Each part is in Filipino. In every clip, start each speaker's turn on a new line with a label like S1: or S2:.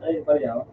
S1: Ay, paliaw.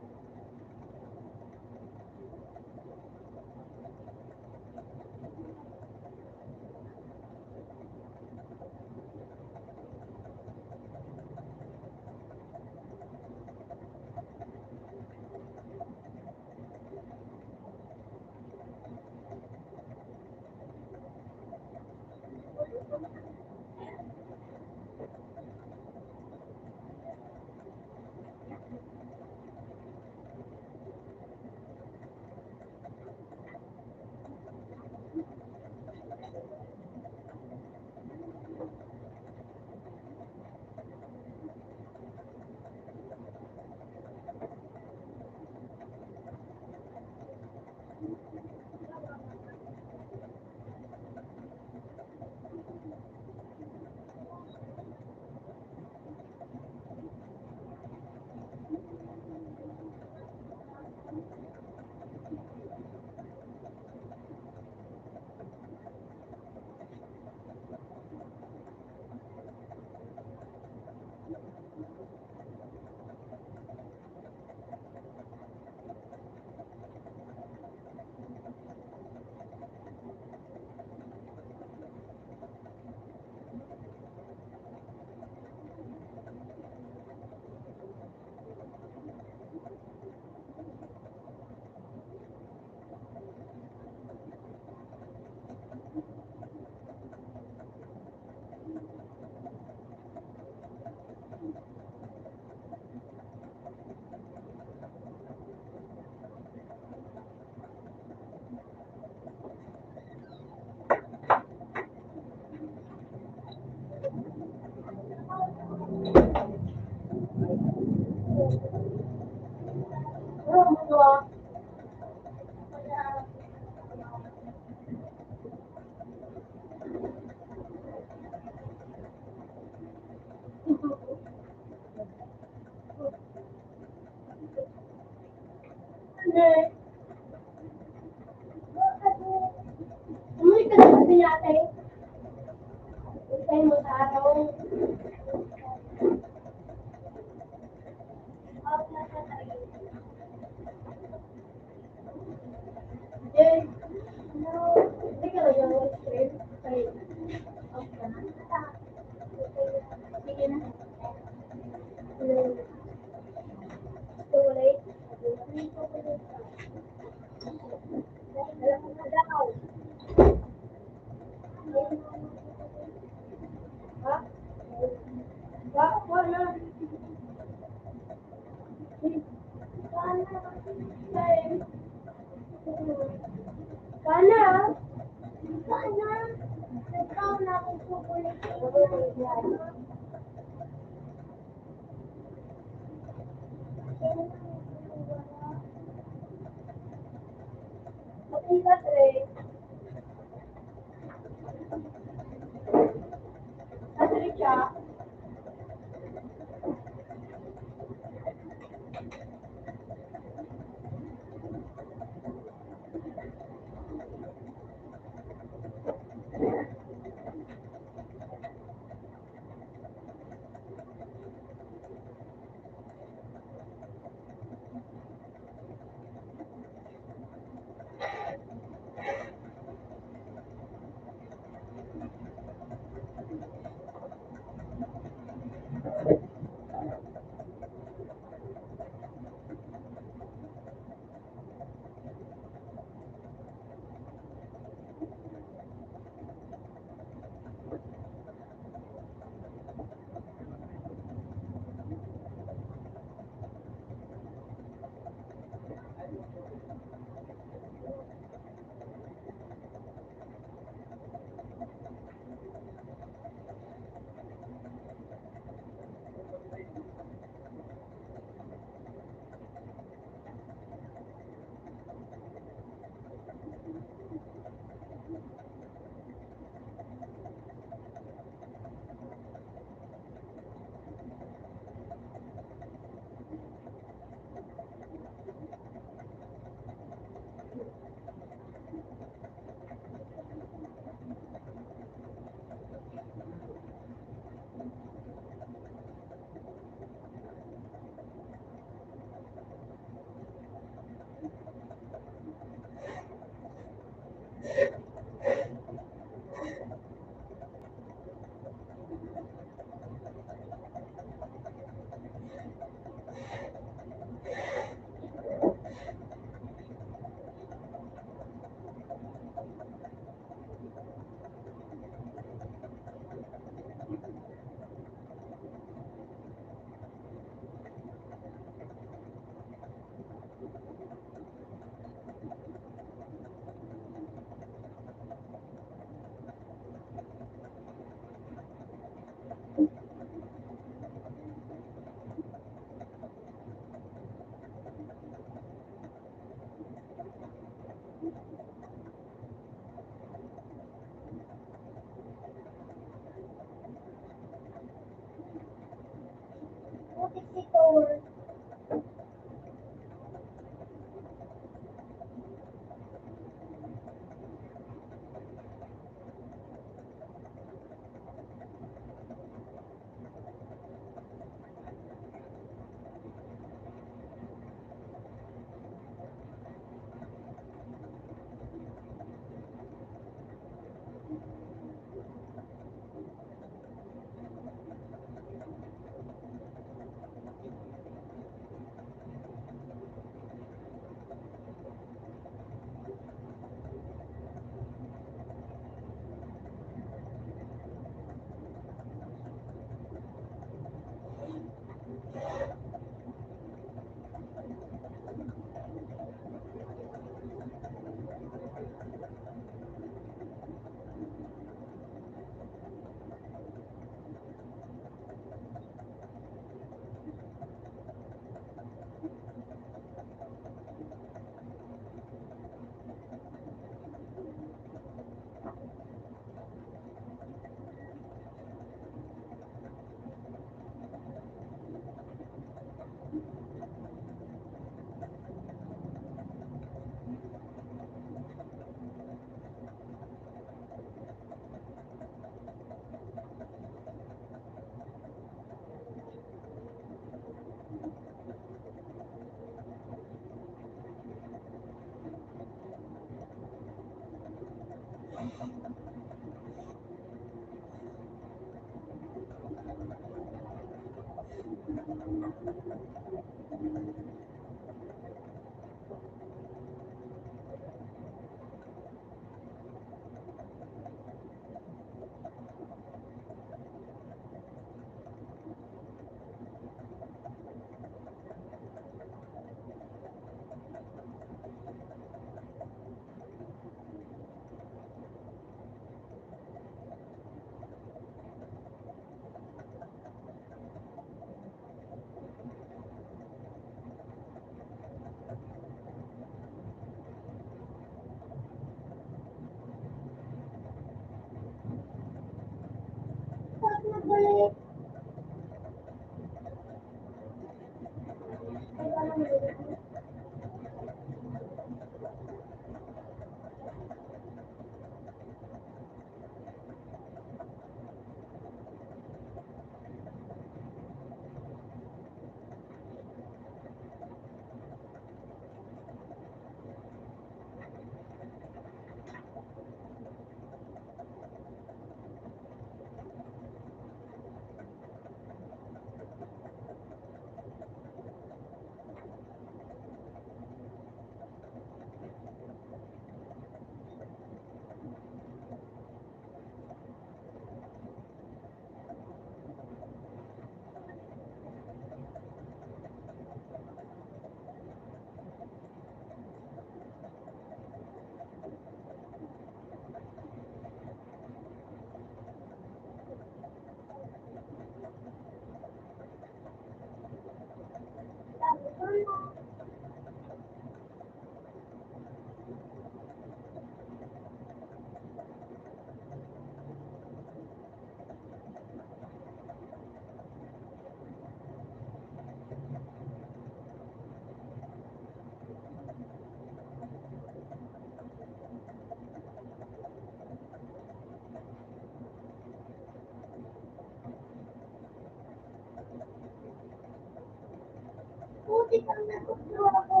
S2: Putik ang natutlo ako.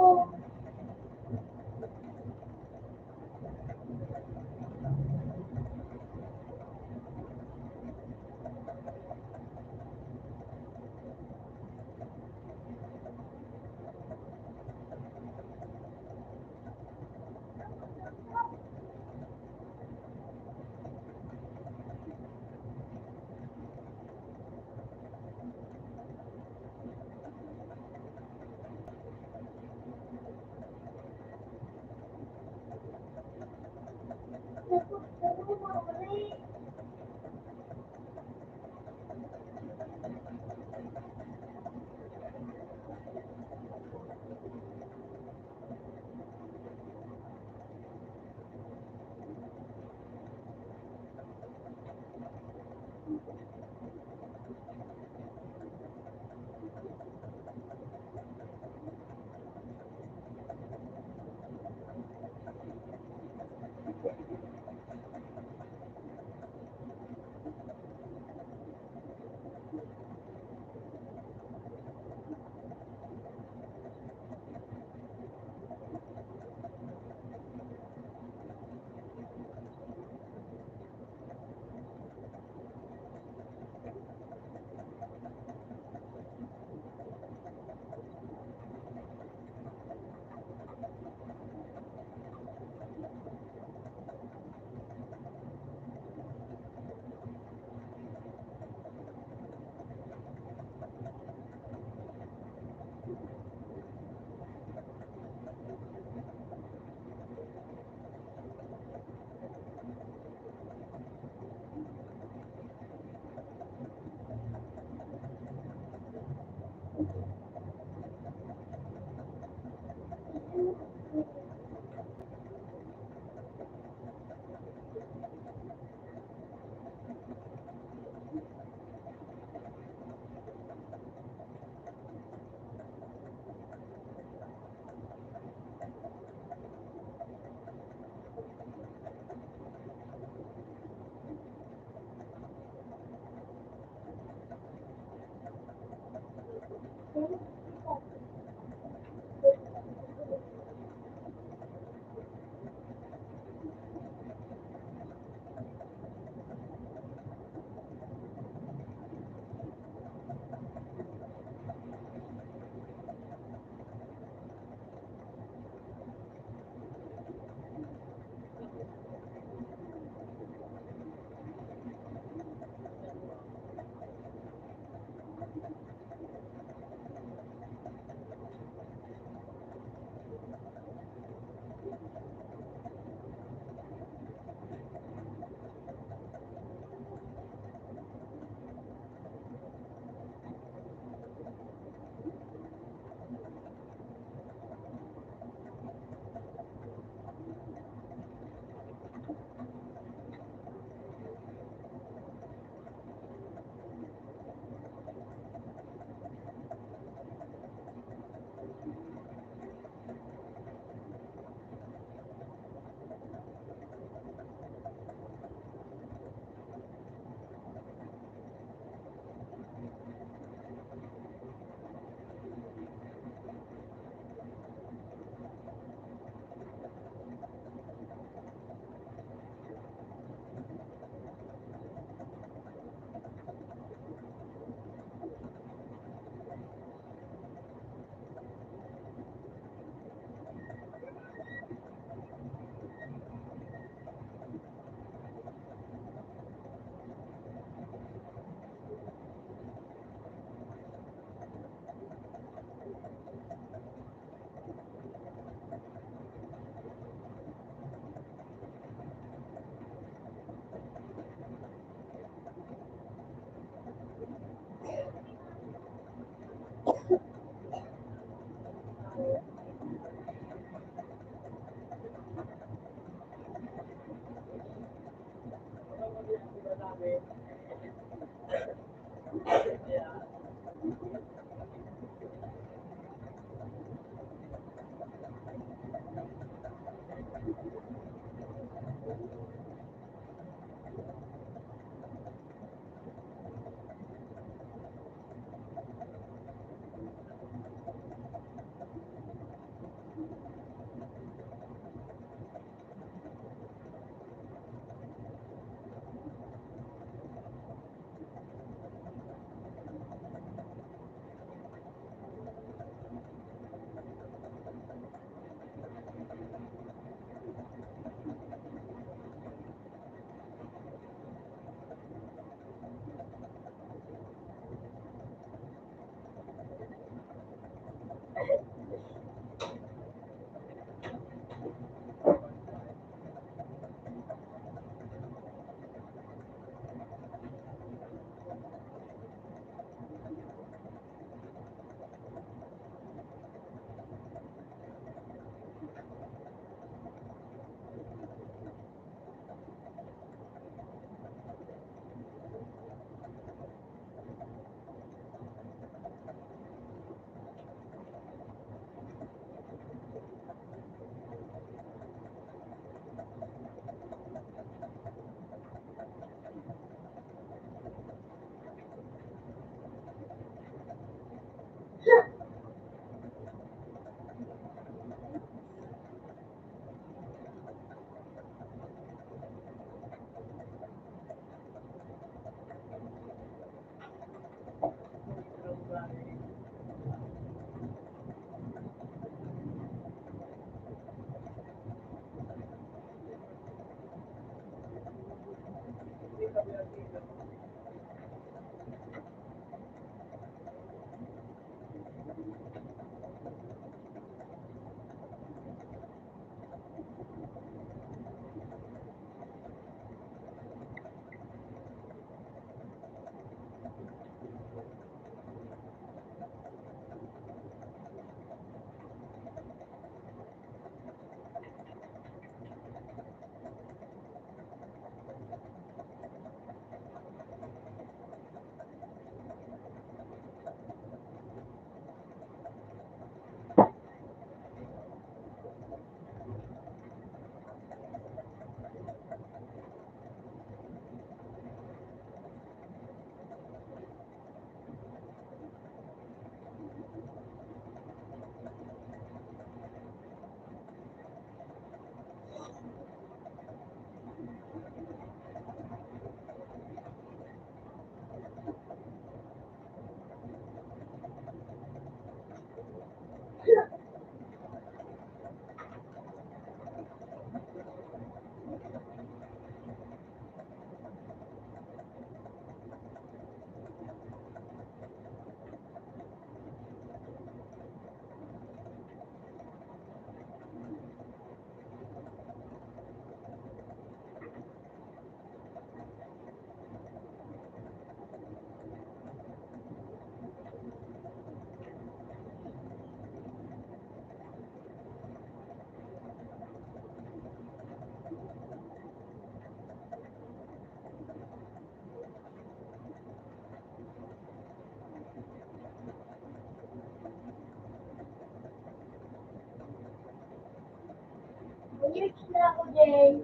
S2: Years na ako, Jay.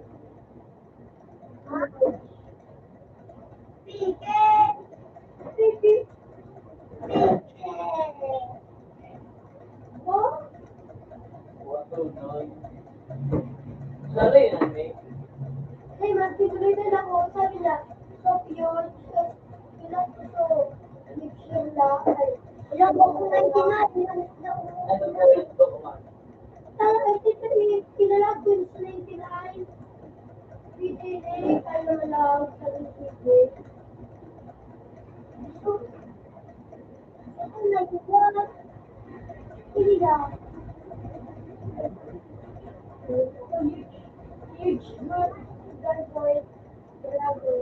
S2: Ticket! Ticket! Ticket! Oh?
S1: Wato, noon. Sana yun, eh.
S2: Hey, magtituloy na ako. Sabi niya, stop yun. Ilang ito. Picture lang. Ilang ko kung 99.
S1: Ano po rin ko kumain?
S2: Ay, kilala ko yung 99. PDA, ano lang, sa PDA. So, ako nagbuwa. Hindi lang. Huge group, gunpoint, grabe.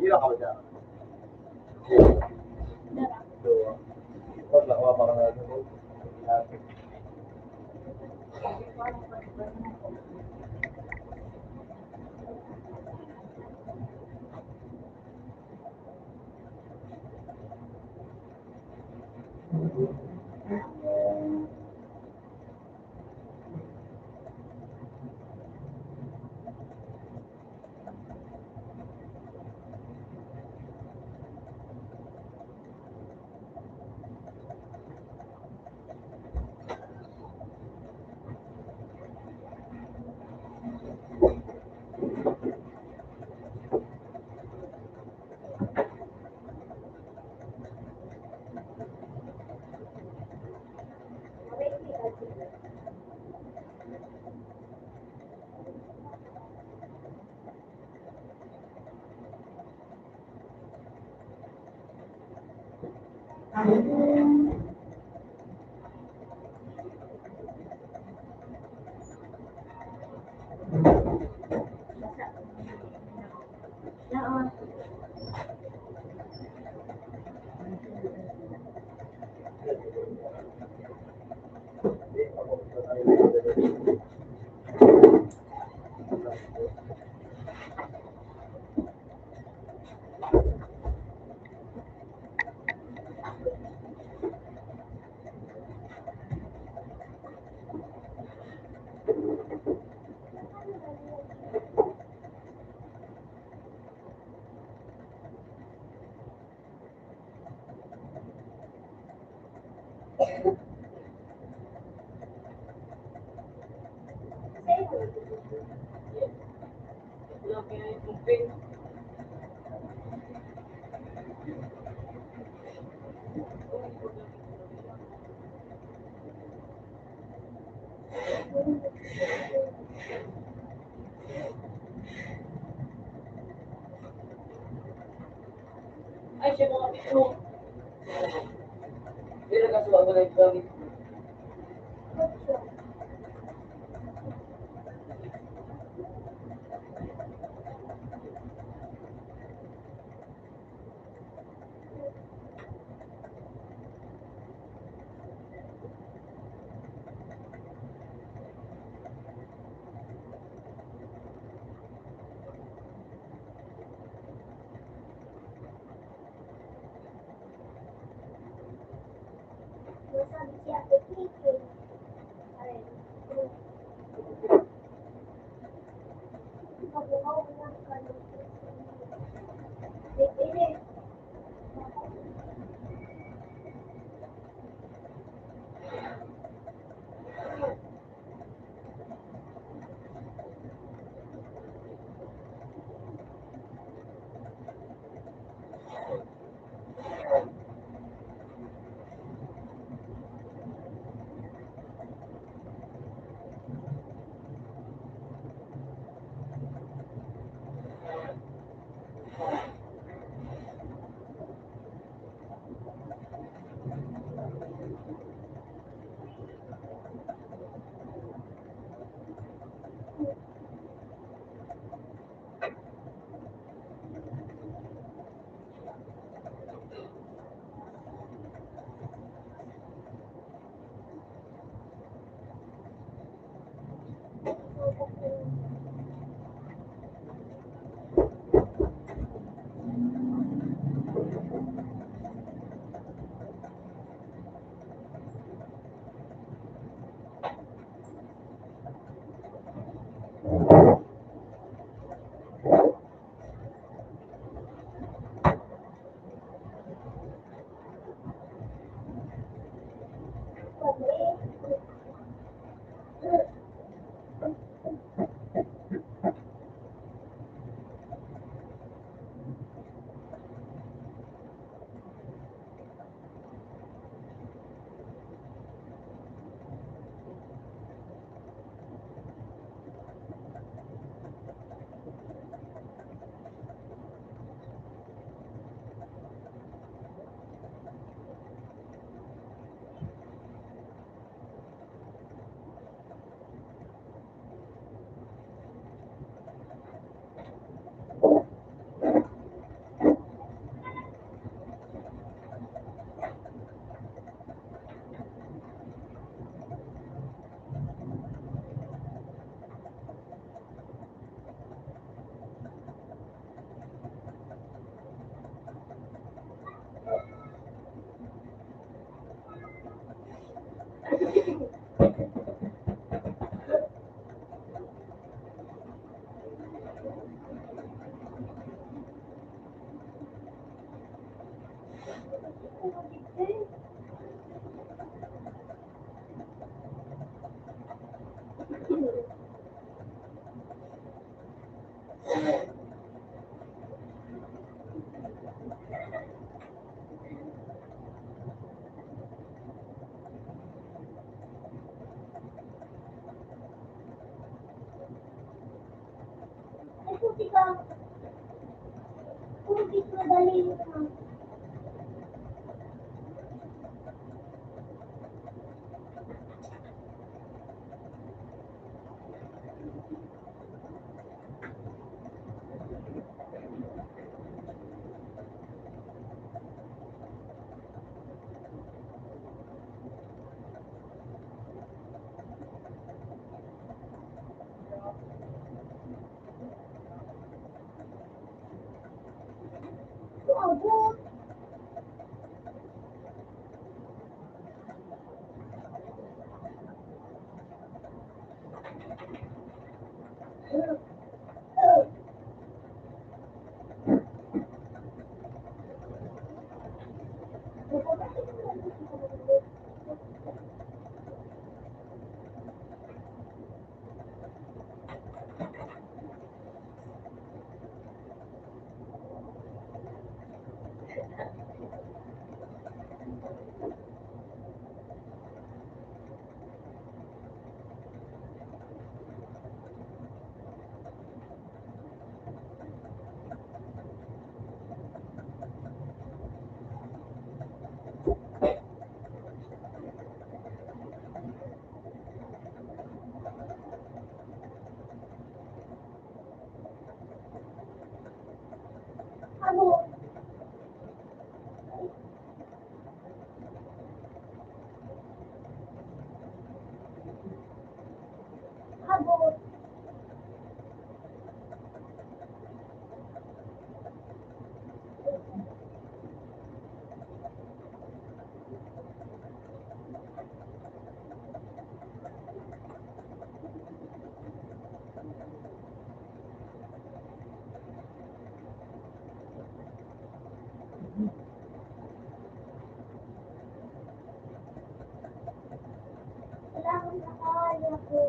S3: 一个好像，对，我老我帮他，
S1: Love yan yung pink. Ay, siya mga pito. Pero kaso ako na ito.
S2: Masabi siya, pipigil. Ay, mabuhaw lang ka ng pipili. Ay, puti ka. Puti ka, dali mo na. Abot. Habol. Habol. Wala akong nakaya ko.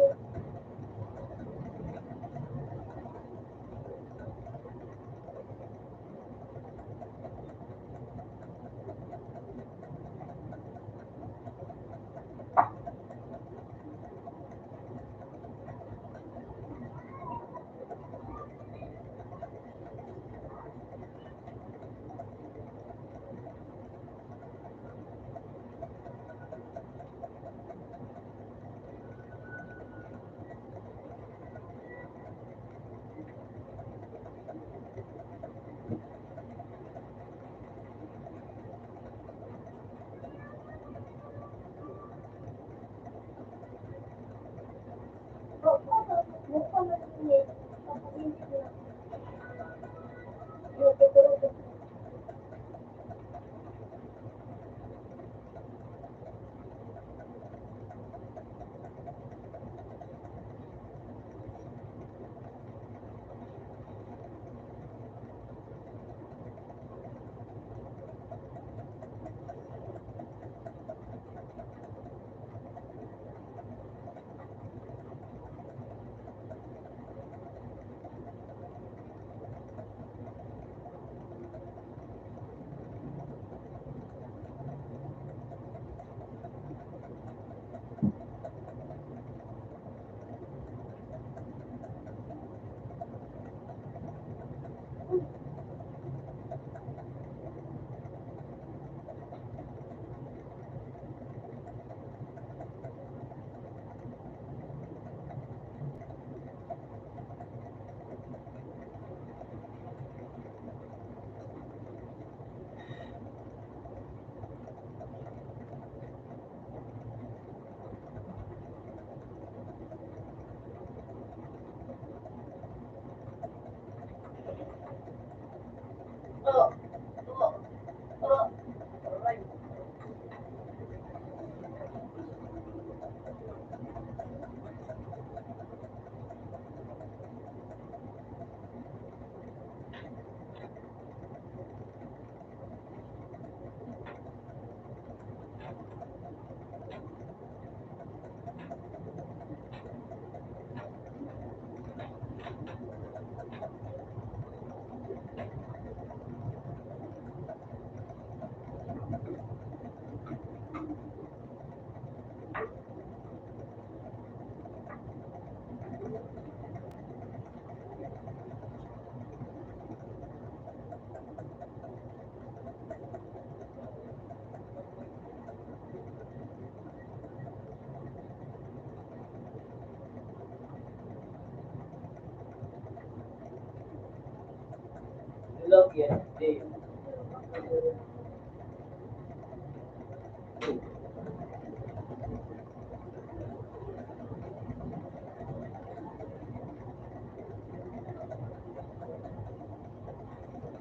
S1: Love yan. Dave.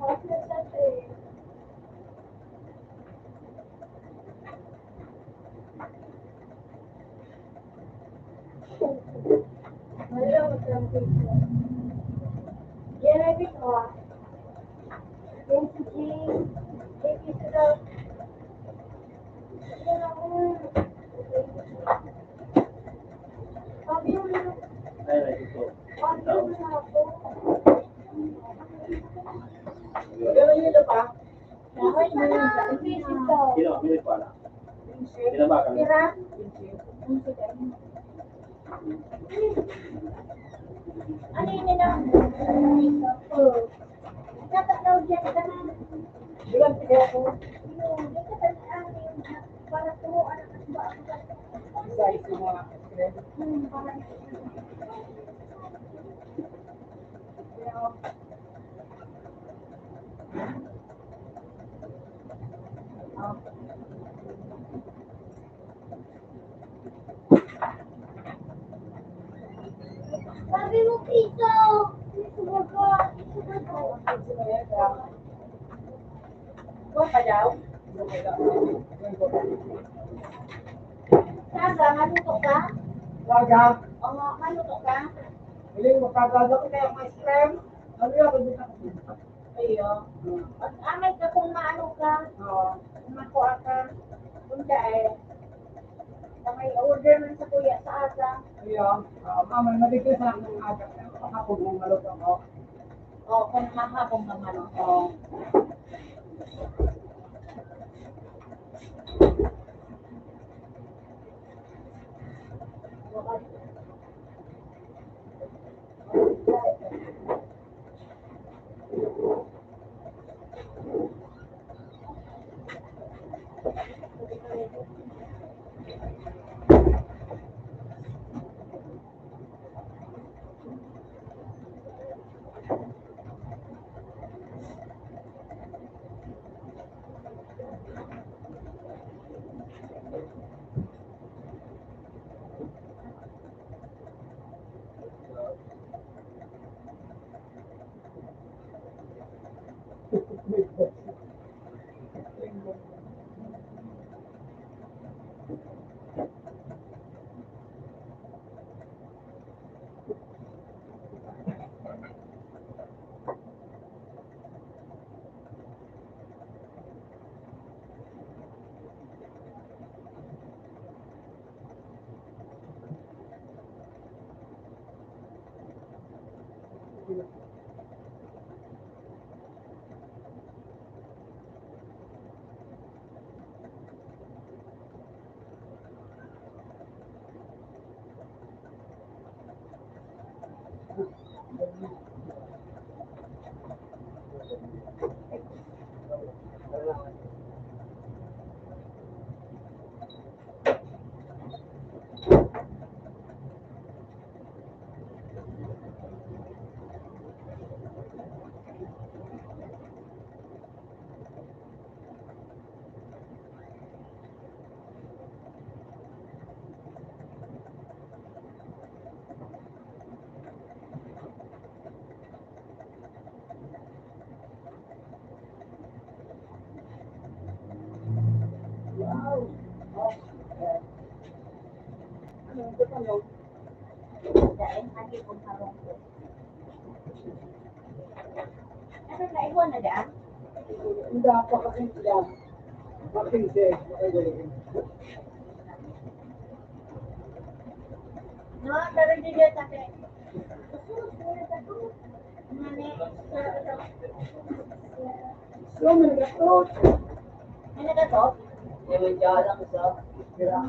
S3: Ay, may ito.
S1: Pero yun pa.
S3: Sino? Minit pa na. Sino ba kami?
S2: Ano yun nila? Dapat daw dyan ka na.
S1: Bilang sige ako.
S2: Yung, dito ka na para turuan ang ba ako.
S1: Size yung mga.
S2: Parang
S1: Kaya
S2: Sabi mo, piso. Sugar ko. Sugar ko.
S1: Kuha pa daw.
S2: Saga, maluto ka?
S1: Waga.
S2: Oo, maluto ka?
S1: Hiling mo kagaga ko kaya may scram. Ano yun? Ano yun?
S2: Ayo. At amay ka kung maano ka.
S1: Oo.
S2: Kung makuha ka. Kunda eh. May order man sa kuya sa asa.
S1: Ayun. Mama, mabigyan sa akin ng agad. Pakapog mong maluto ko.
S2: O, kung mahapong ka man.
S1: Oo.
S2: Dahil lagi kong harong ko. Ano na iwan na daan?
S1: Hindi ako kakintila. Makinse.
S2: No, pero hindi dyan sa akin. Mani,
S1: So, may gatot.
S2: ano ka to?
S1: Yung jala ko sa tira.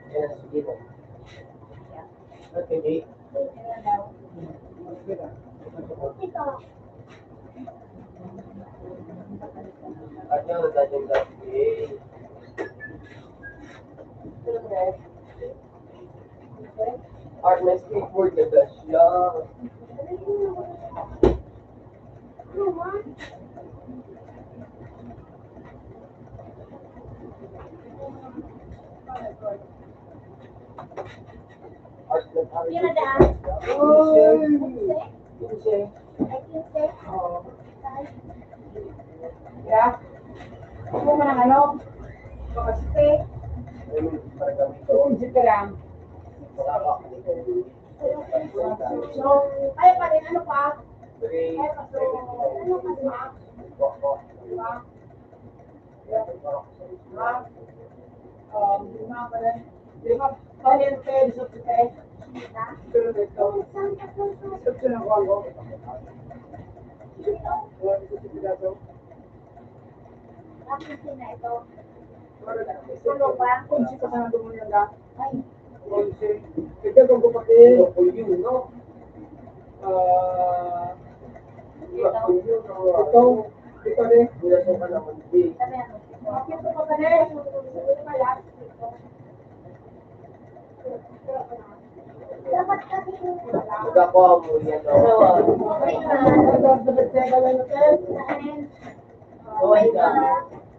S1: Yes, dito. Okay,
S2: Ito.
S1: Ano yung dating dati? Art na skateboard na ba siya?
S2: Ano mo?
S1: Art na
S2: Kira daan?
S1: Oy!
S2: Kinse?
S1: Kinse.
S2: Ay, kinse?
S1: Oo.
S2: Ay,
S1: Yeah. Ako mo ng ano? Mga steak. Kinse ka lang. So,
S2: ay pa rin, ano pa?
S1: three,
S2: Ay, pa so, ano pa ba?
S1: diba? Diba? Lima pa rin. Lima pa rin tayo sa pite.
S2: Kita?
S1: Pero dito.
S2: Saan ka po sa?
S1: Gusto ng wango.
S2: Dito?
S1: Wala dito sa pinaso.
S2: Bakit sina ito?
S1: Wala na.
S2: Tulog ba?
S1: Kunsi ka sana dumunyan ka.
S2: Ay,
S1: Kunsi. Ito kung kapatid. Yun, no? Ito. Ito rin.
S2: sabi ano?
S1: Bakit ito pa rin? Kaya.
S2: Dapat kasi
S4: Huwag ako mo yan.
S2: okay man.
S1: Teka lang natin.
S4: Huwag ka.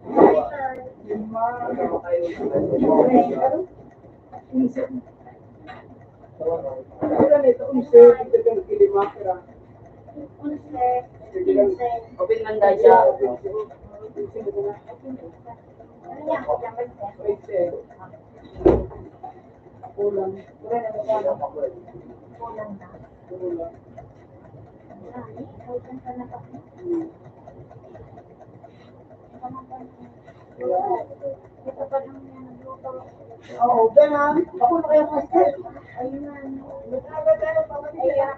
S2: Okay man.
S1: Lima.
S4: Ano kayo?
S1: Isip. Kailan ito? Isip. Ito yung kilima.
S4: Open man dahil siya.
S2: Ano yan?
S1: Kulang.
S2: Kulang na.
S1: Kulang.
S2: Ay, kautan ka na pa. Ito pa lang yan nagluto.
S1: Oo, ganun. Ako na kayo kasi.
S2: Ayun na.
S1: Nagkagagano pa kami.
S2: Ayan.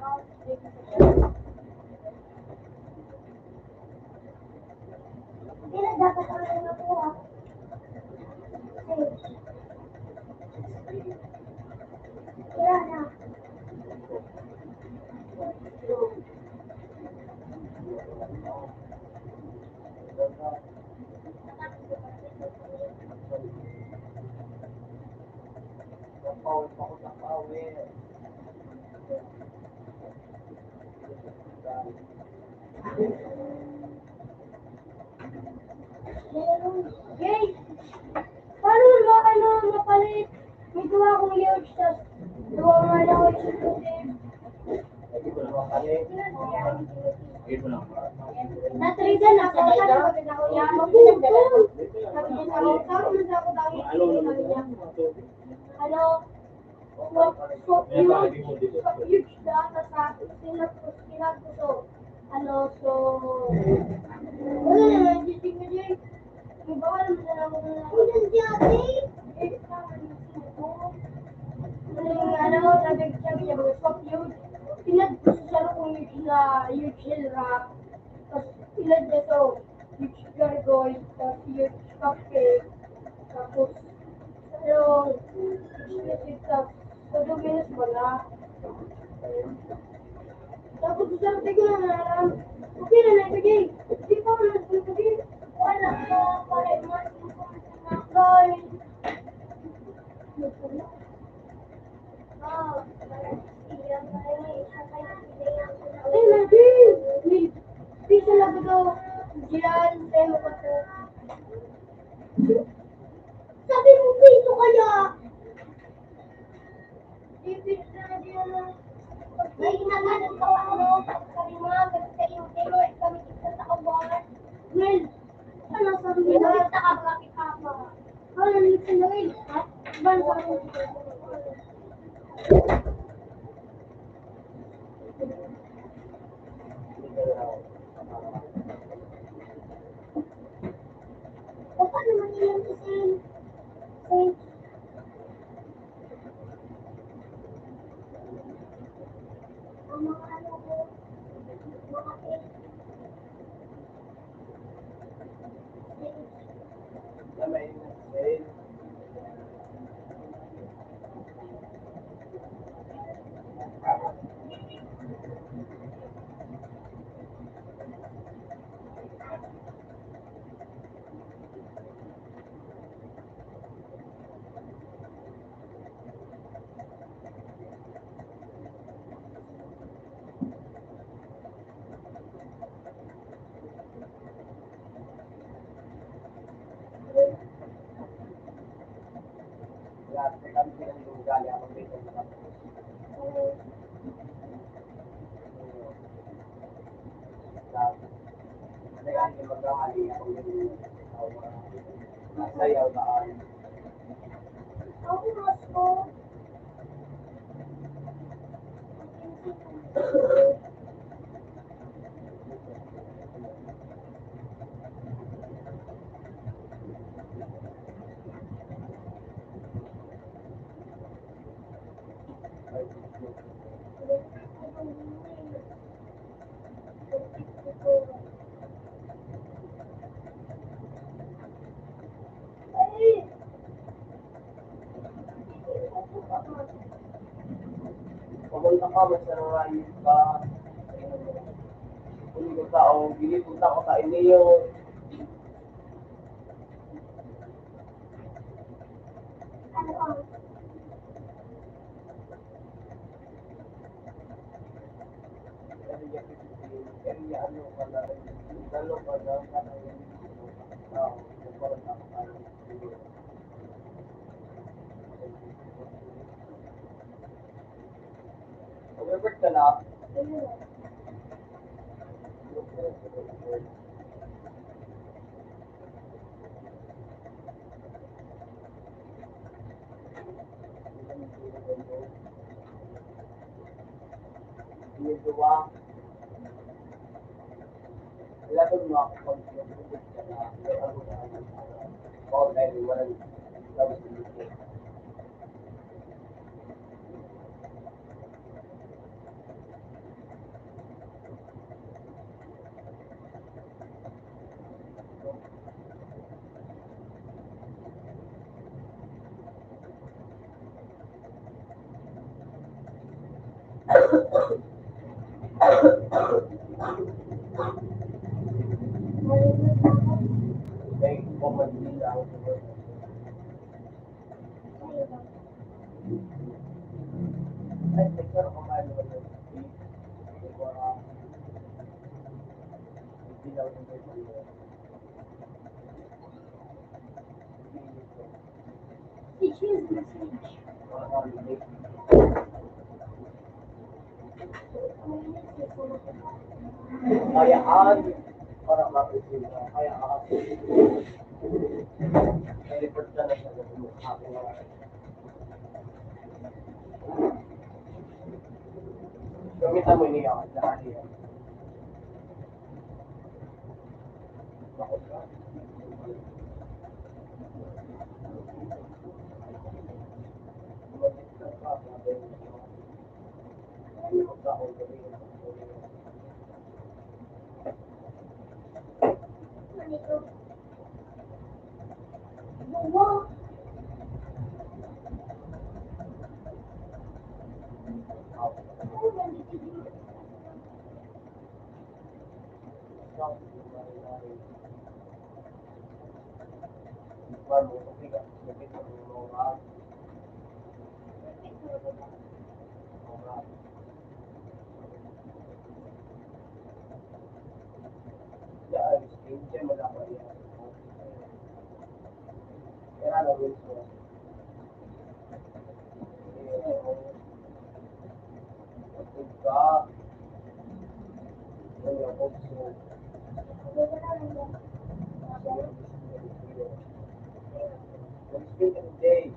S2: Hindi na dapat ang ano na po ah. Kaya na. Yay! Paano ba ano mapalit? May gawa akong huge tas gawa nga lang ako sa putin. Natrigan ako, sabi ko din ako, magpupun. Sabi din ako, sabi din ako dahil
S3: Ano
S2: sabi
S3: naman
S2: niya,
S3: ito?
S2: ano, swap huge na, tas sinag ko to, ano, so, wala na, gising ko dyan. May bawal naman na ako na, hindi si ate. Eh, tama na ko. Ano, sabi niya, swap huge. Pinag ko sa sarap kong huge na huge hill rock. Tapos pinag niya to, huge gargoyle, tapos huge cupcake. Tapos, ano, huge music, tapos, so 2 minutes wala. Tapos sabi ko na alam, okay na naibigay. Di pa ako nagbibigay. Wala na, para imas mo na guys. Oh, ay, lagi! May pizza lang ito. Diyan, tayo mo pa ito. Sabi mo piso kaya! Di pizza na diyan na. May inagalan pa ako. Sabi mo nga, kasi sa iyo, pero kami kita sa kawan. Well, ano sabi mo? Nakita ka ba? Nakita ka. Ano, nakita na rin. Ha? Ban sa ako. O paano man yung isin? Ang mga ano ko, mga egg.
S4: Sayaw na ay.
S2: Ako mas ko. Ay!
S4: Pumunta ka, masarayin ka. Kung ko tao, ginipunta ko sa inyo.
S2: Ano ka?
S4: area 15, area ano ka na rin, dalo ka na, para yung parang nakakala. Robert ka na, ginagawa, laban mo ako pag nag-ubod ka na, ako na, ako dahil walang daw sa may common nila ako sa work. Ay, nagkaroon ka ba naman ng hindi daw ng work.
S2: Teach me the message.
S4: Kayaan, para ma-receive na, kayaan. May report ka na sa ako na. Gamitan mo niya ako sa kanya. Bakit ka?
S2: Bungo.
S4: Day.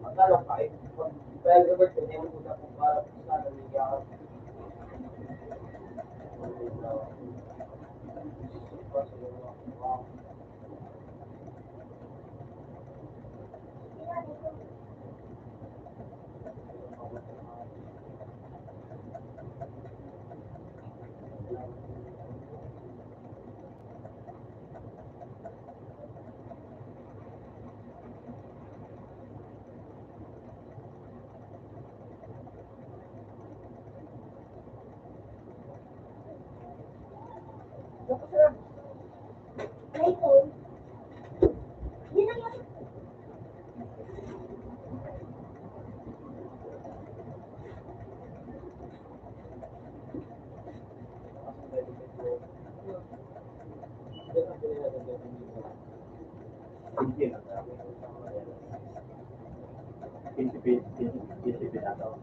S4: Akala ka eh, kaya Robert, hindi mo na kung para sa nangyayari.
S3: Pinipin atau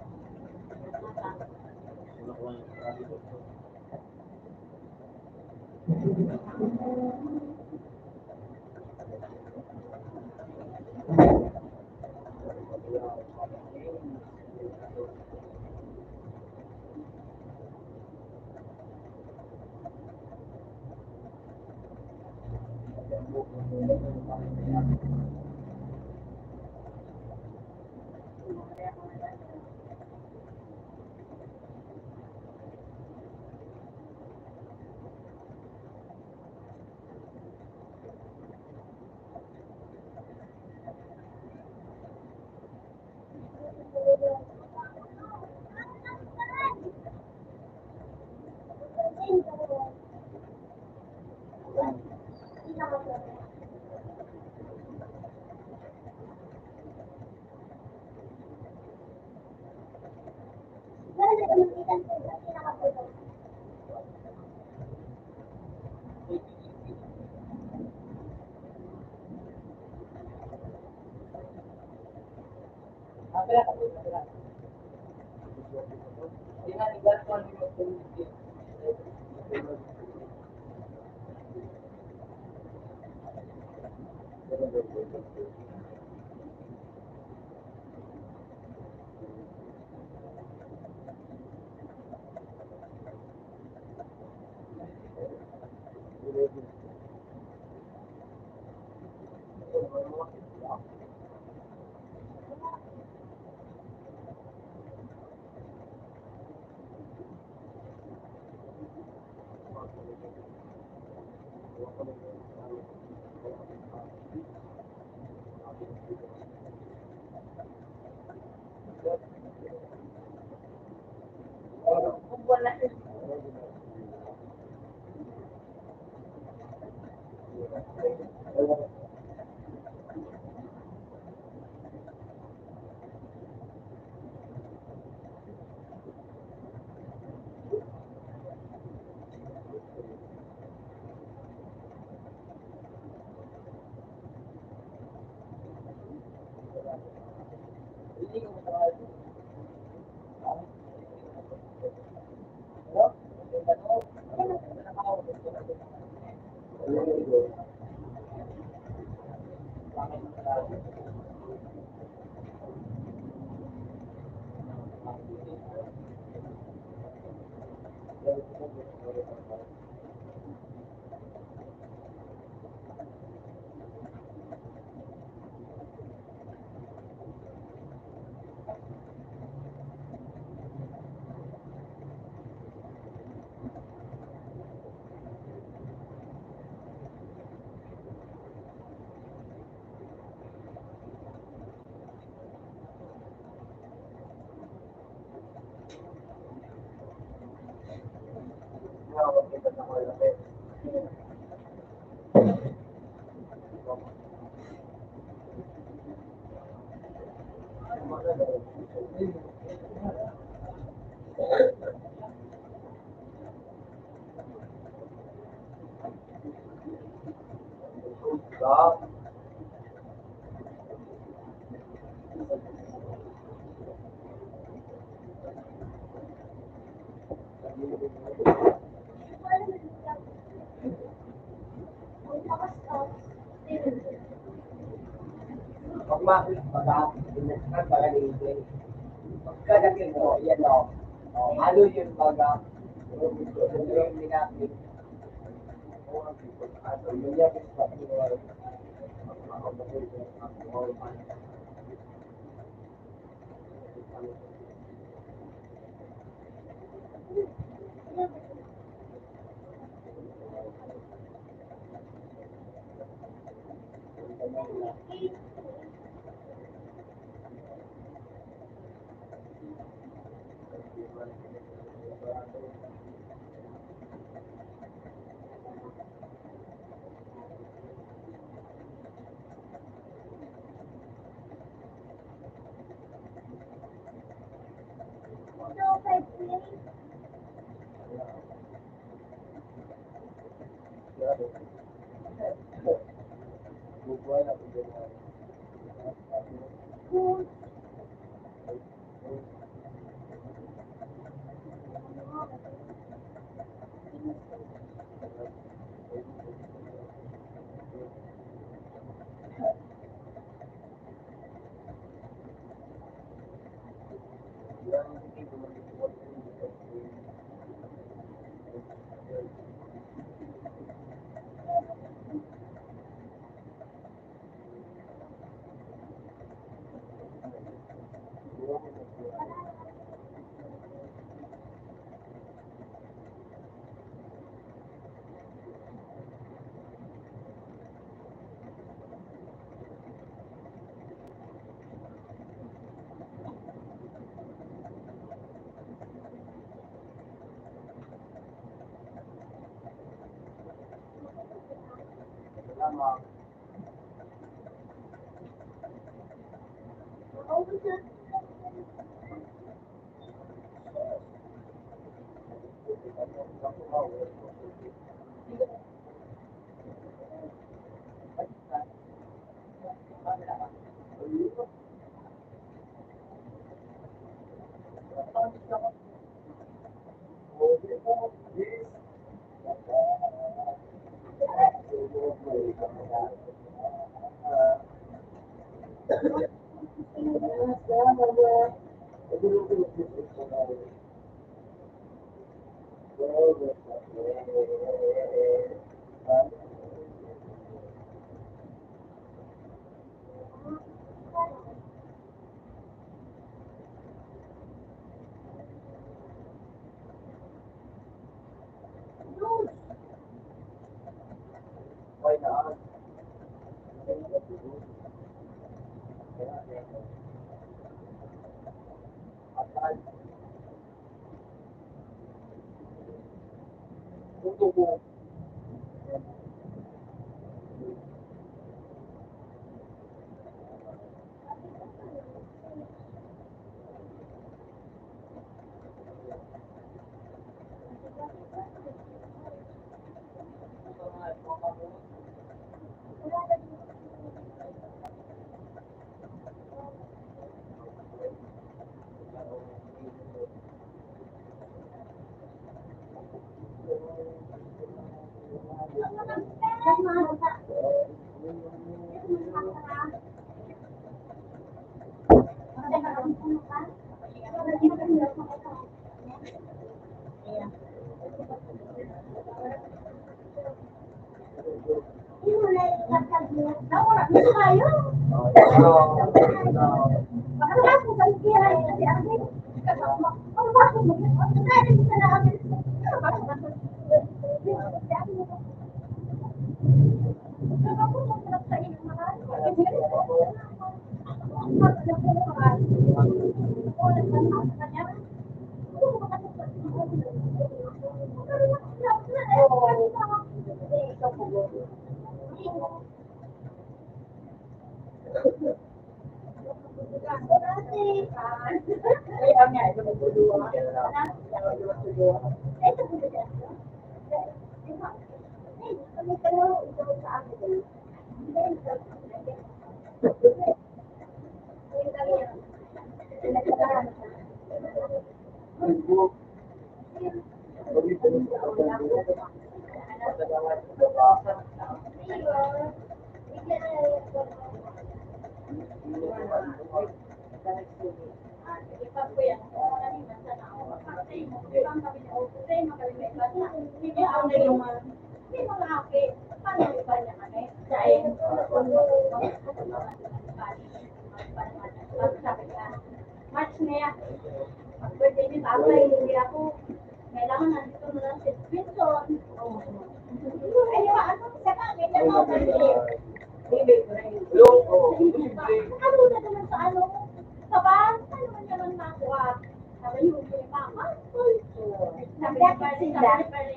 S4: Pagkadating mo, yan o. Ano yung baga? Yung minapit. Yung yapit sa Why not?
S2: March na yan. Birthday ni Tatay, hindi ako, kailangan nandito na lang si Vincent. Ay, ano, saka, ganyan mo, ano na naman sa ano, sa baan, ano man naman nakuha. Sabi yung mama, sabi ni Pari,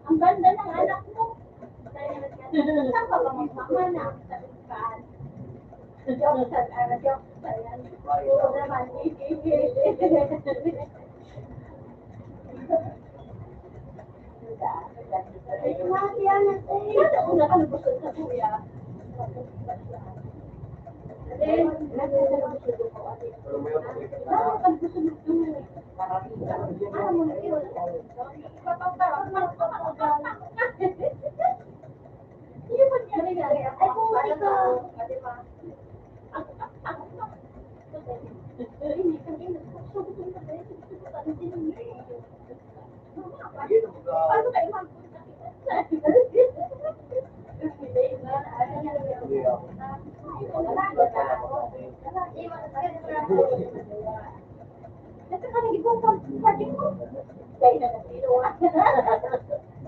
S2: ang ganda ng anak mo. Saan ka ba magmama na? Sabi ni Pari. Joke, joke, oo naman, una ka nagusod sa kuya. Hindi kami nagsasabi ko na paano kayo magpunta?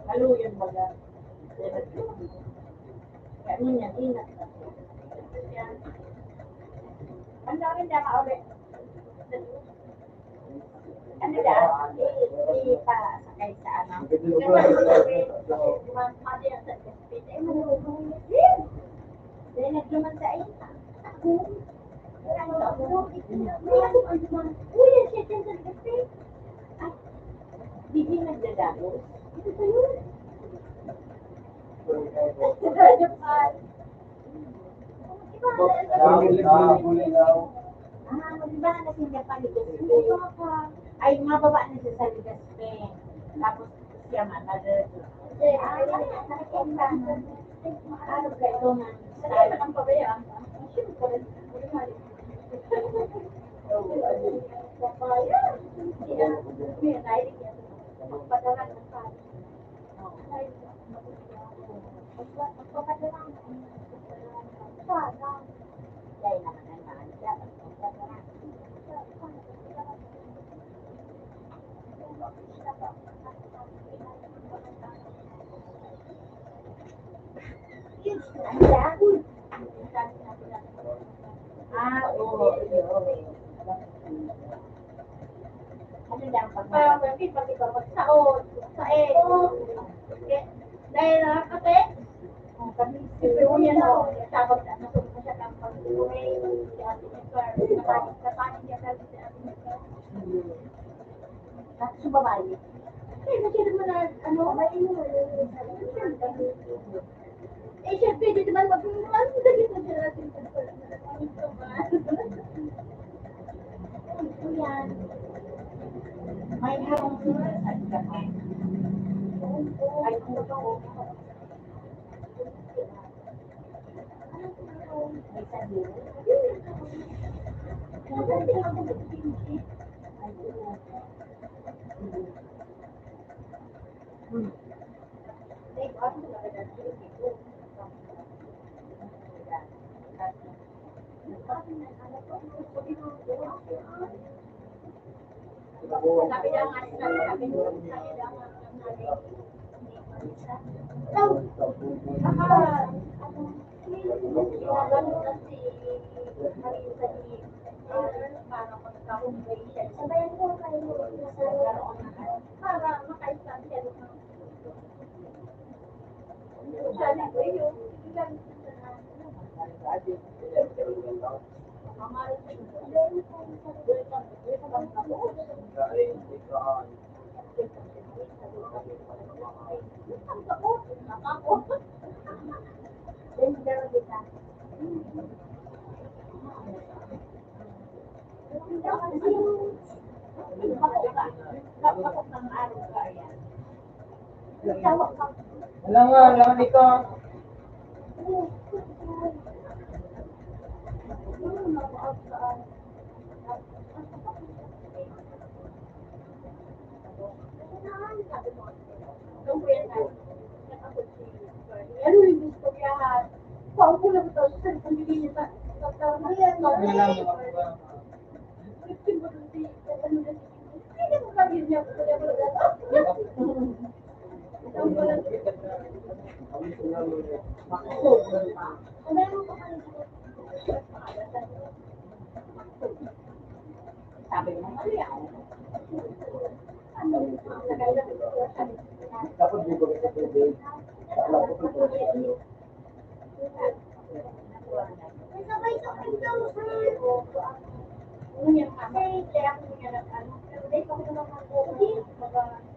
S1: Haluyan baga. Kaya mo niya, ingat. Ang dami na ka-ulit. Ano dyan? Pa sakay sa ano? Mati ang sa speed. Ay, marunong yun. Dahil nagluman sa iyo. Ako. Uy, ang shit yan sa speed. Ay, hindi nagdadalo. Ito sa yun. Magbahan na siya pa ni Gaspe. Ay, mababa na siya sa Gaspe. Tapos siya mother. Ano ka ito na? Ano ka ng pabaya? Siyempre. Papaya. Siya, nailig yan. Pagpadalan ng pari. Pagpadalan. Dahil naman ang mahal siya. Pagpadalan. Oo. Ano lang pag pag-saod, dahil kasi, kami yan o, sabag na nasunod siya ng pag-uwi, si Ate Nicole, nakanin niya kasi si Ate Nicole. Tapos yung babae. Eh, kasi naman na, ano, eh, syempre, di naman mag-uwan, lagi mo siya natin sa yan. May harong at saka. Ay, kung ito, may sabi. Sabi lang nga, sabi lang para makaisang siya Alam ito. Ano yung gusto niya? Paupo lang ito. Sa pamilya niya. Hindi mo kagin niya. Sabi mo, mali ako.
S4: Dapat di ko kasi pwede. Alam ko po.
S2: Sabay sa kanyang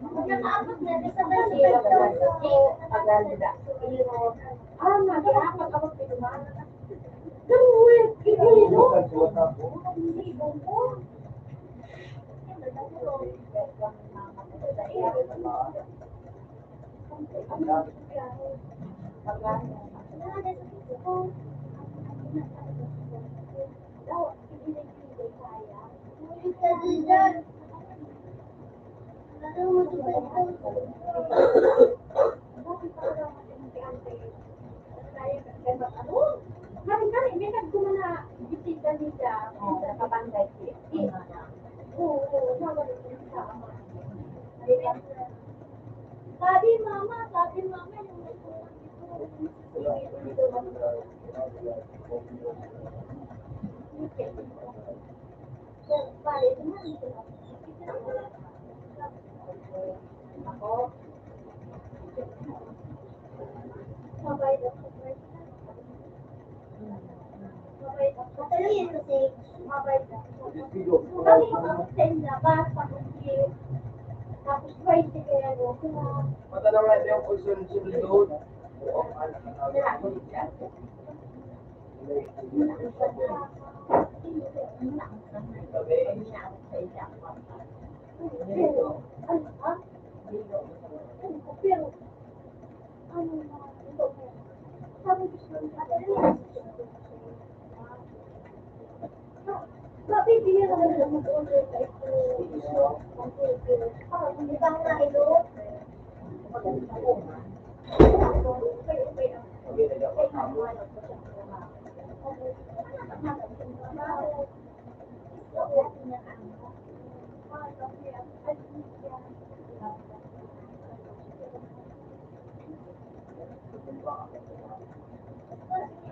S2: Magkakaabot na, sabay sa Ate dyan. Ano mo ito ba ito?
S1: Bakit pa ka ante? Kaya ka ano? Kami, may nagkumana bisita nila sa kabangay. Oo, nabalik sa ama. Sabi mama, yung ako, mabait ako.
S2: Ano yun kasi?
S1: Mabait ako. Kami ako sa labas, tapos twice kaya ako.
S4: Mata naman yung pagsunod doon.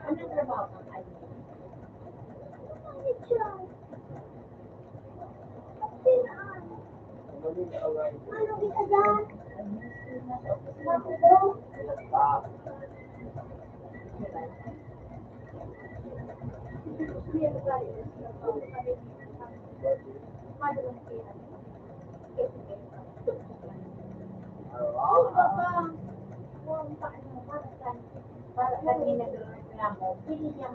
S1: Ano trabaho ng ay?
S2: Ano kita dyan? Makulo?
S1: Para kanina nagreklamo, hindi niya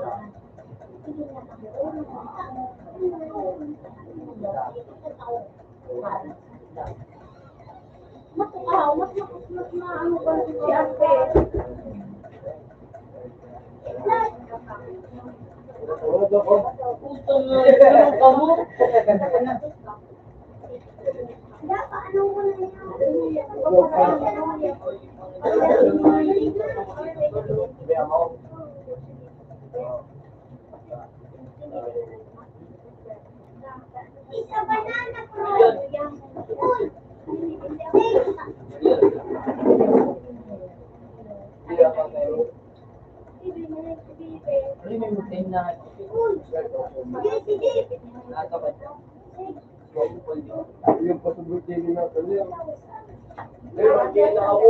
S1: mas maano ba si Ate?
S2: Paano ko na yan? Isa banana ko. Uy! Sige.
S4: Yung pasubot din na tuloy. Pero hindi na ako.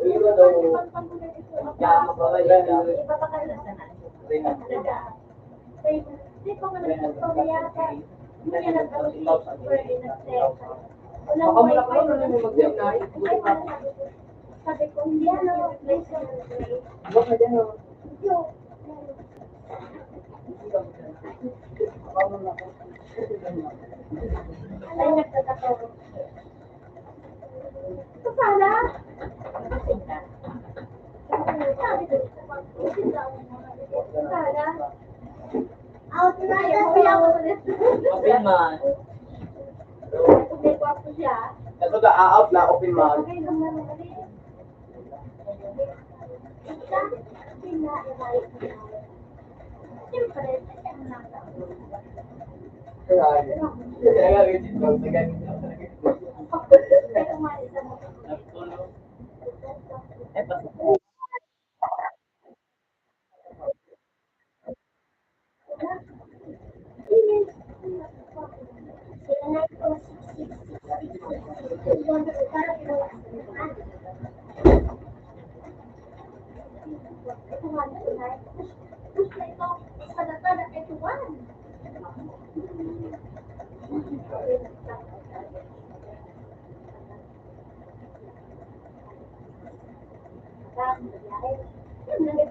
S4: Pero daw. Yaman ba kayo?
S1: Hindi ko nga nagpapayata. Hindi niya nagpapayata.
S4: Baka malaki mo na yung mag-jam na.
S1: Sabi ko, hindi ano, place ko.
S4: Baka dyan o.
S1: Ay, nagtatapos. Ito pala. Sabi ko, pala.
S2: Out na
S1: Ayaw ko
S2: yan.
S1: yawa ko dito.
S4: Open man.
S1: May kwarto siya.
S4: Ito ka out na open man.
S1: Okay, lang naman ulit. Isa, siyempre, ang nasa.
S4: Kaya ganit lang sa ganit.
S1: Pero malisa mo.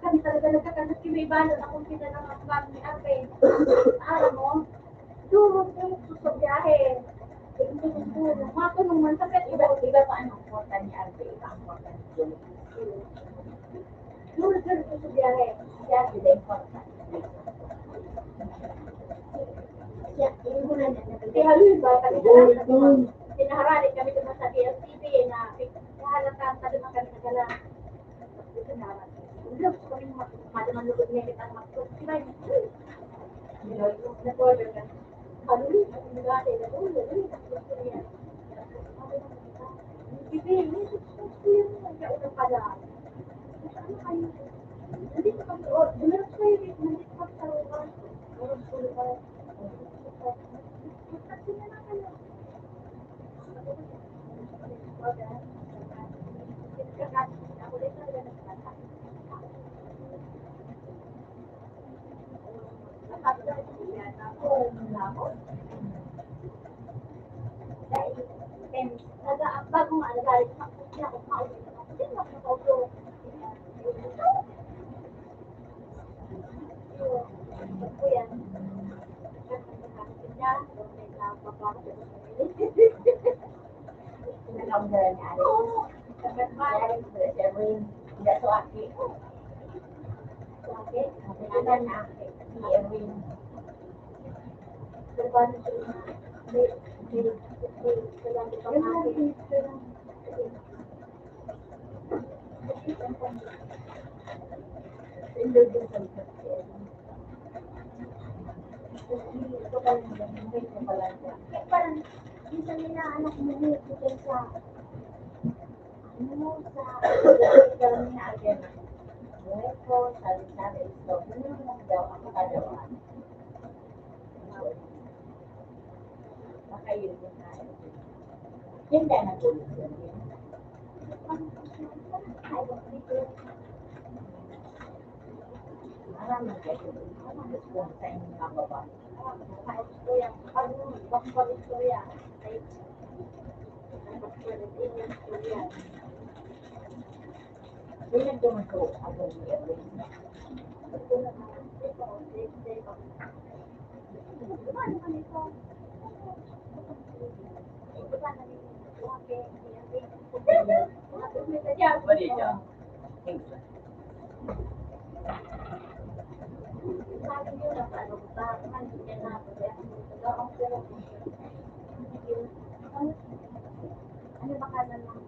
S1: Kami talaga nagkakalat yung may balot akong pinanangapan ni Ate. Alam mo, durog yung susobyahe. Matunong man sa pet. Iba pa ang porta ni Ate. Iba ang porta ni Ate. Durog yung susobyahe. Siya, sila yung porta.
S2: Yeah, yung
S1: Kasi halos ba kami
S4: Boy, dun.
S1: pinaharali kami doon sa DLTV na nahalata pa doon kami nagala. Hindi ko kami malaman lugod niya kita mag-cook. Diba yun? Nag-order ka. Halos, ang nagala, nag-order. Bibi, kaya unang pala. Ano kayo? Nandito kami, dumiras kayo, nandito kami sa lugar. Meron sa lugar. Kasi na lang kayo. Bago nga, nagalit ako. Hindi ako maulit. Hindi ako maulit. Ako yan. Oo. Sagat ba? Parang, minsan nila anak mo dito sa ano sa
S2: Hindi na tulog yun. Maraming kayo. Anong gusto sa inyong mga babae? Pinagdumanto ako ni Erwin. Balik ka.
S1: Ano ba kanan lang?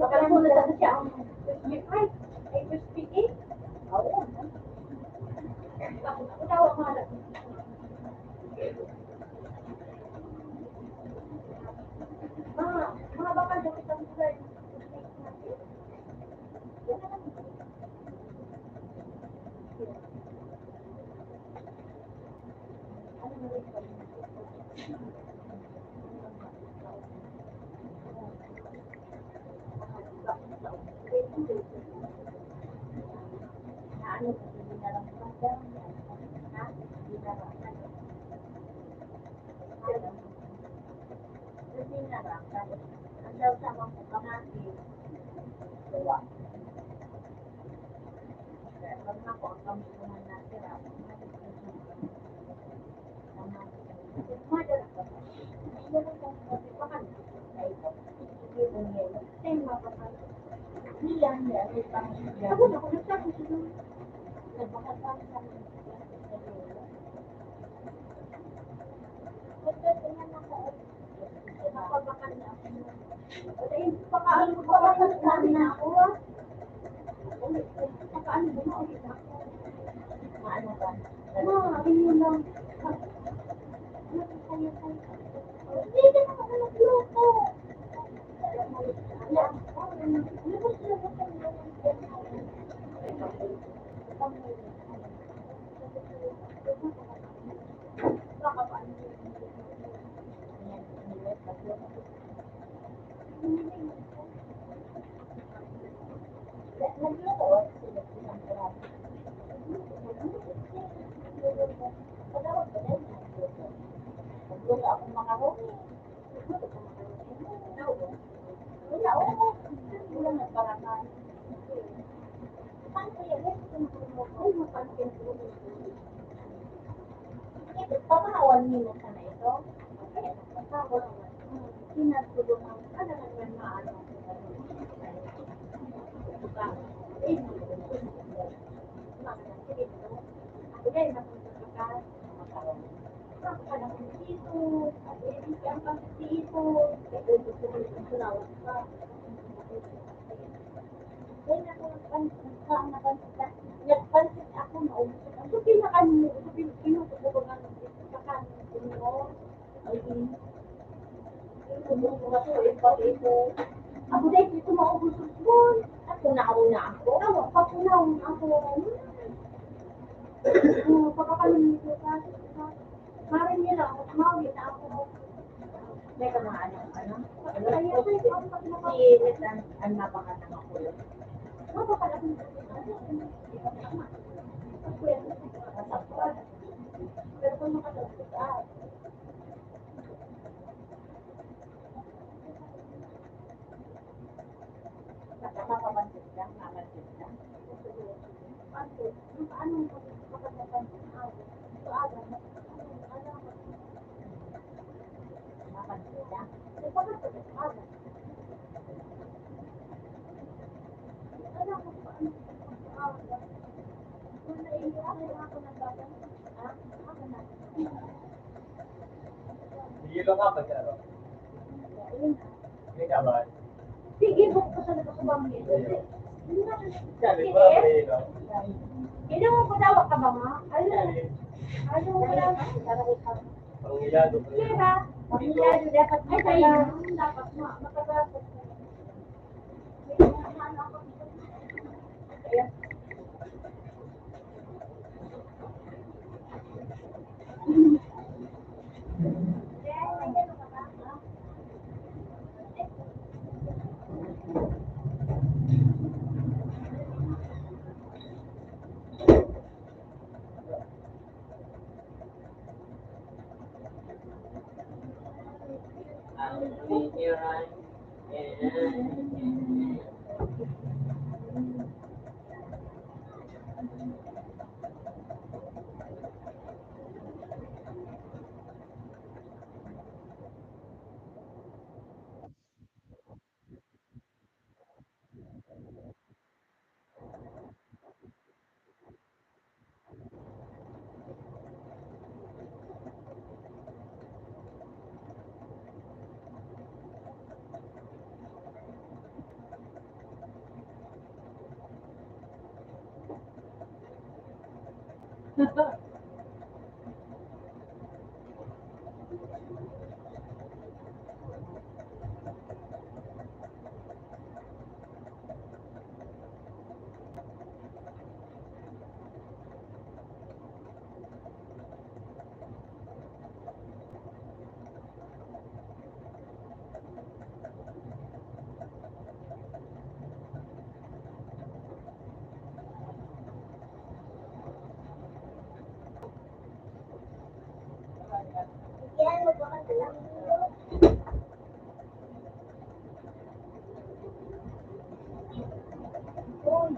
S1: Baka mo na siya ang ay, crispy cake. Ako daw ang mahal. Mga bakal daw itang sa ang daw sa mga kamati. Diba? Kaya pag ako ang kampunan natin,
S2: Pamahawan nila sana ito.
S1: Sinatulungan ka na naman maano. Ako din, napunta ka. Nakakalang dito. At hindi ka ang dito. Kaya gusto ko yung sunawat ka. Kaya nagpansit ako na umusap. So, pinakanin mo. Pinuto ko nga ng kakanin mo. Ay, ako dahil dito maubos mo. At punauna ako. Papunaw ako. Pagkakalunin ko ka. Marin niya lang. Mawin na ako.
S2: May kamaan ano?
S1: Kaya sa'yo ako pag
S2: Si ang napakatang ako yun.
S1: napakalaking pero kung makatapos ka,
S2: Makapansin ka, mapansin ka.
S1: paano makatapos ka? Ito aga,
S2: Mapansin ka.
S1: pagkatapos aga. Alam ko paano aga. Kung naiiyakin ako ng bata, ako na.
S3: Sige lang ka, masyado. Hindi ka ba?
S1: Sige, book ko sa nakasabangin.
S3: Sabi ko lang kayo, no?
S1: Ilang mo patawag ka ba nga? Ayaw mo lang.
S3: Pangyayado ko.
S1: Kira, pamilya dapat ay kayo. Dapat makatapos. Kaya,
S4: Ang tiniran.
S2: Yan, magpakanta lang. Uy.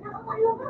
S2: Nakakalo ka.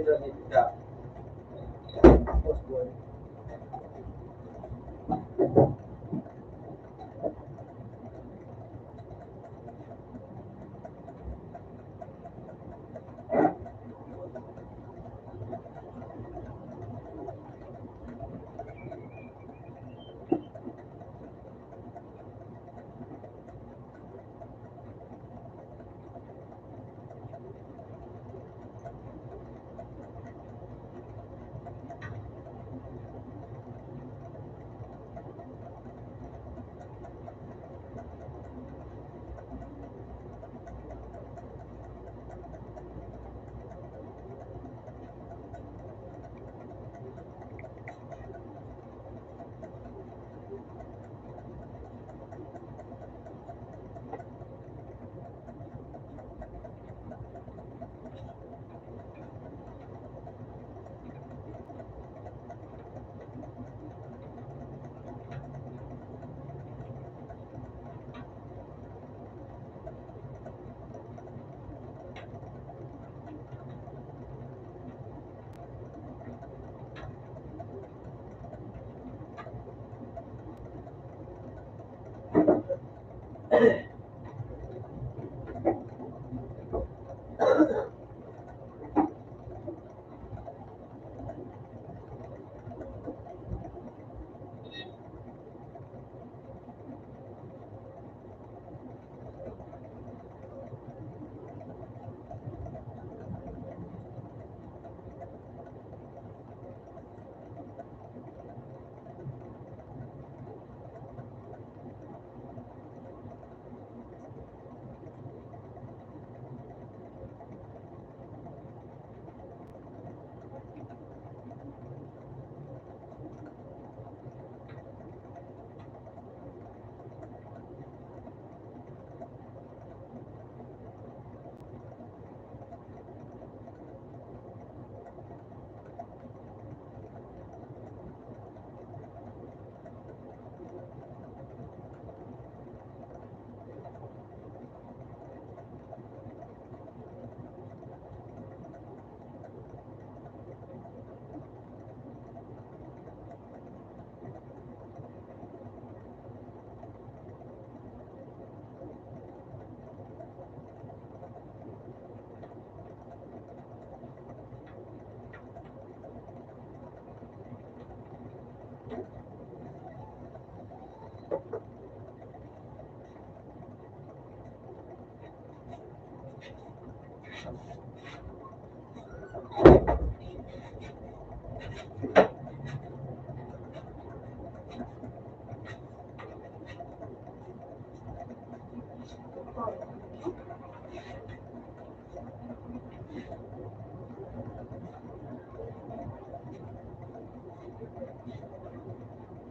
S4: pinarito siya. Postboy.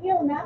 S1: Yun na.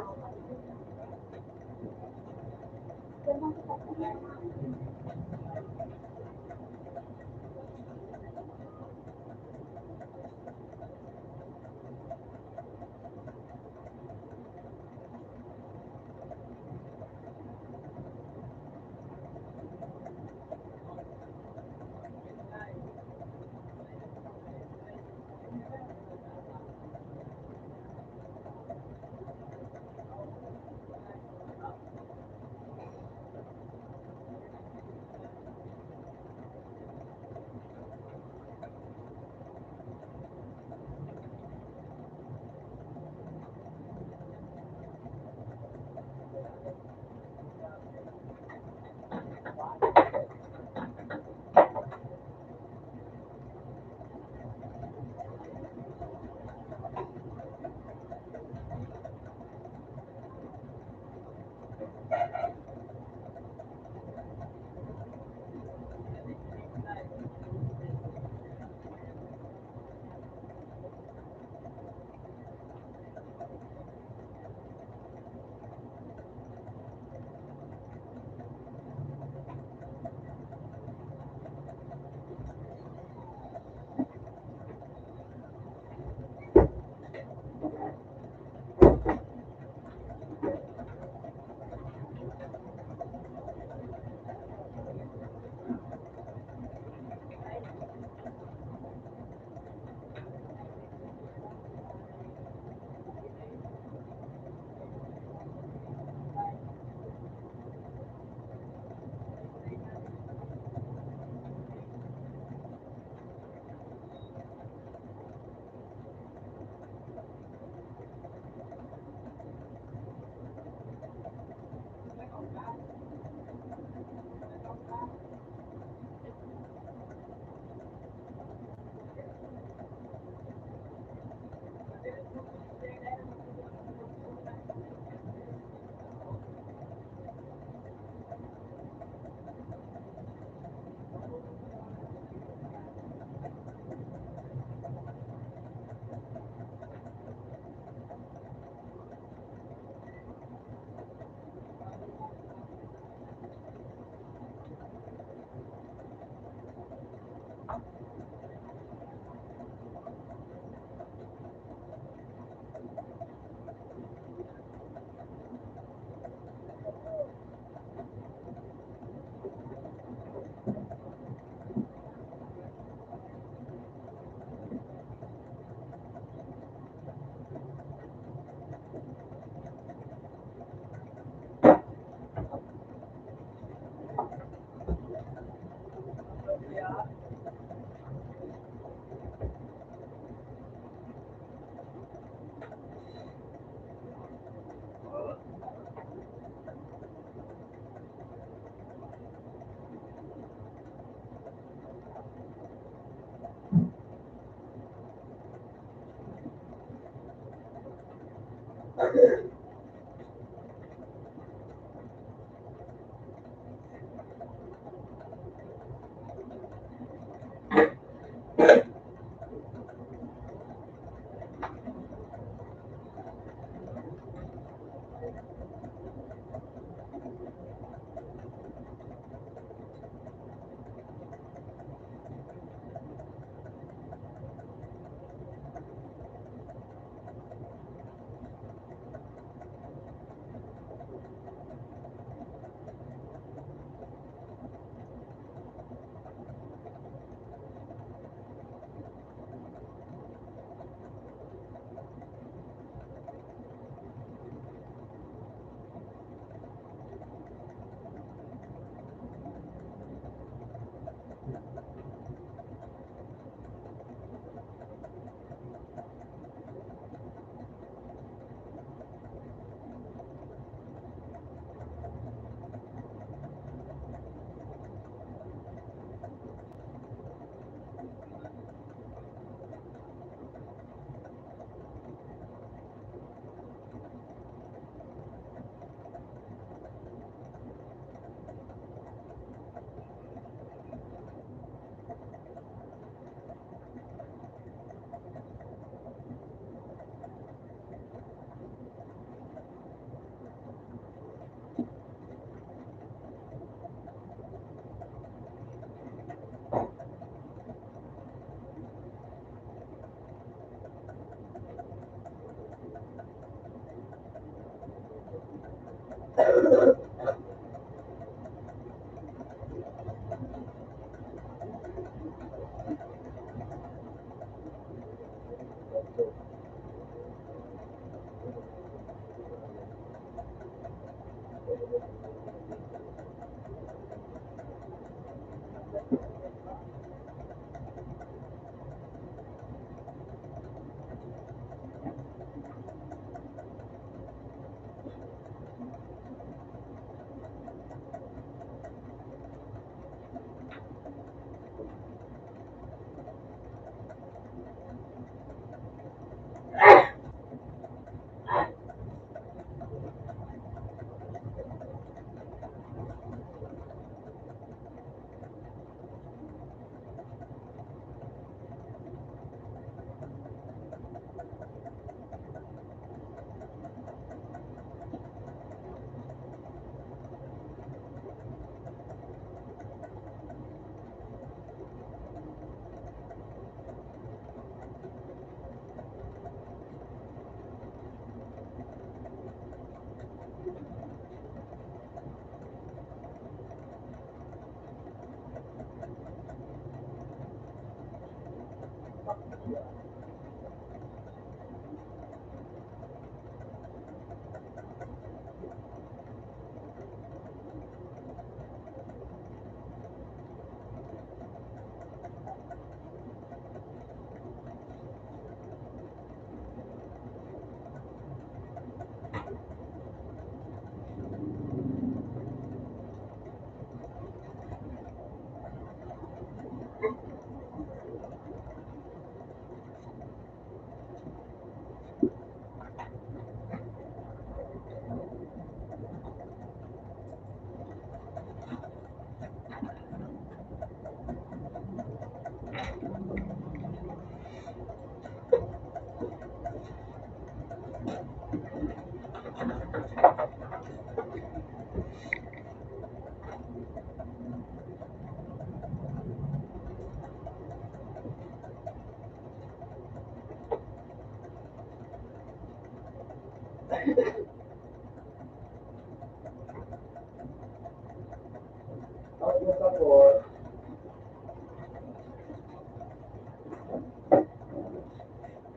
S4: Tapos yung support,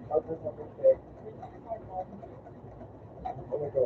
S4: tapos yung support check. Ano ito?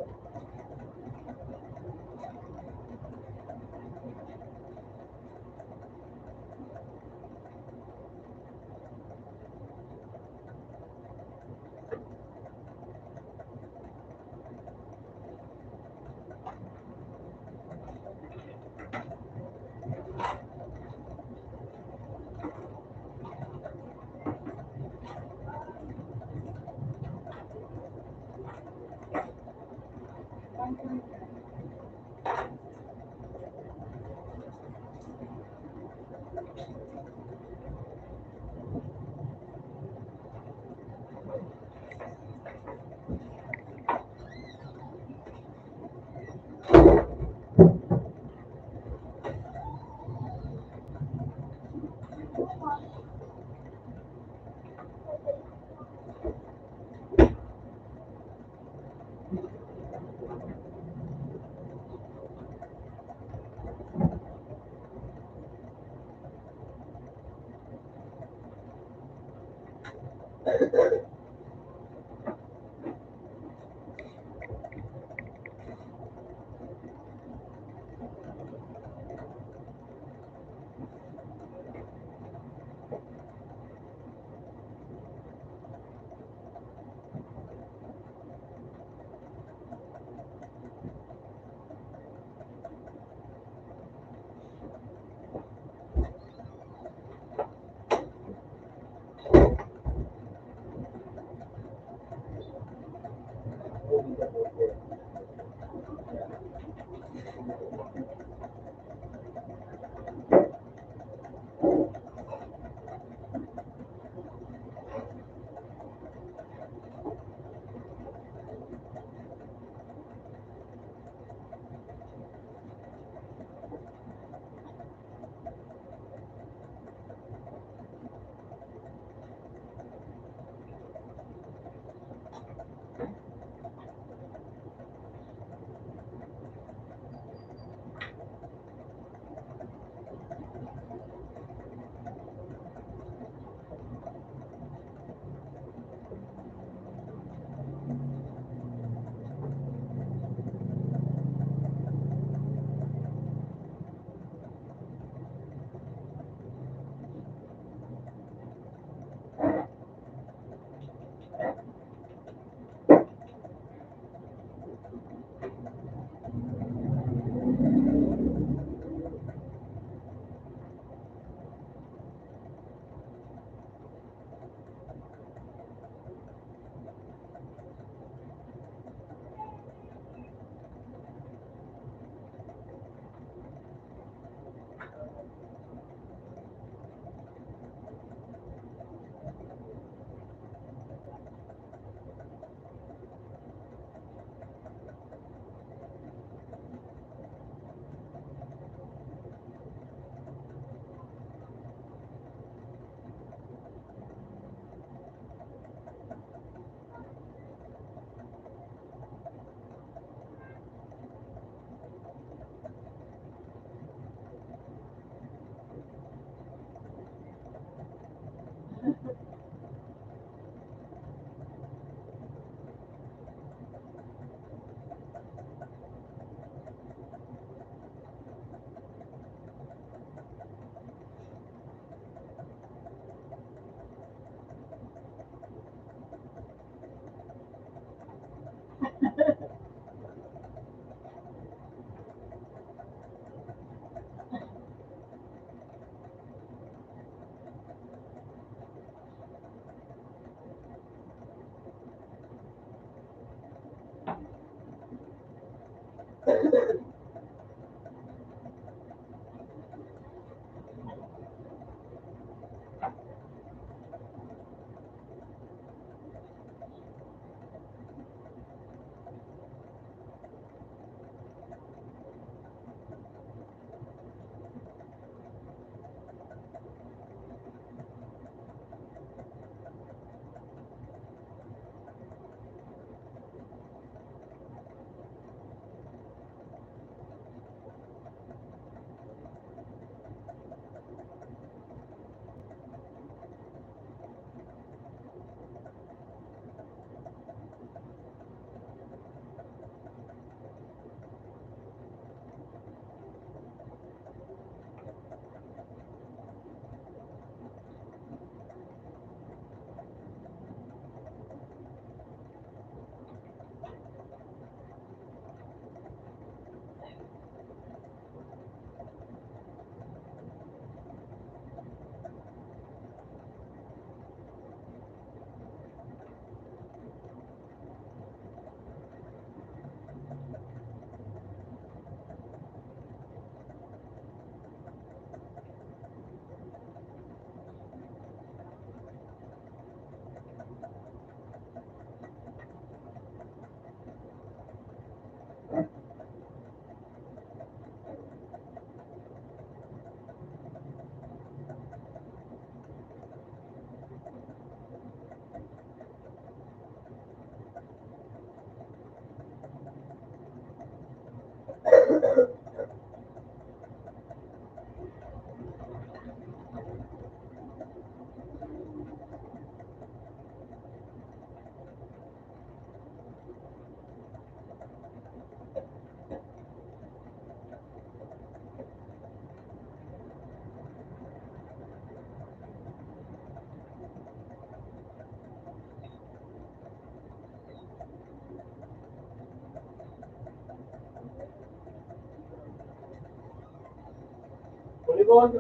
S3: likod.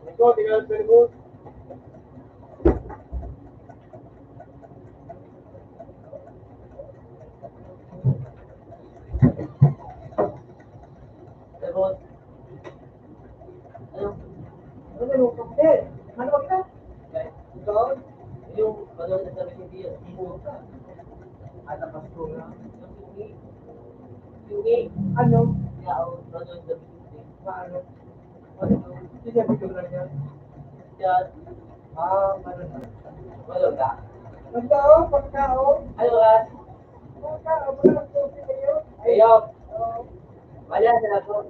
S3: Likod, tingnan sa likod.
S4: Likod. Ano?
S3: Ano yung kapatid? Ano ba kita?
S4: Ikaw? Yung ano na sabi ni Tia, mo ka.
S3: At ang pasto na.
S4: Yung A.
S3: Ano?
S4: Kaya ako, ano yung sabi ni Tia?
S3: Paano? Ano? Sinabi ko lang yan.
S4: Kaya,
S3: Meron na.
S4: wala ka.
S3: Pagkao, pagkao.
S4: Ano ka?
S3: Pagkao, wala ang tubig kayo.
S4: Kayo. Wala sila po.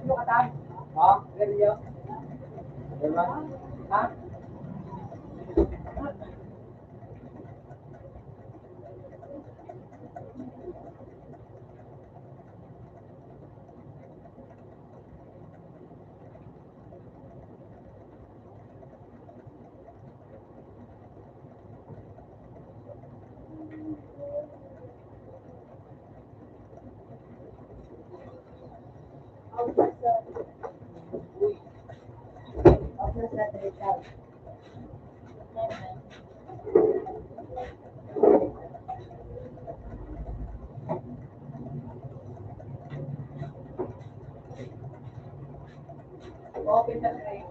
S3: Ano ka tayo? Ha? Seryo? Diba? Ha? Open na rin.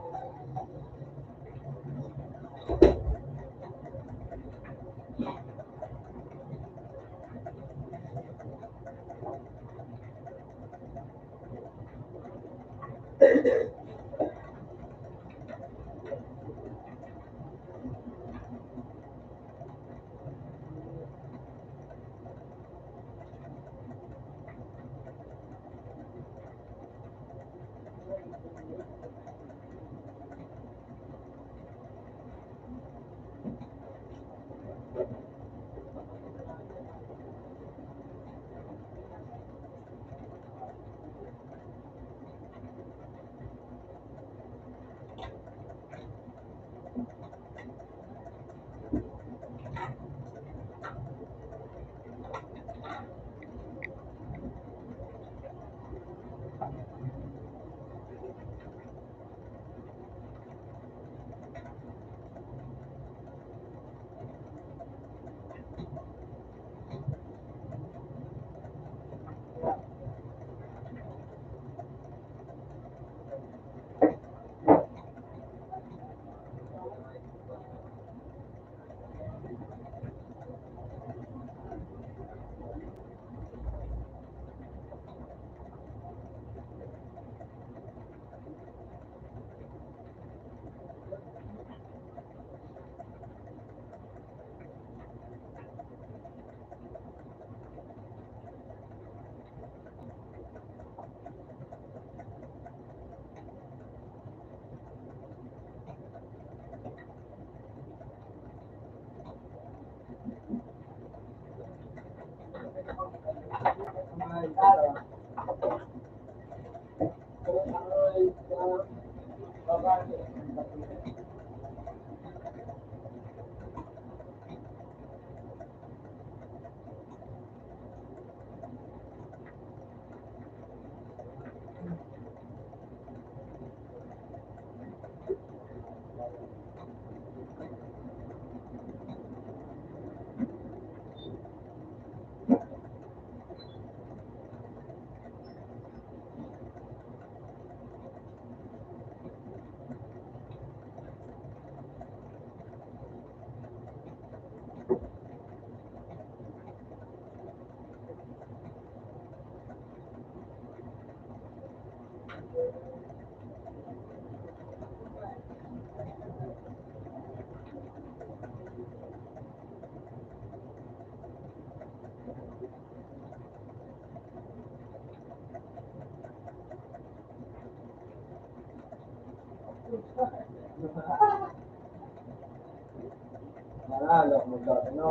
S4: Manalo, magkano?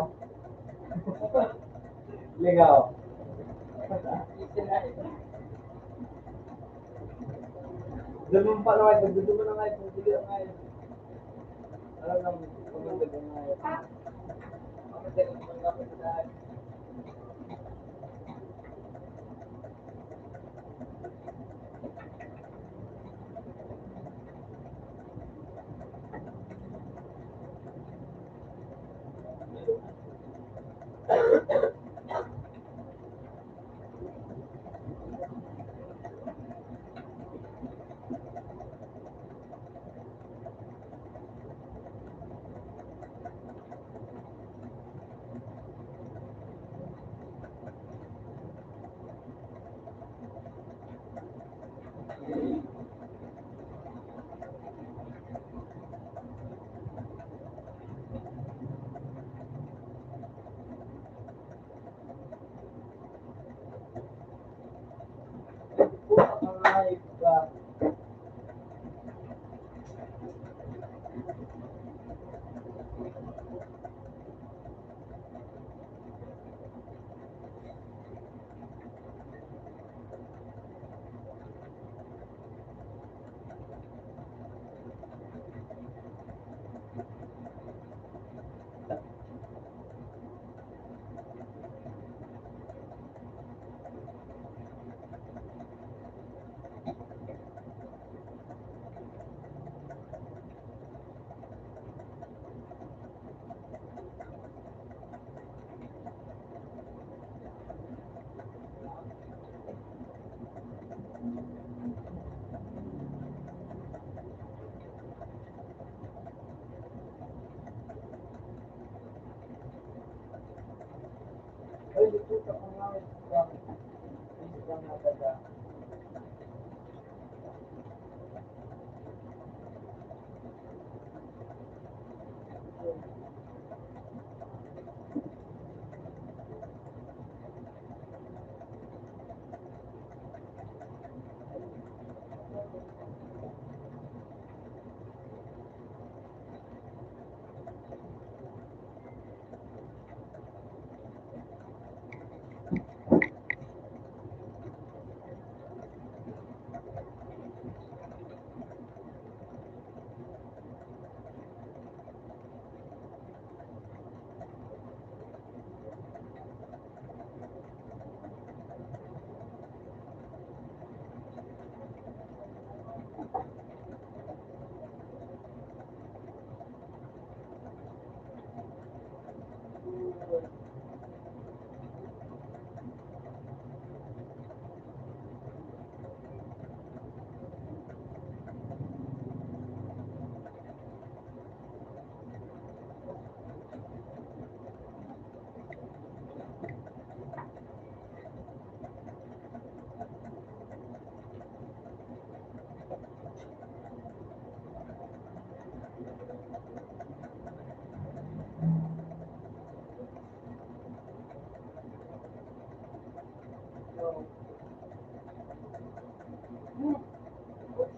S4: Ligaw. Doon pa naman, doon mo na nga, hindi na nga. Alam naman, pumagod na nga. Pumagod na nga.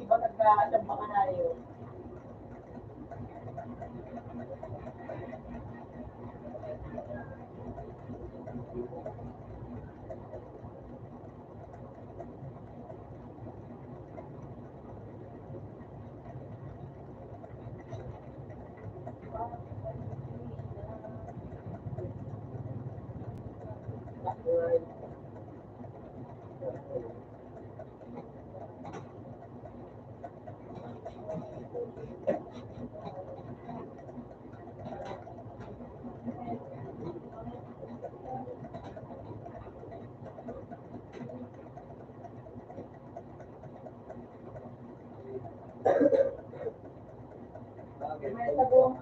S3: Iba nagkakasang baka na yun. May sabong.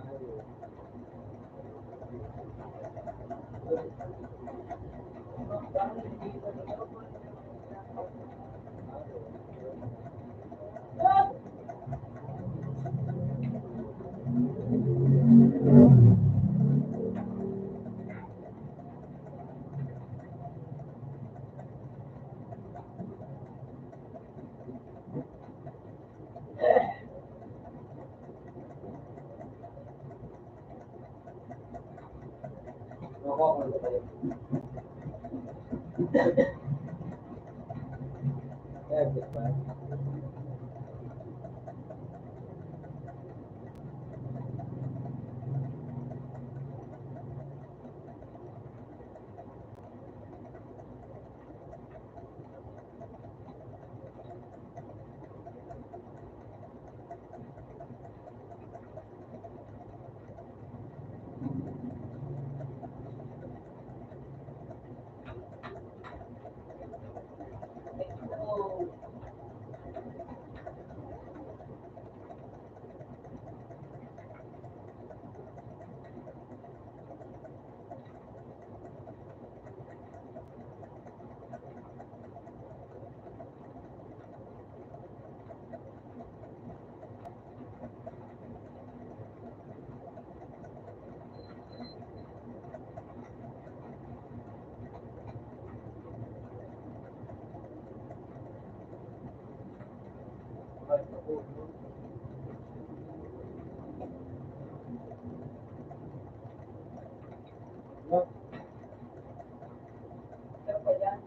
S3: Pero pa yan.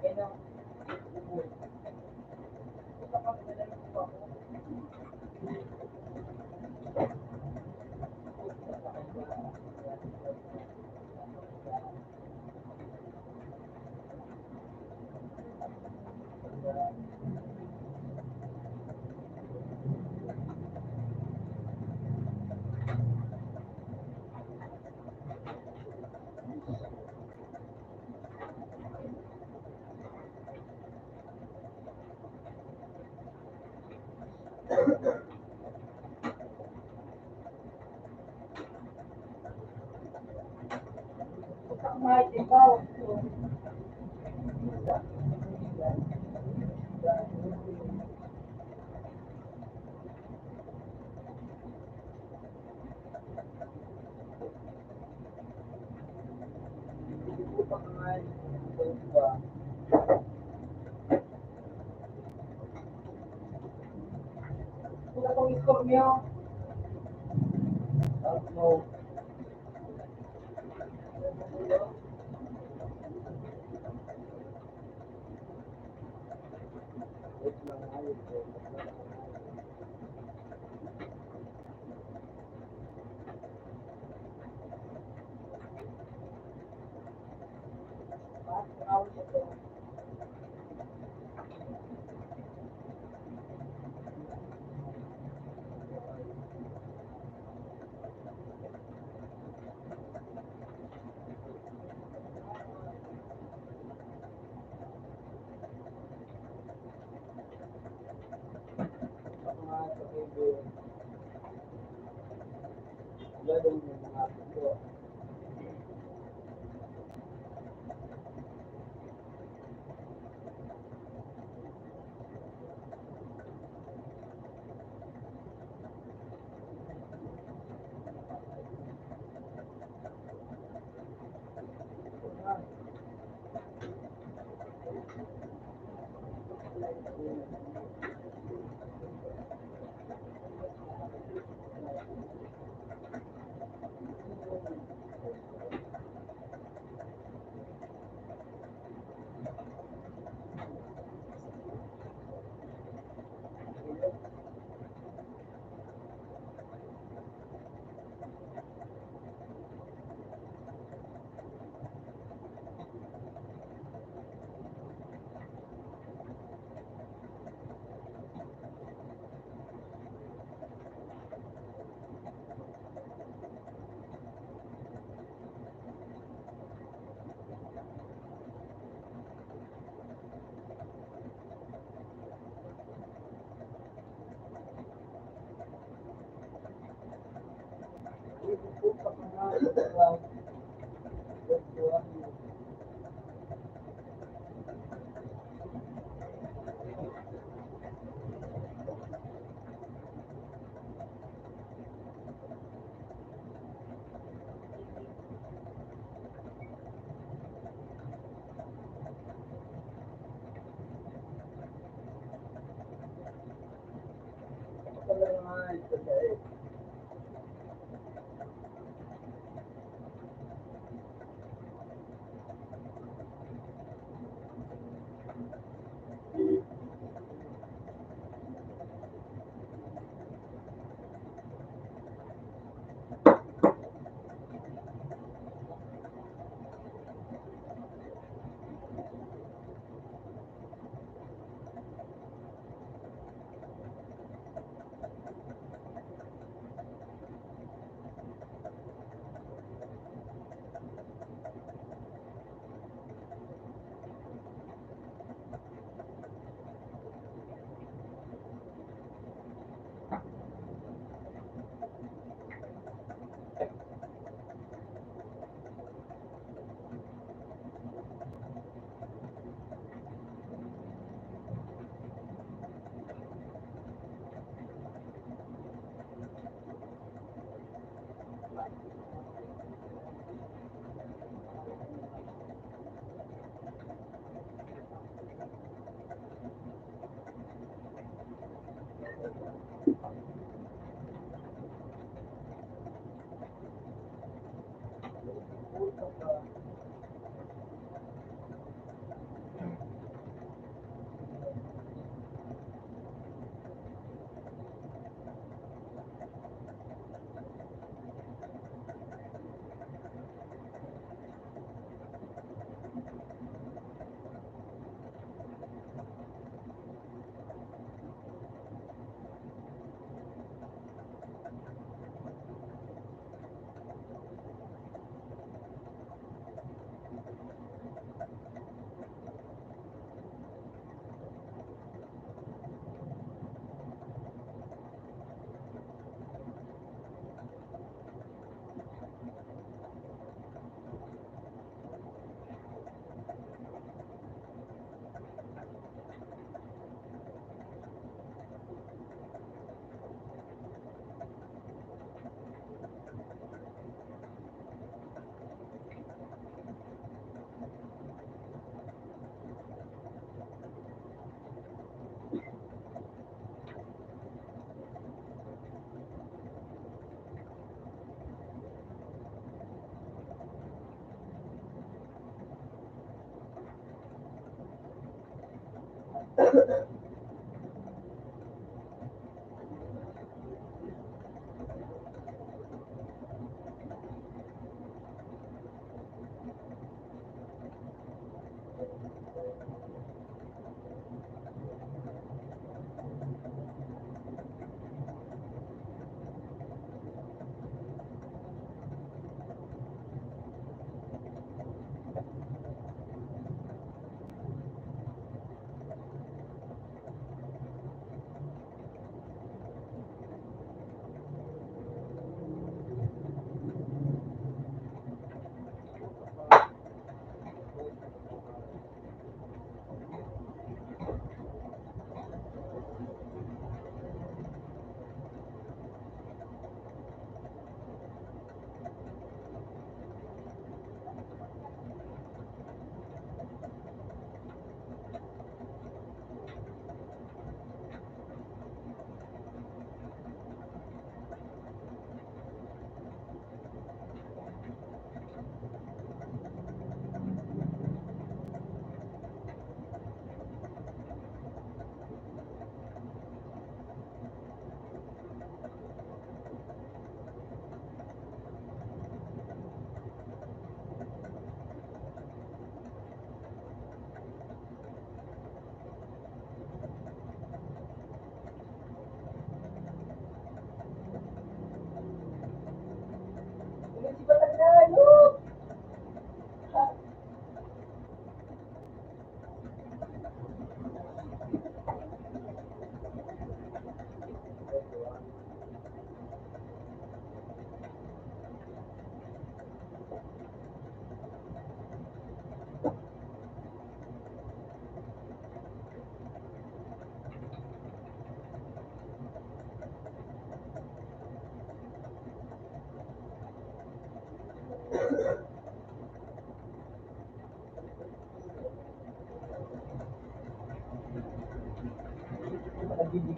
S3: Kaya gusto ko nila yung iba ko. May ikaw. Wala pang score niyo.
S4: puta ka na.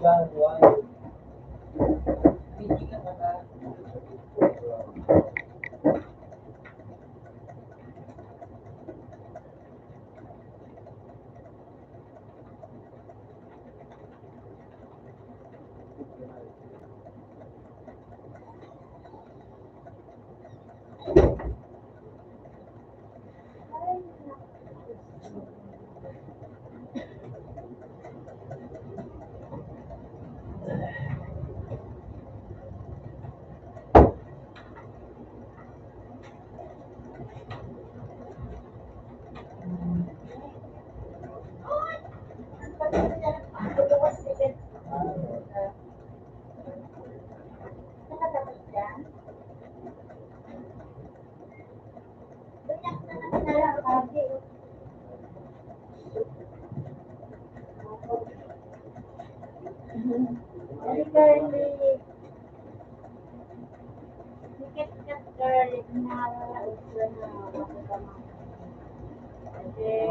S4: dyan, why?
S3: Hindi ka mata.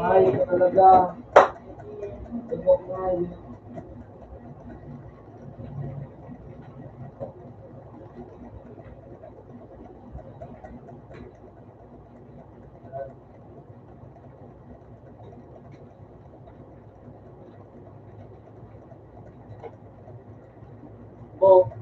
S4: Mahal ka talaga. Tugok mahal. Bo.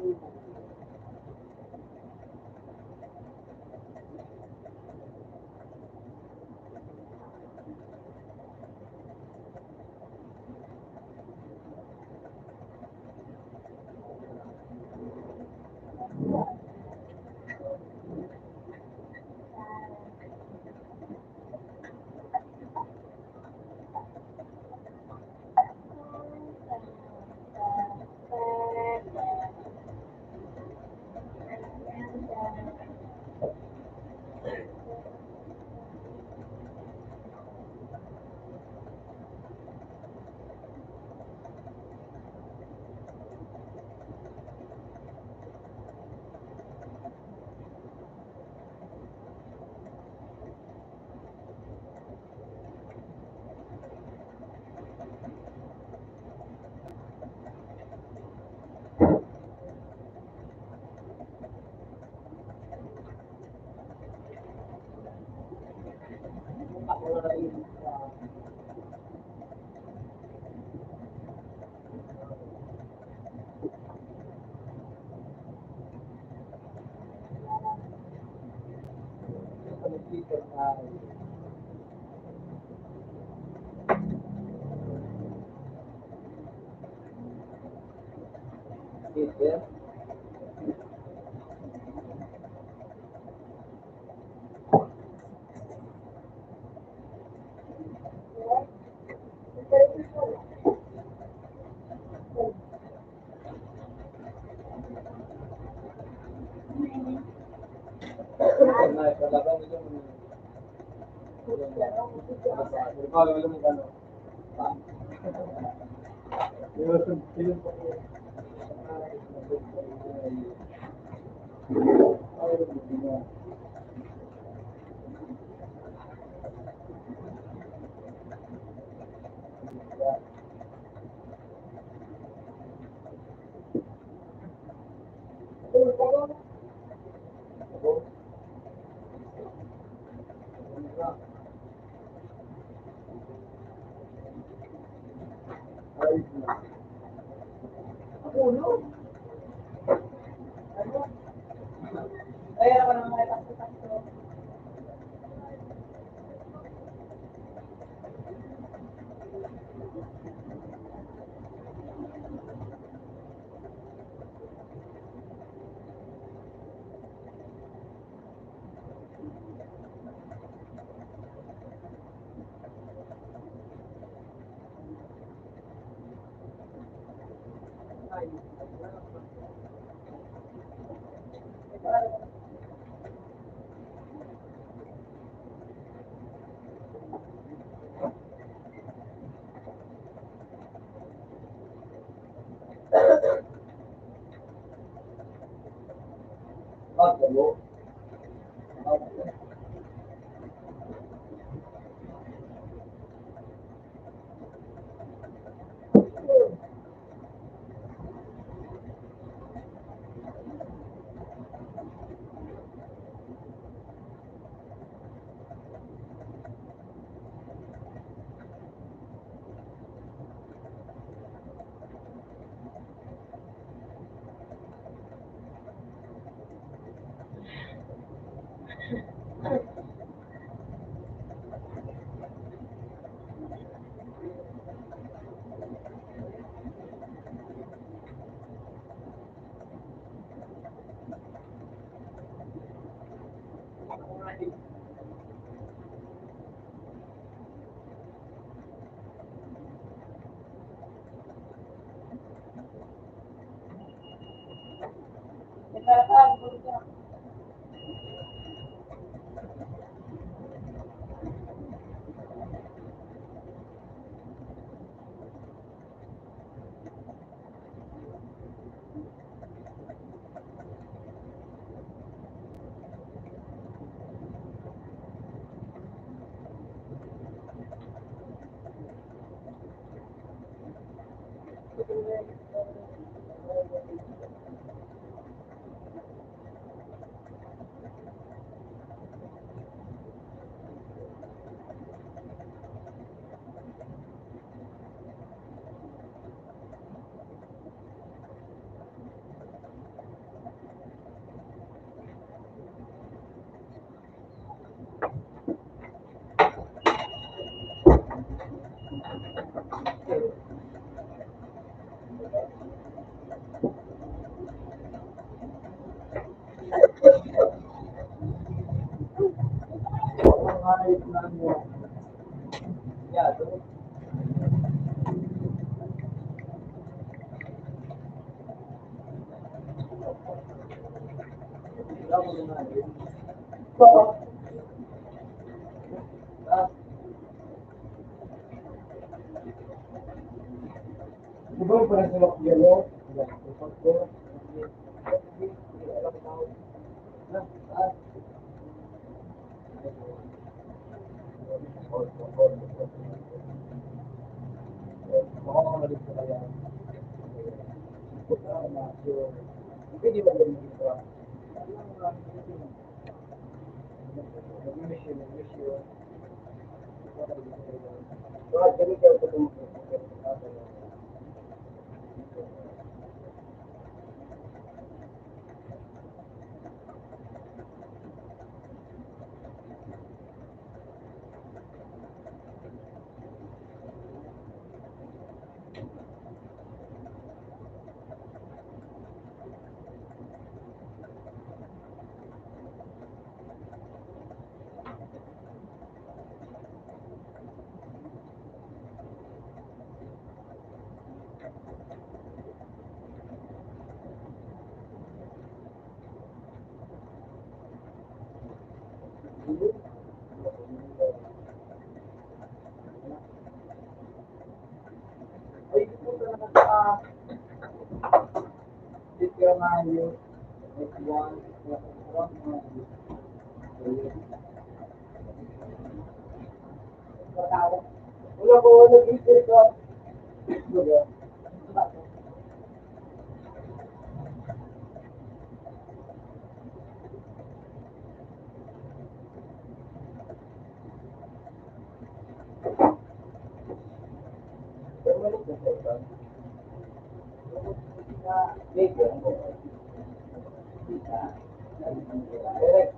S4: Yeah.
S3: Kaya ako nang may pasto-pasto.
S4: Yeah, so, di ba yung parang sa yelo? Hindi ba ganun dito? Bakit ganun kayo tumutulong? Ay, puta na sa Tito Mario. Wala ko nag-isip ka. Permanent na siya. Maybe, ano? Direct.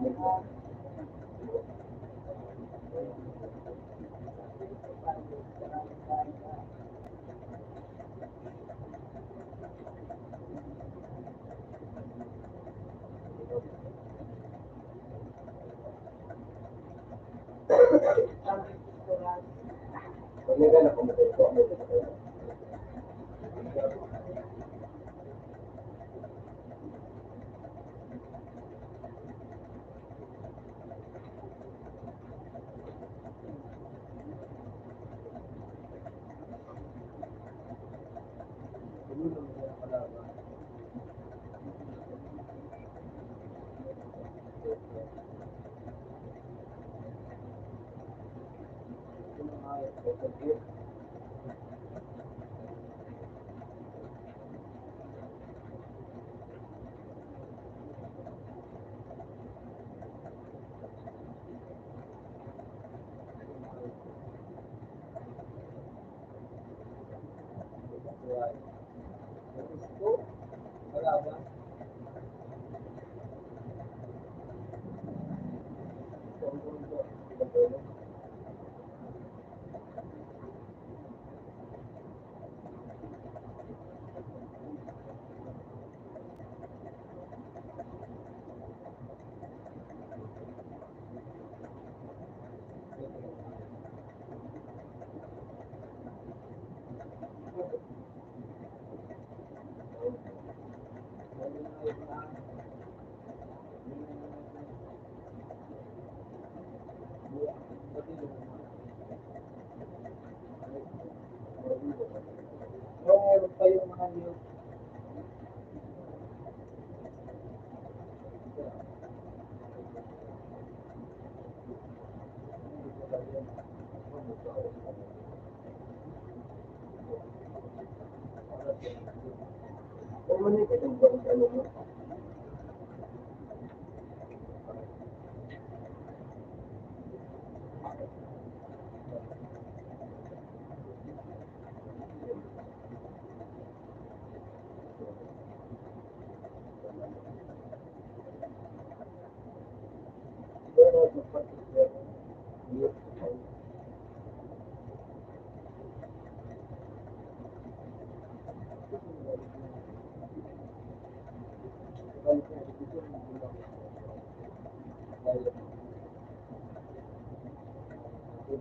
S4: Pag may ganap, pumatay ko. Meron pa yung mga news. Permanent na yung ano mo. At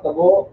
S4: tabo.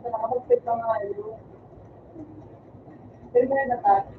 S3: Nakakumpit pa nga yun. Pero may natas.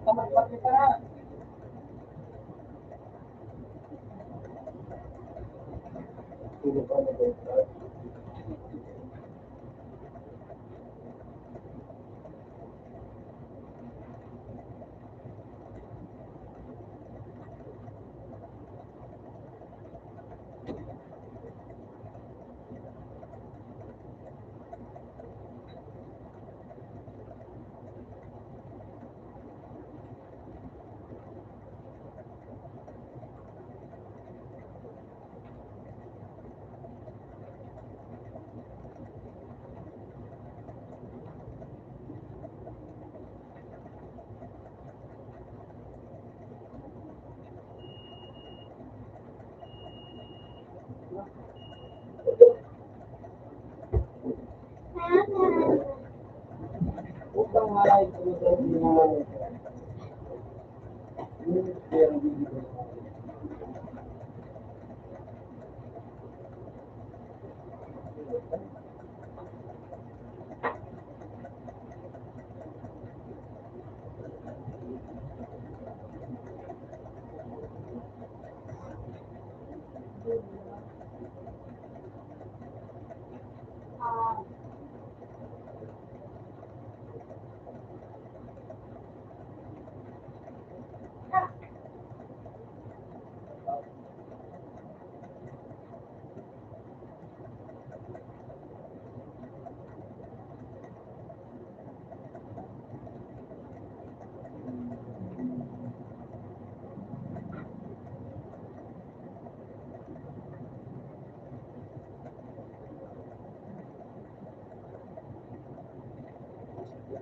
S3: Kamagpati ka na.
S1: Ah,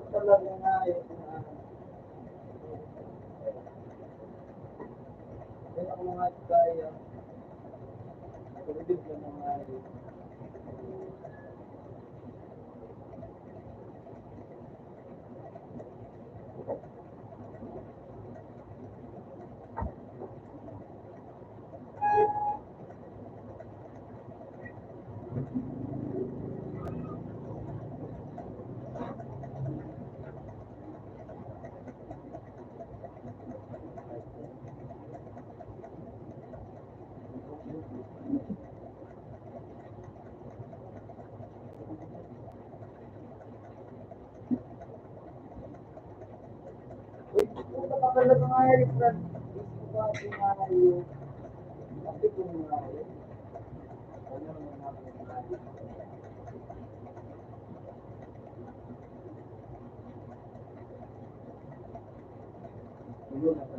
S4: Talaga nga eh. Kaya ako mga kaya. Pagdating ng mga Punta pa pala mga Eric. Kasi kung mga ano naman ako yun na sa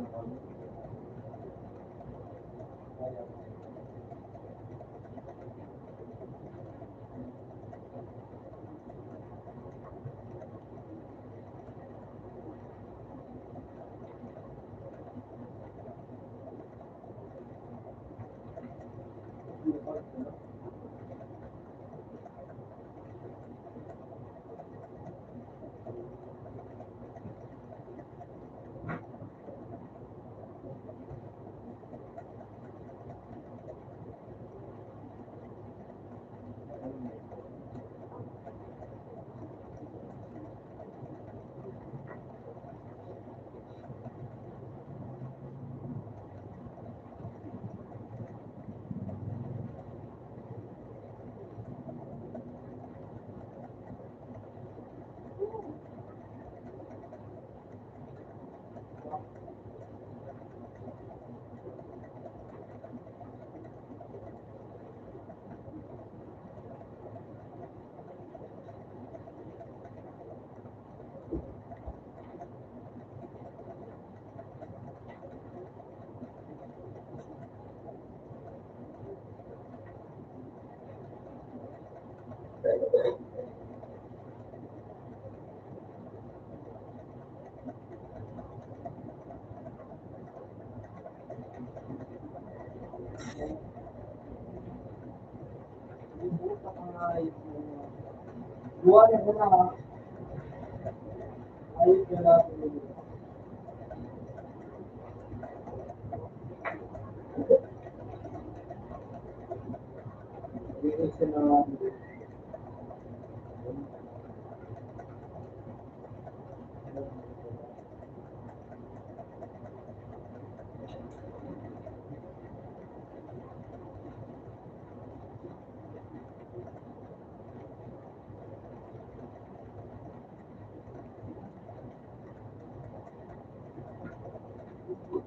S4: buwan ko na ayos na natin. Ayos na natin.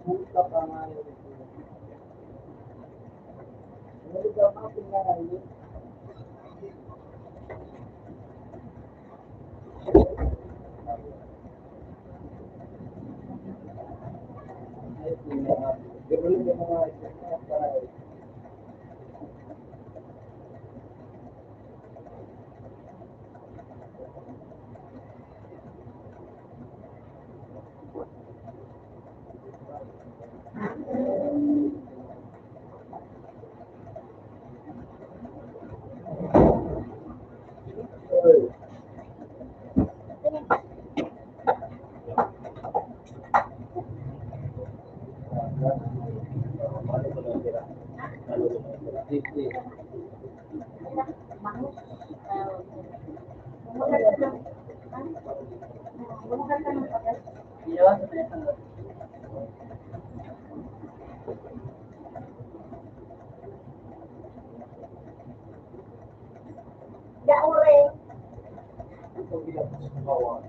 S4: Punta pa nga yun. Meron ka mga pinahayos. Ayos na natin. Pero yung mga ayos.
S1: Gaureng.
S4: Ito ginagawa.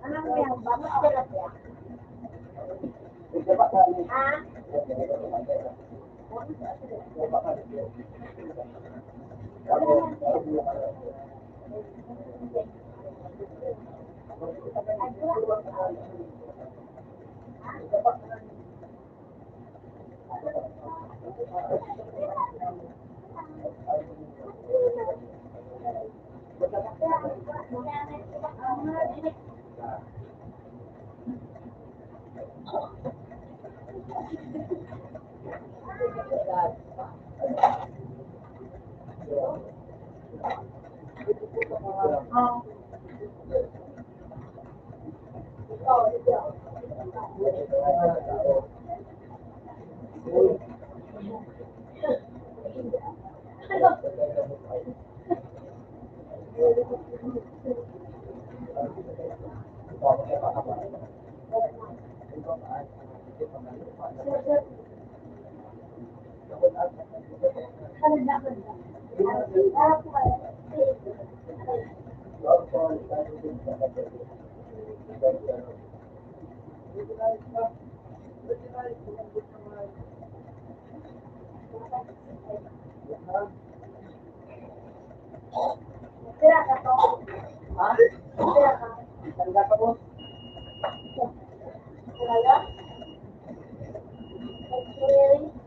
S1: Anak mo yan, bakit sila siya? Ha? Oh. Oh, Tira ka to.
S4: Ha?
S1: Tira ka.
S4: Talaga ka po?
S1: Talaga? Really?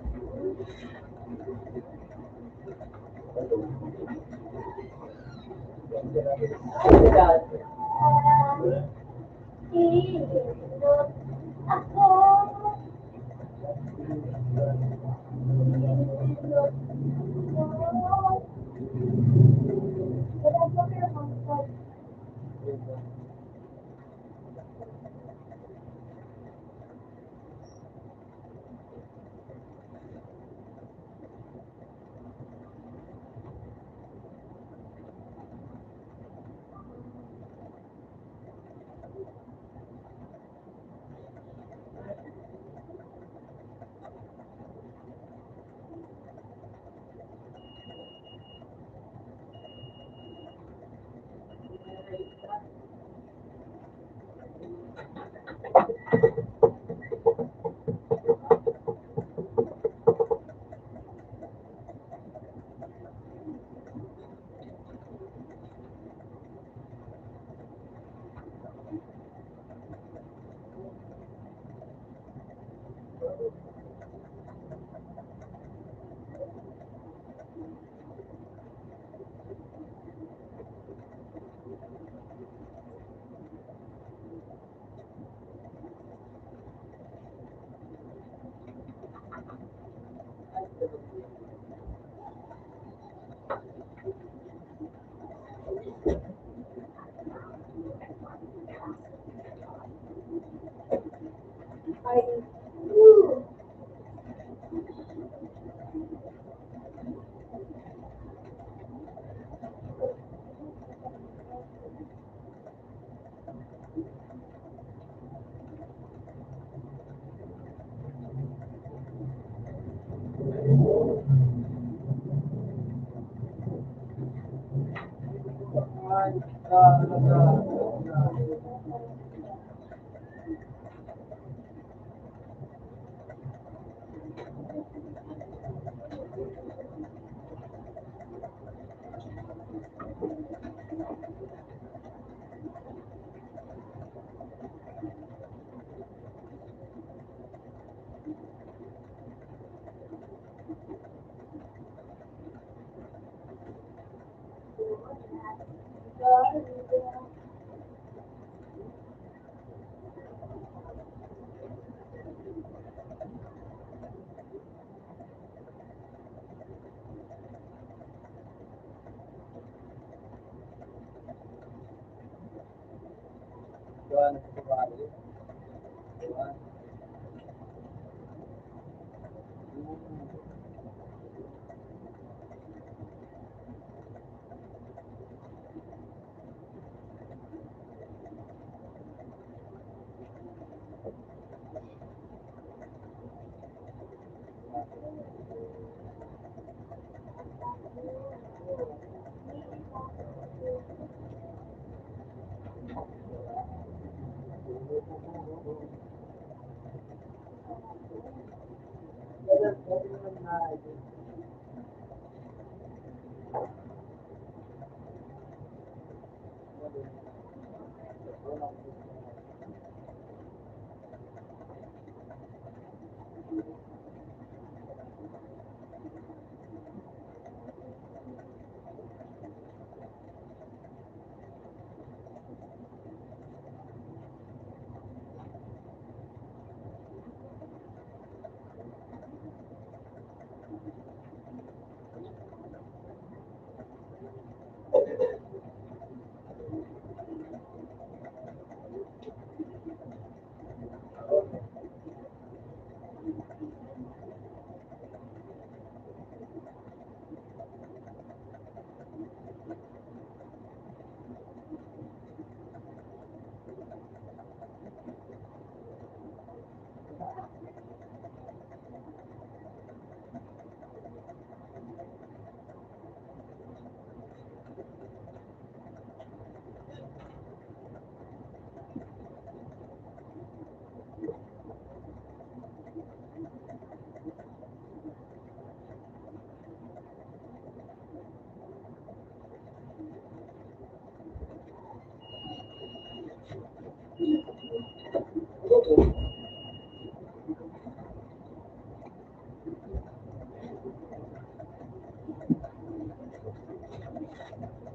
S4: Yan.
S1: Iinot ako. Iinot ako. Wala pa kayo mag-start. Ay,
S4: Yan. Yan.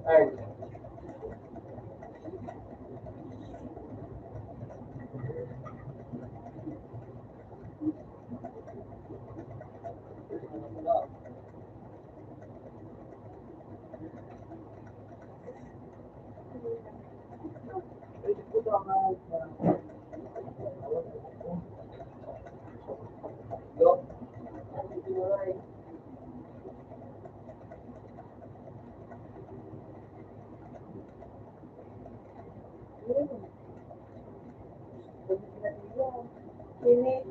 S4: Ay,
S1: Ini.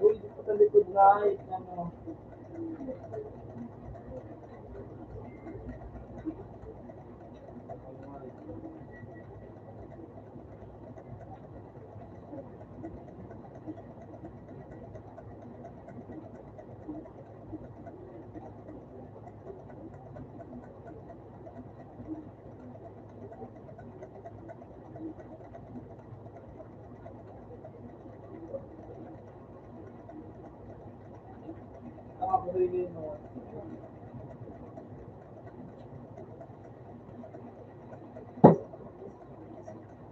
S4: uy, dito sa likod na, ano, nakakahuli mo.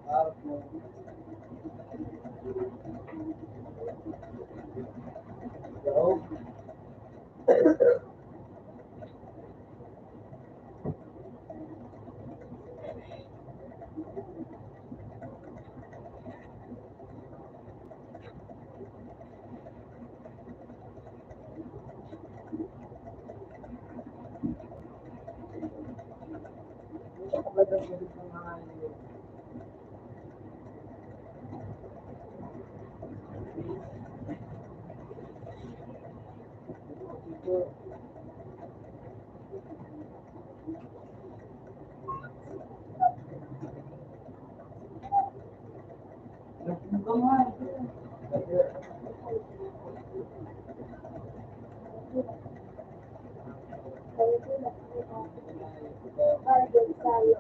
S4: Harap mo. Ikaw? Kapag ang galit ng mga ano, dito, nagpunta nga.
S1: Bargain tayo.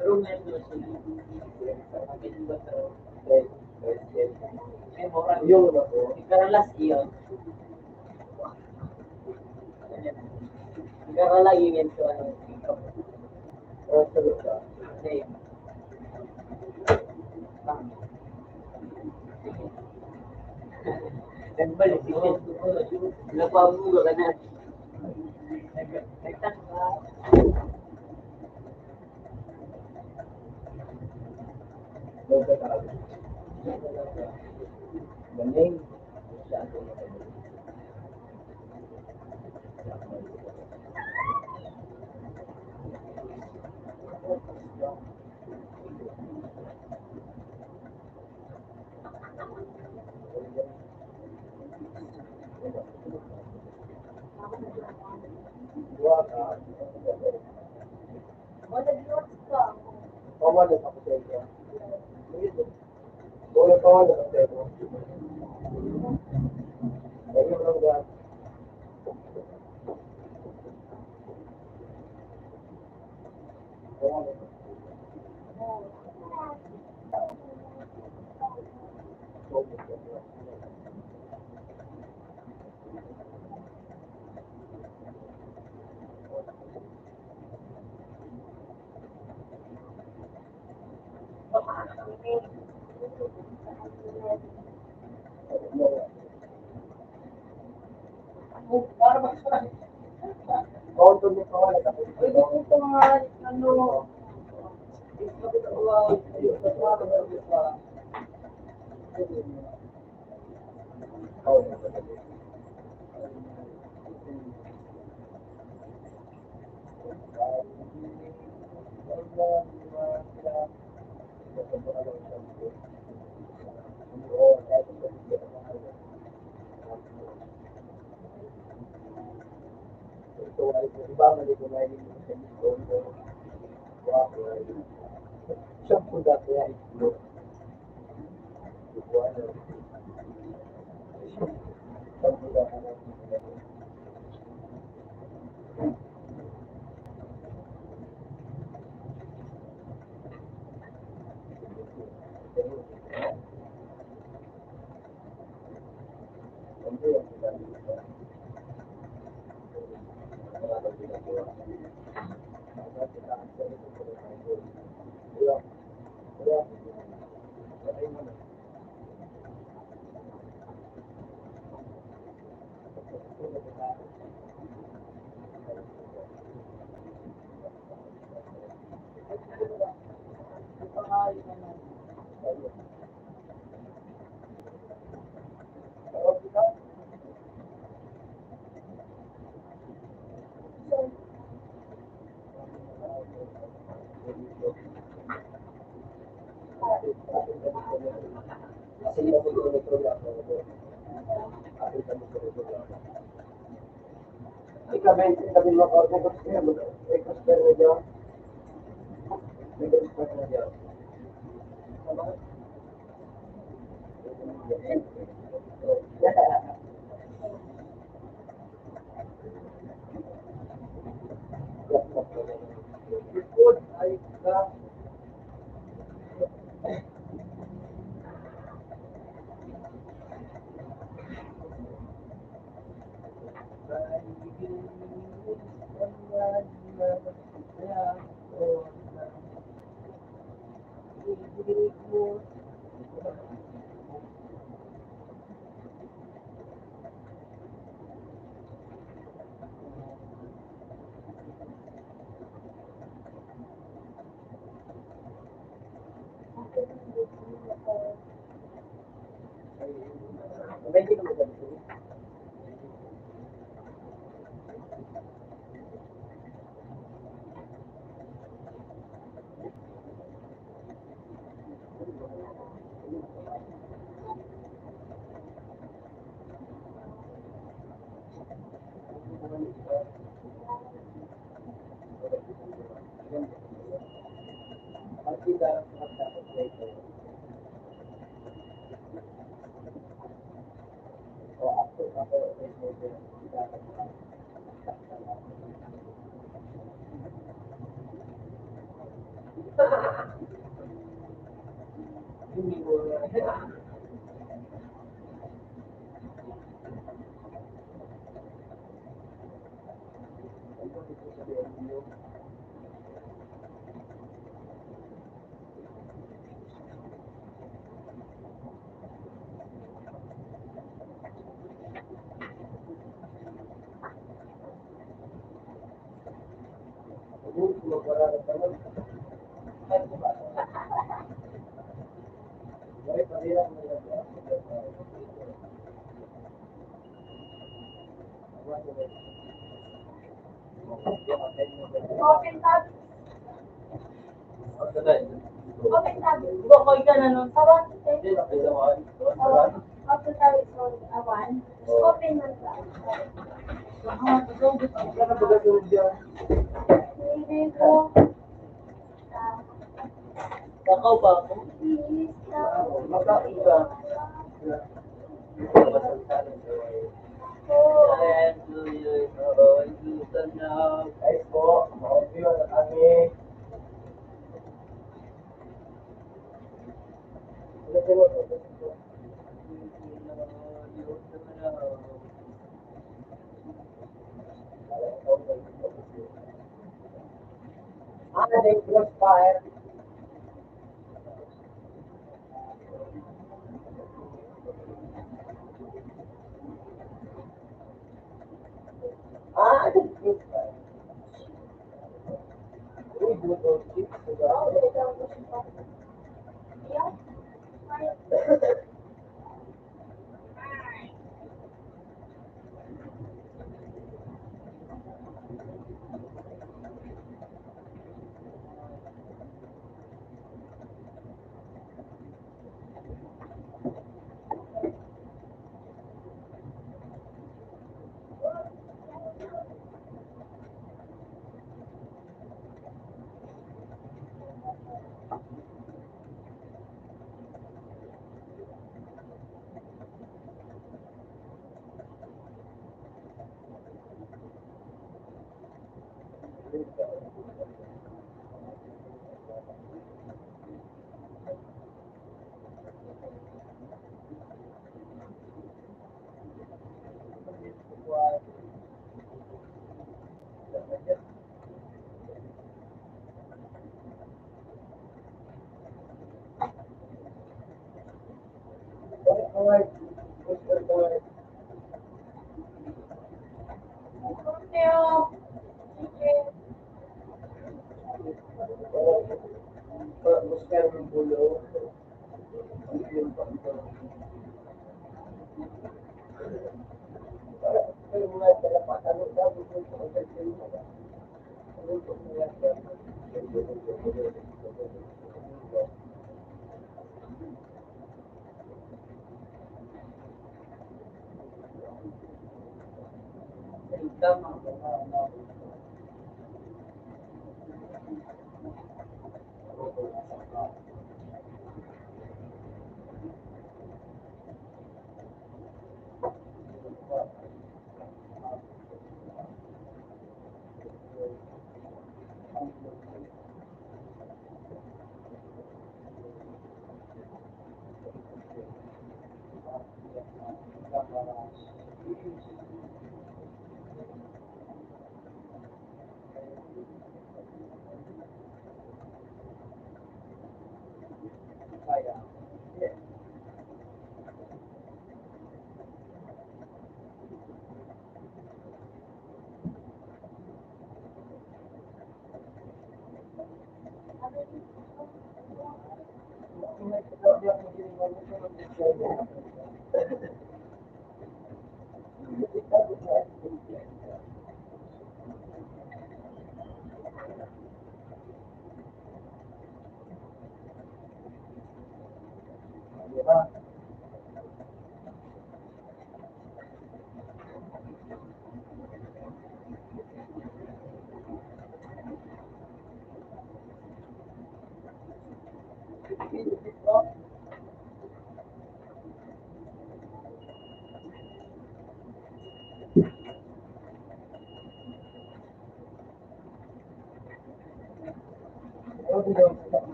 S4: Pero ngayon doon sila. Kapit ba sa Yung ano ko,
S3: Ikaralas iyon. Ikarala yun to ano.
S4: sagot ka.
S3: Kasi, nagbalik ito. Napabuga ka na. Nagtaka.
S4: Galing. Pawala sa kusento. Wala pawala sa kusento. Ayun lang ba?
S3: Para ba sa
S4: Konto ni pawala sa kusento.
S3: ito mga ano,
S4: Ikaw mo ko
S1: Open tab. Open tab.
S3: Bukoy ka na nun.
S1: Awan. Open tab is only awan. Open man tab. Hindi ko.
S3: Kakaw ba ako?
S1: Please.
S3: And do you know you can now?
S4: Guys po, ma-review na kami. They crossfire. They crossfire. We do those things together.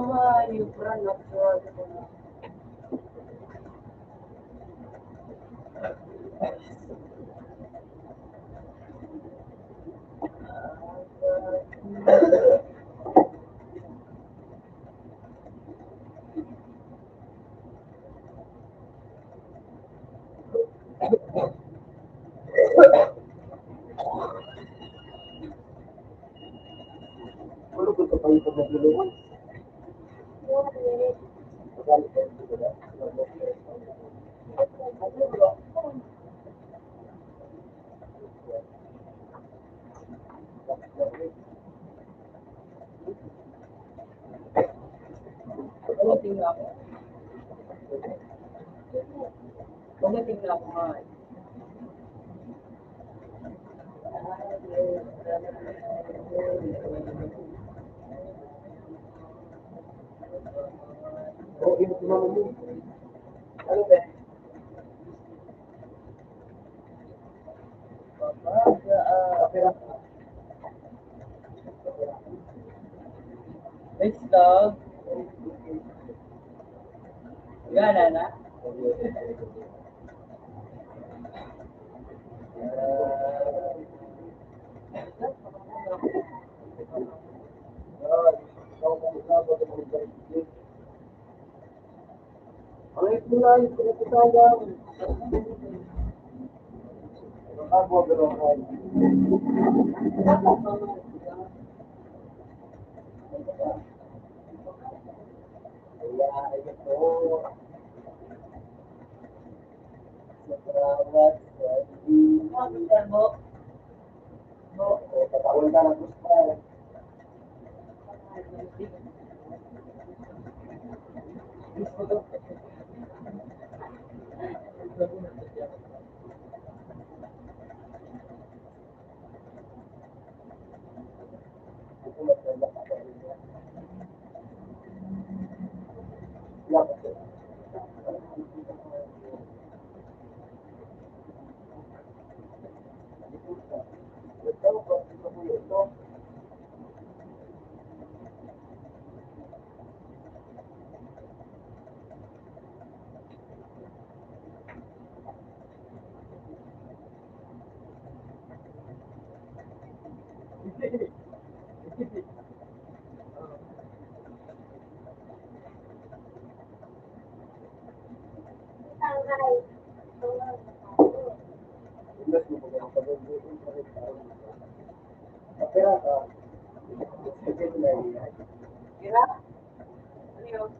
S3: nga, yung brand of
S4: Ano gusto pa yung pagmagulungan? Magalit kayo dito na.
S3: Pagdating na ako. Pagdating na ako nga.
S4: Oo, yun si mama mo. Ano ba? Kapira.
S3: Let's dog. Gana na.
S4: Ang ito na yung pinapasayang. Ako, gano'n ka. Kaya, ito. Salamat sa
S3: Sir mo.
S4: patawal ka ng gusto.
S1: Shanghai.
S4: Kapira ka.
S3: Kira? Ano yun?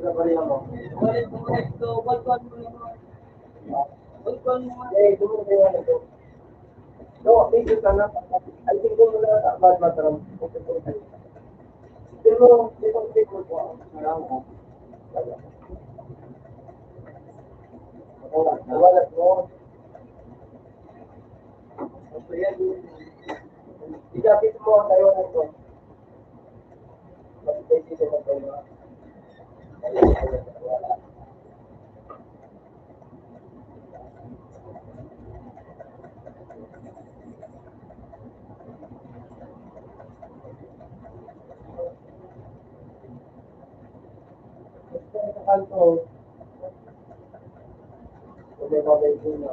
S3: Ulit mo ulit ko. Balkon mo naman. Balkon mo.
S4: No, tingin ka na. I think ko muna bad mataram. Pero, itong tingin ko, marami ko. Wala mo. Igapit mo tayo na ito. Bakit dito mo tayo? Wala. Sa kanto, kung may babay ko na,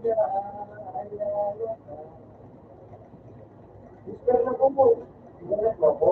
S4: naalala ka. Whisper na po po. Ganap mo po.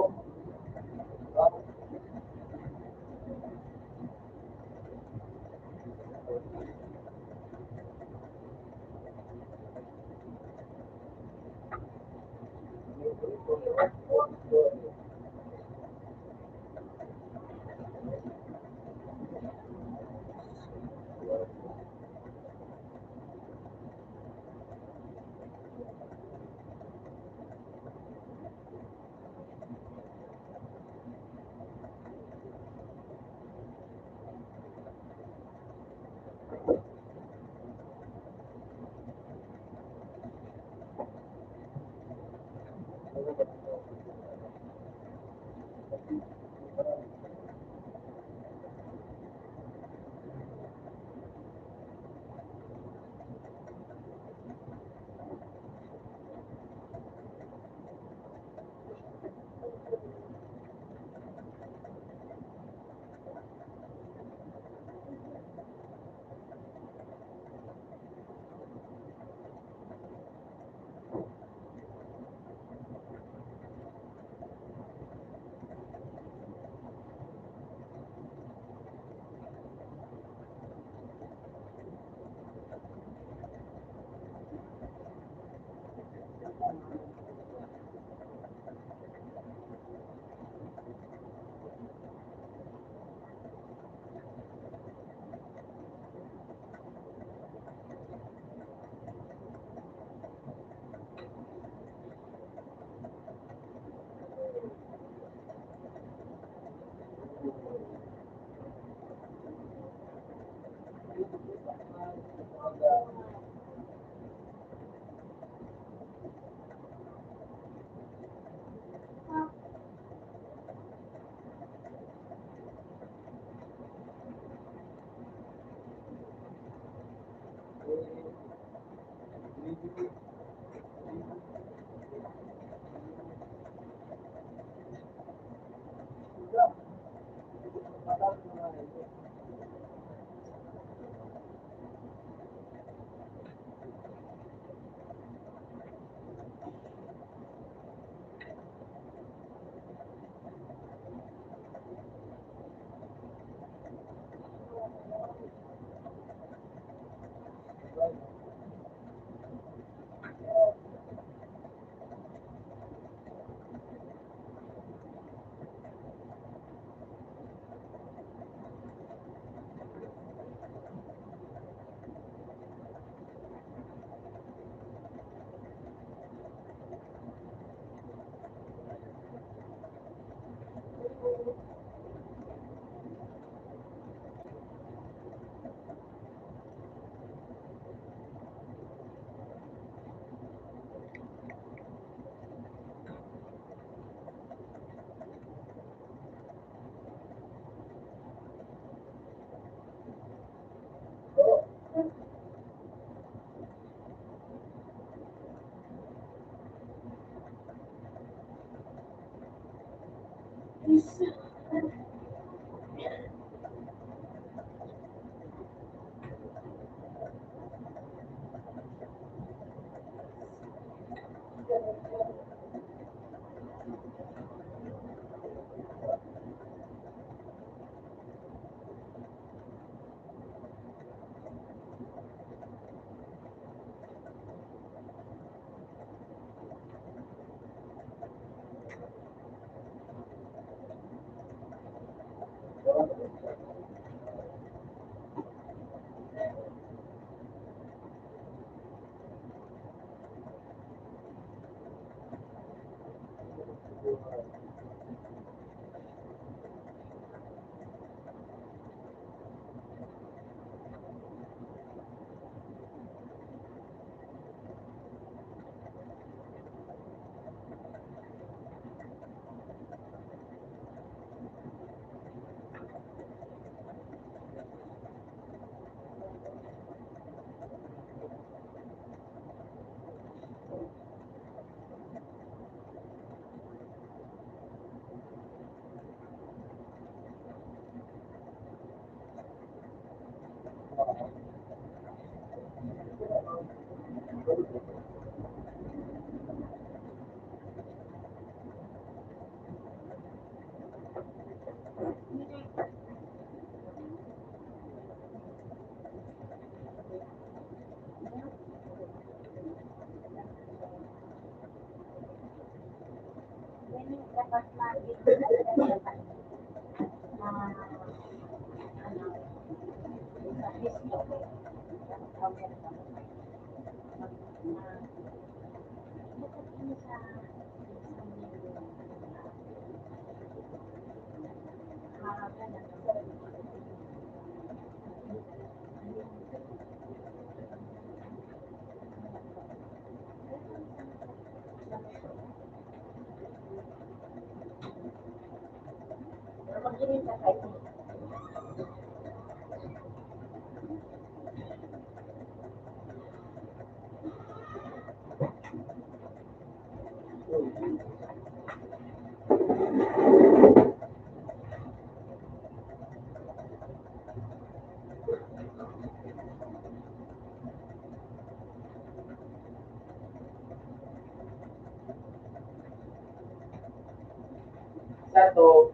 S4: Sato,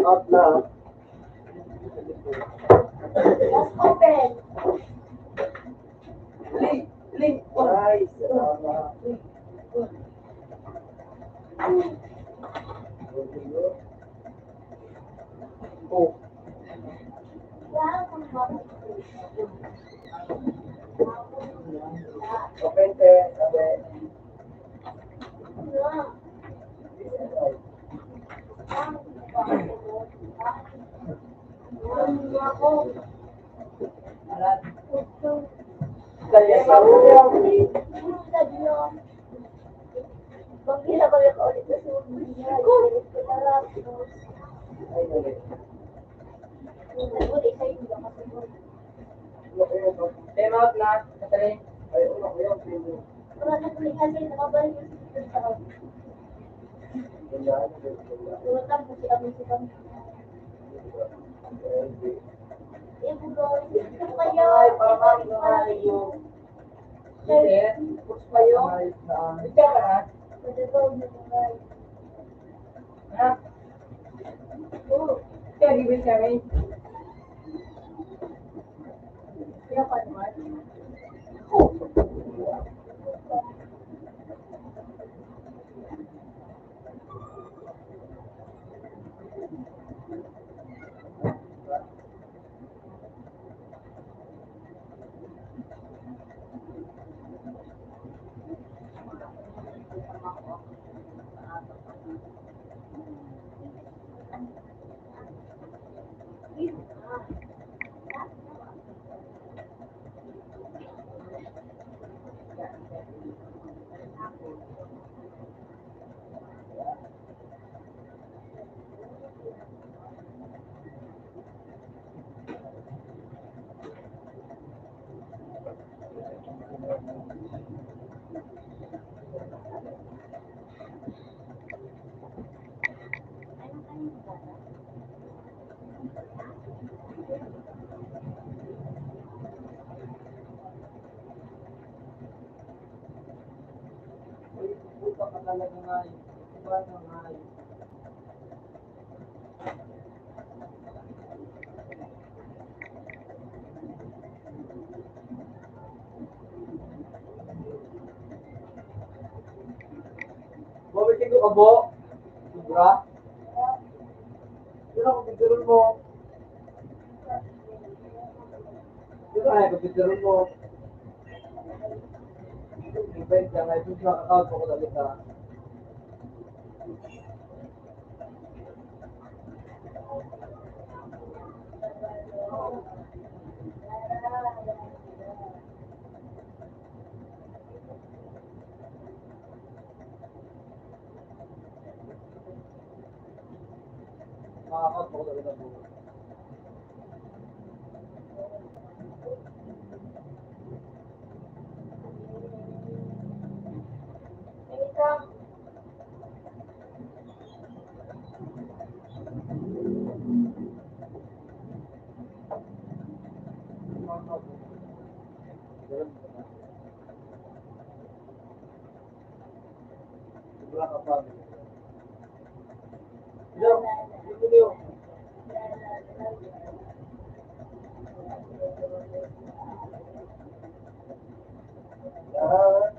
S4: out na.
S2: Let's open.
S3: Link.
S4: Ay, salamat. Oh,
S2: Wow, kung bakit.
S4: open te, sabi.
S2: Wow.
S4: Kaya sa
S2: Pag ginagawa ka ulit sa sumunod niya, ulit ko na lang.
S4: ay, ulit.
S2: Ulit kayo, hindi ako sumunod.
S4: Ano kayo ba?
S3: Time out na. Catherine.
S4: Ay, ano kayo? Sino?
S2: Wala na tuloy kasi nakabalik yung susunod sa kanya.
S4: Wala, wala.
S2: Tumatang kasi kami si kami. Eh, bugoy. Ito kayo.
S3: Ay, parang malayo. Hindi. Push pa yun.
S4: Ay, saan?
S3: Ito ka.
S2: Madagaw na bugoy.
S3: Ha?
S2: Oo.
S3: Kaya gibin kami.
S2: Kaya pa naman.
S3: Puta ka talaga nga yun. Iba na nga yun. Bumiti ko ka bo? Sobra? Yun ako pagkaroon mo. Yun ako pagkaroon mo. Event ka nga, ito sa account ko ulit ha. Mga account ko ulit ha.
S2: Ito.
S4: Sobra ka pa. Yo, yo. Yan.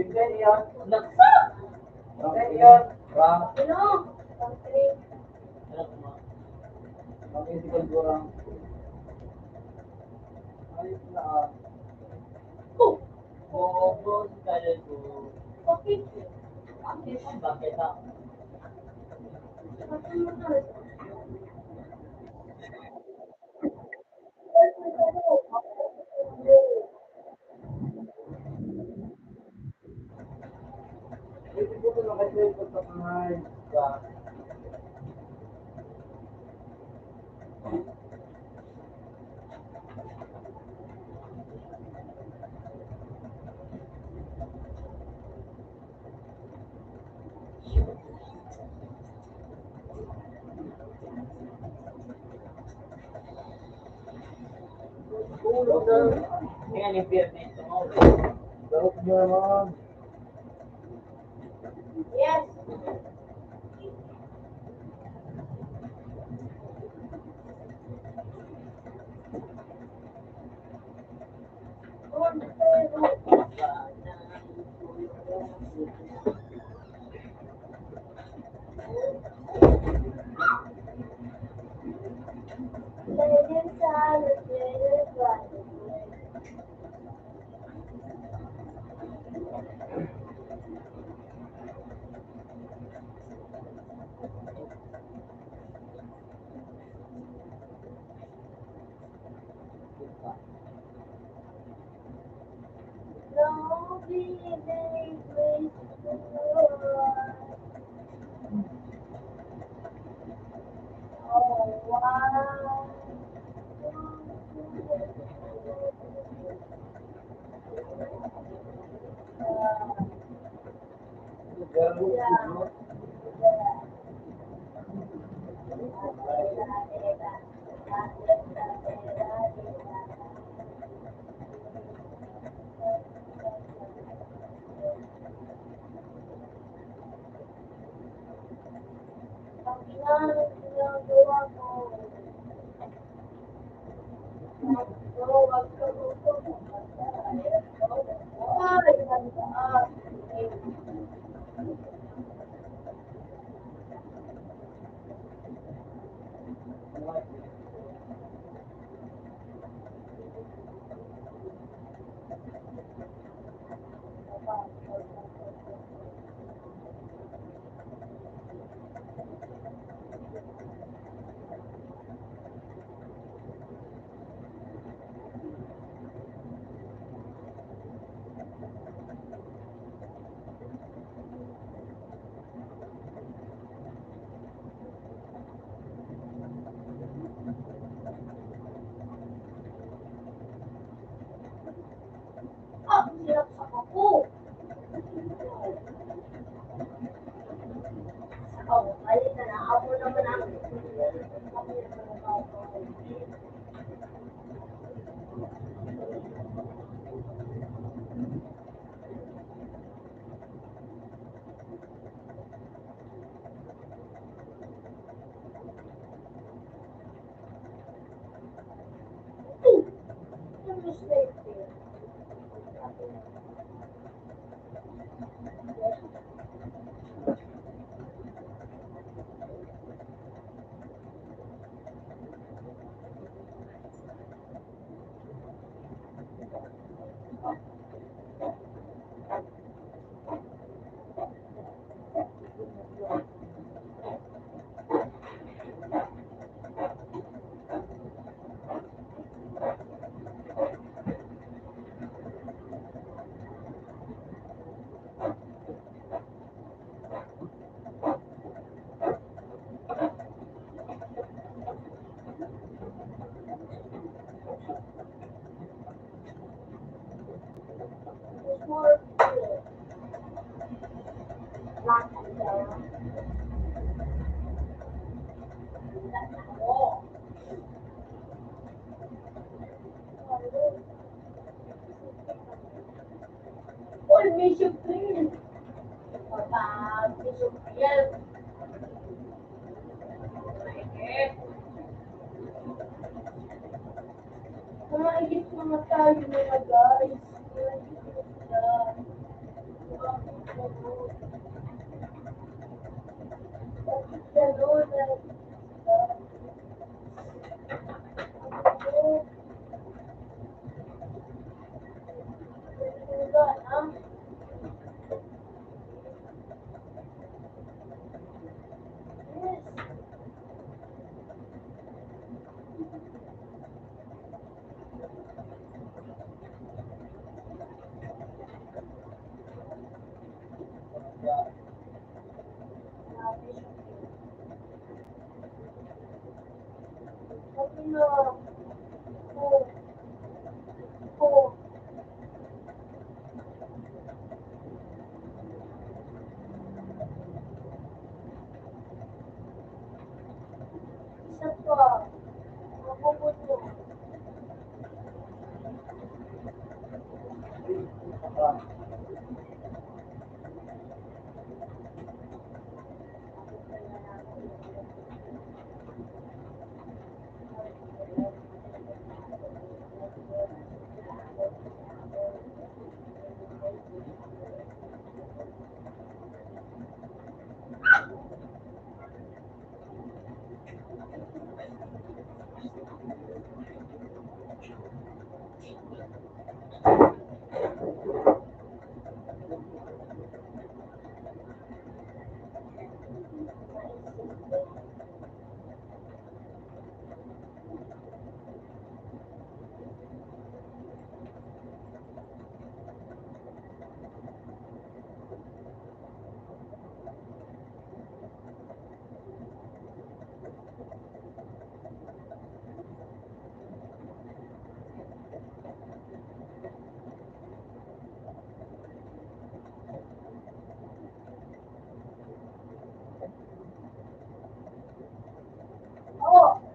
S4: Ganyan. Ganyan. Rang.
S1: Ano? Country.
S4: Mag-isipan ko lang. Ayos na ah.
S3: Bobo, kaya ko.
S1: Okay.
S3: Bakit ako?
S4: Pwede ko na kasi pagkakamay. Tulog na.
S3: Tingnan yung fairness mo.
S4: Darot nyo naman.
S1: Yes.
S2: Don't be very grateful. Oh, wow.
S4: Darot
S2: Yeah.
S4: nyo.
S2: Ang ginagawa ko. Wag ka Ay, ganda. Ah, sinaksak ako. Oh, ayun na lang. Ako naman ang mistake here. Uy, Bishop Green. Papa, Bishop Green. Kumaigit mga tayo mga guys. Kumaigit sila. Isa pa. Mabubot mo. Oh!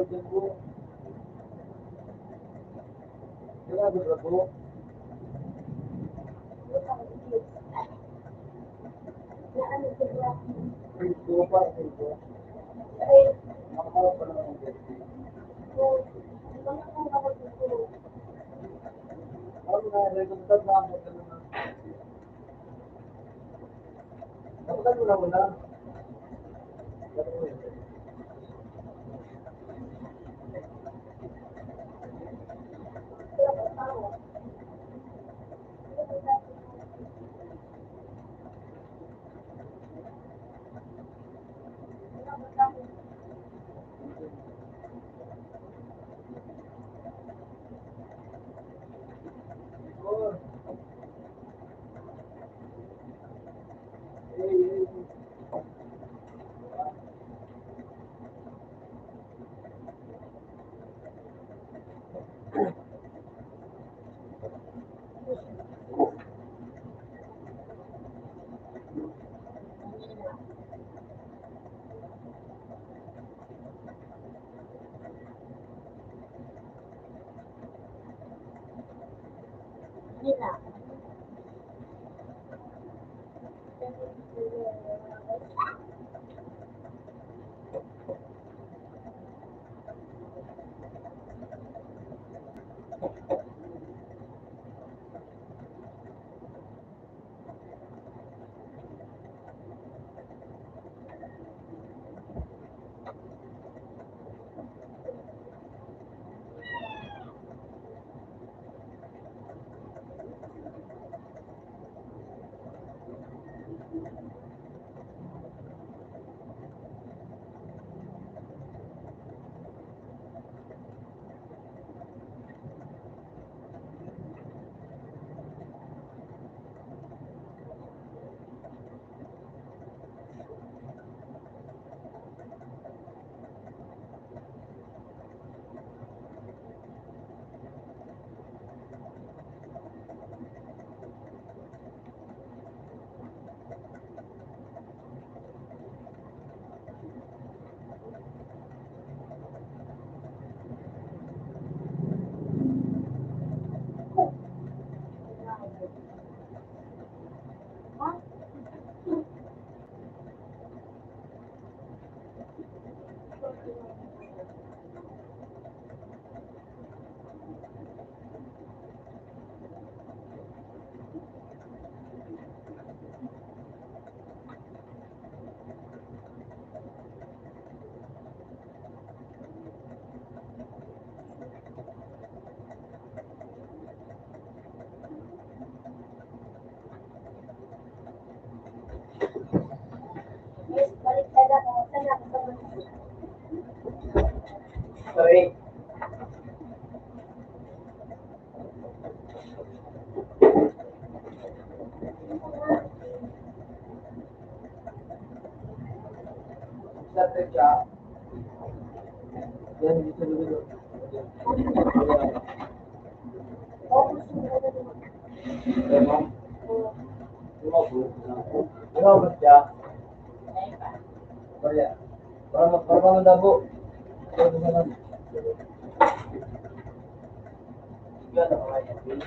S4: dyan po. Grabe ka po. Ito pa, ito. Nakakala pa lang ang dyan. Ano na, recommended na ako. Dapat mo na muna. Oh.
S1: Nila. Yes, balik talaga ako. Sana ako sa mga.
S4: Sorry. Sa siya. Yan, dito dito. Ano? Ano ba siya? Kaya, para mandabo. Ito naman. Yan ang mga yan.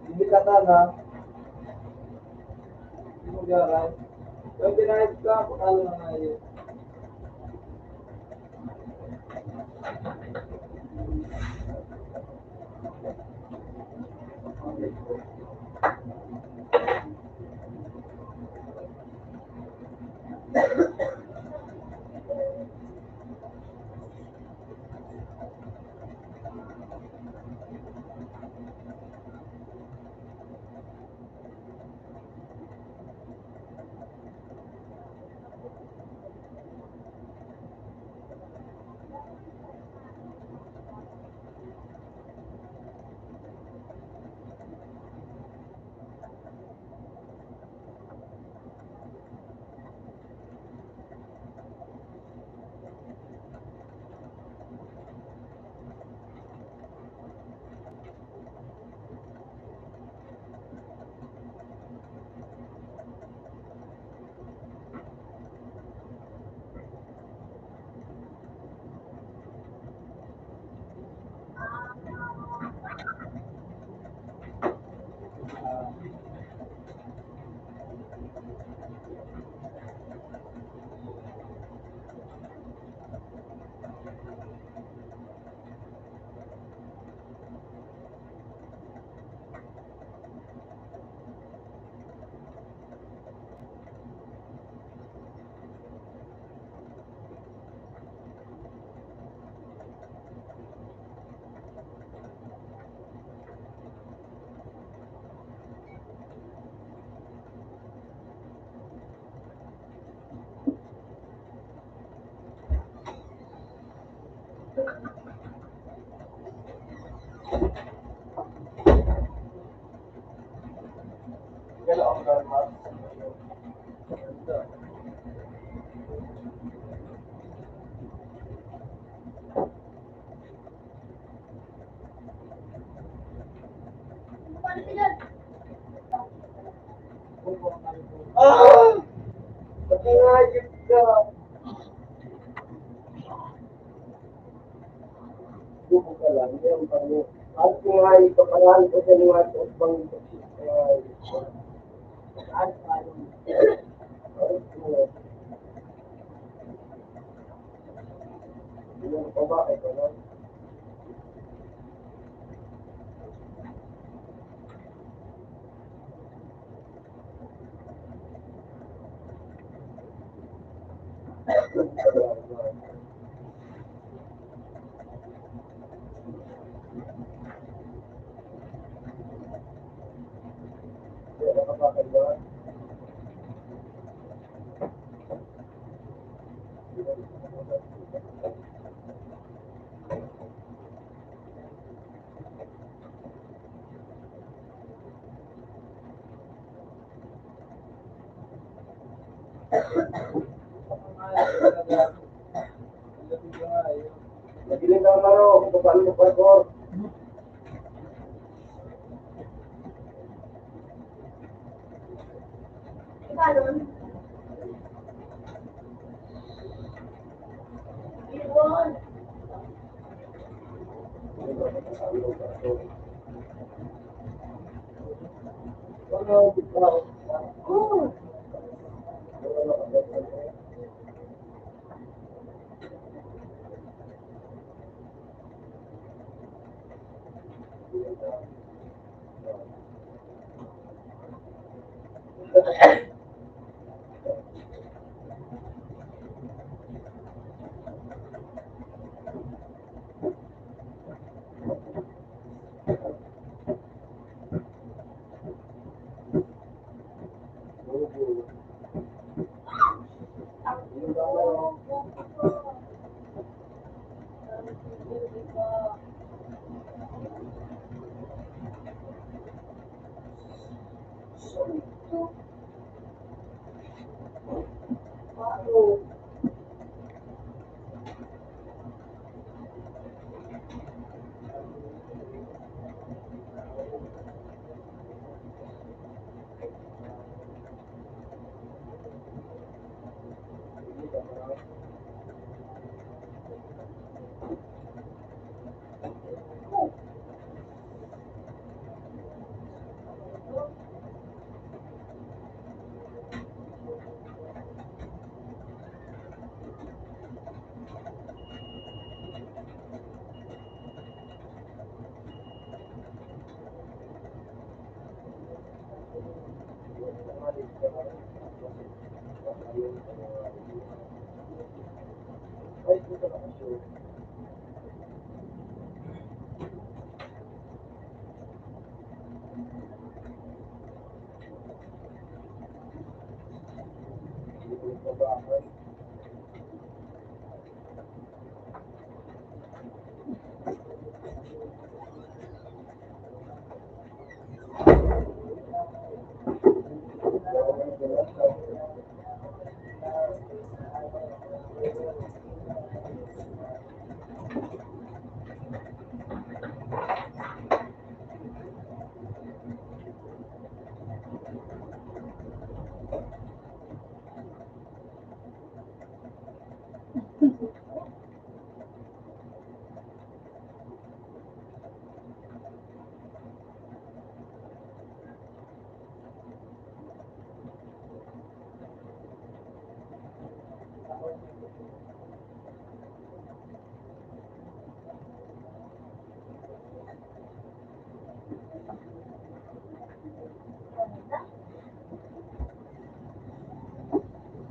S4: Hindi ka na. Hindi mo garay. Yung pinahit ka, ano na nga yun. Kailan ako normal?
S2: Paano sila?
S4: Ah! Pati nga yun ka. Buko ka lang, yan pa mo. At kung nga ipapalaan ko sa mga bang at yan pa ba? Ito lang. Nagiling ka maro, kung paano mo pa ko.
S2: Paano? Yun. Oh.
S4: Ay, dito na kasi.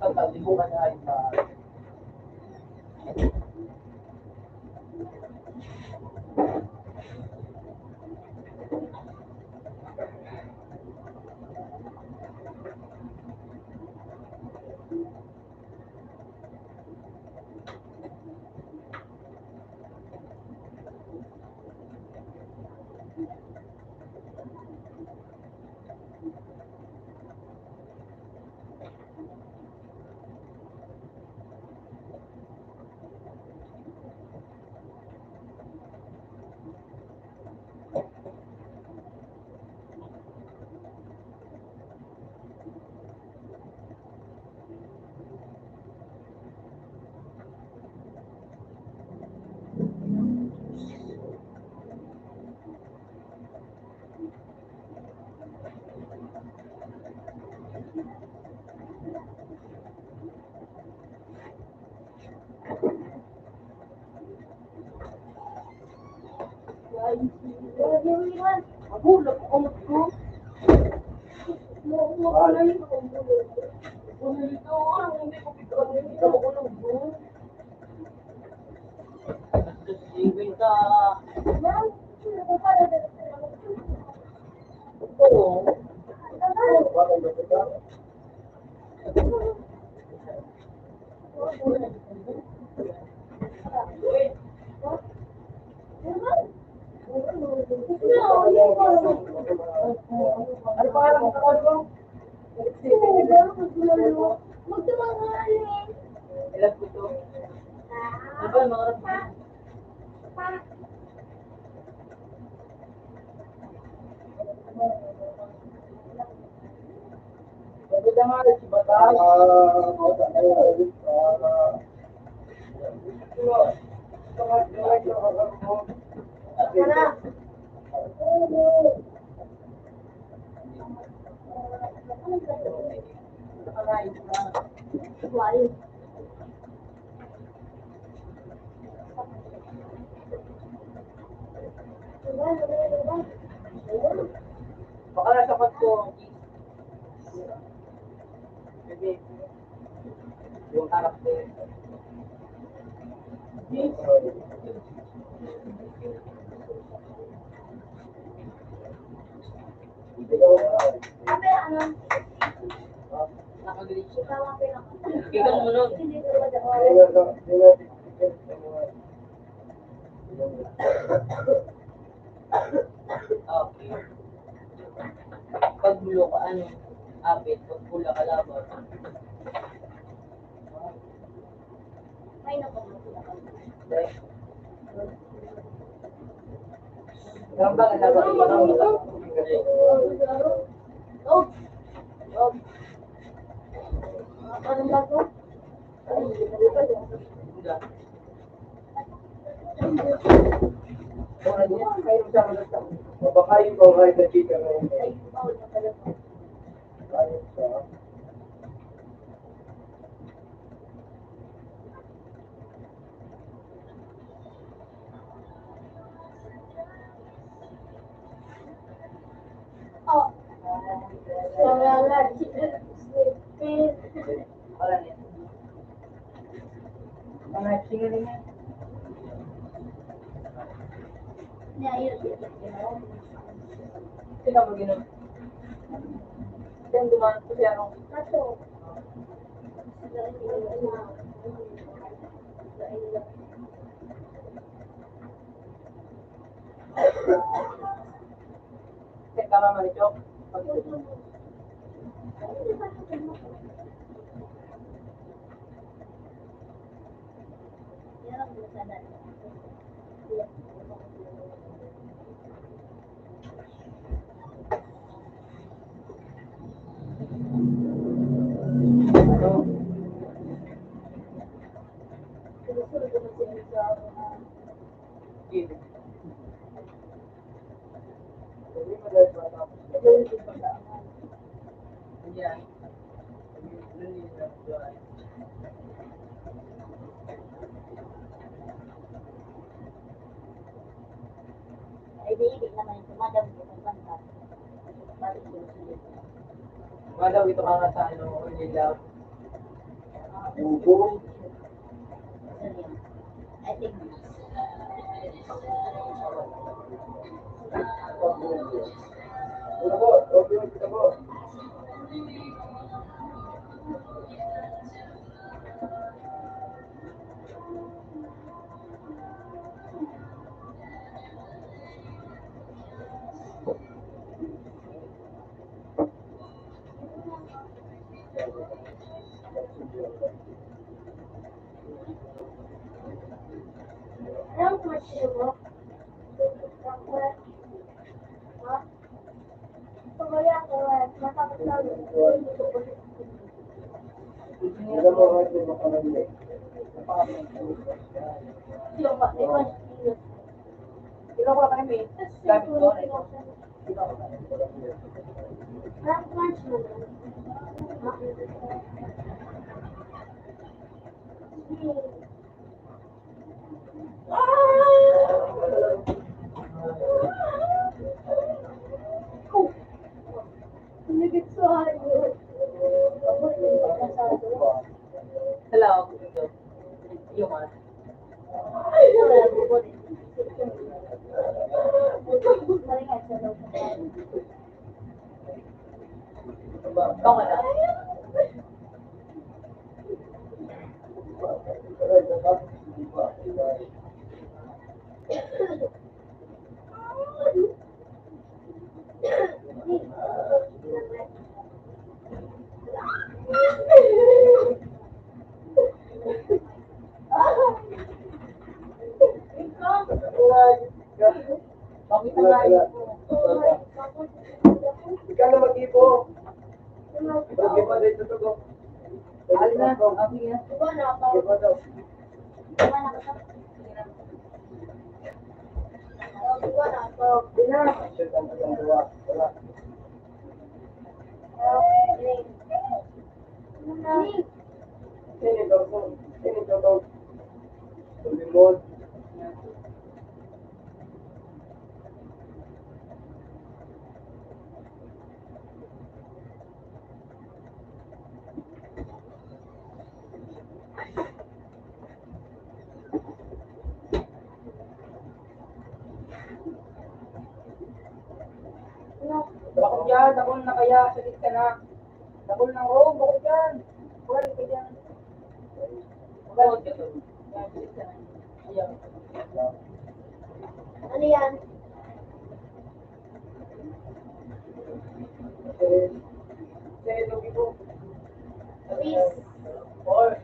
S4: Tatali ko ka na ay sa... Magulat ako ko. Hindi ko pito. Hindi ko magulang doon. Singin ka. Oo. Ano pa alam ko ko? Ilan po ito? Ano ba mga Maganda nga si Batay. Baka nasa ko. Bebe. Yung harap ko. Nakagalit siya. Ikaw mo nun. Okay. Pag bulo ka, ano? Apit. Pag pula ka laban.
S2: Ay, naku.
S4: Gambang ang laban.
S2: Anong bago?
S4: Mabakayin ko kahit na chika na yun. Ayos ka.
S2: Oh.
S4: Wala niya.
S3: Pang-hatching na rin yan. Sino mo ginom? Sino dumaan ko siya nung sino ka mamalichok? Ano? Gino. Hindi mo dahil matapos. Yan. Malaw ito ka nga sa ano, Unilaw.
S4: Yung buong. Ito po, okay, ito po. Ito po, ito po, ito
S3: Sino ko kami? Gamit ko na ito. Hello. Yung mga. Okay na. Bakit na nga
S4: Ikaw na mag-ipo. Mag-ipo dito to go.
S3: Alin na? Sige na.
S4: Mag-ipo daw. Shoot ang dalawa. Wala. Sino ito? Sino ito? Sulimon.
S3: Bakit dyan? Dakol na kaya. Salit ka na. Dakol ng room. Bakit dyan? Bakit ka dyan? Bakit ka dyan? Salit ka na. Ayan.
S2: Ano yan?
S3: Sino dito?
S2: Please.
S3: Or.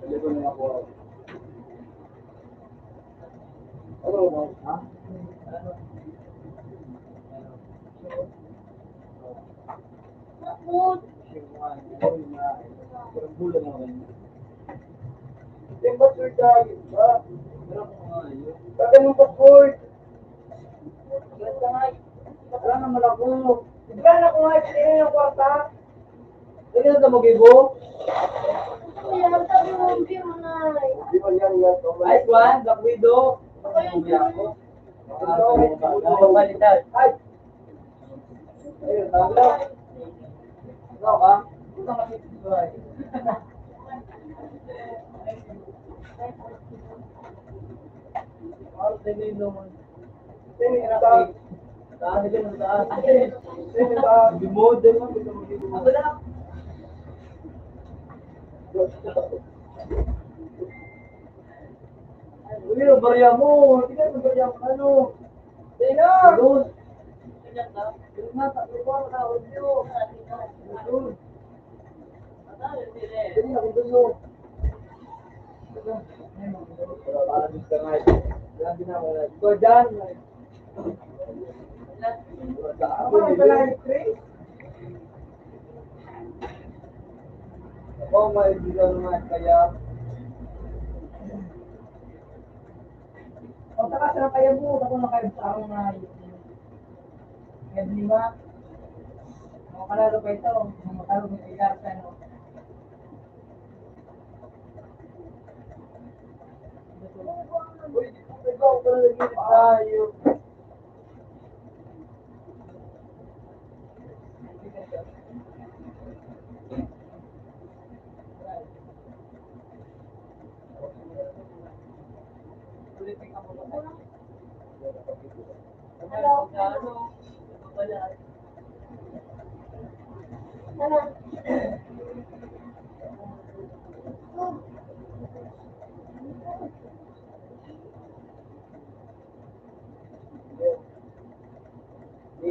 S4: Dito na ako. Ano ba? Ha?
S2: Takot.
S4: Yung password tayo, ba? Tagal ng password.
S3: Yes, ka nga.
S4: Wala naman ako.
S3: Wala ko nga, sino yung kwarta? Hindi na mag-ibo?
S2: Kaya sabi mo, hindi mo na.
S4: Di ba yan yan?
S3: Ice one, Black Widow. Hindi ako. Pagpalitan. Ay! Ayun, tawag. Ikaw ka? Ikaw ka dito ay. Ano sa inyo naman?
S4: Sino yung taas?
S3: Saan ka ng taas?
S4: Sino yung taas?
S3: Bimod, di ba? Ako na. Uy, ang barya mo. Hindi ka ang barya mo. Ano? Sino? Luz. Luz na, takbo ko ang audio. Luz. Hindi na kung gusto. Para din ka nga. Yan din ako. Ikaw dyan. Ako ang pala Chris. Ako may bilang naman kaya. O saka sa kaya mo, ako na kayo sa akong na yung lima. Mga kalaro pa ito. Mga kalaro ng ilarsa, no? Uy, ikaw pala naging tayo.
S2: Ano?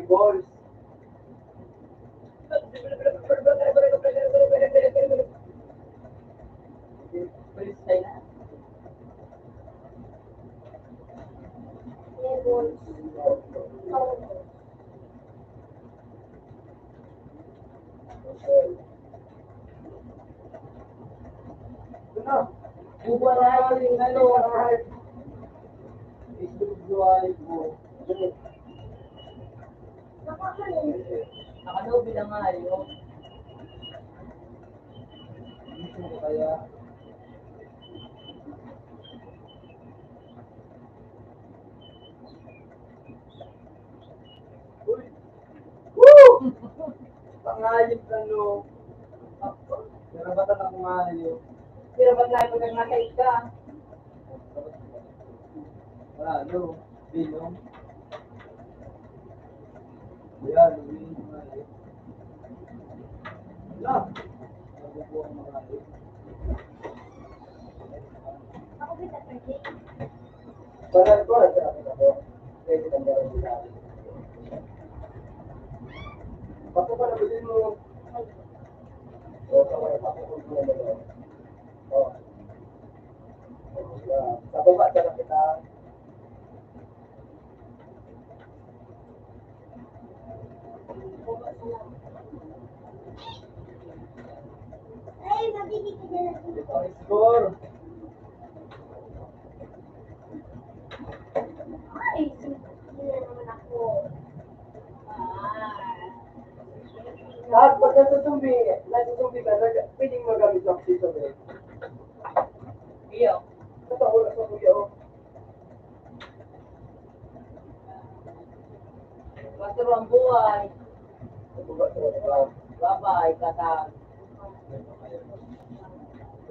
S4: Balls.
S2: Labels.
S3: Wala yung ano. Isbudbuhay ko. Nakanobi na nga yun. Gusto ko kaya. Uy! Woo! Pangayip ka no. Narabatan ako nga yun. Sinabat na ito kang nakait ka. Ano? Bilong? Yan, bilong nga yun. Wala. Nabubuo ang mga yun.
S2: Ako kita kasi.
S4: Para ito, sa akin ako. Pwede kang meron din natin. Bato pa nabilin mo. O, kaway, pakukul ko naman yun. O. Sa baba, dala kita.
S2: Ay, mabibig ka dyan.
S3: Ito ang score.
S2: Ay, hindi na naman ako.
S4: Lahat pag nasusumbi ka, pwedeng magamit ng season eh.
S3: Iyo.
S4: Sa oras sa kuya, o.
S3: Basta ang buhay.
S4: Sa baba, sa baba.
S3: Bye-bye, kata.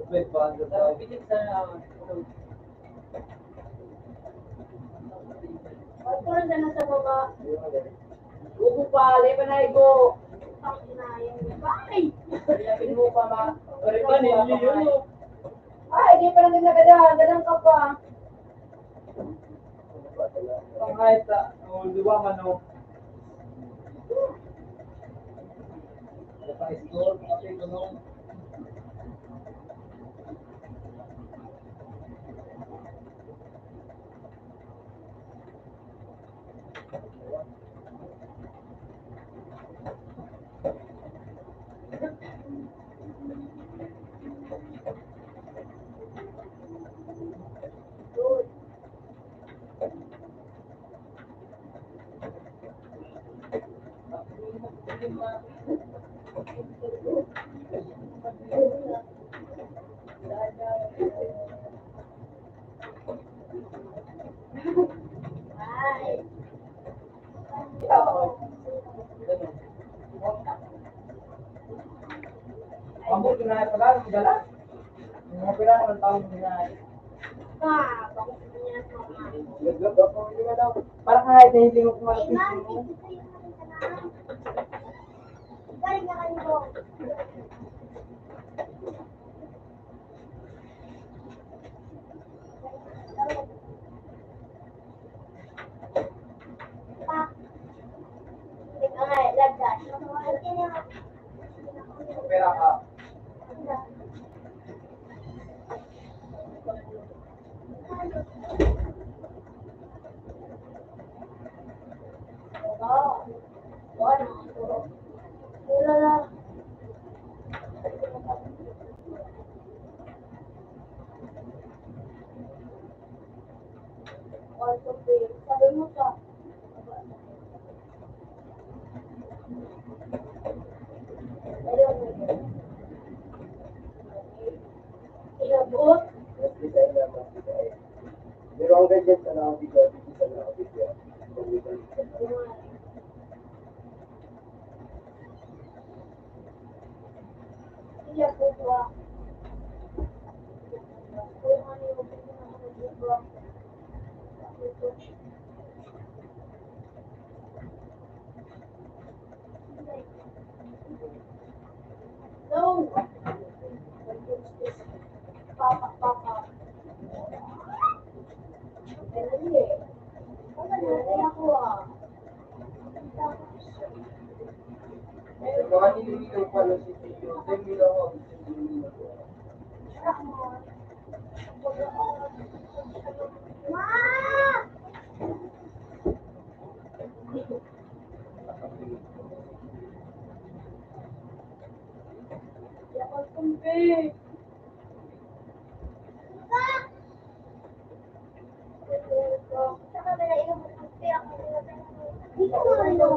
S4: Wait, paano
S3: Sa
S4: tayo?
S3: pitik sa
S2: Ako lang na nasa baba.
S3: Upo pa, lepa na igo.
S2: Ang inayang. Bye!
S3: Pinapin mo pa ma. Pare ba niliyo?
S2: Ay, di pa natin nagada. Gadang ka pa.
S3: Pangayat sa, diwa man o. Naka-score, kasi gano'n.
S2: Ay.
S3: Mabuti na pala, magdala. Mga pila ng taong na
S2: Bakit niya mama?
S4: Naglaga pa rin naman ako.
S3: parang kahit na hindi mo
S2: Ay,
S3: kumalapit
S2: ma'am,
S3: mo.
S2: ito yung kanina. Balik na kayo. Pa. Tingnan nga, lagyan.
S3: Pera ka.
S2: Wala na. Sabi mo siya. Ilabot.
S4: Mas design na mas design. Pero ang ganyan sa nakabigay, sa nakabigay.
S2: Ilabot ba? Kung ano yung pinaka-ilabot. No! Papa, papa. Dali. Dali ako ah.
S4: Yung mga nililigaw pa ng si Tio, 10 mil ako.
S2: Ma! Yakal kumpi. Dito Marino.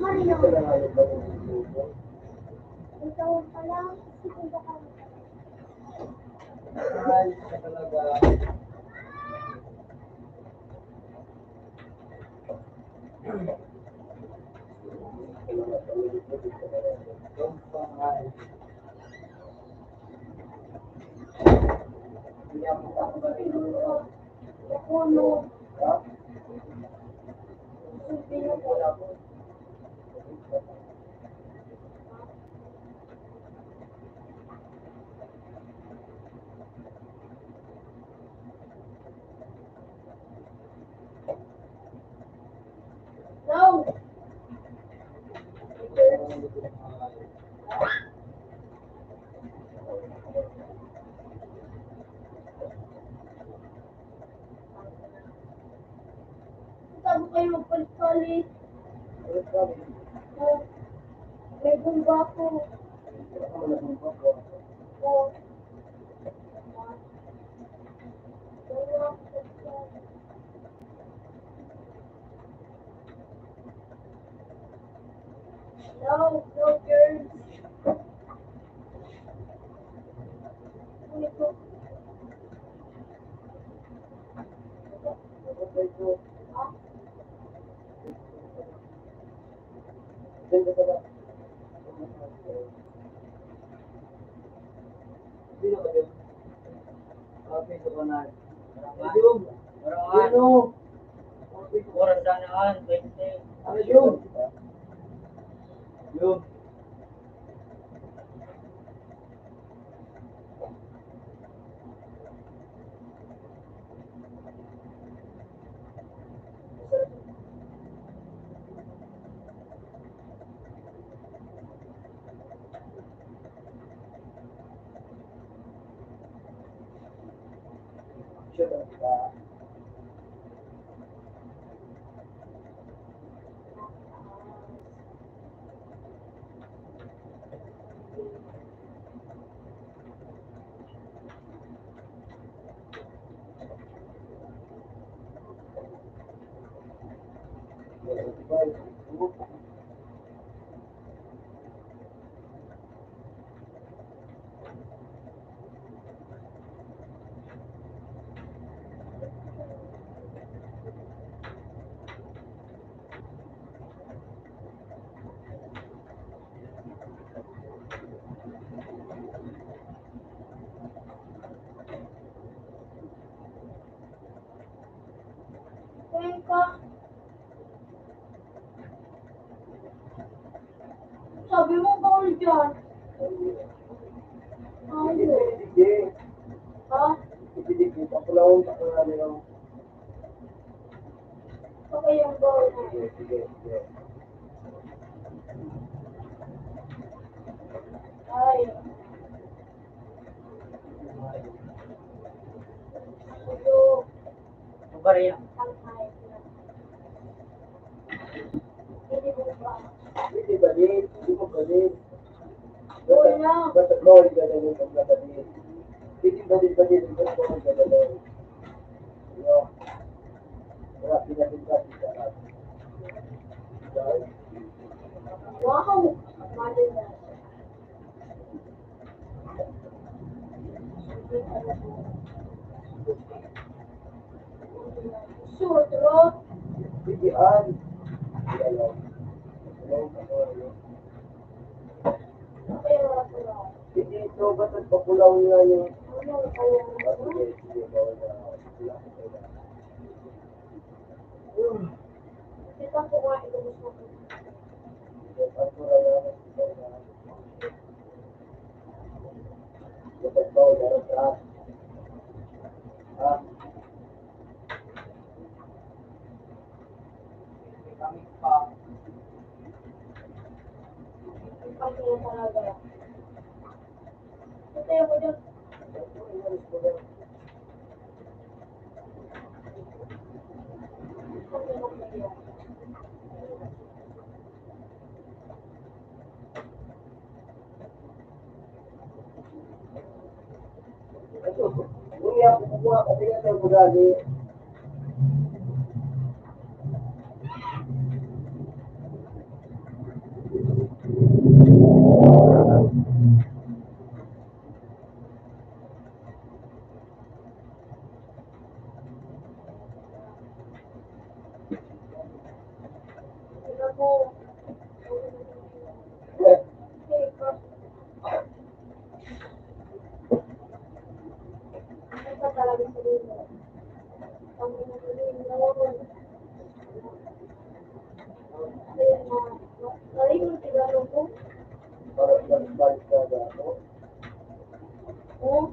S2: Marino.
S4: Ito na nga yung bagong
S2: Ang taon pa lang. Sigunda ka.
S4: Mahal ka talaga. Yung pangay. Hindi ako kakabalik.
S2: Puno.
S4: Ha?
S2: Wala po. No! Sabi kayo magpalit-palit. Oh, may bumba ako. Oh. No, no girls. Ito. Ah, Sabi mo, bawal dyan.
S4: Sige, sige.
S2: Ha?
S4: Sige, papulawin pa ka namin.
S2: Okay yung bawal na.
S4: Sige, sige, sige.
S2: Ay. Ito.
S3: Ano ba rin?
S2: Ang kahit na. Hindi mo ba?
S4: Hindi balik, hindi mo balik.
S2: Bawal na.
S4: Basta bawal ka na yung pagkabalik. Hindi balik, bawal ka na lang. Yo. Wala, pinag-invasi ka lang. Guys,
S2: Wow! Mali na. Sure, bro.
S4: bigyan. Hindi alam. Alam ka ba, ano?
S2: Pero, bro.
S4: Hindi ito, ba't nagpapulaw nga yung...
S2: Ano kaya?
S4: Sige, sige, bawal na. Wala, wala.
S2: Kita ko nga ito gusto ko.
S4: Ako na lang, bawal na. Dapat bawal na ka. Ha?
S3: Kami pa.
S2: Ang pangkaya talaga. Ito yung ko dyan. Ang ganok na yan.
S4: Ito, kung yan, kukuha kasi nga tayo bugali.
S2: Ito po.
S4: Eh,
S2: Okay, cross. Ano pa talaga sa dito? Ang pinatuloy na naman. Ayun na. Galing mo siguro ko.
S4: parang balik ka na ako.
S2: Oh,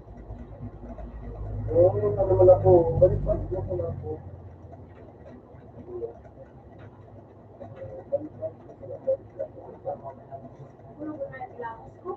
S4: Oo, ano naman ako, balik-balik na ako.
S2: ano ba na kailangan ko?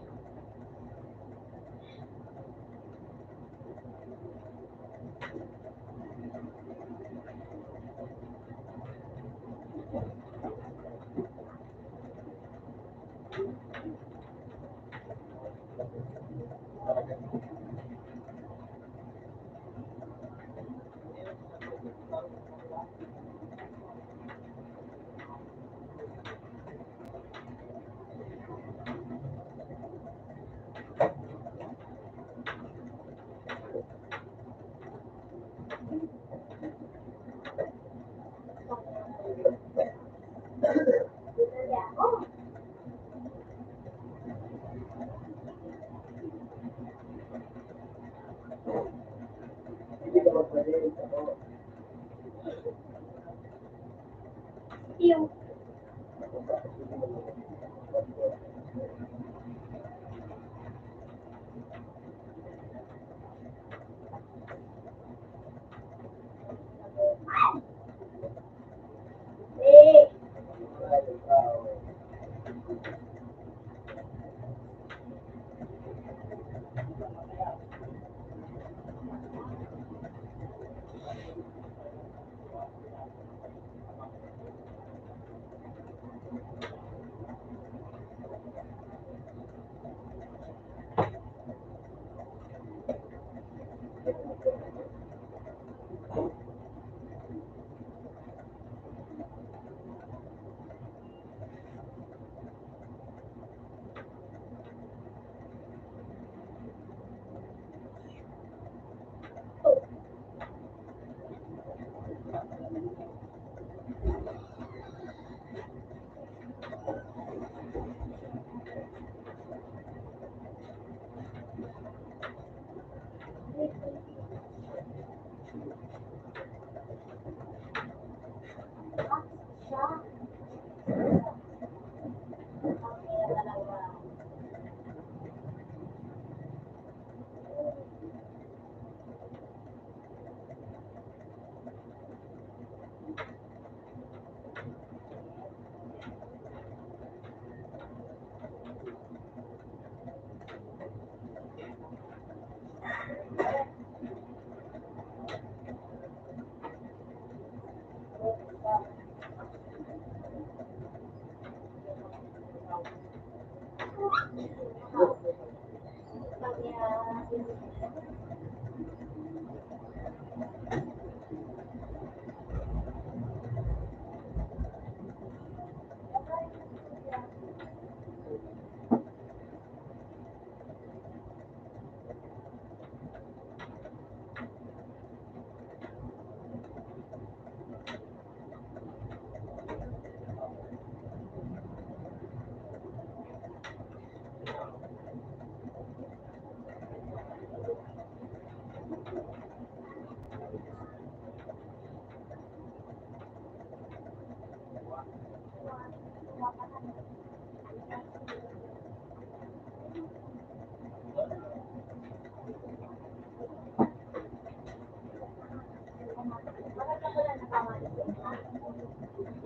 S2: Dito ako.
S4: Hindi ka magpalik, ano?
S2: Yung eh,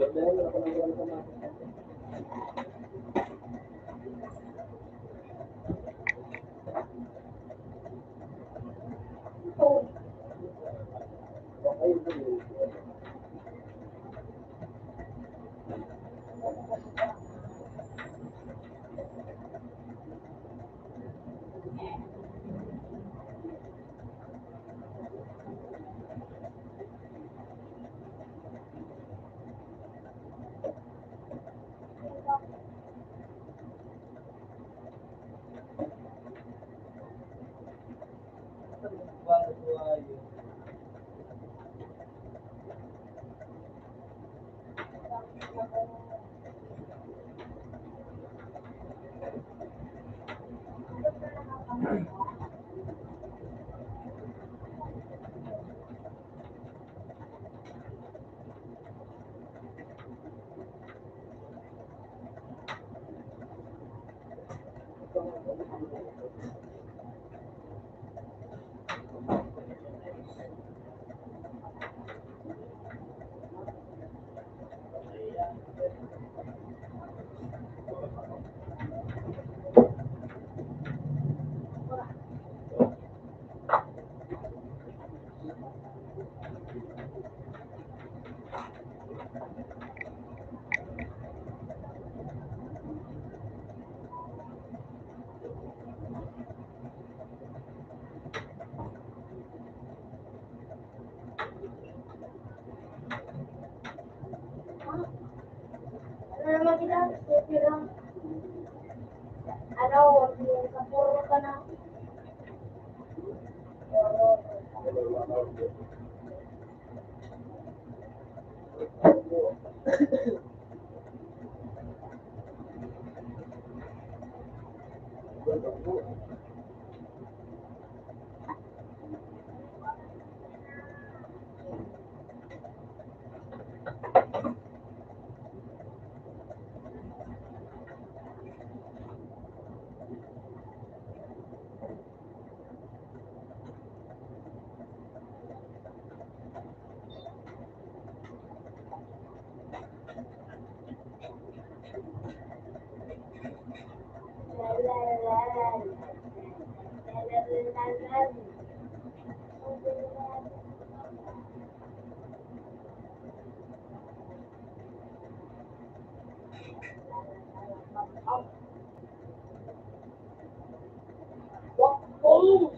S4: Ganda ako ng gano'n natin. Okay,
S2: Ano naman kita? Stephy lang. Ano, kapuro ka na. Oh!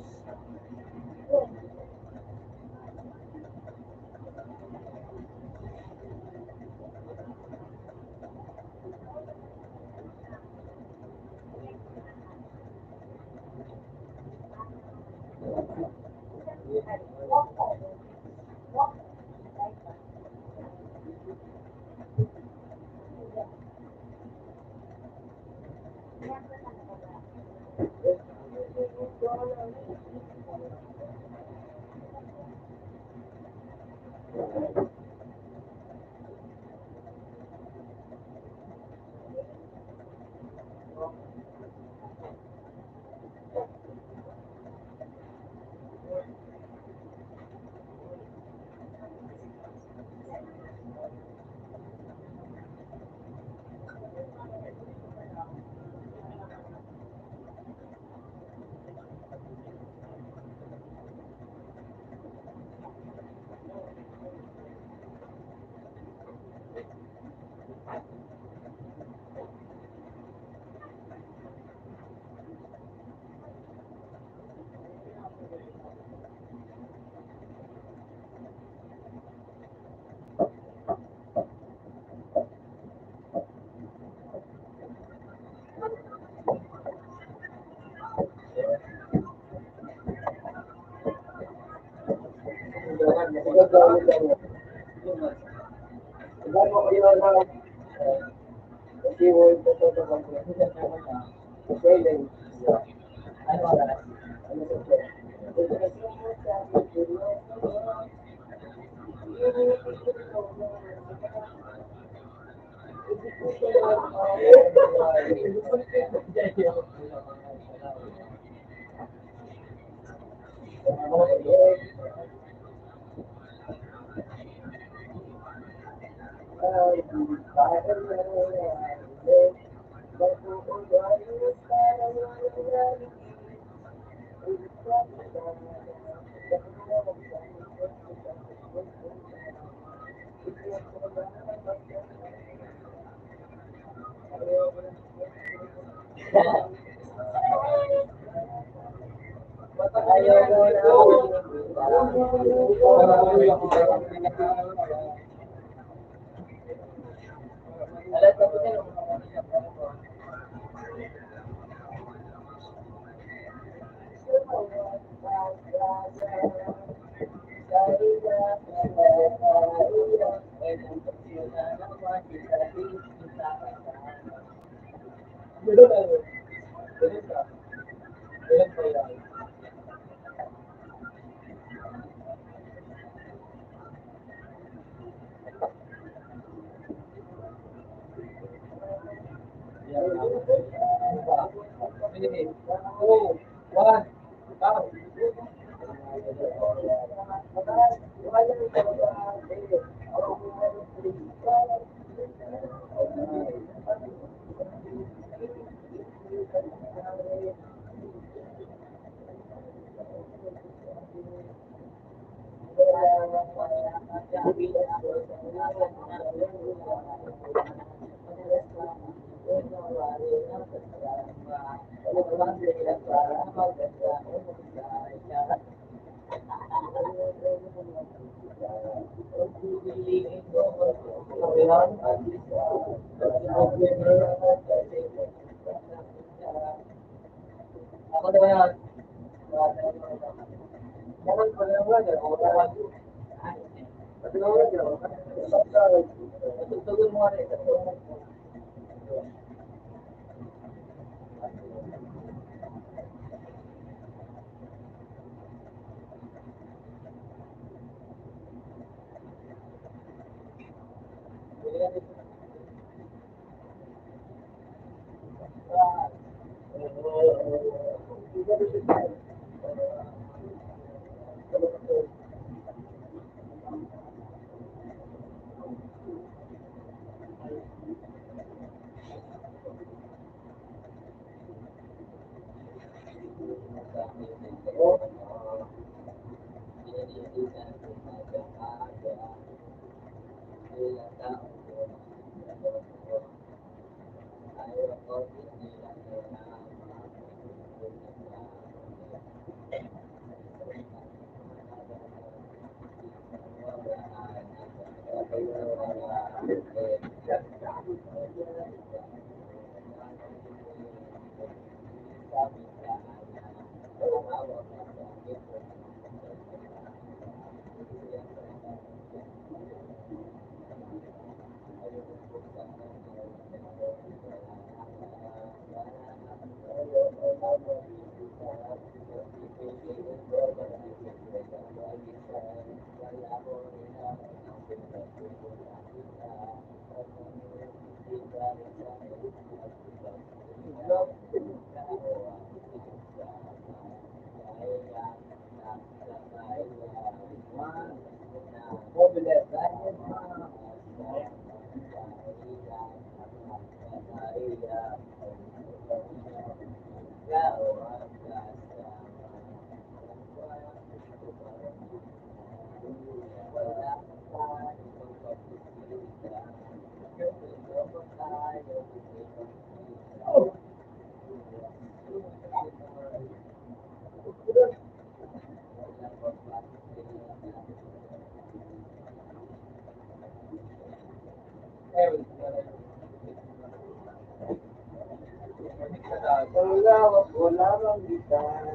S4: Ilan mo kayo na hindi mo ito ito ito okay, ano ba? Ano ba? Wala bang gitara?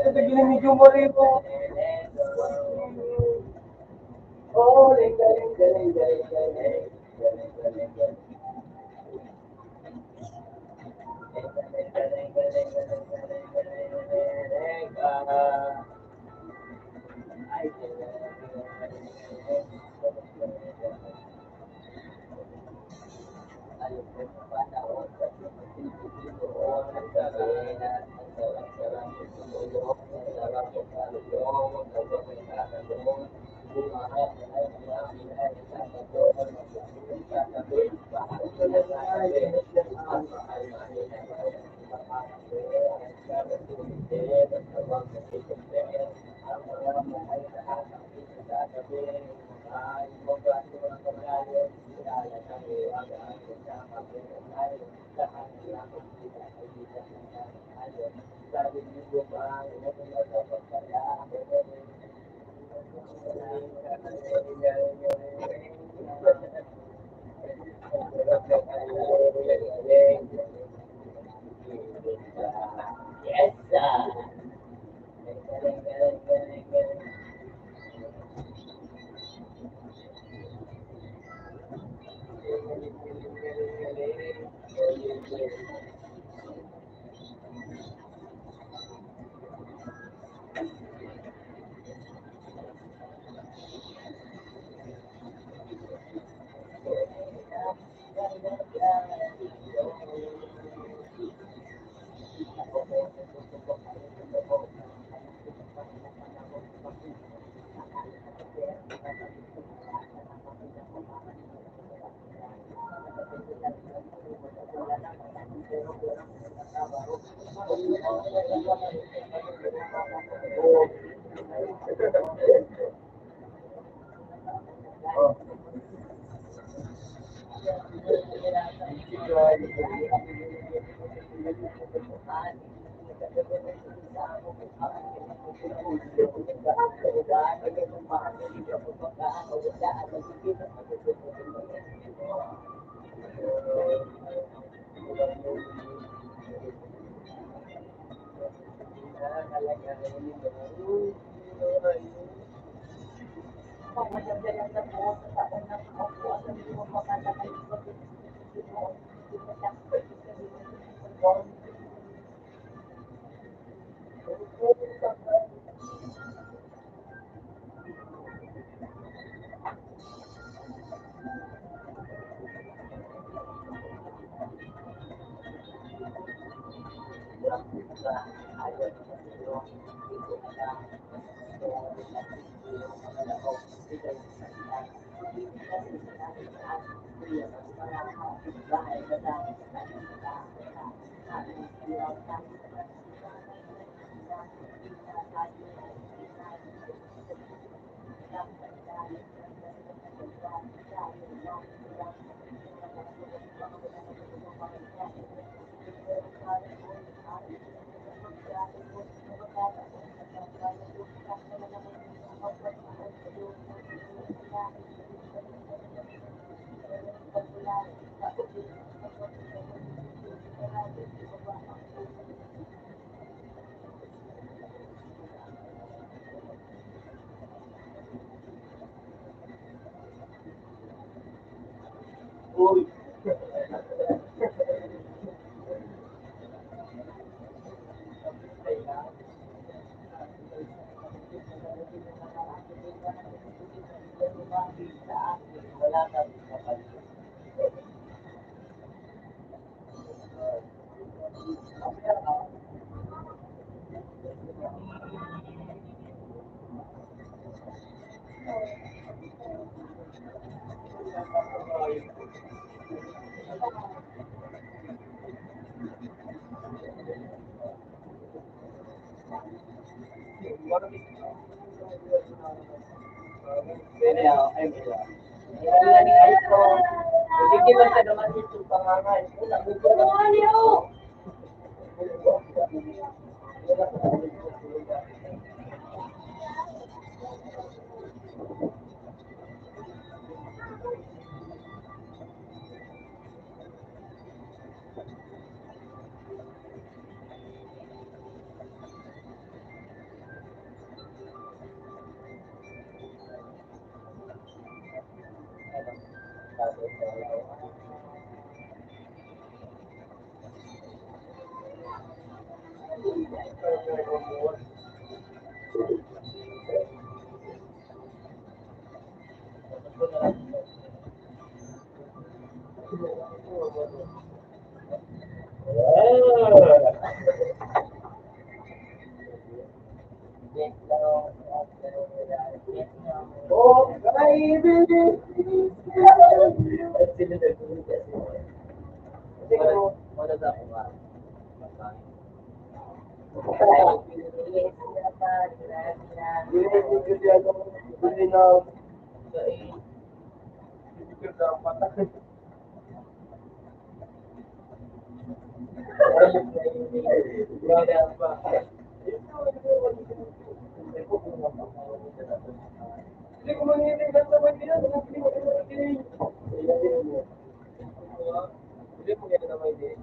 S3: Ito ginamidyo mo rin mo. Oh, galing.
S4: Uy. Wala kang kapalit. Pwede ako, ay wala. Wala ni iPhone. Hindi man siya naman ito pangangal. Wala mo ko naman. Oh, baby. Hindi ko maninigan sa Manila. Hindi mo yan naman din.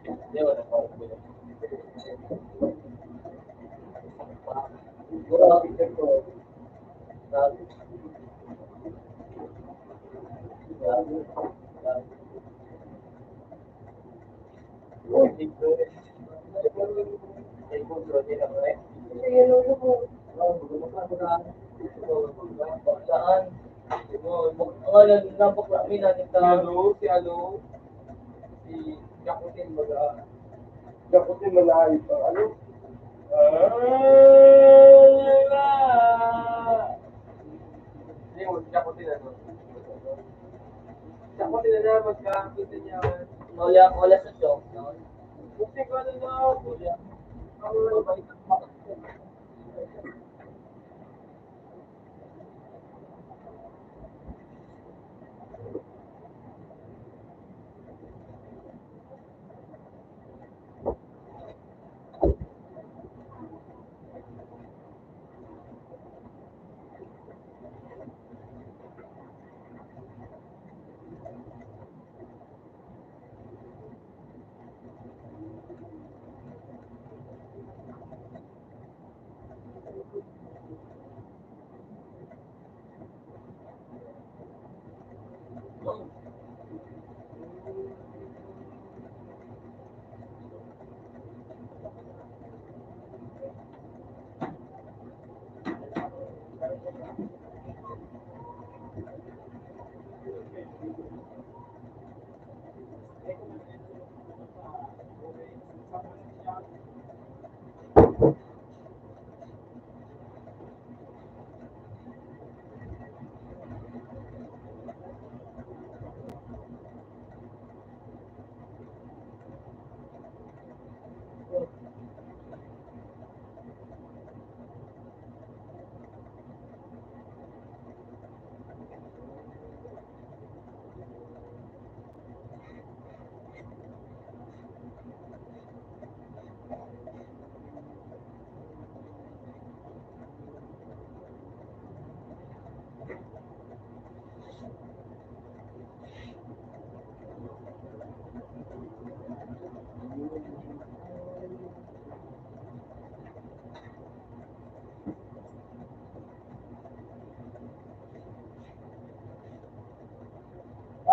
S4: Hindi, wala pa. Jakutin malayo pa. Ano? Hindi mo, jakutin ano? Jakutin na magkakita niya. Wala sa joke, no? Buti ko ano na, kuya.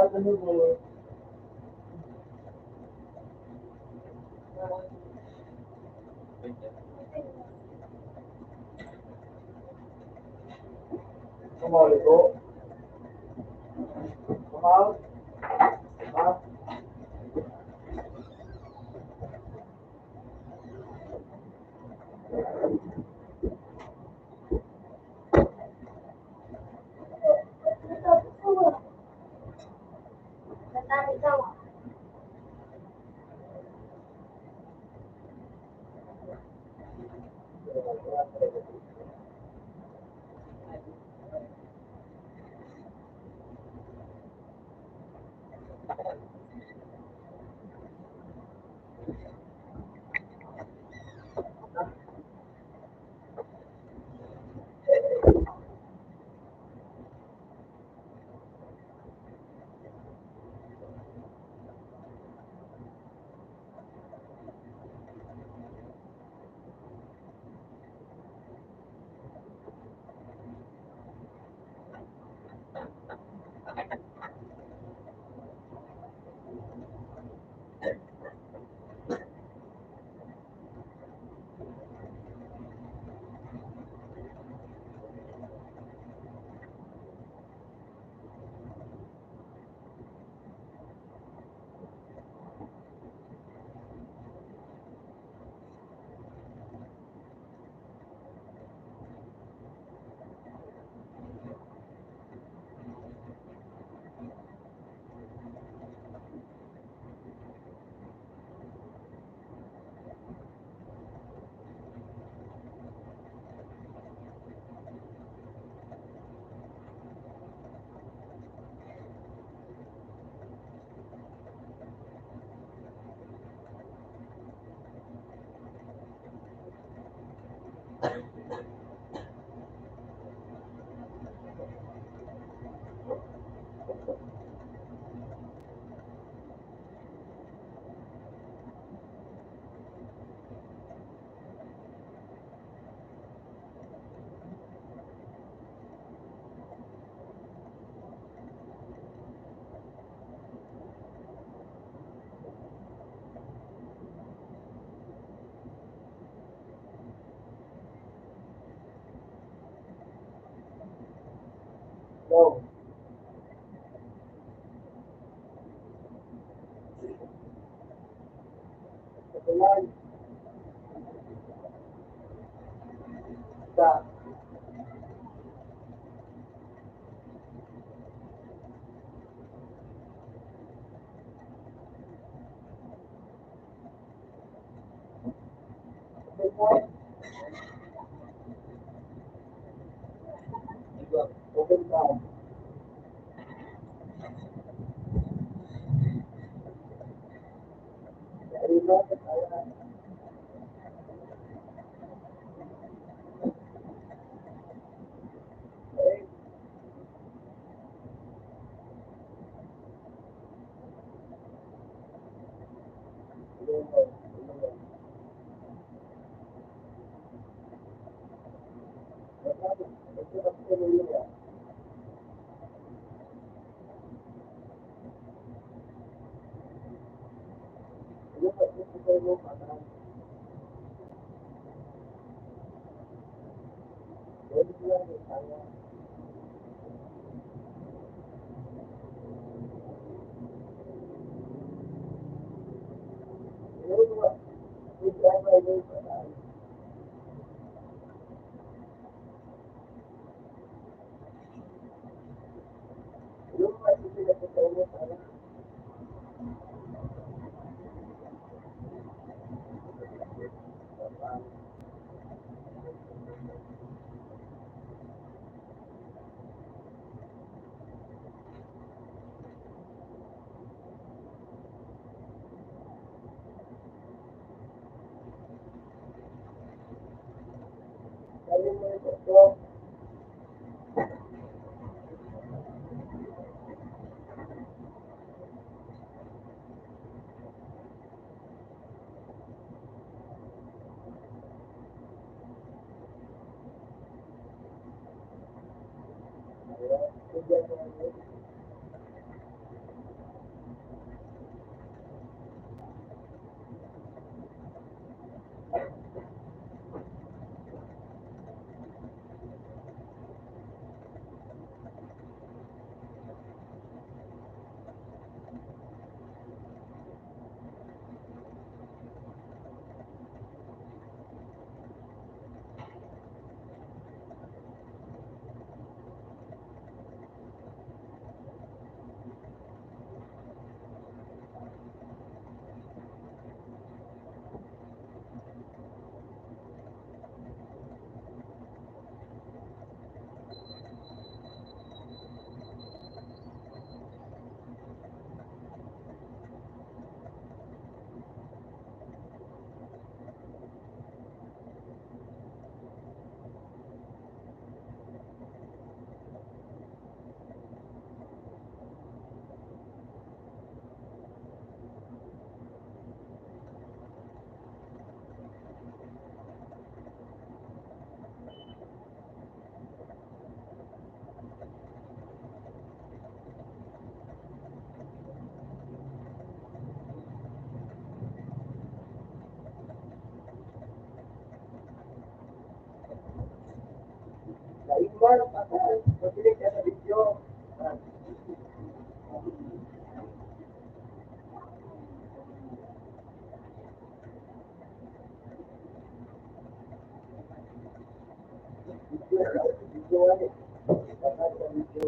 S4: ano mo, kumali ko. Mahal? Ha?
S2: Natari daw.
S4: No. Katulan. Sa. Open down. Arriba, kaya. Eh, Mark, makinig ka sa video. Video ano eh. Dapat sa video.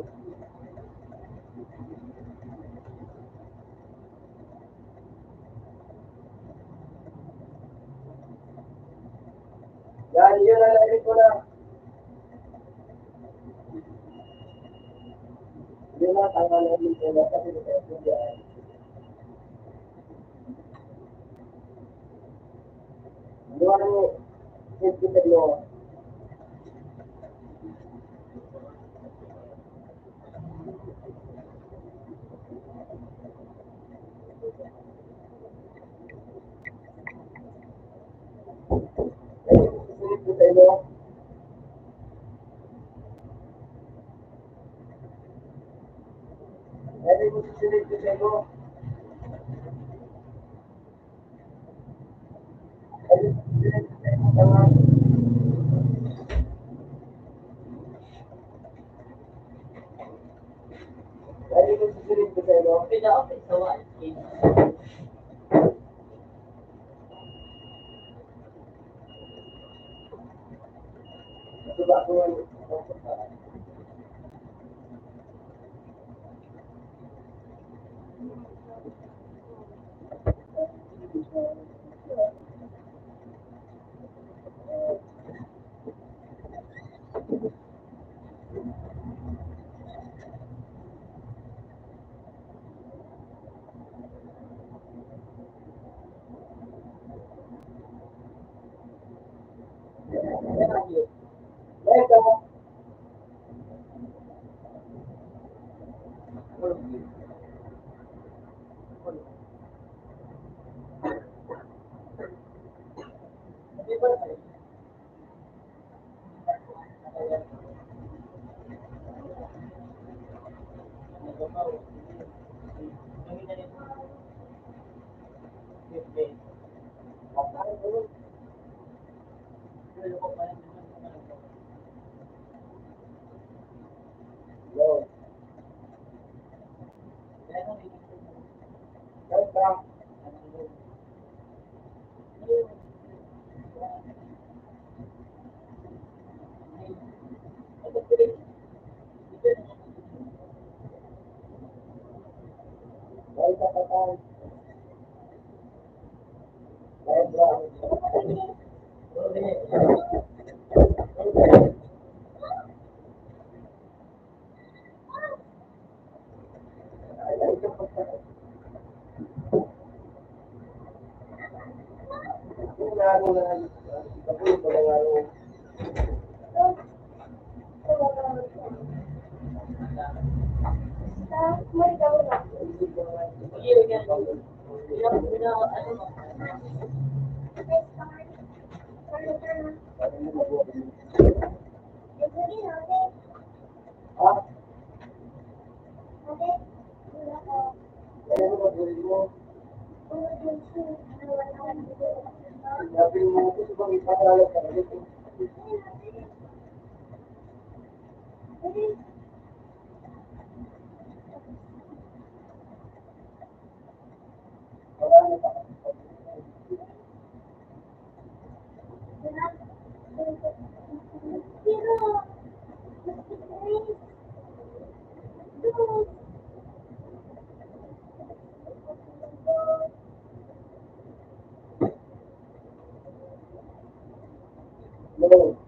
S4: Yan, yun ang live ko na. Yun na, tama na yung video na kasi nag-edit yan. Yun ang headset mo. Susunod ko sa inyo. Pwede mo susunod ko sa inyo. Pwede mo susunod ko sa inyo. Tama. Pwede mo susunod ko sa inyo.
S3: Pina-office sa wall.
S4: Diba ako ang Welcome. Yo. Welcome. Welcome, Patan. Welcome.
S2: May gawin na.
S4: No.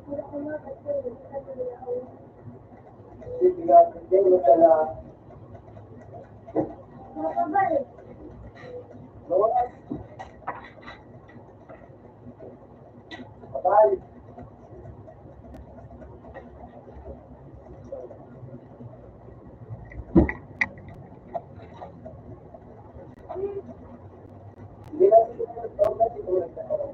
S2: Wala ko na kasi ano nila ako.
S4: Bibigyan ko din mo sila.
S2: Makabalik.
S4: Nawala. Patay. Hindi na siguro nagkakaroon.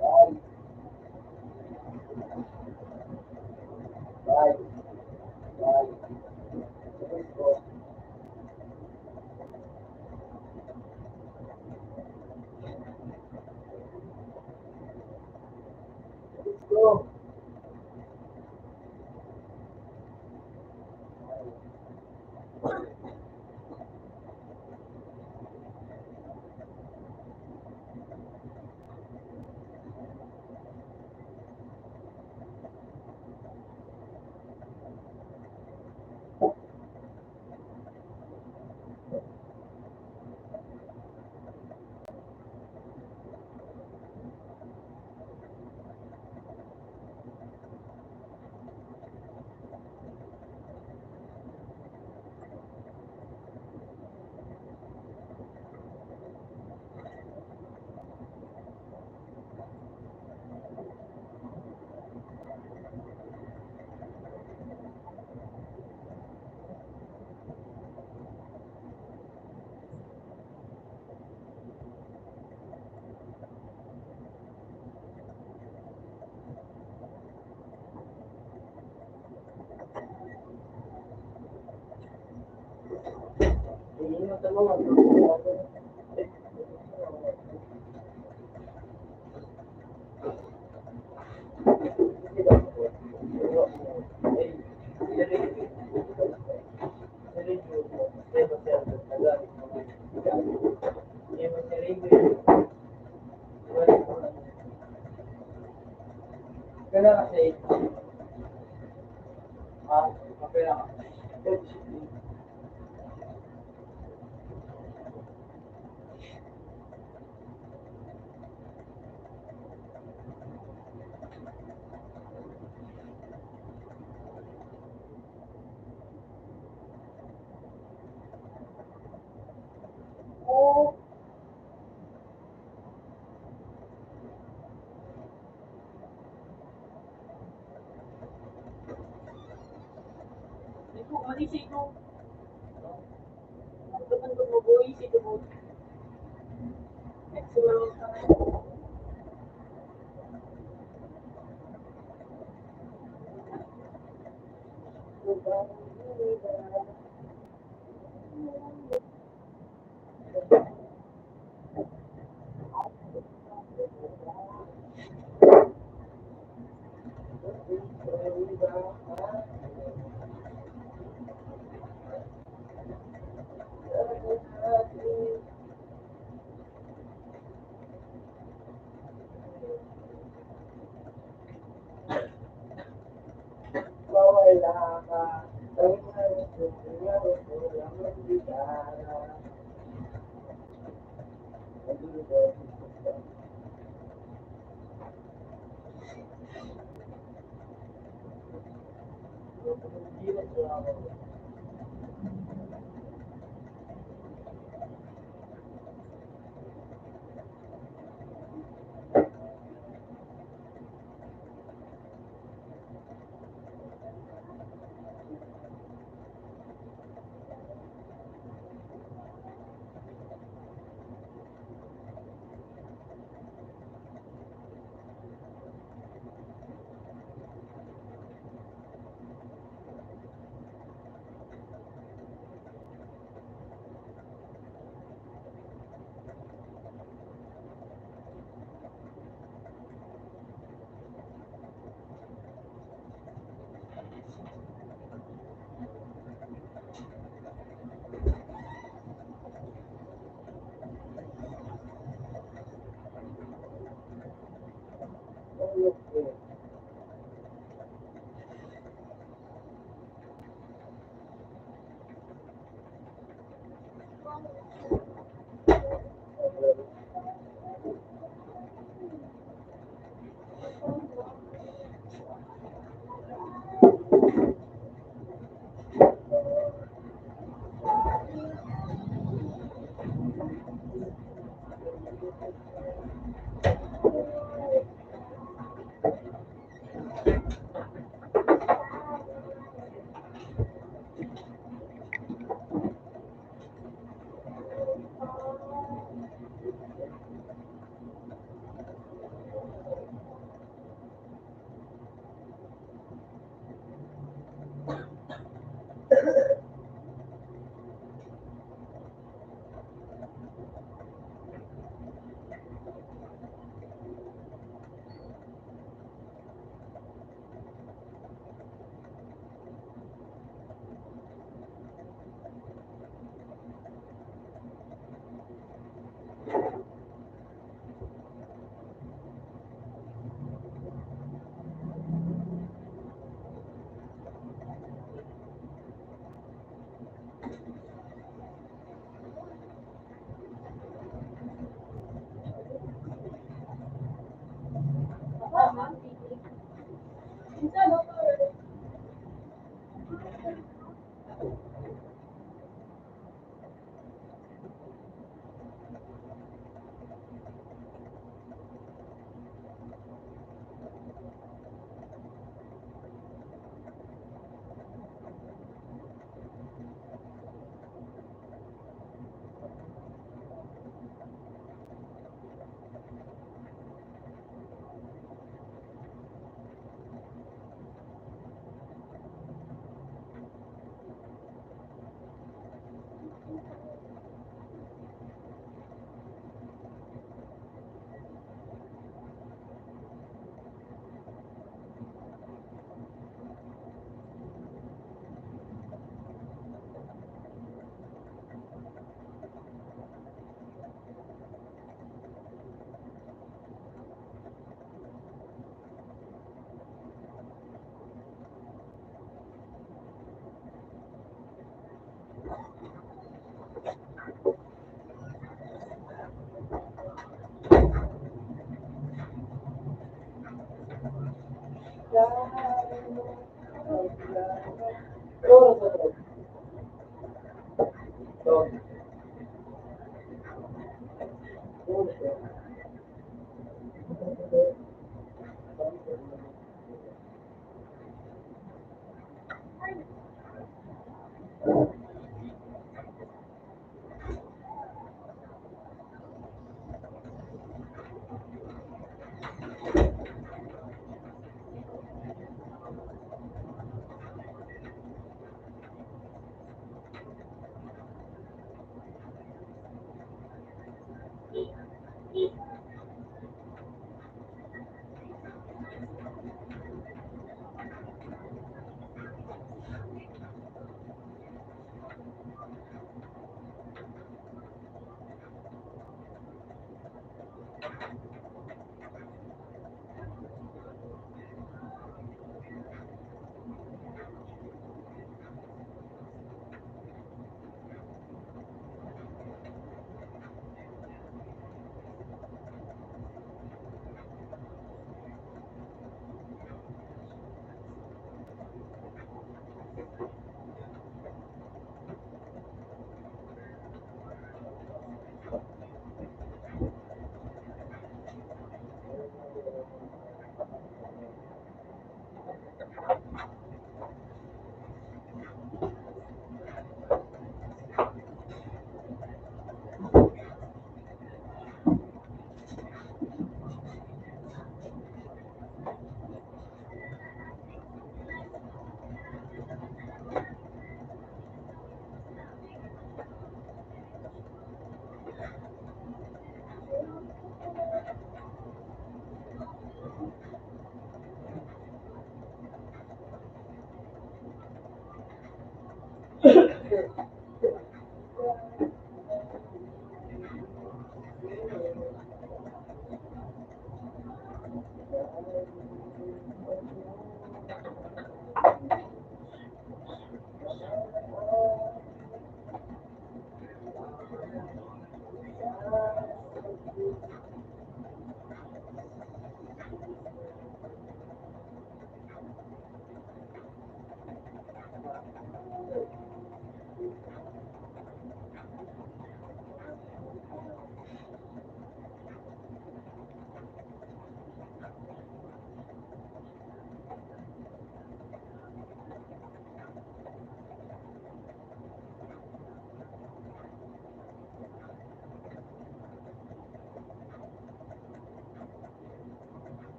S4: Bye. Bye. Bye. Let's go. Let's go. Hindi mo tanong. Kaya kasi, okay lang. Oh,
S3: Ito, mali sa ito. Ito man tumuboy, si tumuboy. Maximum sa
S4: wala ka.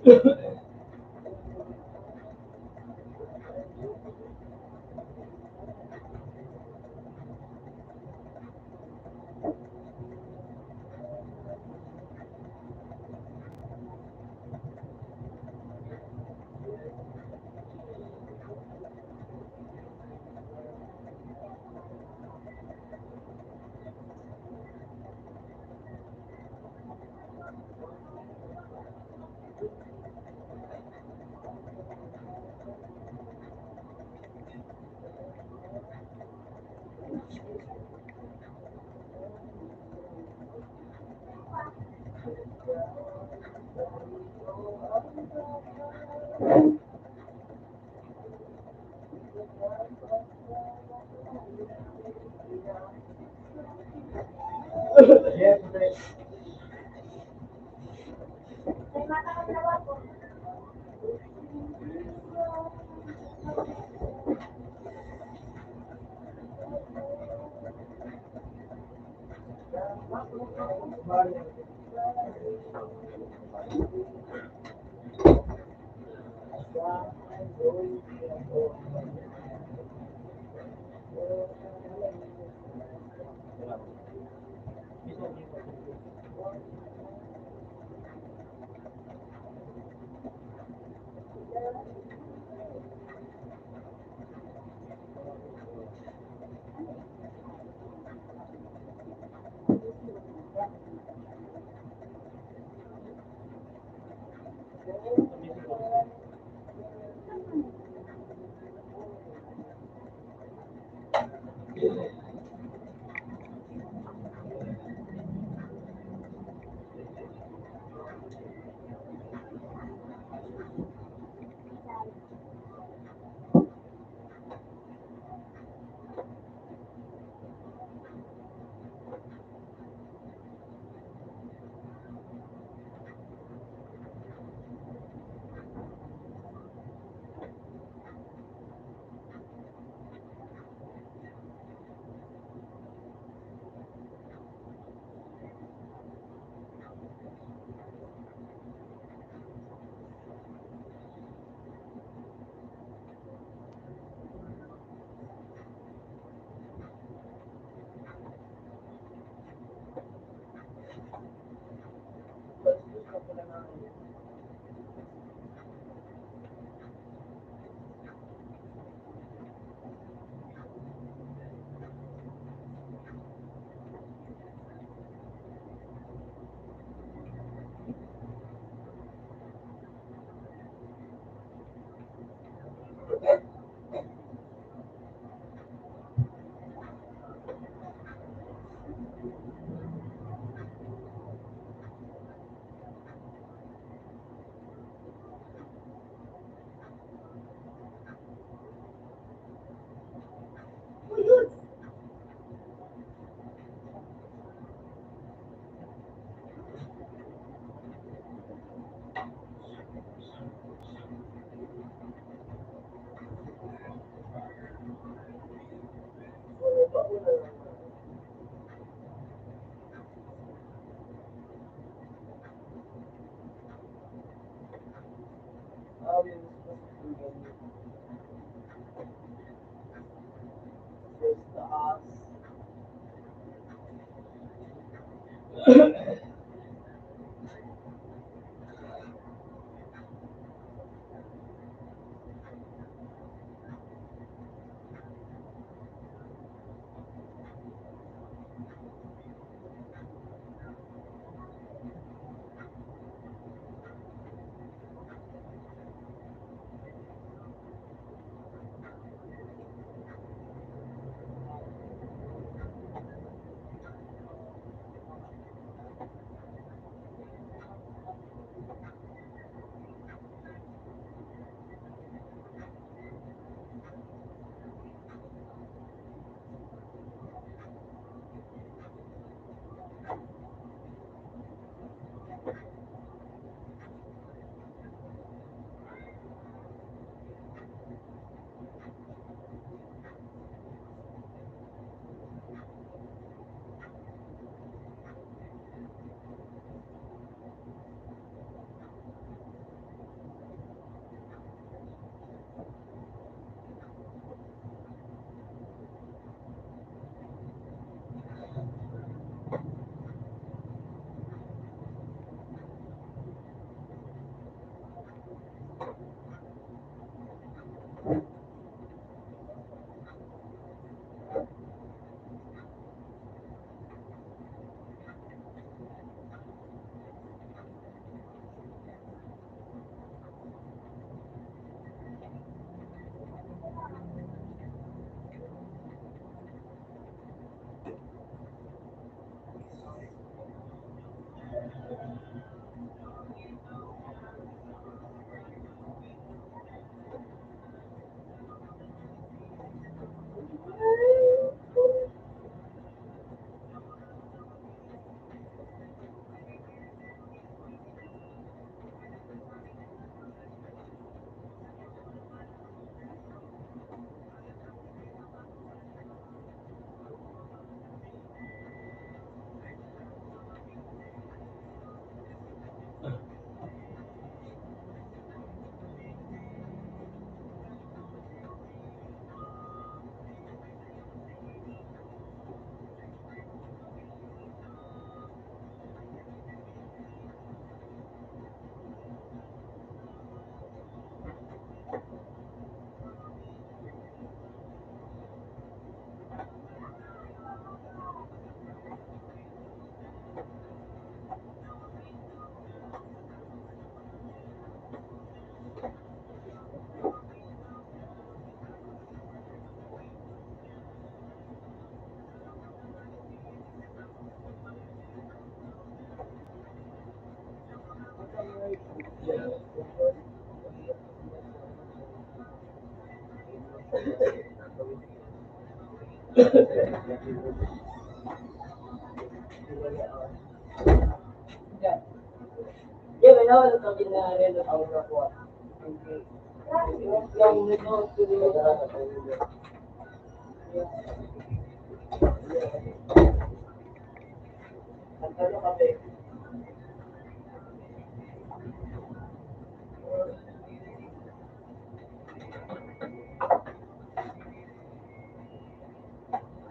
S4: Yes, okay.
S1: May makakalawa po.
S3: Yan. Yan, may nawala sa akin na rin ang ako nakuha. Yung nito, ang ano kami,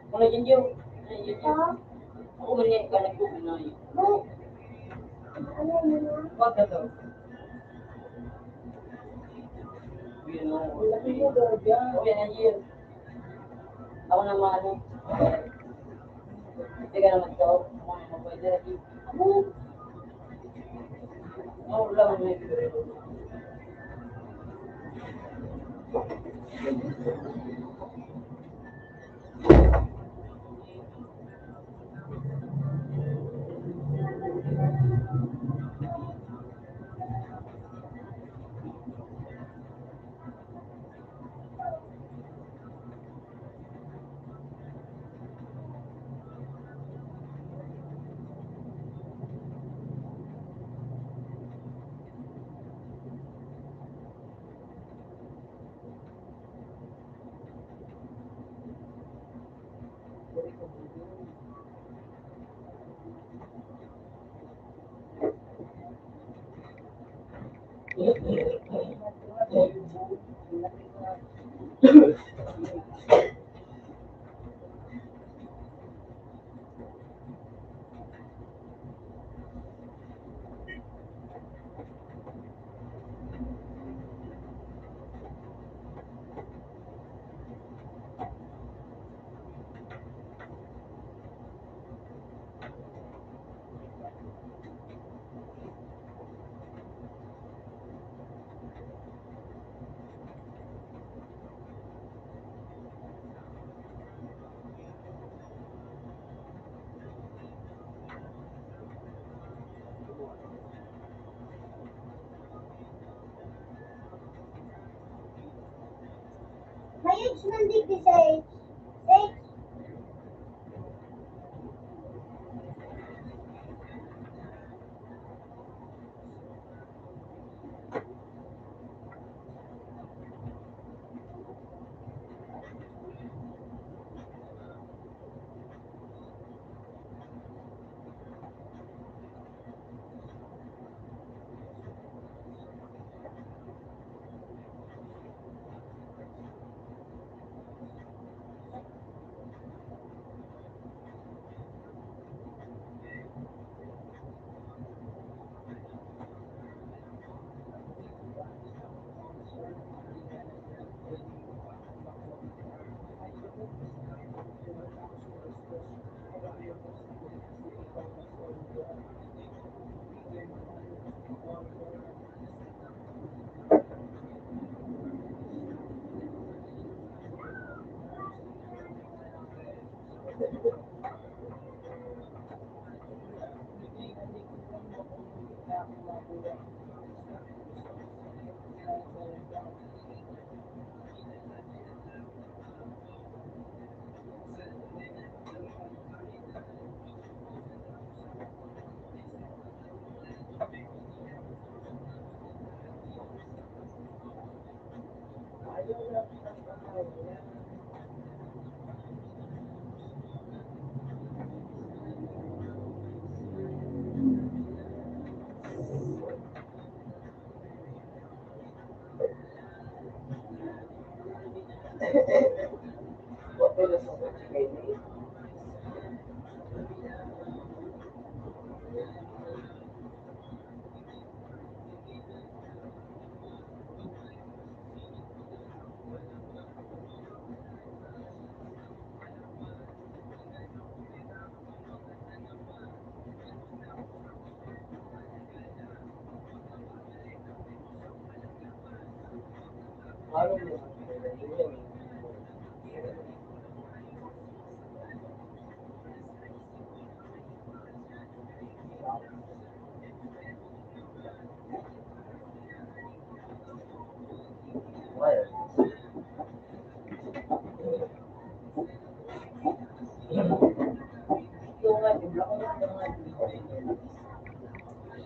S3: kung naging yun, ako mali ka nagpupinoy.
S2: Ano yun na?
S3: Wag na to. Yun o. O yan, yun. Ako naman ano. Hindi ka naman ikaw. Ako naman pwede lagi. Ako lang may bibiro.
S2: May age man digdi sa age. Age.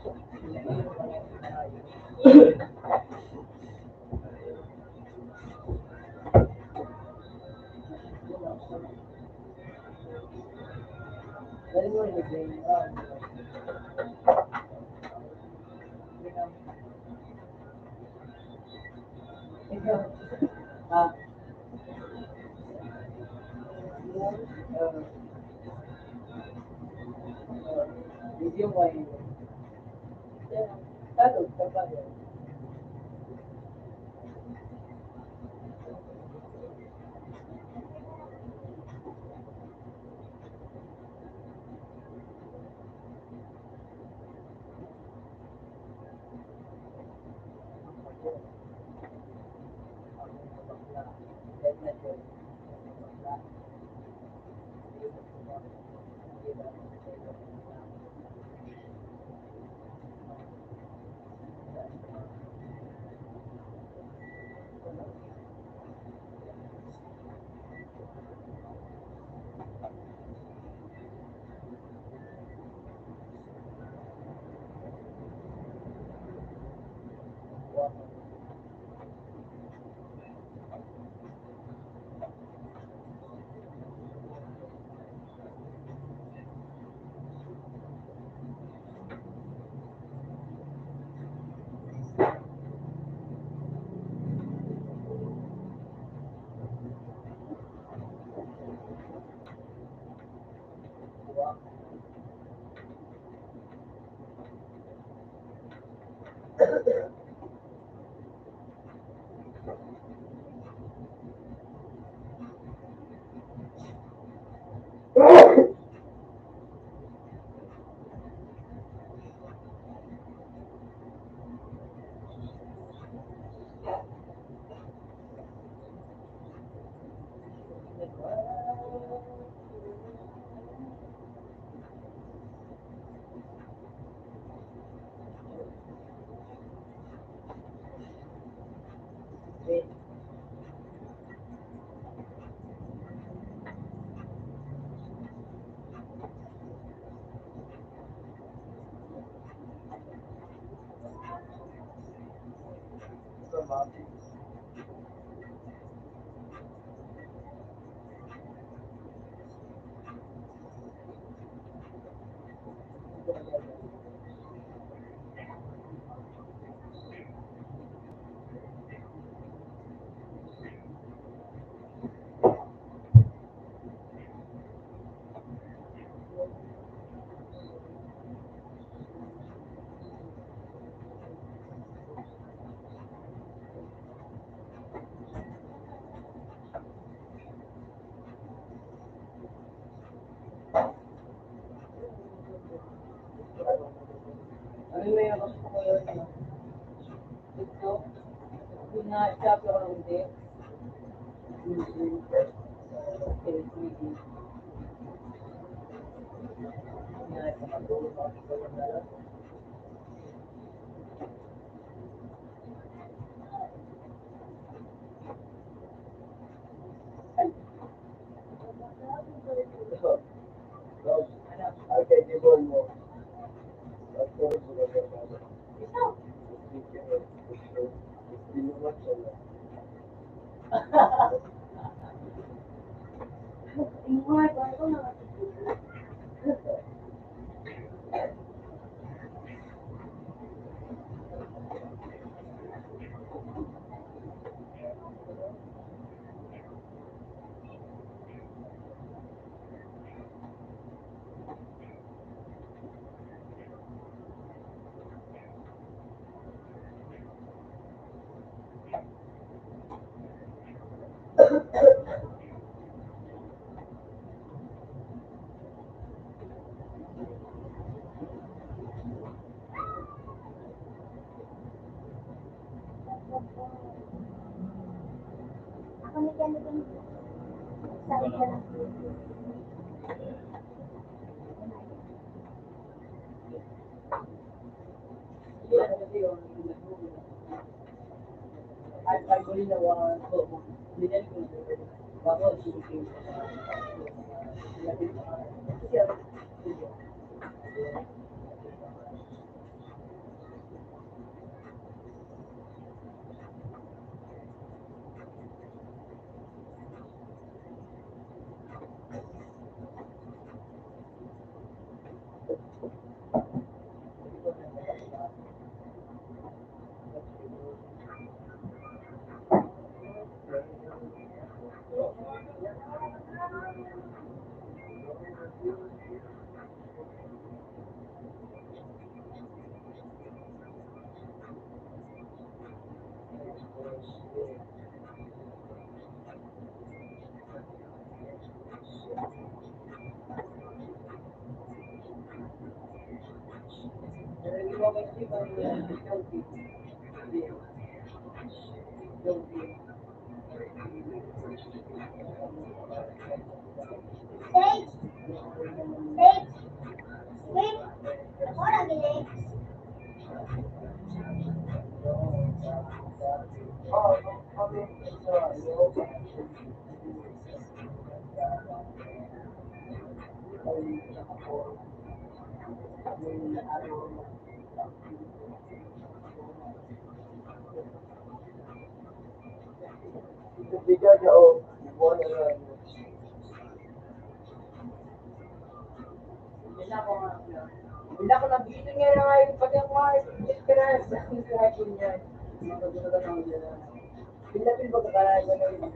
S4: Dali mo rin yung ah, video mo ay talo ka pa yan. Ano may ako ko yun? Ito, na-shop ako hindi. Okay, di mo.
S2: Ako may gano'n din. Sabi ko lang.
S3: Ay, ko rin nawa ko. Binili ko. Bako, sige.
S2: Six. Six. Six. Ako lagi six.
S4: Bigyan niya o. Buwan na lang.
S3: Hindi ako nabigyan nga na nga yung pati ako nga yung experience. Ang kahapon niya. Pinapin ba ka kaya ba na yun?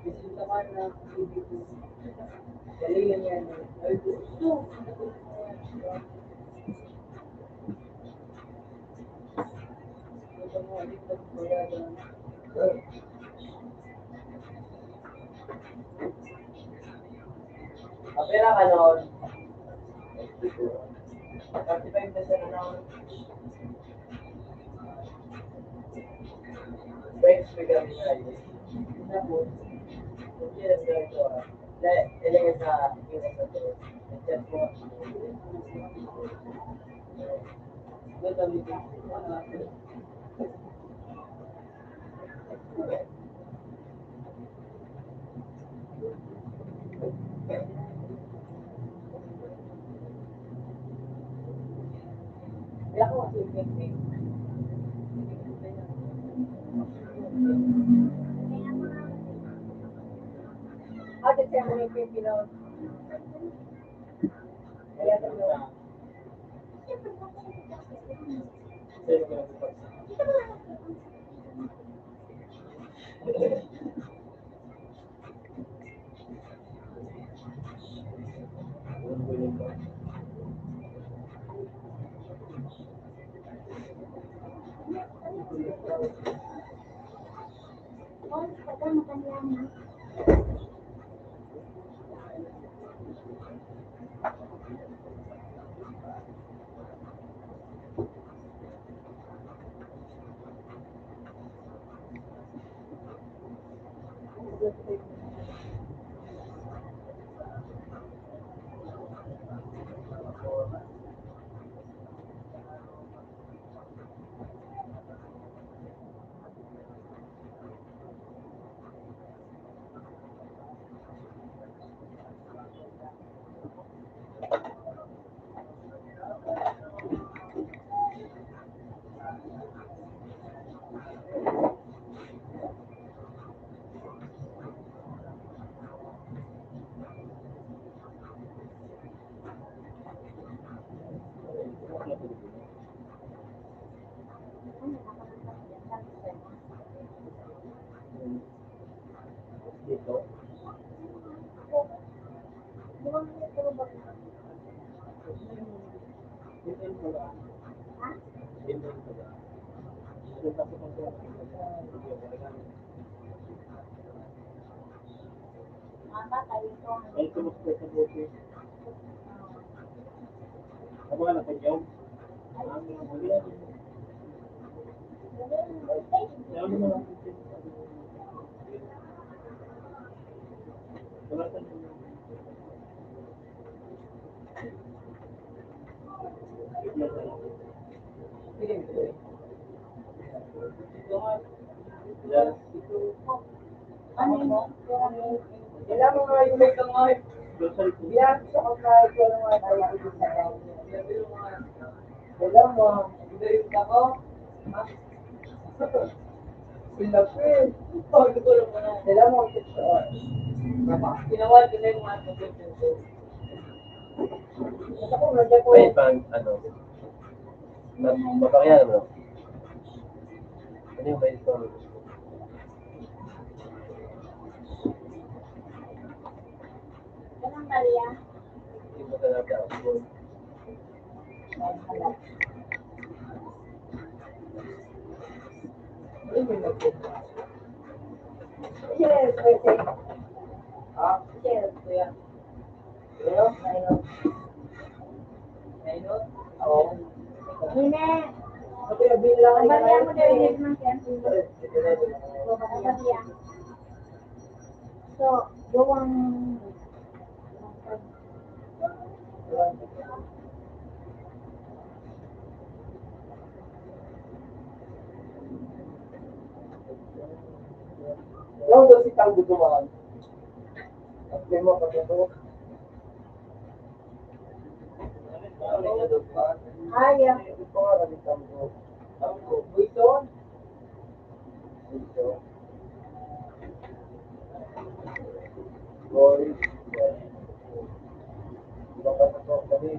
S3: Isinta ka na ibig. Galingan yan. Ay, gusto. Ito mo, alit na bayadan.
S4: Kapira ka noon. 35 na siya na noon. Breaks bigyan mo na yun. Tapos, hindi na siya ito. Ilagay sa iwas na ito. Chat mo.
S3: Ito, meeting. Kaya ako kasi yung meeting. Ah, December yung Pilipino. Kaya ito.
S2: Oh, pagka matanda na.
S4: Dito.
S2: Di ba may tulog?
S4: Dito yung pala.
S2: Ha?
S4: Dito yung pala. Dito ako ng pala.
S2: Mga bata, ito.
S4: Ay, kumusta sa buti? Tama na sa inyo? Yan mo na. Wala ka na. Yan.
S3: Ano mo? Kailangan mo nga yung may kamay.
S4: Grocery ko.
S3: Yan, sa kamay ko lang nga tayo dito sa kailangan mo, ibigay ako. Ha? Silapin. Pagod ko lang na. Kailangan mo ito sa Kinawal ko na yung mga pagkakas ko. Ako, nandiyan ko.
S4: Wait, pang, ano? Mapakyan mo. Ano yung may ito?
S2: Ganang Maria.
S4: Hindi mo talaga ako.
S3: Cheers, pwede. Cheers, kuya. Kuya, nainot. Nainot? Oo.
S2: Nine.
S3: Kasi bilang ka
S1: Balihan mo
S3: na
S1: din
S3: yun.
S1: yung ng kento. Balihan. So, gawang...
S4: Yung doon si Tang Butuan. At may mga pagkato.
S1: Ayaw.
S4: Ito nga kami Tanggo.
S3: Tanggo. Buiton.
S4: Ito. Boy. Ibang pagkato kami.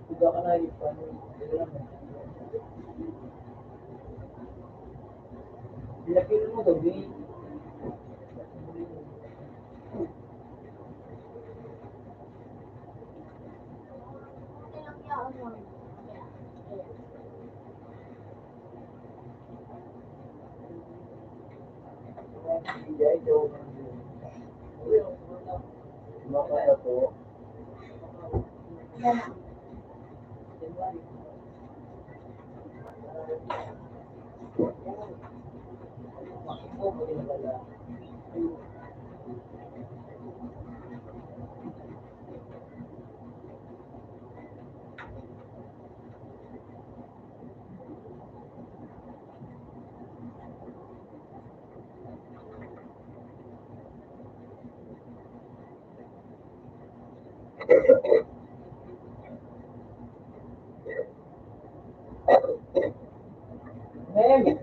S4: Tidak ka na ipan. Bilapin mo gabi.
S2: Ilang yaon mo?
S4: Iya, jauh. Ibang pagkato.
S1: Yan.
S3: Nem.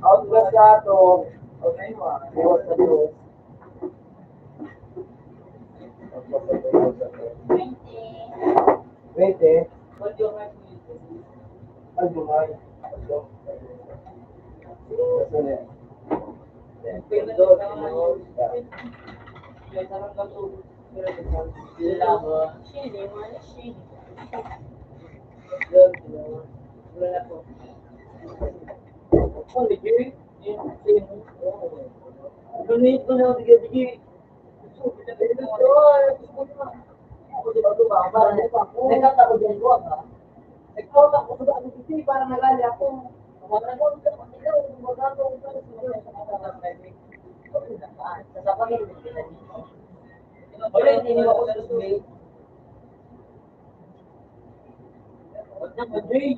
S4: Outlet ka to. Okay mo ah. Iwas na to. Wait eh. Ay, Jumay. Gusto niya. Parang nagali ako. Ulit, hindi ako sa sulit. Huwag na ka, Jay.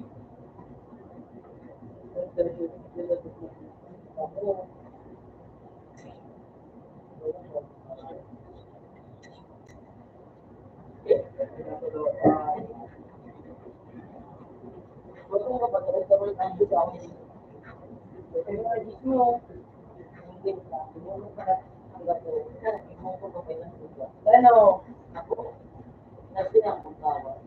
S4: Gusto mo ba
S3: Nandito ako. Ito yung release mo. Hindi ka. Tumulong ka na hanggang doon. Imo ko pa ng lugar. Ano? Ako. Nasi na akong tawag.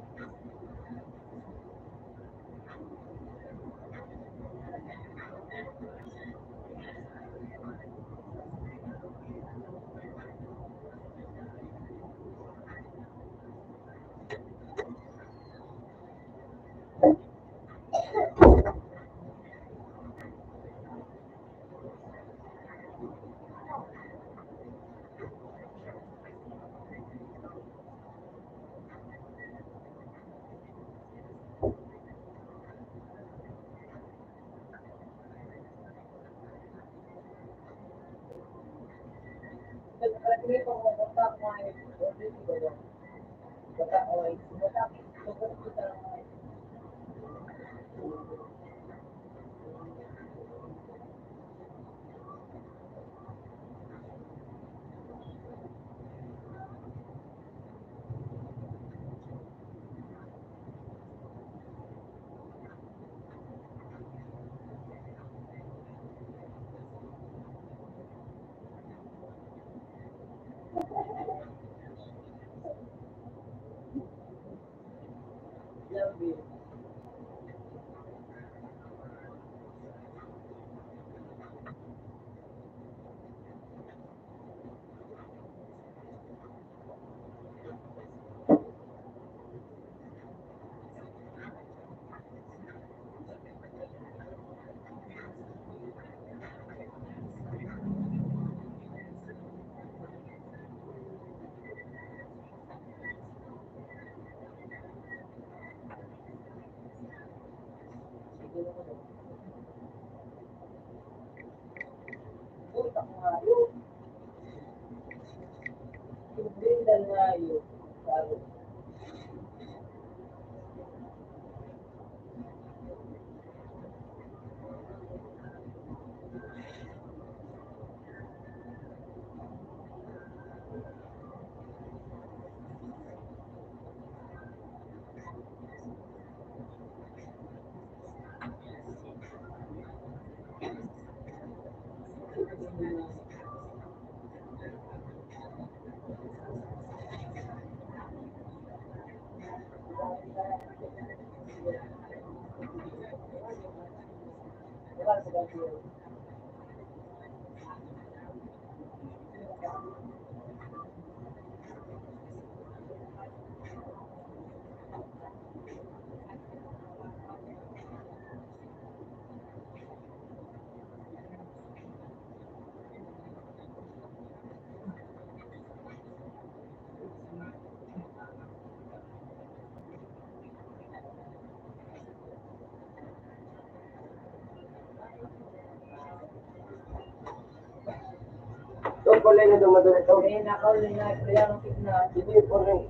S4: Ito pala na dumadala ito.
S3: Eh, nakaulit na. Kaya ang signal.
S4: Hindi po rin.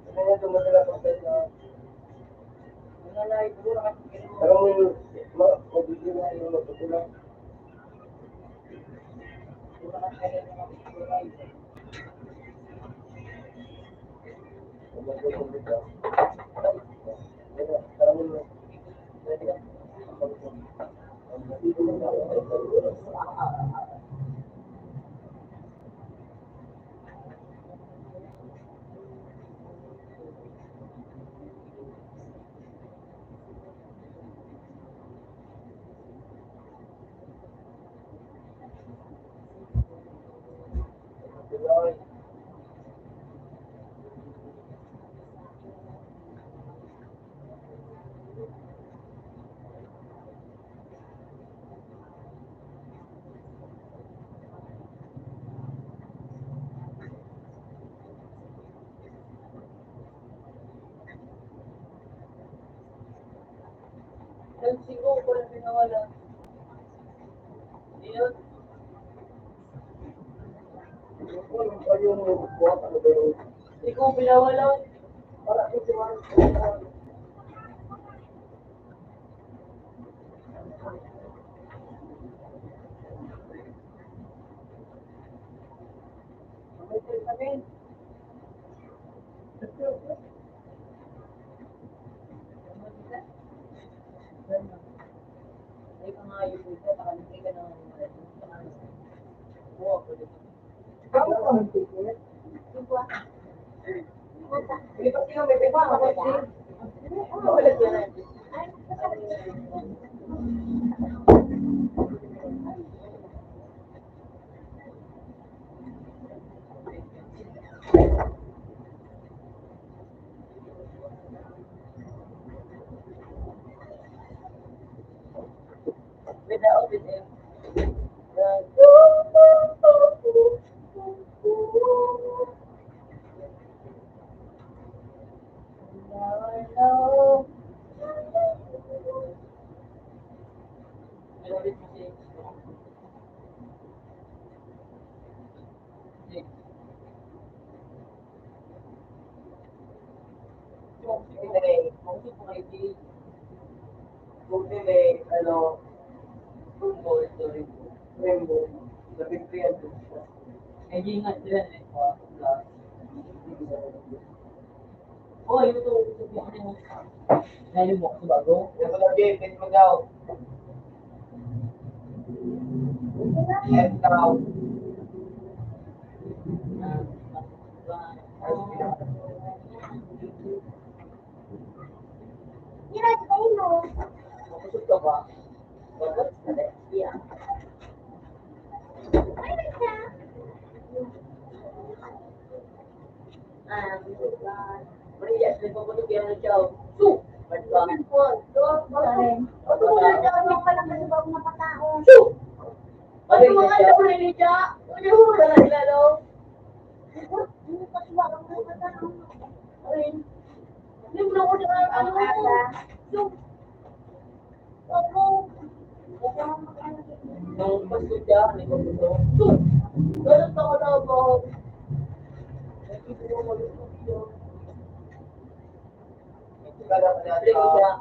S4: Ito na dumadala ito.
S3: Ano na, siguro kasi
S4: Pero may mabigyan na yung matutulang.
S3: Siguro ko lang pinawala. Yun. Ikaw pinawala. Sabihin. maayos dito, nakalagay ka ng buwa ko dito.
S4: Ako ka mag-ticket.
S2: Diba?
S3: Hindi pa sila may pema, wala sila.
S2: Ay,
S3: Without with them. Now I know. Ano ulit mo siya?
S4: Ano, Rainbow. Labing 300 siya.
S3: Medyo ingat sila eh. Oh, yun ito. Dahil mo sa bago.
S4: Ito lagi, pin mo daw. And now,
S2: tayo.
S3: Makusog ka ba? Bakit? Yeah.
S2: Ay, siya.
S3: Maria, sila pa po yan na siya. Su! Ba't ba?
S2: Oto mo na daw yung kalang kasi bago mapataon.
S3: Su!
S2: Ay,
S3: Maria,
S2: mga
S3: siya.
S2: ano na niya? Ano mo na lang sila, no? Hindi pa siya bago mapataon. Ay, hindi mo na ko na ano. Yung, ako,
S3: Nung pasto siya, may pabuto.
S2: su, ganun ako na ako.
S3: Nakikita mo malusog yun.
S4: ito ka lang na
S3: Bring siya.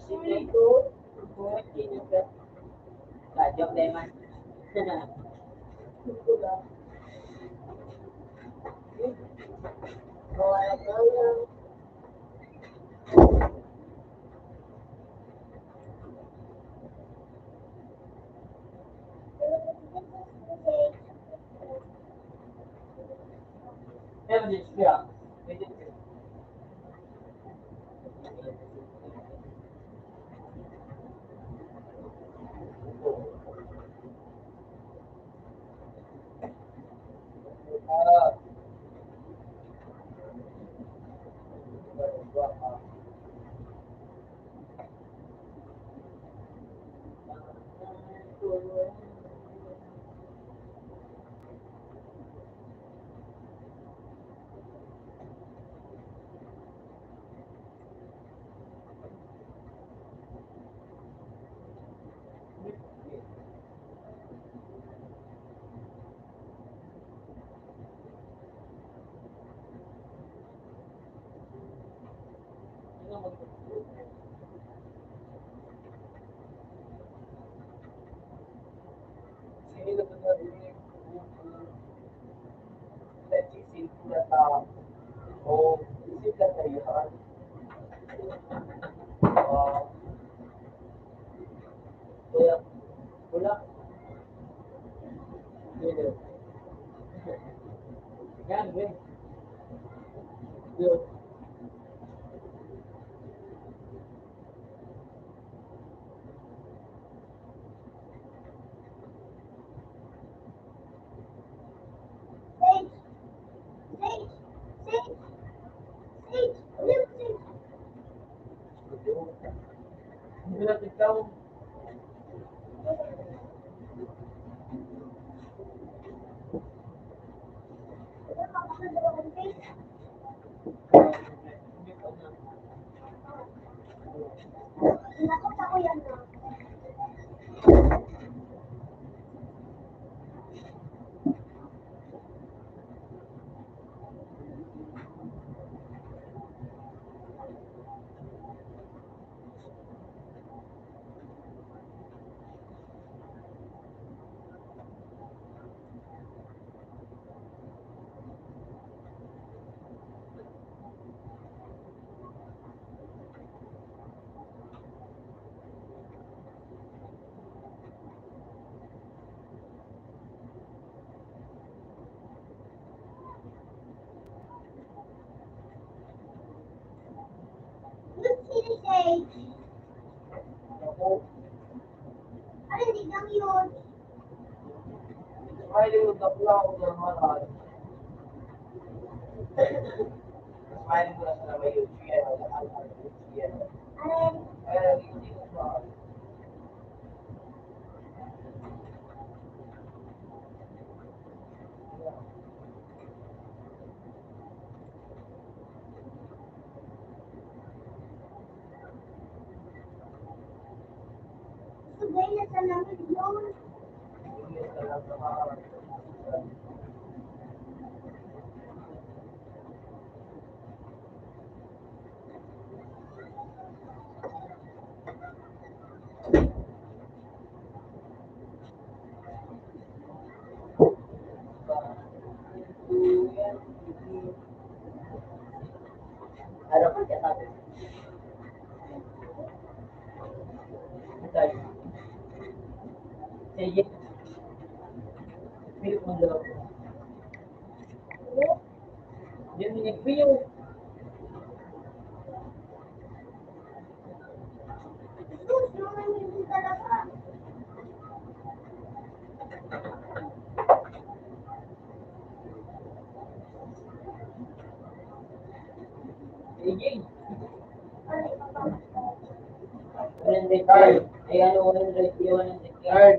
S2: Sili.
S3: Ito. Buhat yun yung gas. Kajok, Leman.
S2: Wala ka lang.
S3: Meron din siya. Pwede siya.
S4: Sino na narinig nagsisip na tao o isip na tayo
S3: Kuya. Wala. Yan, yan. Yun.
S2: Sage. Sage. Sage. Sage. Little Sage.
S3: Hindi na ikaw.
S2: Ito, makakadalawang Sage. Nakot ako yan, no? age.
S4: Ako,
S2: Ano, hindi lang yun.
S4: smiling with the flow of your heart. Smiling ko na sa may yung siya, siya.
S2: Alin?
S4: Kaya hindi ko ba?
S2: Sabay na sa namin yun.
S4: Hindi ka lang sa
S3: Ano pa siya sabi? Sabi. Sige. Pilit mo daw. Diyan mo nagpiyo.
S2: Sus, yung hindi talaga.
S3: Sige.
S2: Ano, ipapamit ko.
S3: 100 card. Ay ano, 100 card.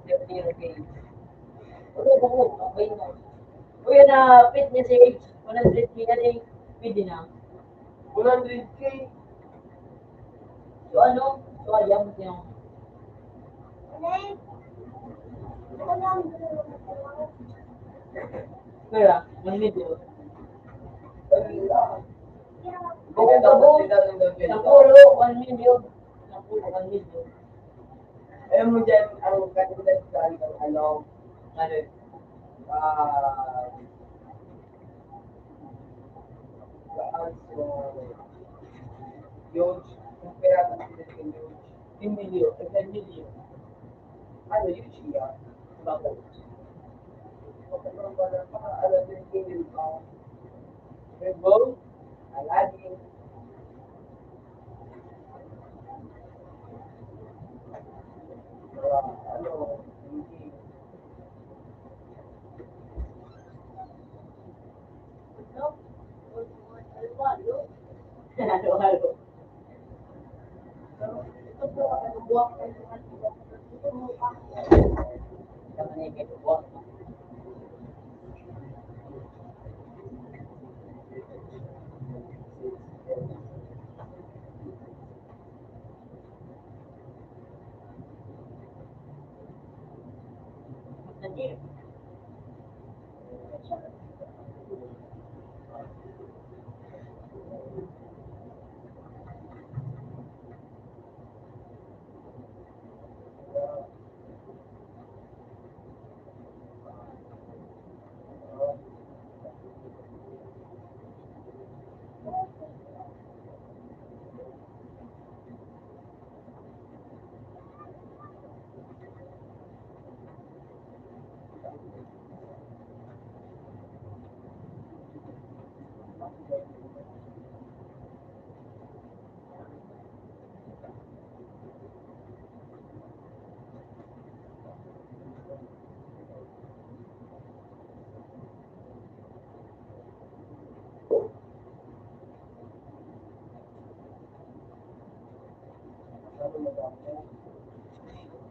S3: 50 rupees. Ano ba ko? Okay na. Uy, na fit niya si H. 100 kaya din. Pwede na.
S4: 100K.
S3: So ano? So ayam niya.
S2: Alin? Ano lang,
S3: Kaya, 1 million.
S4: Kaya dapat sila ng gabi.
S3: Napulo, 1 million. Napulo, 1 million.
S4: Ayaw mo dyan, ang kanila sa ano,
S3: Ano?
S4: ah, so, huge, yung pera na sila yung huge.
S3: 10 million. 10 million.
S4: Ano, huge siya.
S3: Bakit?
S4: Okay naman ba na, alam din yung Rainbow, Aladdin, ano, hindi.
S3: Halo-halo.
S2: ito po, ano, buwak kayo sa kanila. Ito mo pa.
S3: Kaya niya kayo buwan. Nandiyo.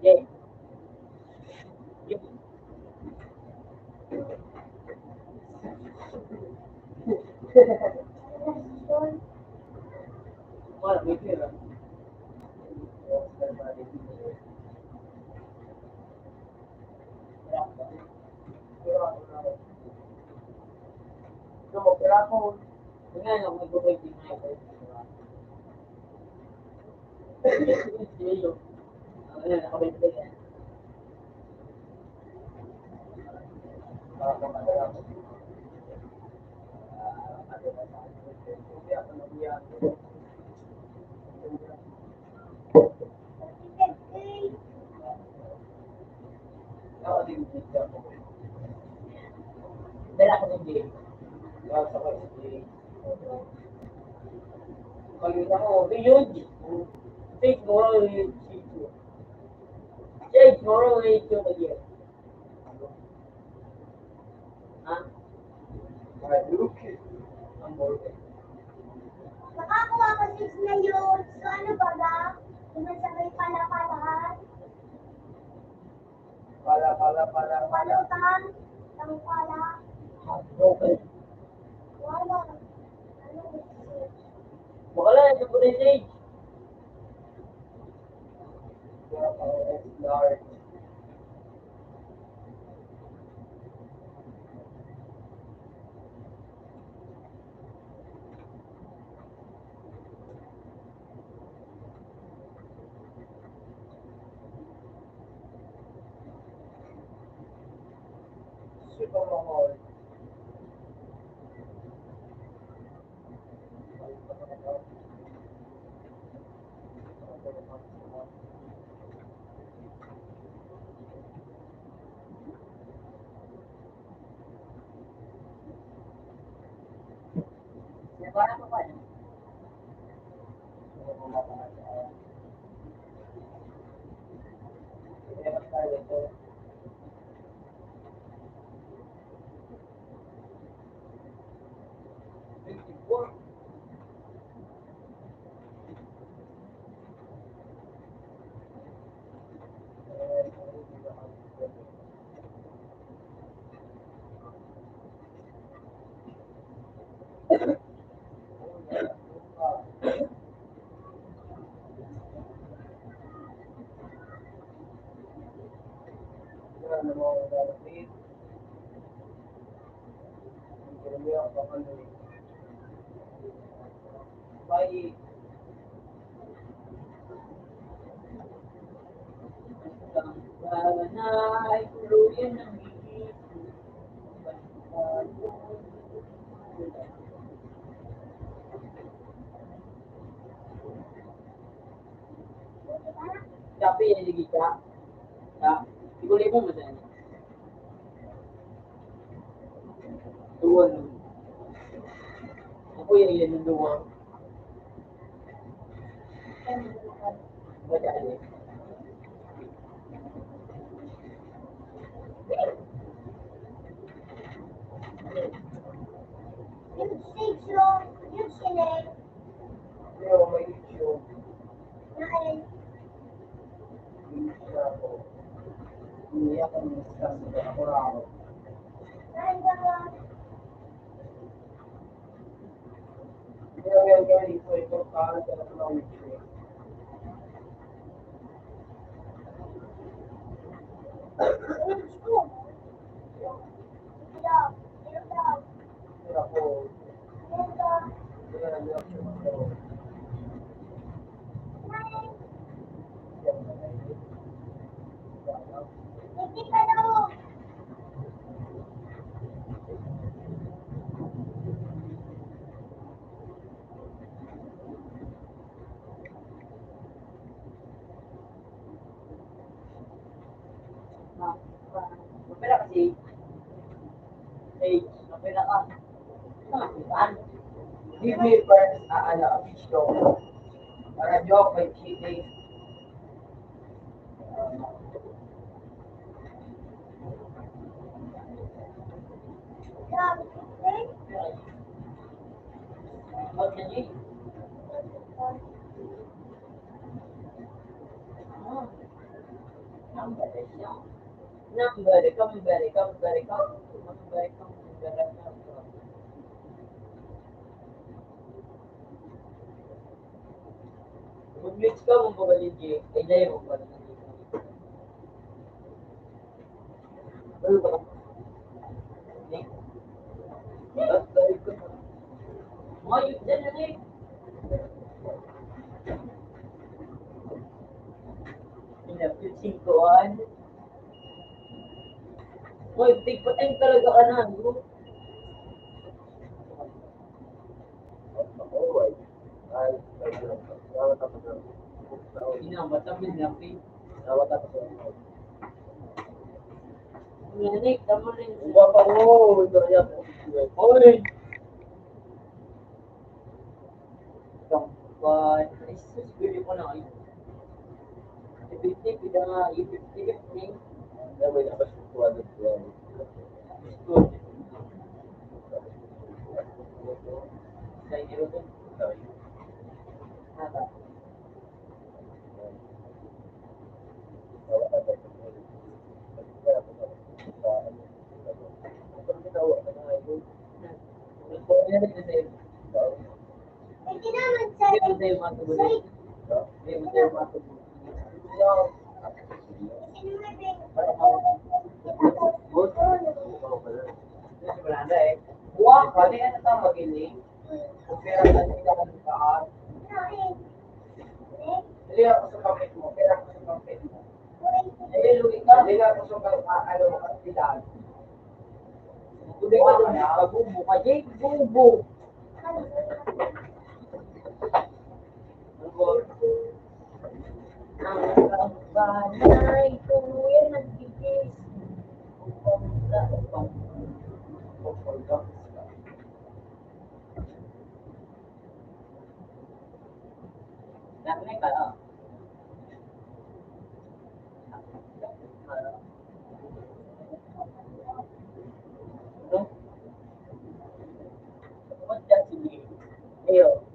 S3: Yay. Yay.
S2: Yun.
S3: Wala, may pera.
S4: Pero ako,
S3: Kaya nga, may bubay din na ito. Silo. Ano, nakabente yan. Dala ko ng game.
S4: Pag-ina ko,
S3: Oh, huge. Big moral huge. Big moral huge yung kaya. Ha?
S4: Ay, Luke. Ang more.
S2: Nakakuha ko 6 na yun. So ano ba ba? Sumasabay pala-palahan.
S4: Pala.
S2: Palutan. Ang pala.
S3: Okay.
S2: Wala. Ano gusto?
S3: Wala, ito po rin stage.
S4: Large. Super mahal.
S3: Wala pa pa.
S4: Bye.
S3: Sana'y tuluyan ng isip. Tapi yang jadi kita, ya, boleh pun macam ni. Dua ni. Apa yang dia dua? Baca ni.
S2: Yung 6 yung sinig.
S4: Pero may issue.
S2: Na alin.
S4: Hindi ako discuss sa ako raw.
S2: Naan ka ba?
S4: Pero yan gawin ito importante sa ng issue.
S2: Yung scoop. Daw. Yung daw.
S4: Pero ako,
S2: Yung daw.
S4: kaya nag-reaction ako.
S2: Nine.
S4: Yan na lang.
S2: Hindi ka daw.
S3: Mapila kasi. Mapila ka. Nakasipan.
S4: Give me first, a video. Para joke by cheating.
S2: Daw. Eh?
S3: Huwag na niya. Number, come. Mag-mix ka mong kabalid eh. Ay, dahil mo pala. Ano ba? Ni? At dahil ko. Mayot dyan na eh. Pinapit 5-an. Uy, tigpateng talaga ka na. No? Inamatapin na pi. Nganik, tama rin. Oy! But, suspili ko na kayo. I-50, kita nga, i-50,
S4: May labas yung 200.
S3: good. Sa inyo ito, haba.
S2: Pwede naman sa
S3: Hindi mo sa'yo matubuli. Hindi mo sa'yo matubuli. Kasi wala na eh. Wah, kali na tama gini. Kung pera na sila ka ng taas. Dili ako sa pamit mo. Pera ko sa pamit mo. Dili, lugi ka. Dili ako sa ano mo kapitan. Kung di ka doon na, bubo ka. Jay, bubo. Ang banay ko yan nagkikis. Nakmay ka lang. No? What does it mean? Ayo.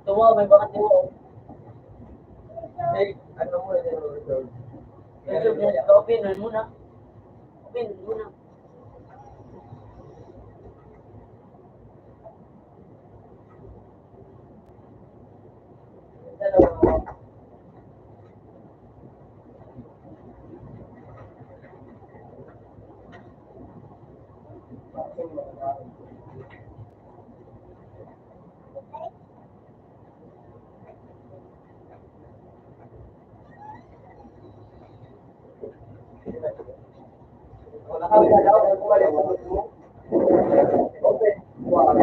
S3: Tuwa, may bakat mo.
S4: Eh, ano mo na yung result?
S3: Open muna. Open muna. Dalawa.
S4: Wala kang galaw, kumali mo. Open. Wow.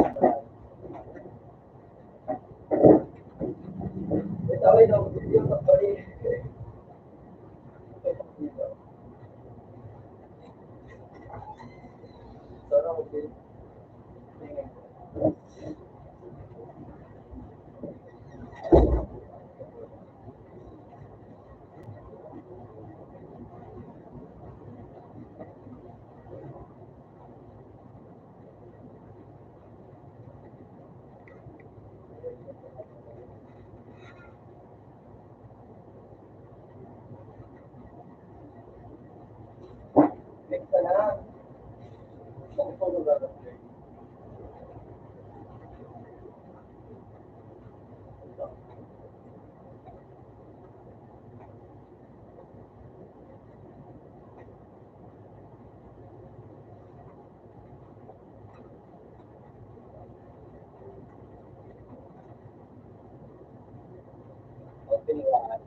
S4: Ito, yung sorry. Sarap, okay. Next na lang. Pag-follow ba? Open lahat.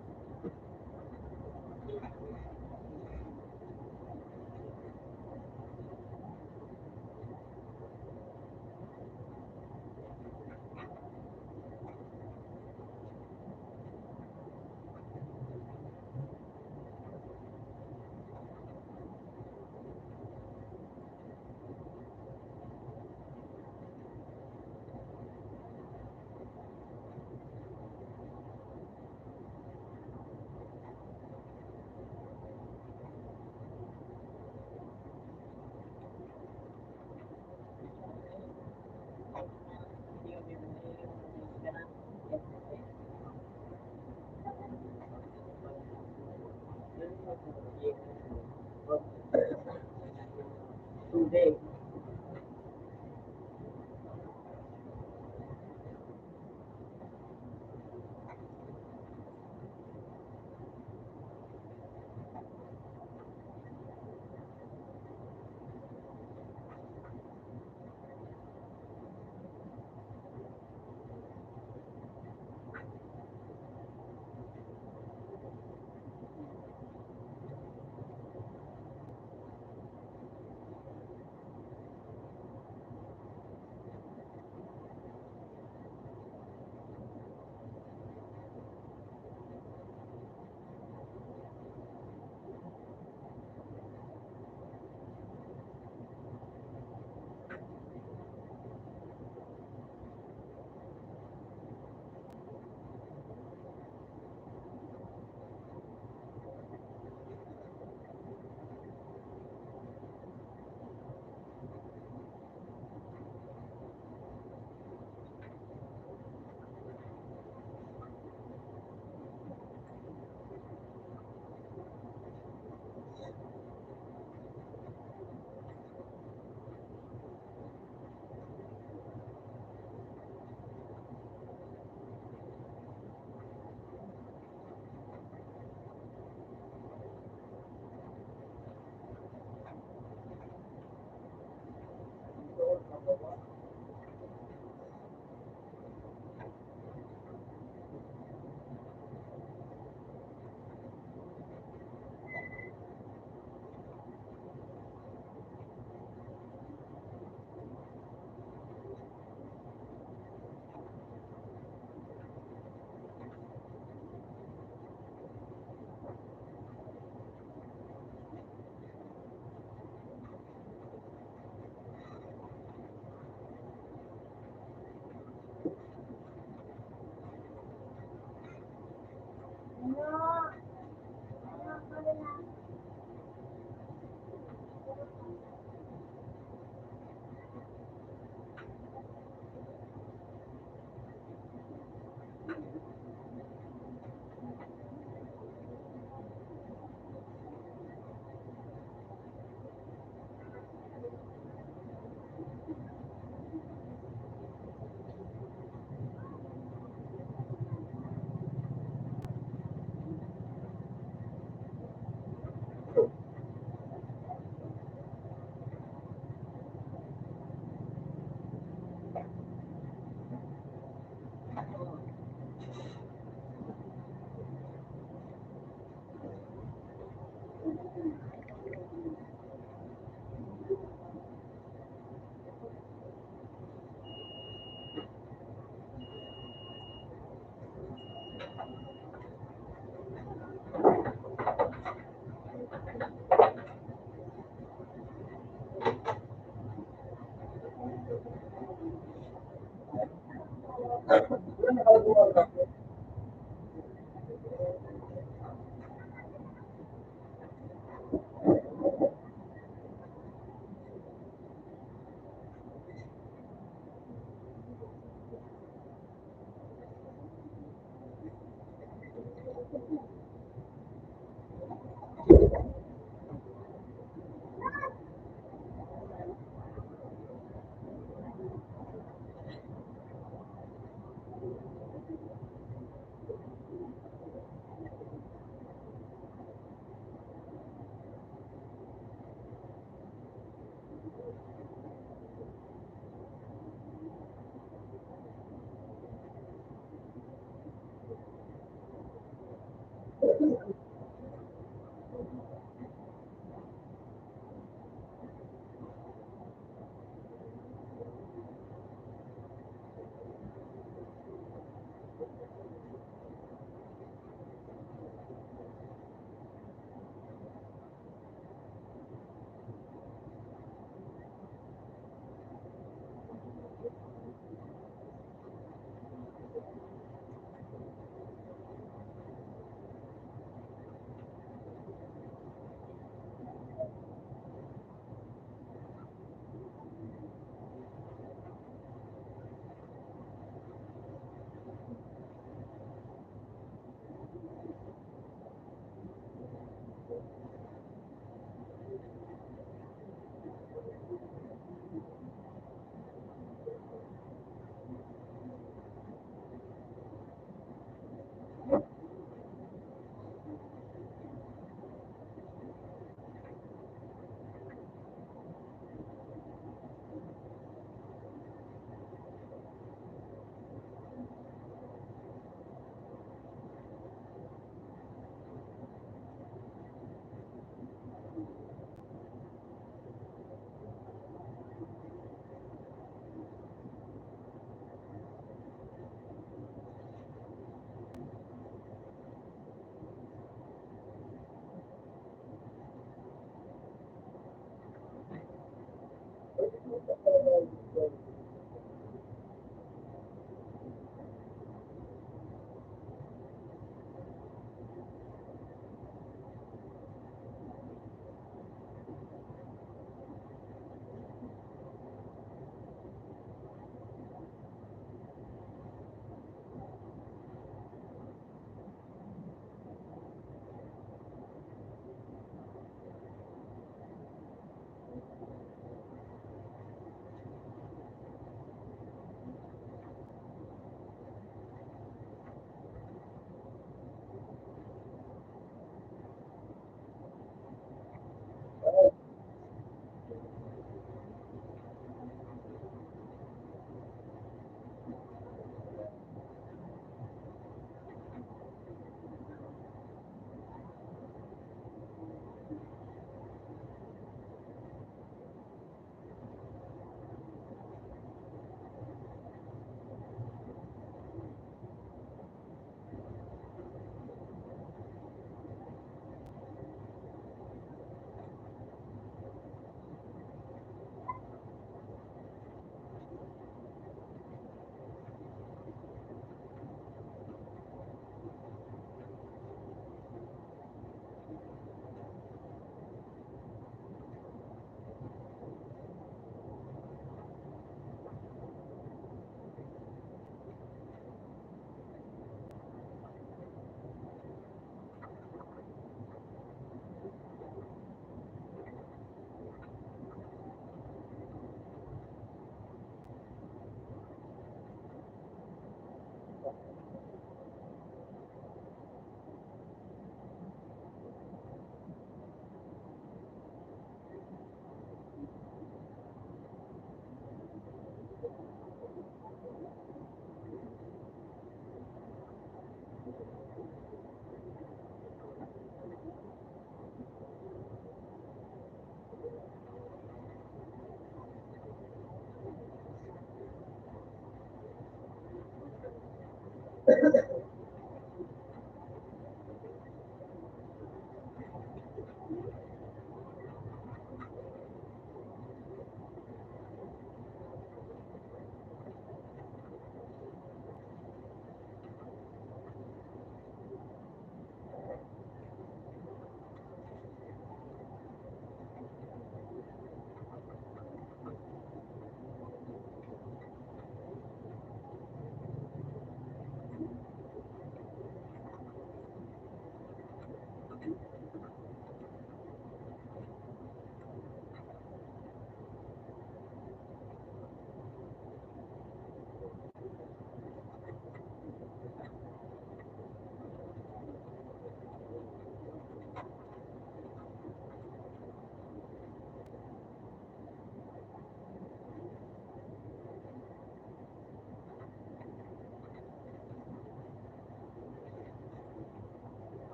S3: Ay,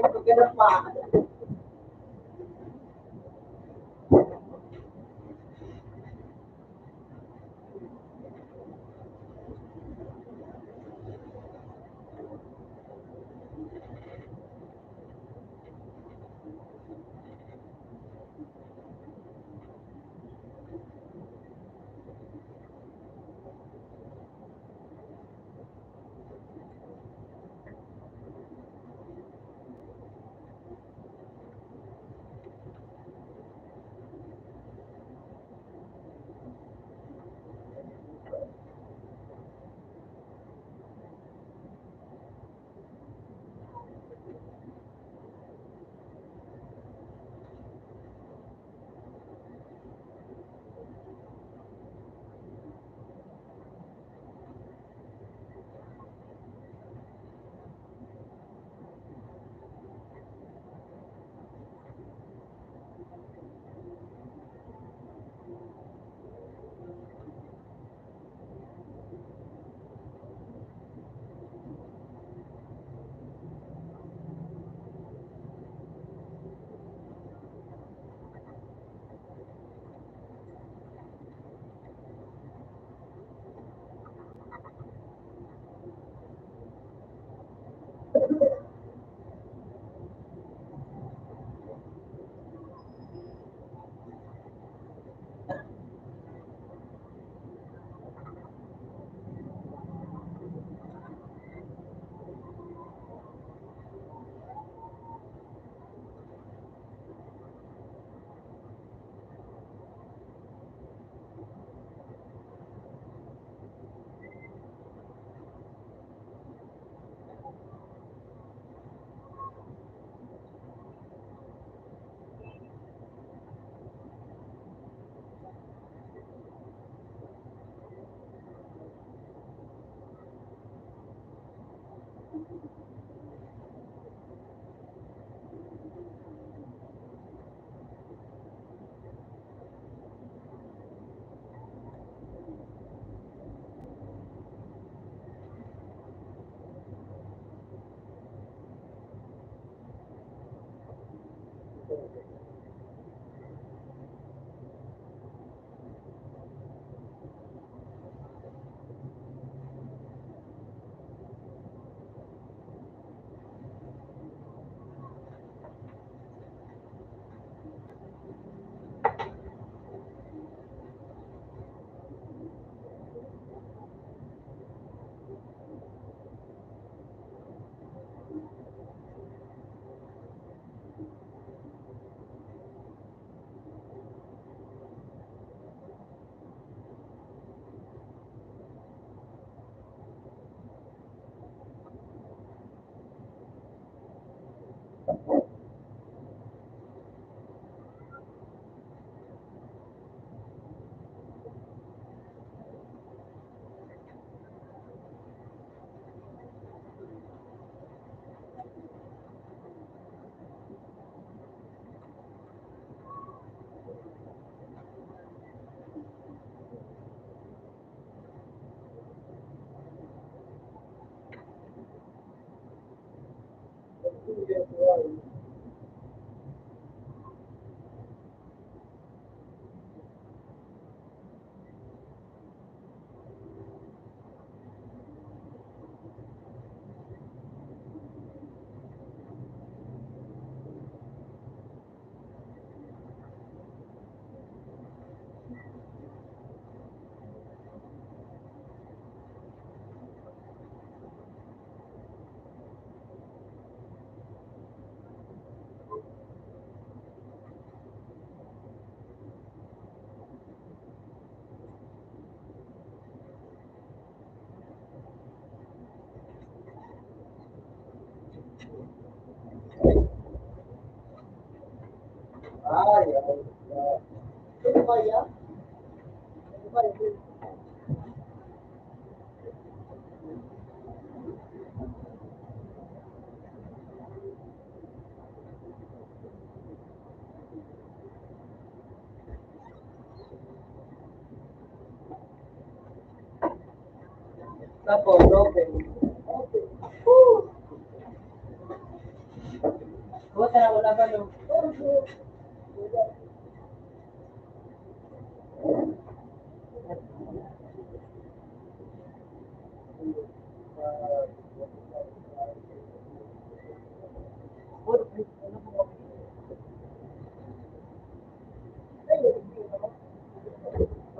S3: ¿por qué no pa?
S4: Ay,
S3: Ano ba yan? Ano ba yan?
S4: tapos, okay.
S3: Buta na wala ba no?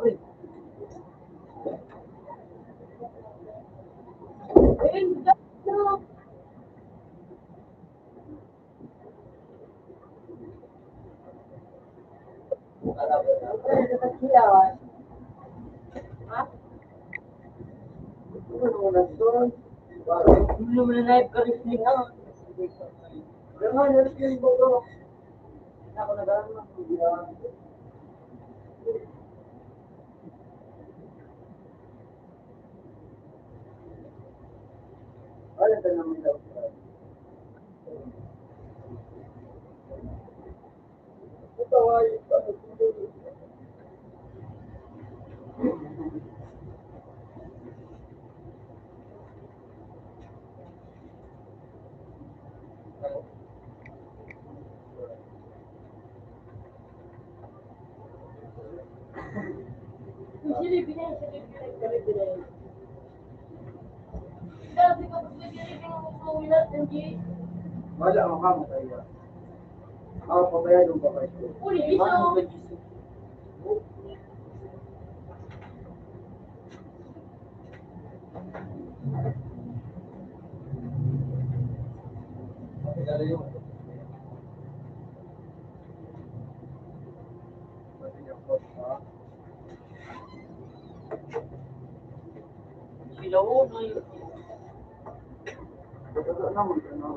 S3: Uy. Belum naik ke listrik ah.
S4: Ganun, yan yung bago. Ako na ganun. Ay, ito naman daw. Ito ay,
S2: Sili binay, binay. Sabi ko, pag binay ko ulat, hindi.
S4: wala ang kamo kaya. Ako pabayad yung papay ko.
S2: Uli, iso.
S4: Kaya yung pati yung post ha.
S3: Sila uno yun.
S4: Ito naman, ano.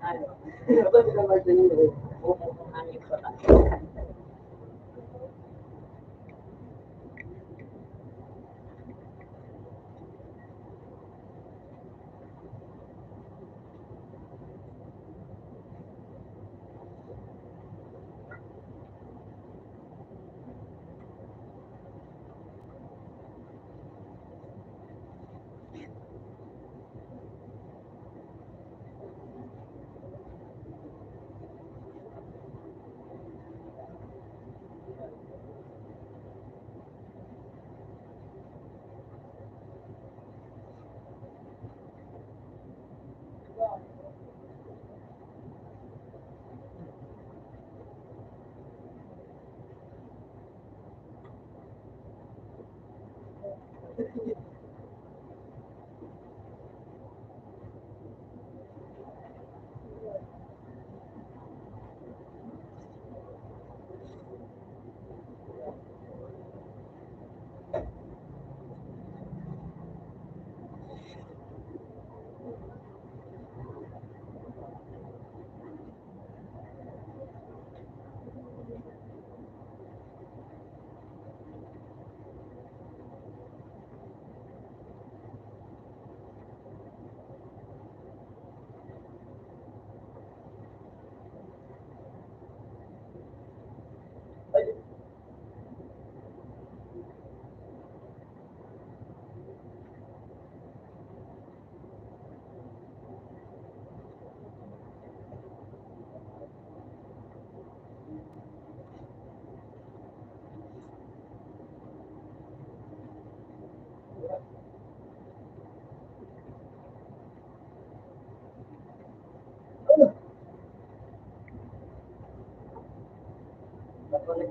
S3: Ano?
S4: Ito sila may tingin.
S3: Upo kung ano yung pata.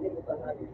S4: Hindi ko pa natin.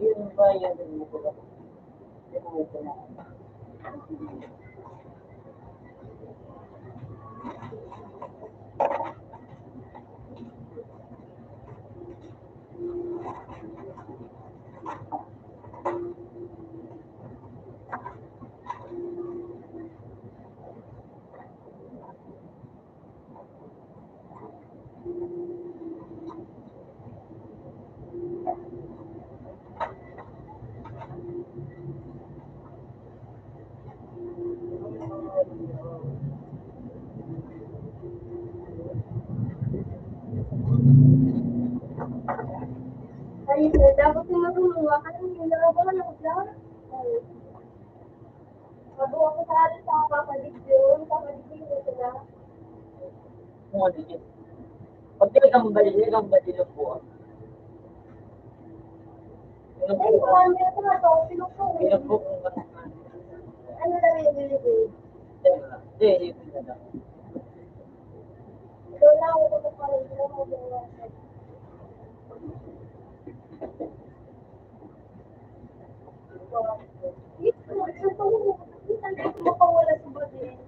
S3: Yun ba yung mo ko na. Kung ano yun. Pag tinagambali na po.
S2: Ay, marami na ito. Pinukpok.
S3: Pinagpo kung
S2: Ano lang yung nilibig?
S3: Hindi, yun na lang.
S2: Doon lang ako kapag doon ako bumawas. Makawala sa body.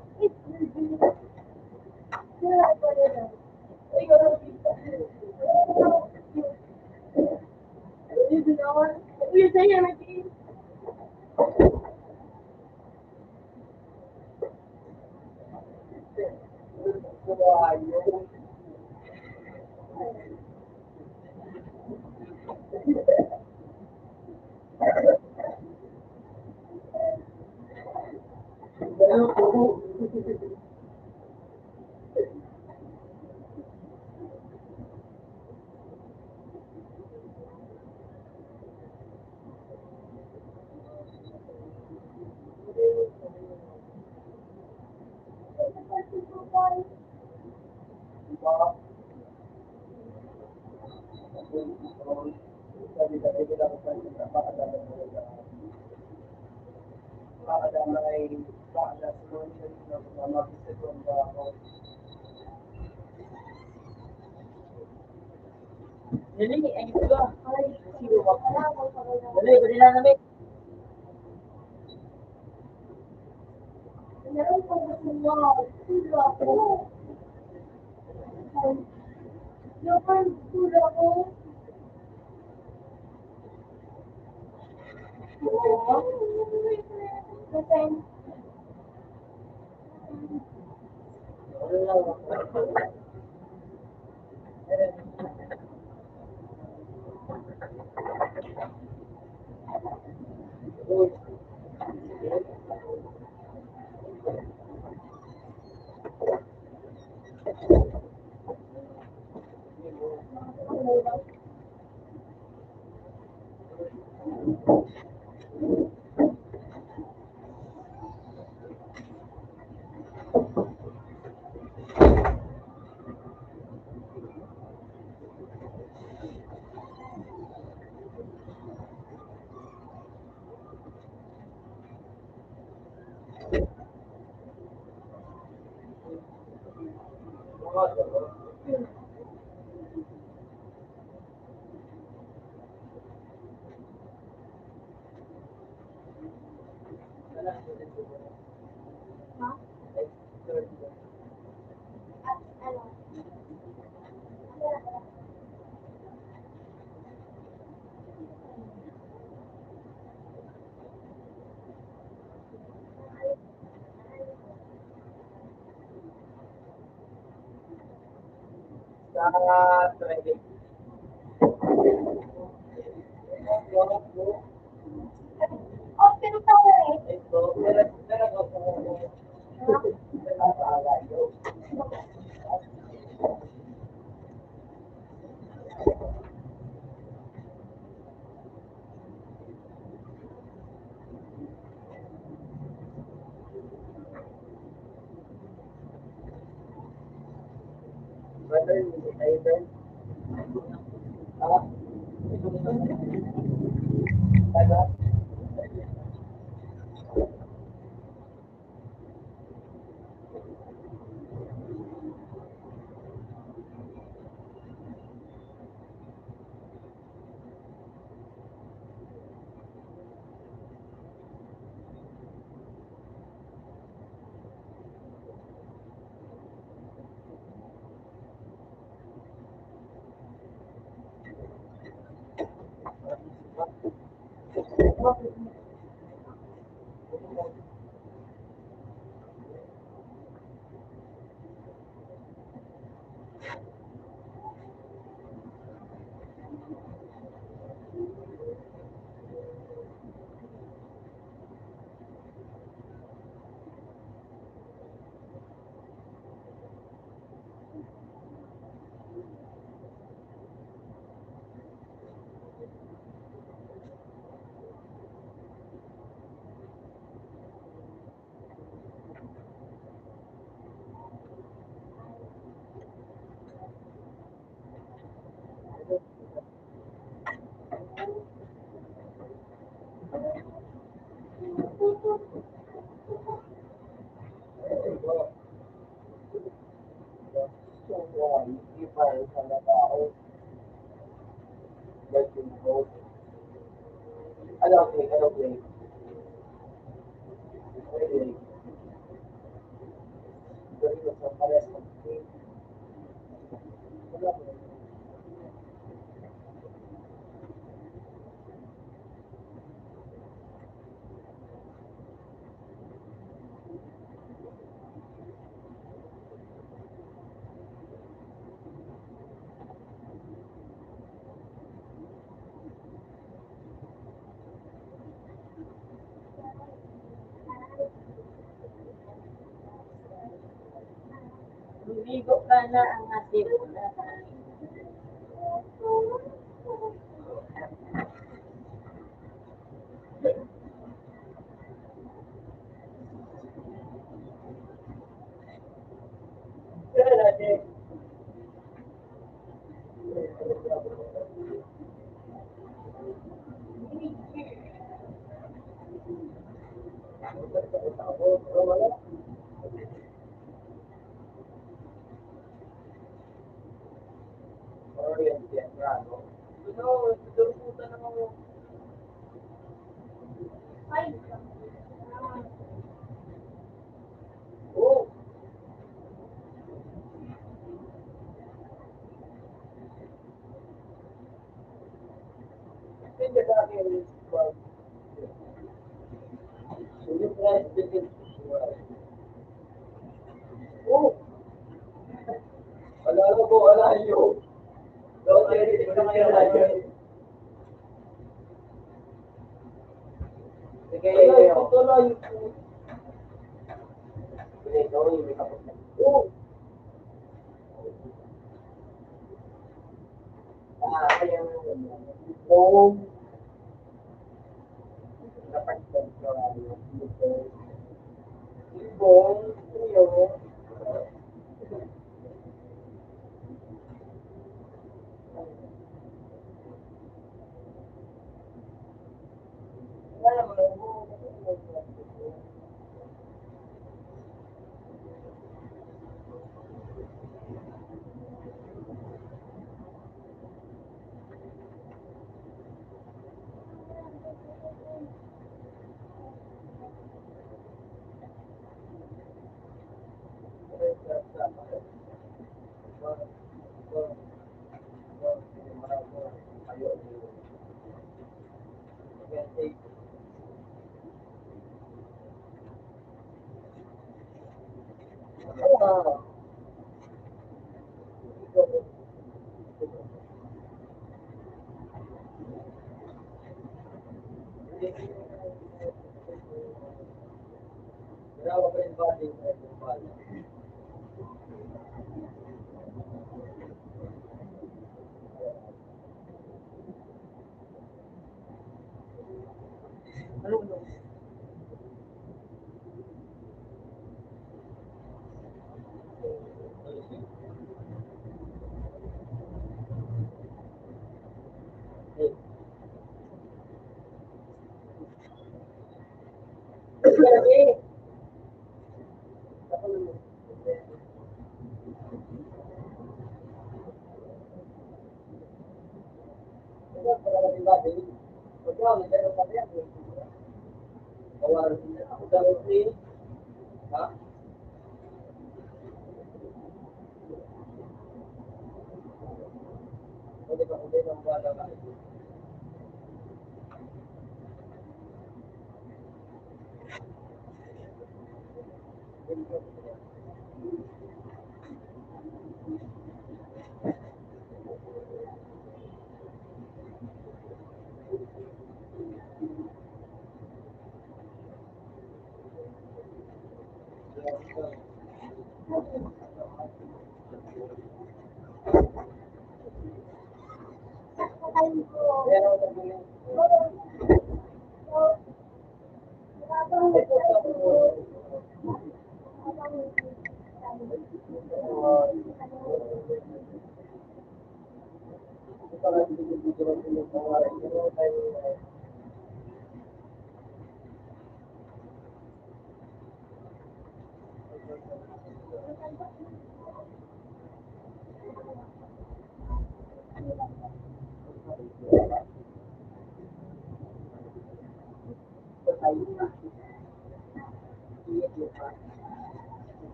S3: Dali, ayun ba? Dali, dali na namin.
S2: Meron pa ba wow? Tula ko. Yung tula ko. Kasi
S3: Sa 20.
S2: oh, pinutawa eh.
S3: Ito, pero brother, hindi tayo Ben. Taga.
S4: Ano play? Ano play? Pwede. Gawin ko sa parehas ng play. Wala mo.
S3: Lumigo ka na ang ating
S4: Kaya natin.
S2: Ay,
S4: Oh, hindi ba yung hindi ba Oh, wala na po, wala yun. Don't edit ko na ngayon. Sige, ito lang yung ito yung may kapot na. Oh! Kaya home dapat kontrolado ibon yun wala mo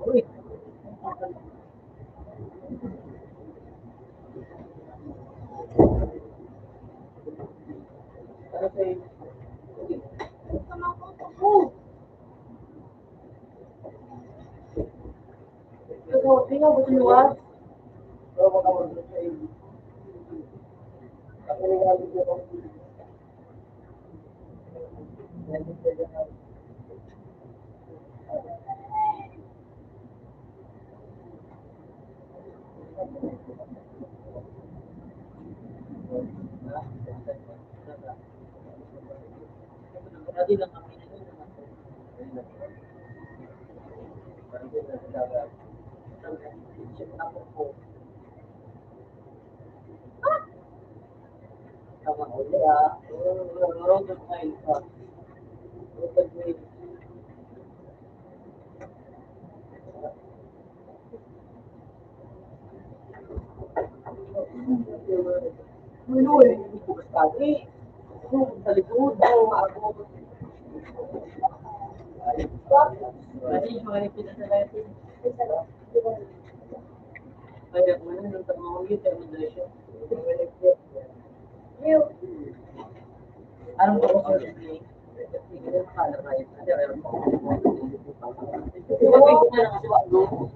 S3: Uy, ano sa'yo?
S2: Sama ko ako.
S3: Ikaw, gusto nyo ba?
S4: So, makawag sa iyo. Ako yung alam ko kung
S3: Dati lang kami na yun. Tama ko niya. Road of mile pa. Road of mile. Ano eh, bukas lagi. Sa likod, ako. Kasi mga nagpita sa natin. Kaya kung ano nang tamawag yun, termination. Anong ba ko sa sige? Sige na nakala kayo. Kasi meron pa ako. Kapag ko na lang kasi wag doon.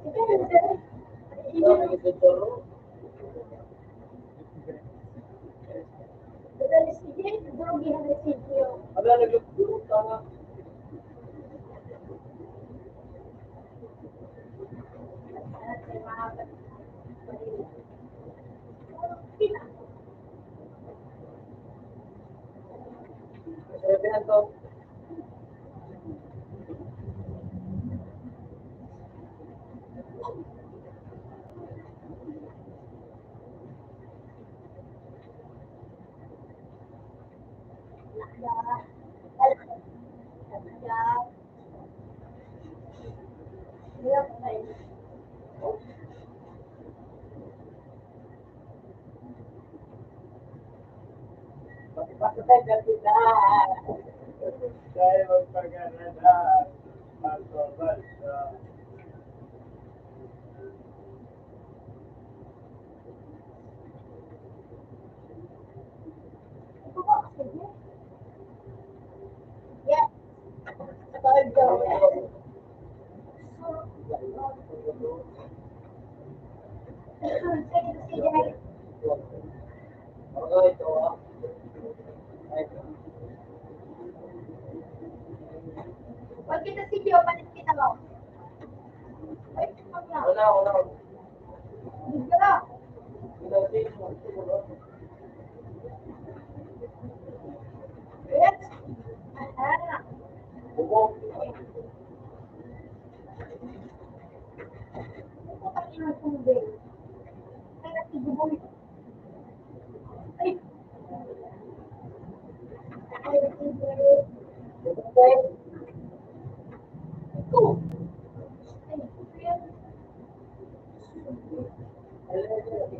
S3: Sabi ko sa toro. Wala, nag-group ka nga. Masarap yan to. Pakipakitay na kita.
S4: Tayo magpag-alala. Magpapal sa...
S3: Oo, ito ah.
S2: Pag kita si Gio, palit kita mo. Ay, wag na.
S3: Wala.
S2: Bigla ka.
S3: Pinag-change mo.
S2: Yes. Ayan na.
S3: Bubong.
S2: Ito pa rin ang tubig. Ay, natigubong. Ay. Ay, natigubong.
S3: Okay.
S2: Ito. Ay,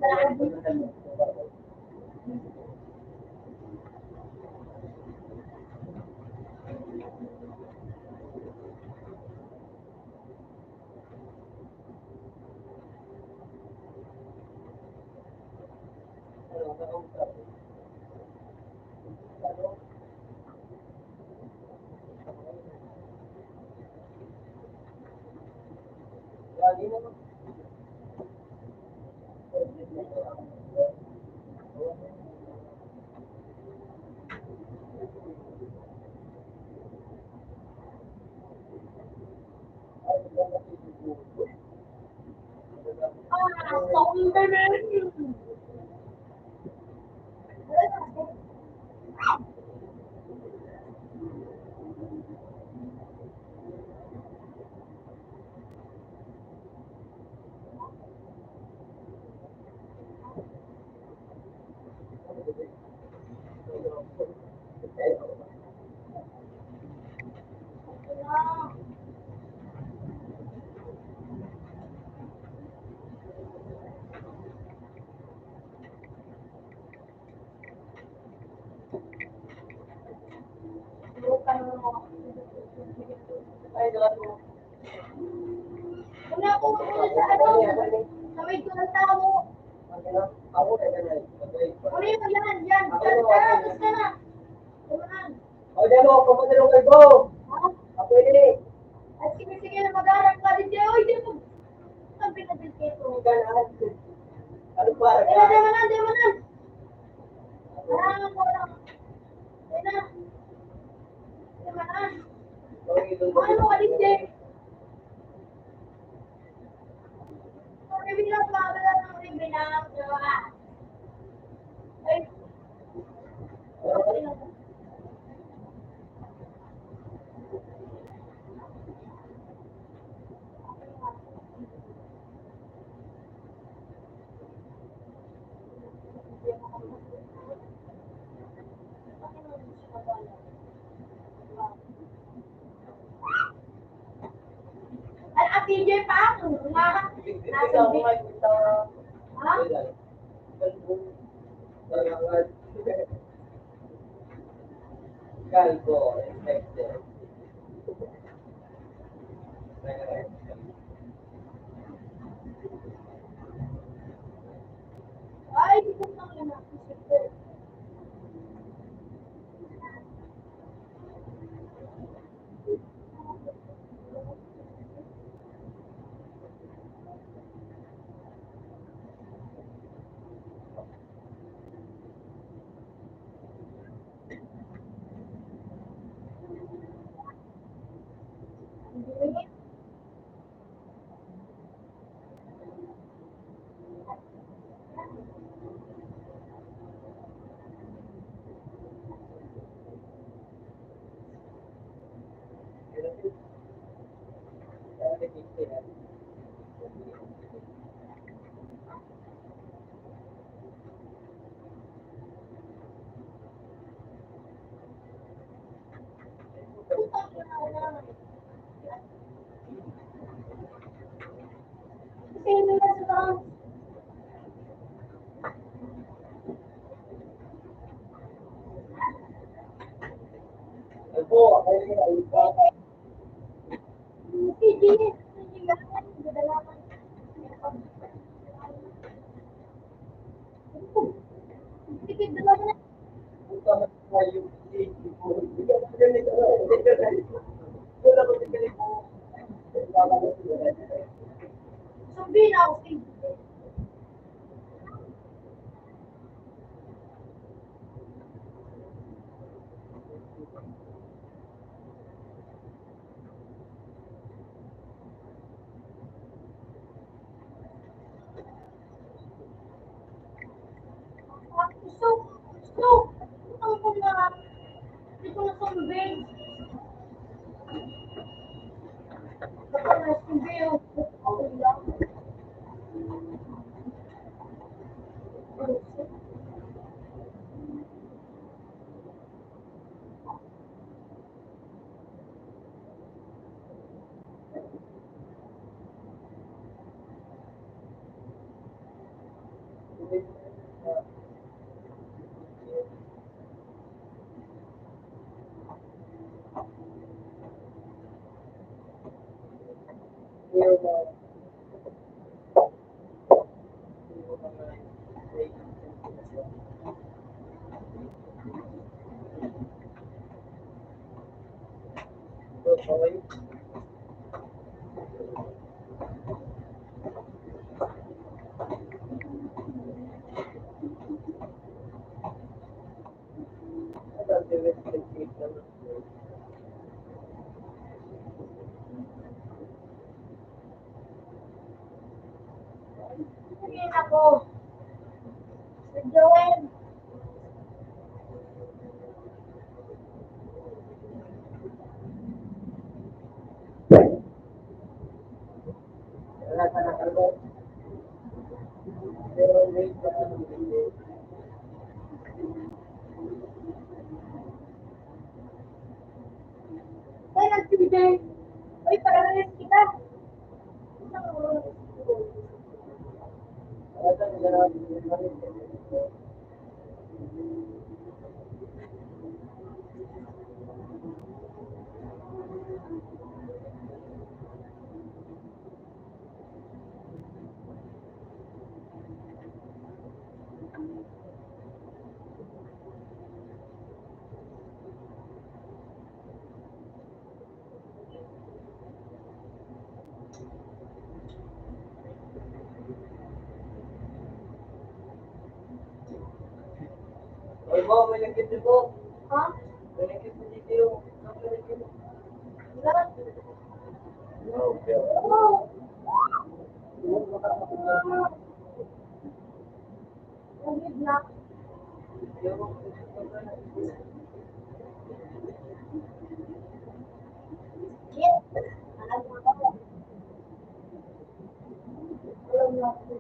S2: ayan.
S3: Ano, nakausap. Ano? Lagi naman.
S2: Ah, sorry, baby.
S3: Ay, dalawa.
S2: Una ako sa ano, sa may tulang tao.
S3: Ako na ganyan.
S2: Ano yun, yan. Tapos ka na. Tumahan.
S3: O, dyan mo, papadalong kay Bo.
S2: Ha?
S3: Ako ini.
S2: At sige, mag-arap ka din siya. Uy, di mo. Ang pinagil kito.
S3: Ano pa?
S2: Di mo na. Marangan ko lang. Di na. Di mo na. Ano mo ka din siya? Bibilang mga ng bibilang. Ay. Ang PJ pa ako. Nasa Ha?
S3: Calvo, infected.
S2: Ay, di ko nang inakisip ko. Sino na sa
S4: Opo, ay pa.
S2: Sige, sige, dadalaman. Sige, dalawa na.
S4: Punta na tayo yung safety po. Bigyan ko din ito. Wala ko din galing po.
S2: Sabihin ako, sige. Gusto, gusto. Ang ko na, hindi ko na sabihin. Baka na sabihin. Okay lang. Sabihin ako. Si Joel.
S4: Wala ka na kalbo. Pero wait ka na.
S2: Ay, nagsibigay. Uy, parang kita.
S4: Wala ka na gano'n. Oy, mo, may nagkita po.
S2: Ha?
S4: May nagkita dito yung.
S2: Lahat.
S4: Okay.
S2: Oh. Nagid na. Yes. Alam mo ako. Alam mo ako.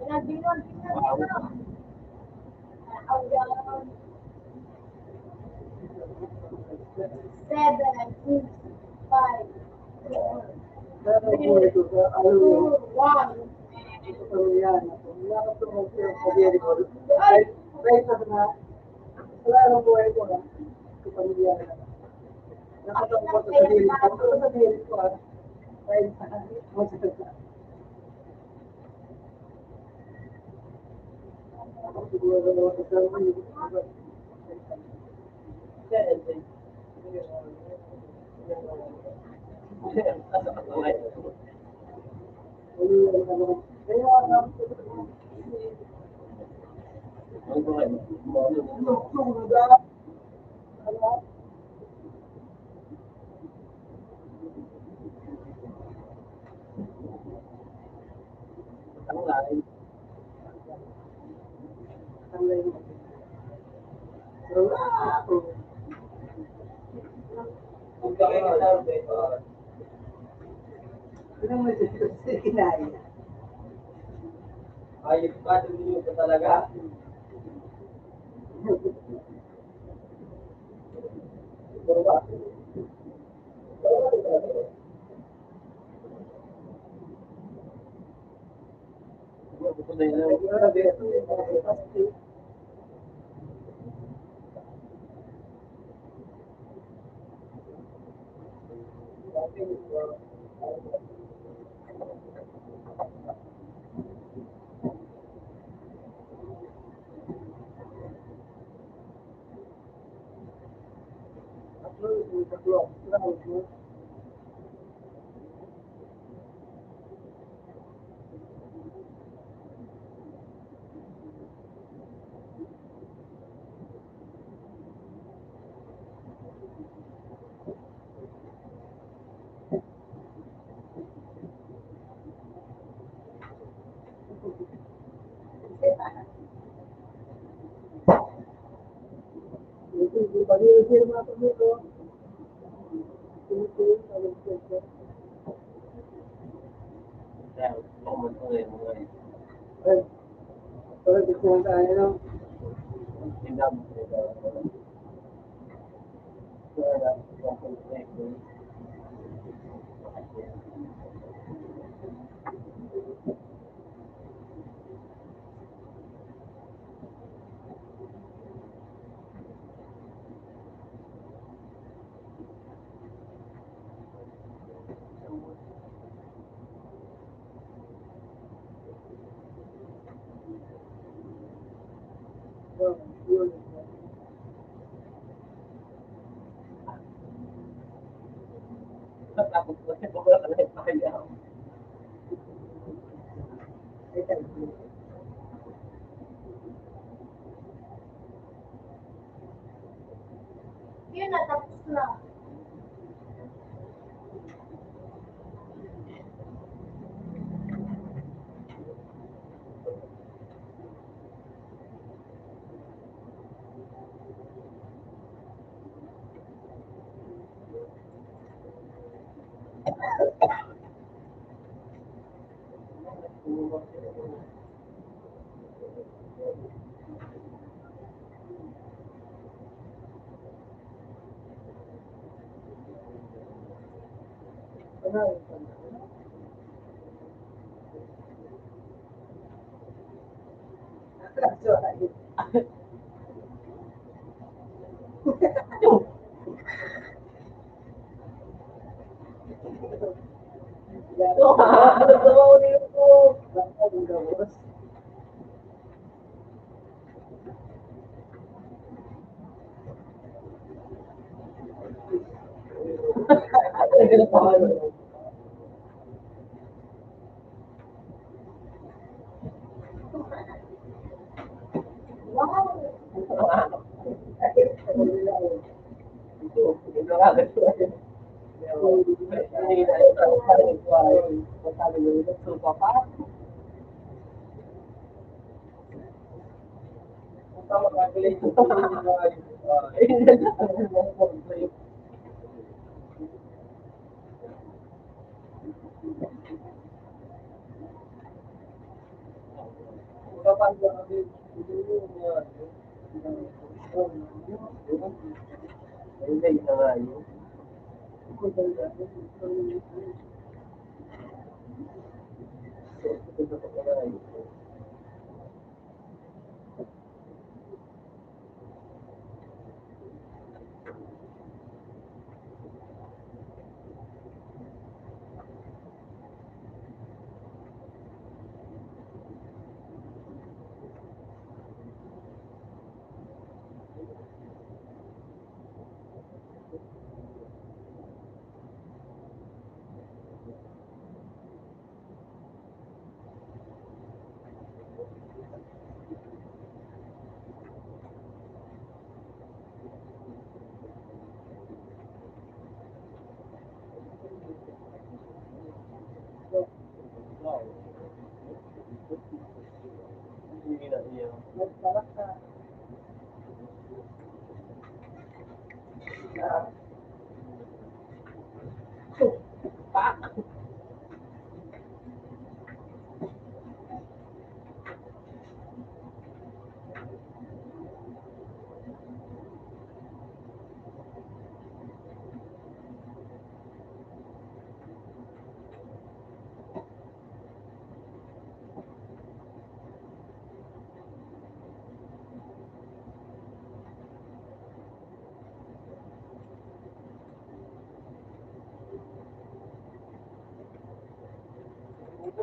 S2: Pinagbinuan, pinagbinuan. Ayan. 7, 6, 5, 4,
S4: Pero po ito sa ano
S2: 2, 1.
S4: ito sa yan. Wala ka ito mag sabihin ko. Kahit sa na wala nang buhay ko na. Ito pamilya na. Nakatang ko sa sabihin ko. Ito sa sabihin ko ah. Kahit sa ako siguro na sa sabihin ko. Pinang may sisi kinaya.
S3: Ayos pa, hindi ko talaga. Gusto na yun. Tapos wala ka na ipakaya.
S2: Yun na, tapos na.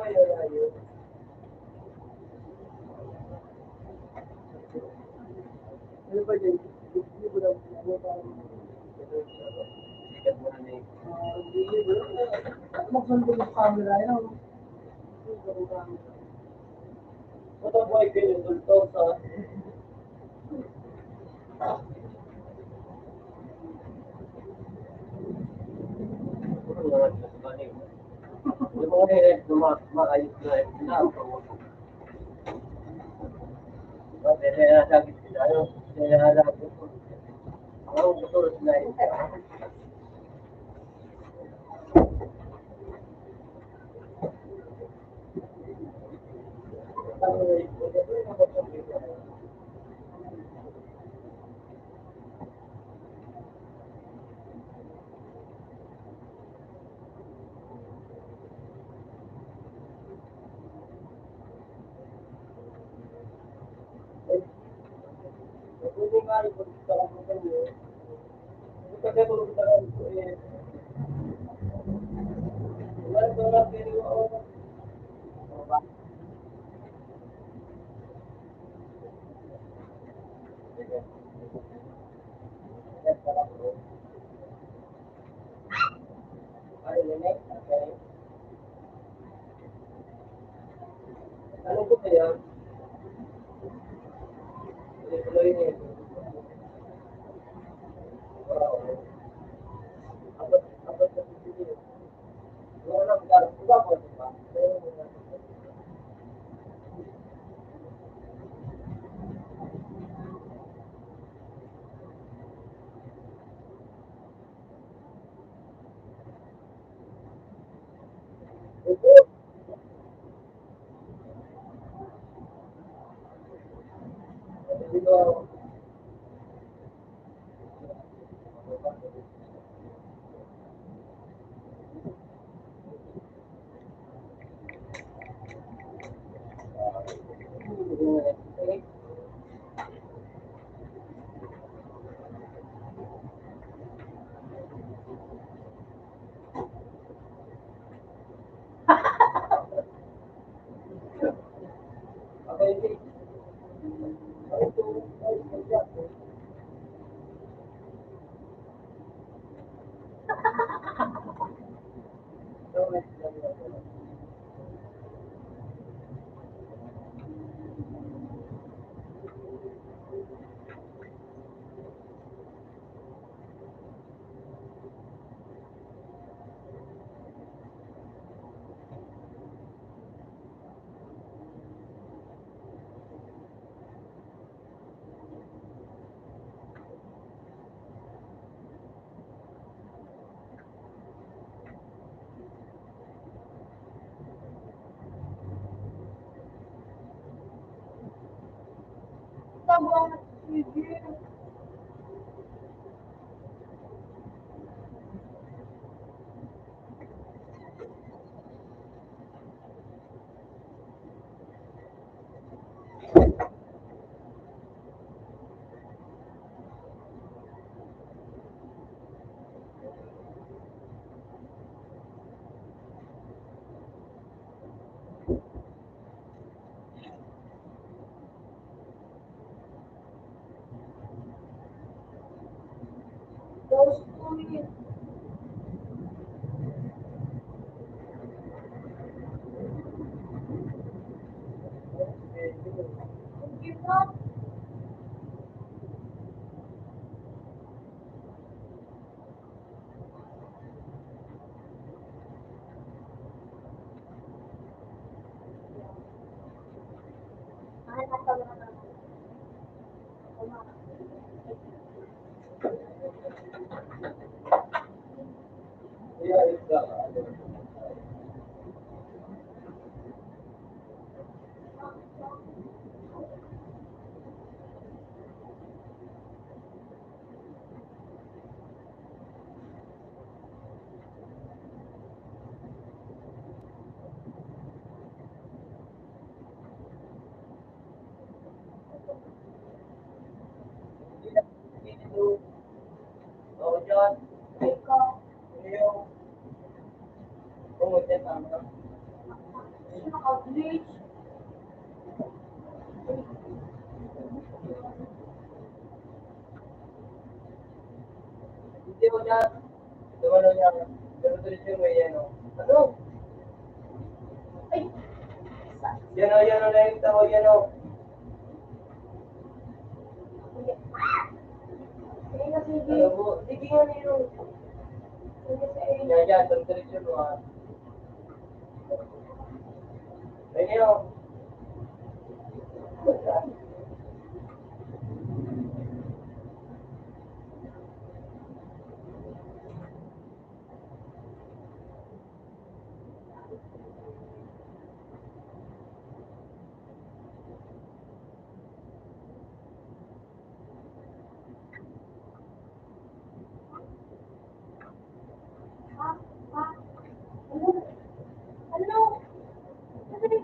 S4: Ano ba yun? Hindi ko lang ano parang
S3: Sikat mo na ni.
S4: hindi ko lang. Magsundo yung camera yun. Sundo yung camera.
S3: Ba't ang buhay pinutulto sa... Ano naman sa kanin? Yung mga head na maayos na sila. Bakit sinasagit sila? Ano? Sinasagit ko. Ako gusto sila yun.
S4: Hindi nga rin kung gusto ko sa iyo. Kasi kung gusto ko wala ko lang pero ako. Ano ko kaya? Tuloy niya. Abot sa video. Wala lang iba ko ba? Dito
S2: Tabang sige. Those 2 minutes. Give up. Ikaw.
S1: outreach.
S3: Hindi mo na. Dumalo niya. Pero tuloy mo yan, o. Ano?
S1: Ay,
S3: Yan o, na yung tao, yan o.
S1: sige. Sige na, sige.
S3: Ano po? Sige nga niyo.
S1: Sige, sige.
S3: Yan, tuloy mo, ha. Ayun o.
S1: Ah, ah. Ano? Ano? Kasi,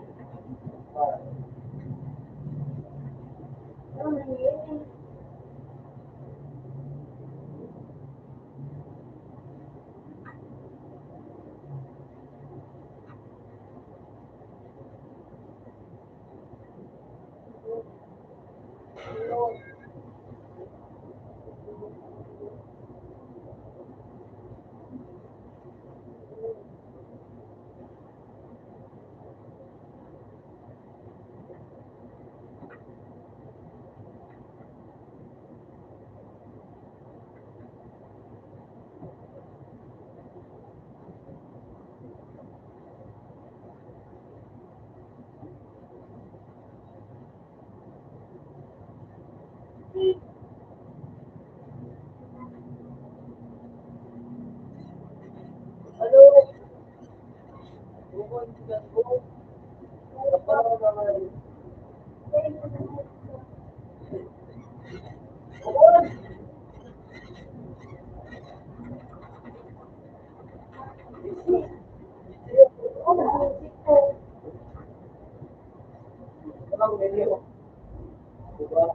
S1: ano nangyayari?
S3: Ano? Bukod ka po. Kapag naman. Bukod. Kapag medyo. Diba?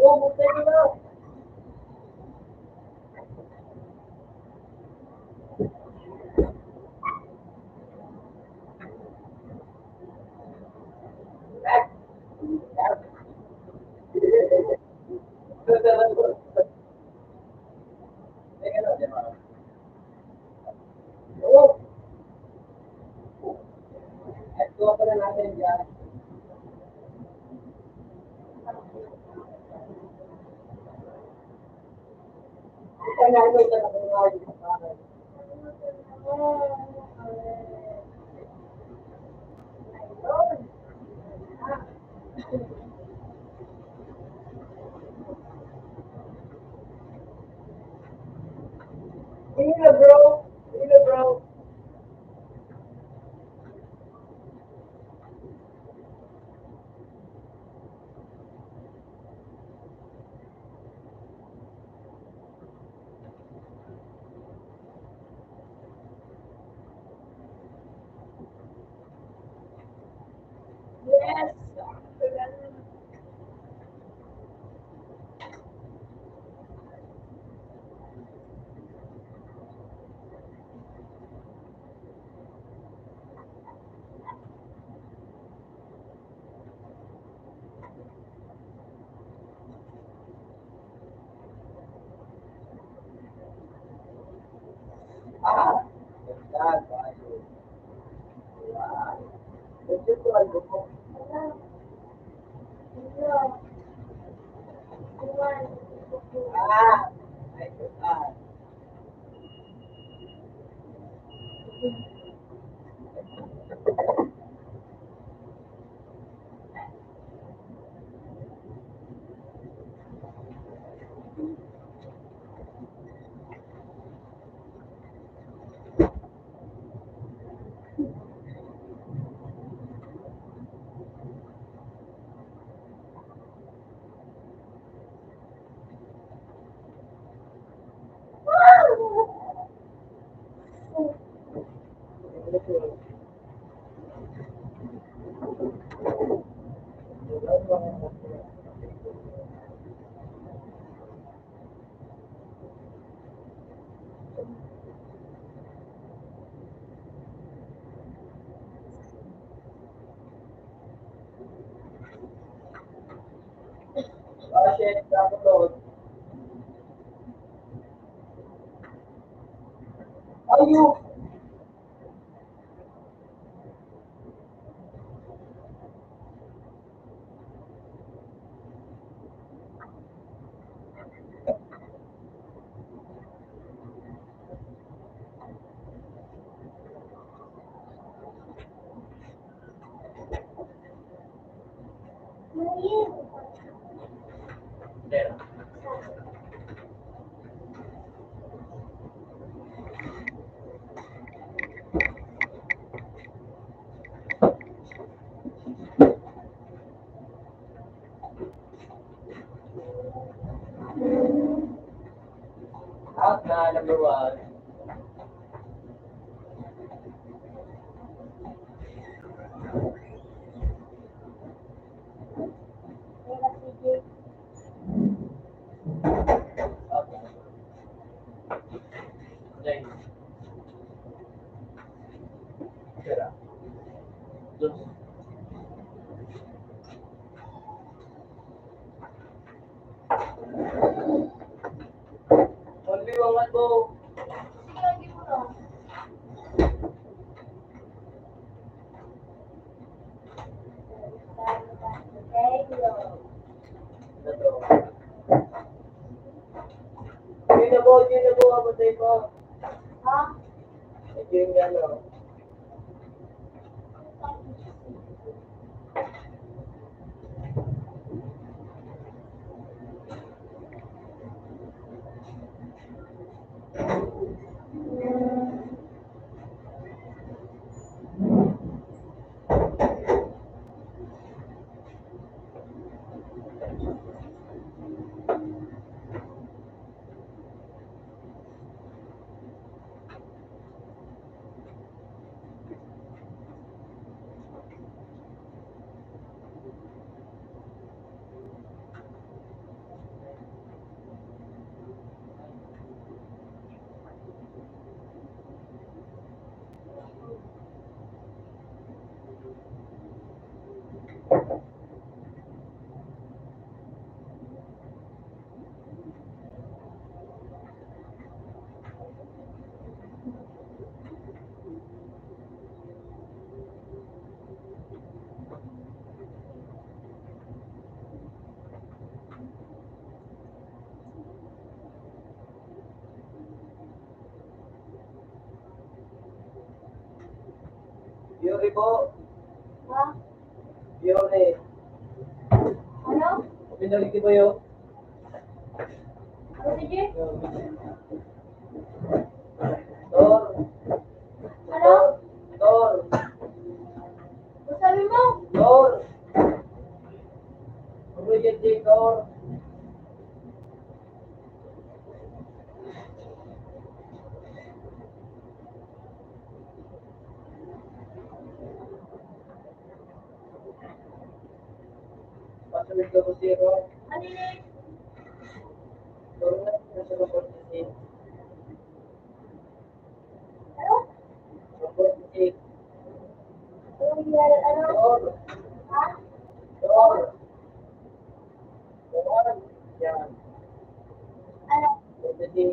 S3: Oo, buti na. Oo. At kuha pa na natin dyan. Ito na ito na mga Sige na, bro. Sige na, bro.
S1: Yes.
S3: Ah. Yan, bayo. Ito ko ang buko. Ah. Ay, ah.
S4: Shit, download. Ayun!
S2: Maliit.
S4: There. Out na, number one.
S2: Kaya si Jake.
S4: Out na. Nice. Tira. Dos. Only one mo.
S2: Sige, lagi mo lang.
S4: Ito. Hindi na po, amatay po.
S2: Ha?
S4: Ito yung ano. Yuri po.
S2: Ha?
S4: Yuri.
S2: Ano?
S4: Pinaliti ba yun?
S2: Ano si Jake?
S4: Tor.
S2: Ano?
S4: Tor.
S2: Ano sabi mo?
S4: Tor. Project Tor. Pasamit ko po zero.
S2: Ano yun?
S4: Tor na. Nasa report si
S2: Ano?
S4: report si
S2: Ano?
S4: Tor.
S2: Ha?
S4: Tor. Tor. Yan.
S2: Ano?
S4: Jadi,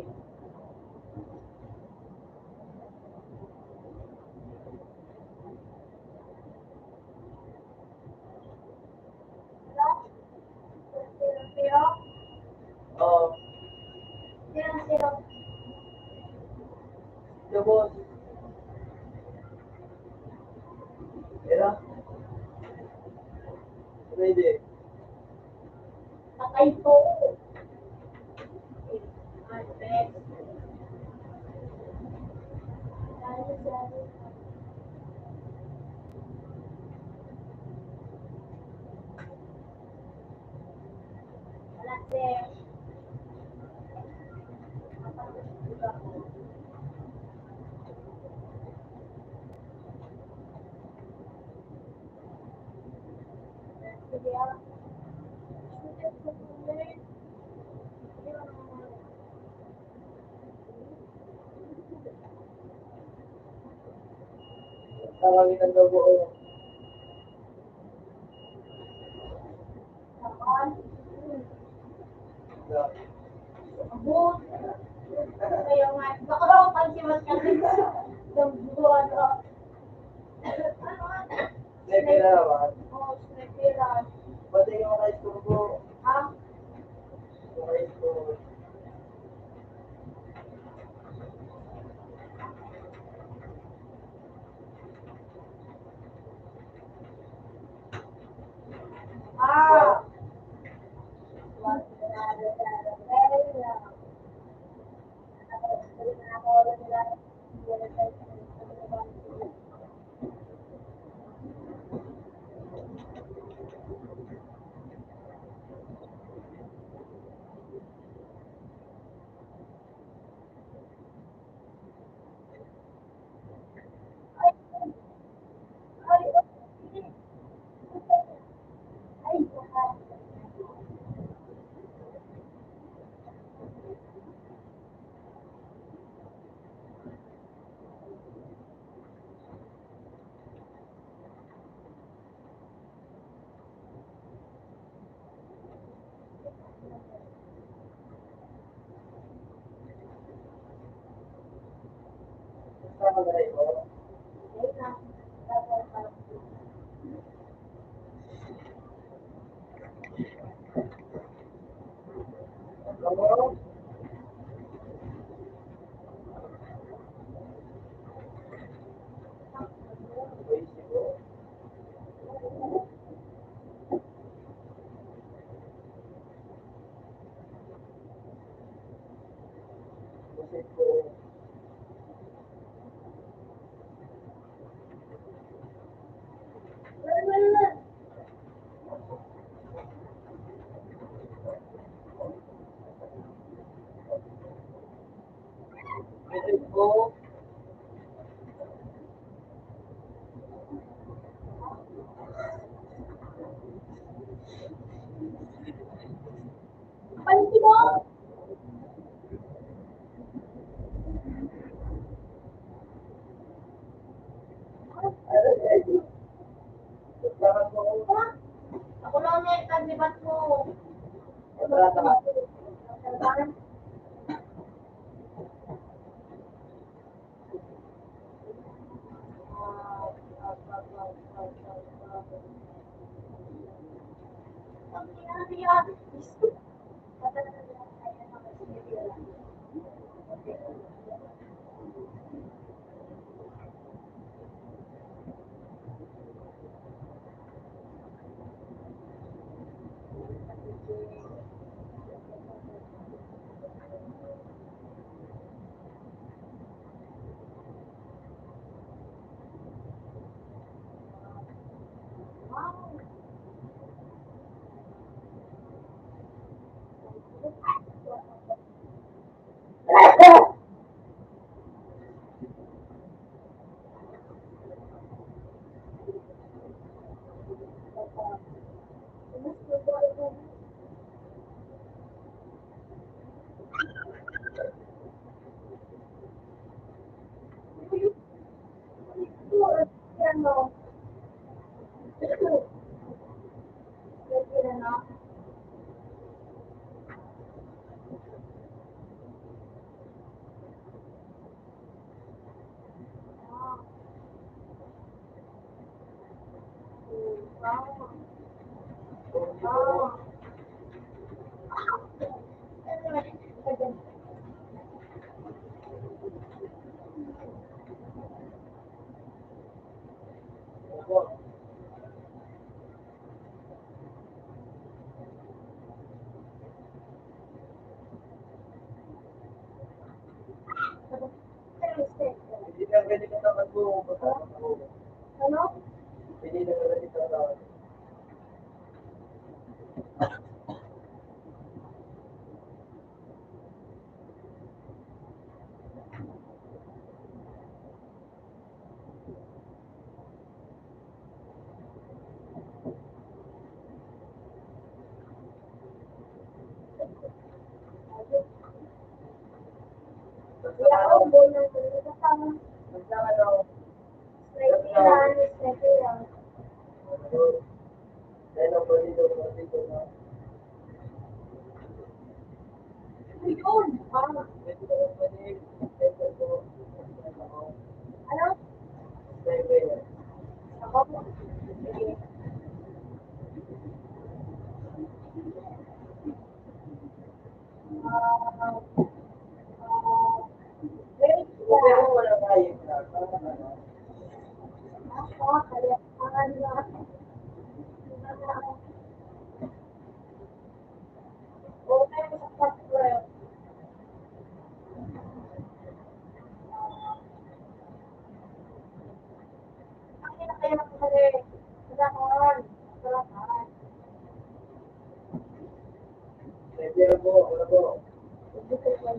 S2: Ano? Zero?
S4: oh,
S2: Zero?
S4: tapos, era, pwede.
S2: Patay po. Next. Wala, sir. Sige, ah.
S4: Tawagin ang logo o
S2: Abot. Kaya nga, baka raw pagsimas ka rin sa buwan. Ano nga?
S4: Nepila naman.
S2: Oh, snipera.
S4: Pati yung rice ko po.
S2: Ah,
S4: Yung rice ko.
S2: ah.
S4: Sama na rin ko. Ano? Rice ko. Kasi ko. Kasi ko.
S2: Pansi mo?
S4: Salamat po.
S2: Ako lang na itaglibat mo.
S4: Salamat.
S2: Ang pinaniyan.
S4: Hindi ka pwede ka naman po.
S2: Ano?
S4: Hindi na ka pwede ka naman. Basta ano,
S2: Naikiran, naikiran.
S4: Dahil ang pwede daw dito na.
S1: Yun.
S4: Pwede daw pwede. Pwede daw.
S1: Ano?
S4: Pwede.
S1: Ako po. Sige. Wait
S4: Pero
S1: lang.
S4: wala kayo na.
S1: Ako, kaya na. Okay, sa password. Ang kinakaya ko kali. Kailangan. Kailangan.
S4: Pwede na po. Wala po.
S1: Hindi ko lang.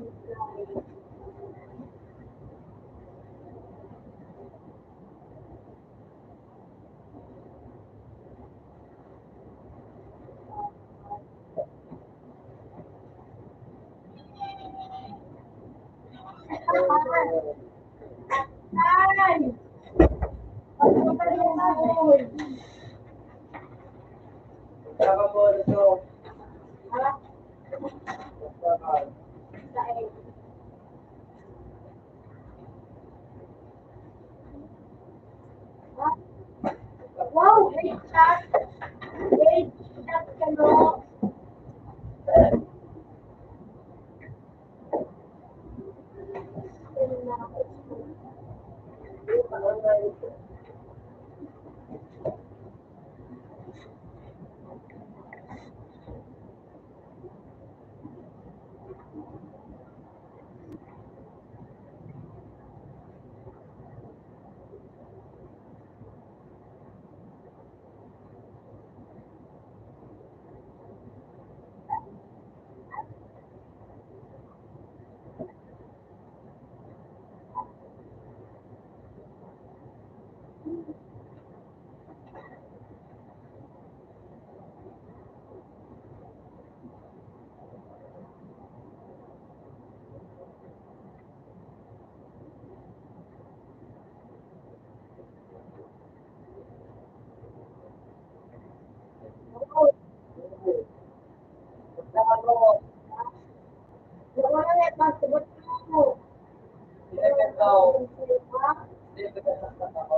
S1: Ay! Ano ba yun?
S4: Saka po ito.
S1: Ha?
S4: Saka.
S1: Dahil. Ha? Wow! Hey, chat! Hey, chat ka no?
S4: Saka po.
S1: Wala na yung passport mo.
S4: Siyempre daw.
S1: Ha?
S4: Siyempre ka sa ako.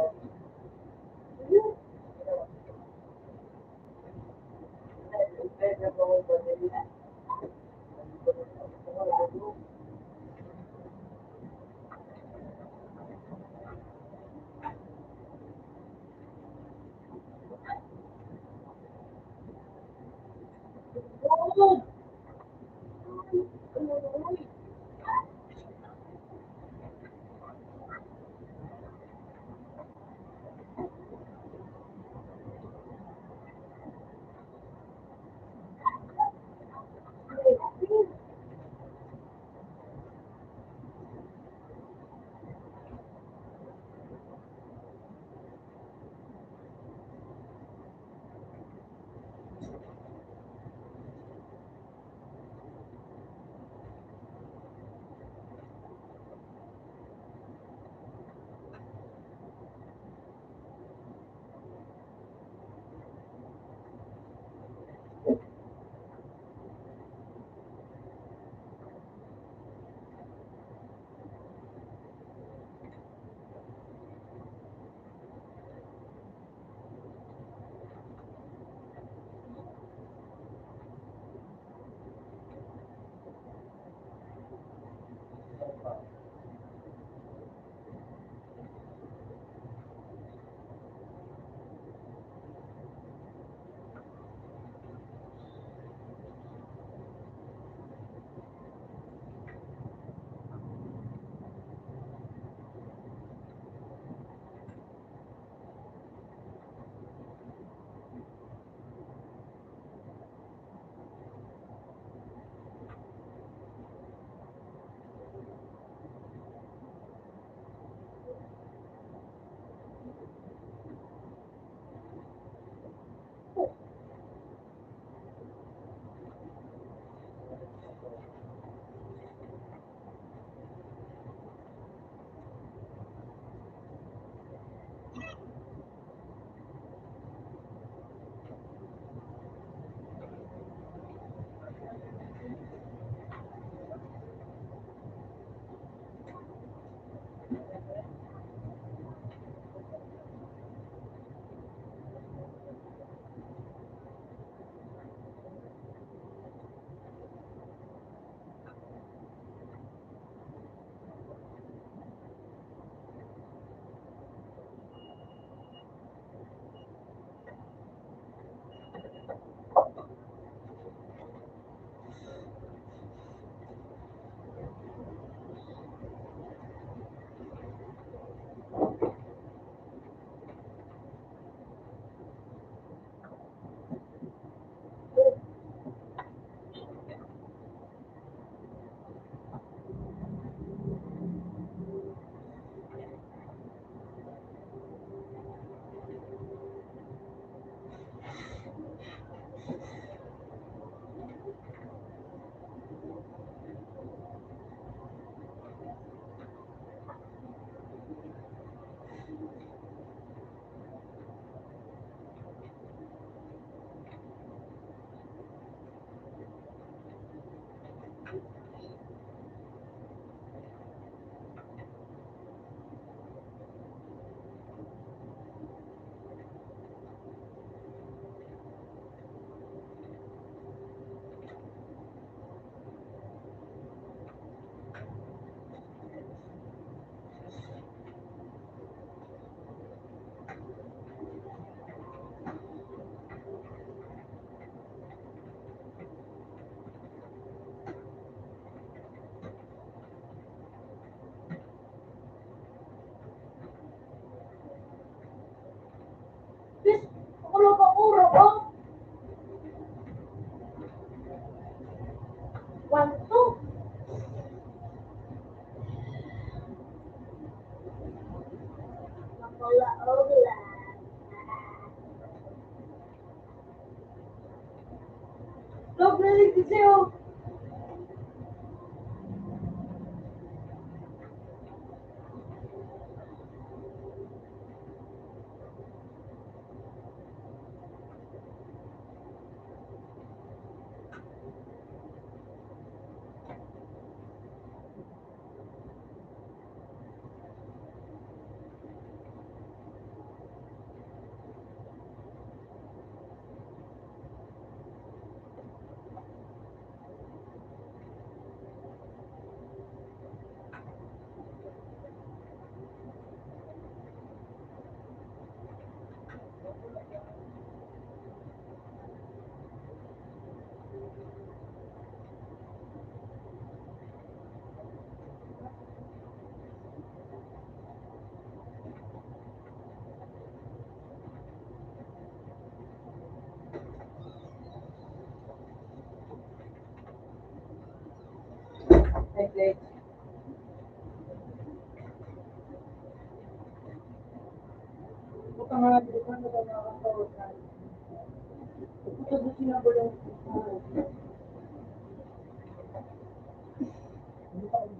S4: Siyempre po ang pwede.
S1: Oo.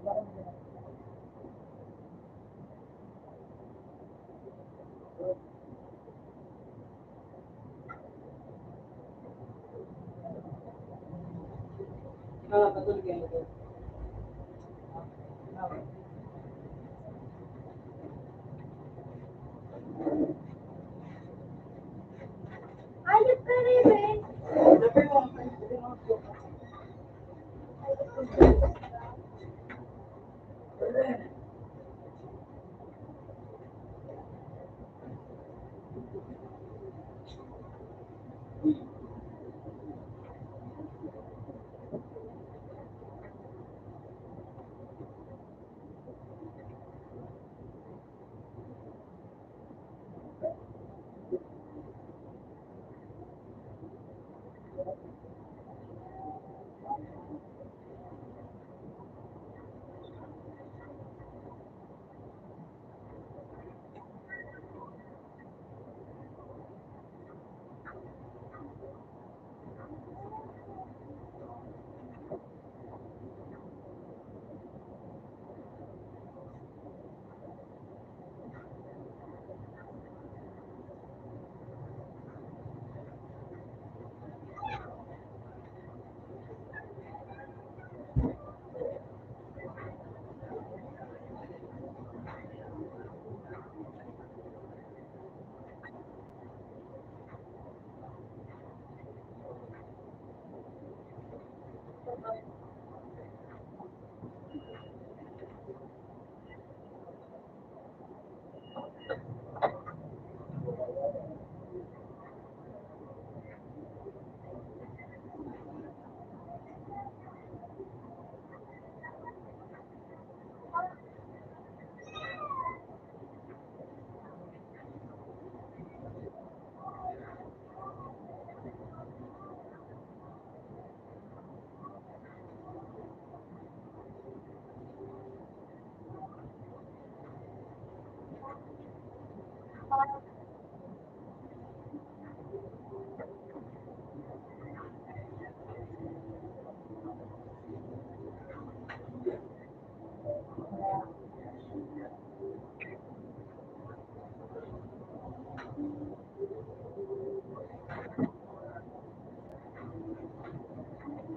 S4: Ikaw, katulog yan ito.
S2: Ayos ka rin, eh.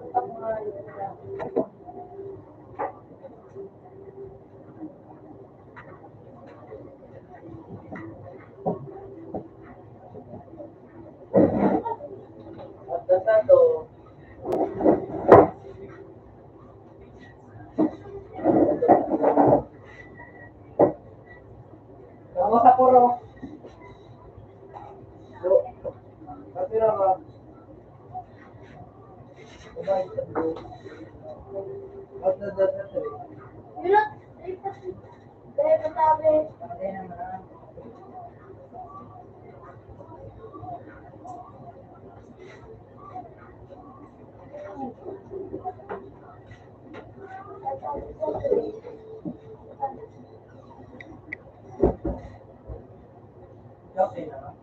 S4: Sabi mo, at dasato, kamu sa puro. So, kasi naman, kumain sa buo. At dasato,
S2: Yun lang, lipat. Dahil matabi.
S4: kasi naman, okay naman.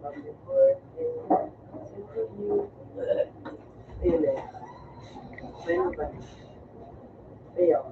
S4: Happy birthday to you. Ayun eh. Ayun ba? Ayaw.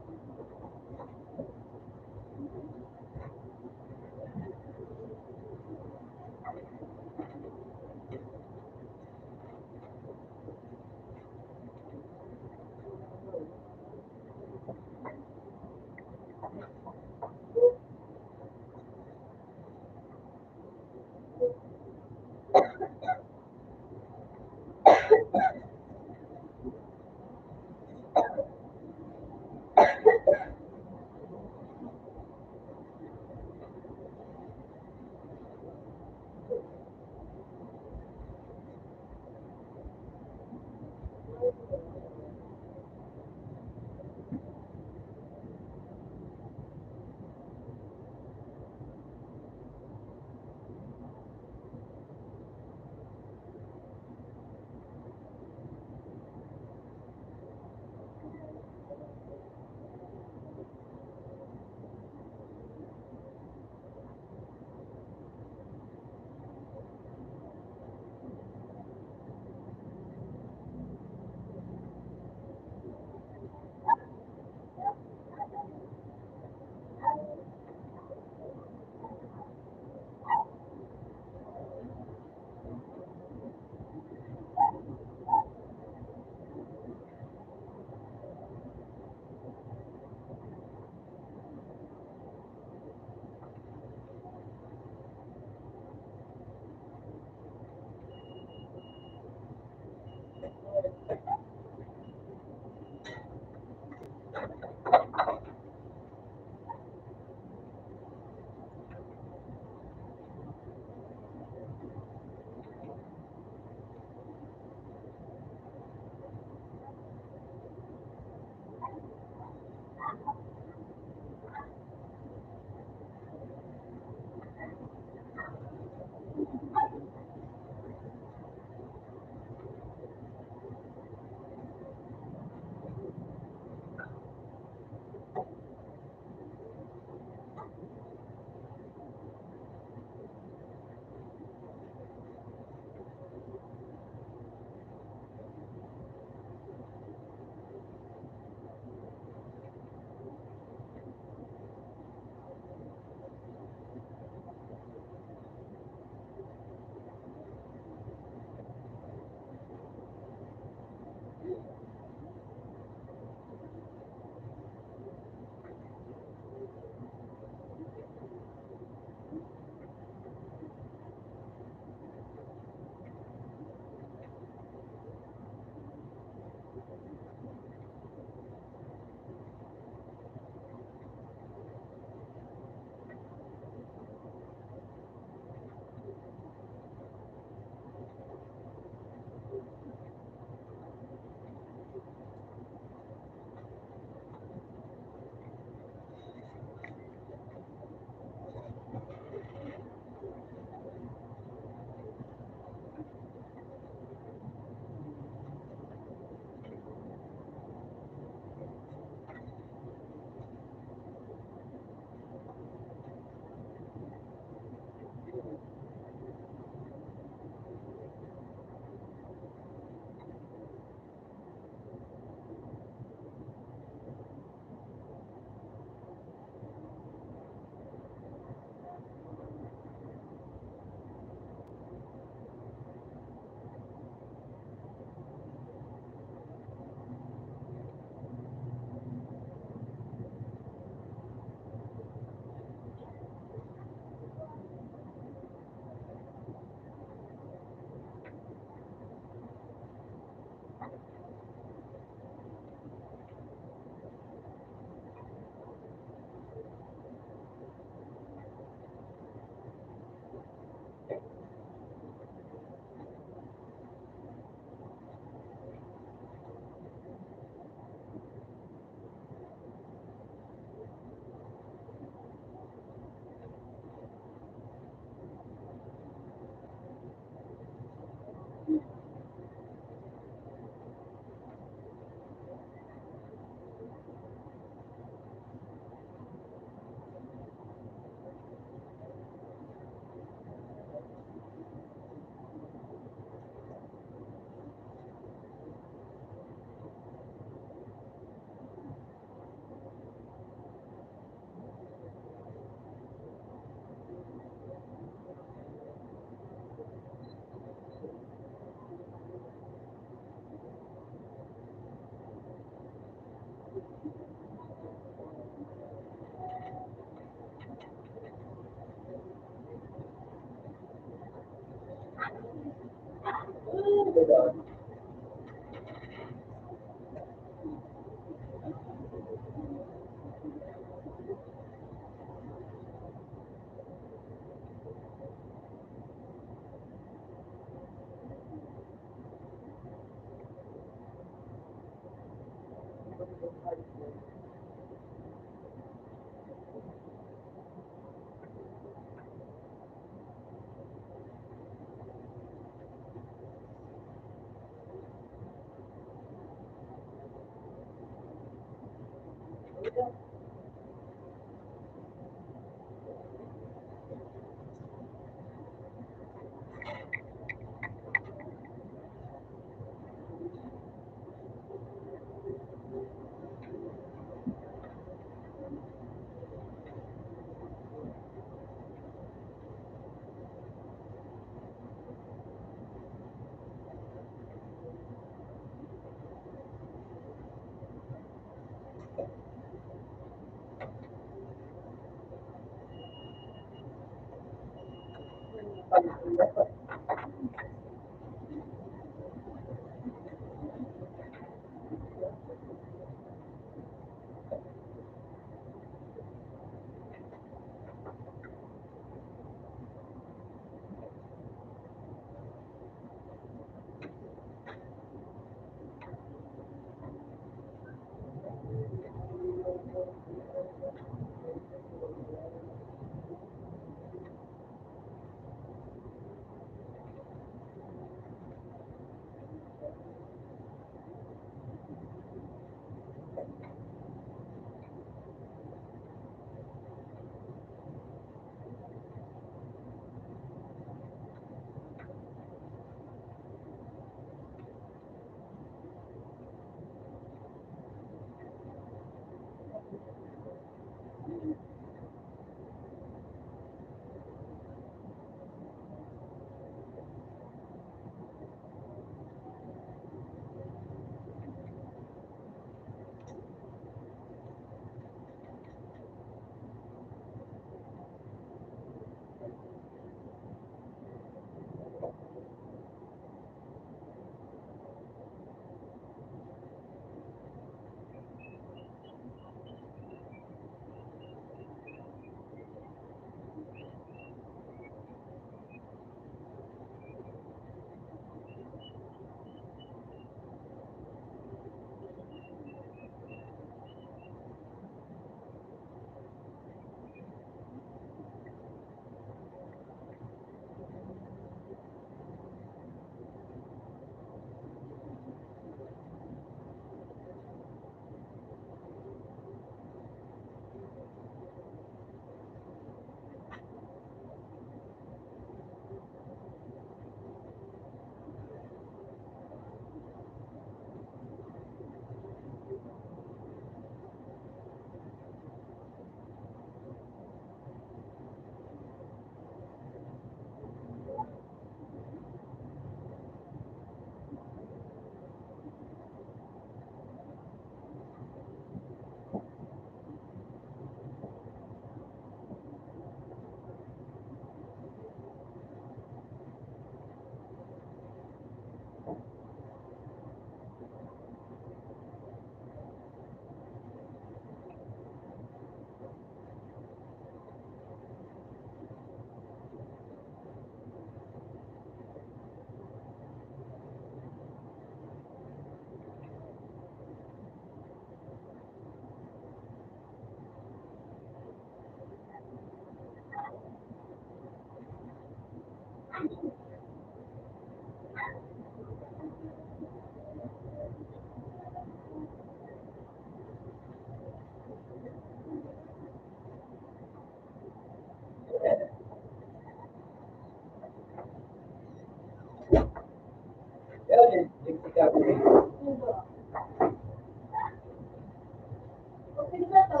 S2: Pwede ba to?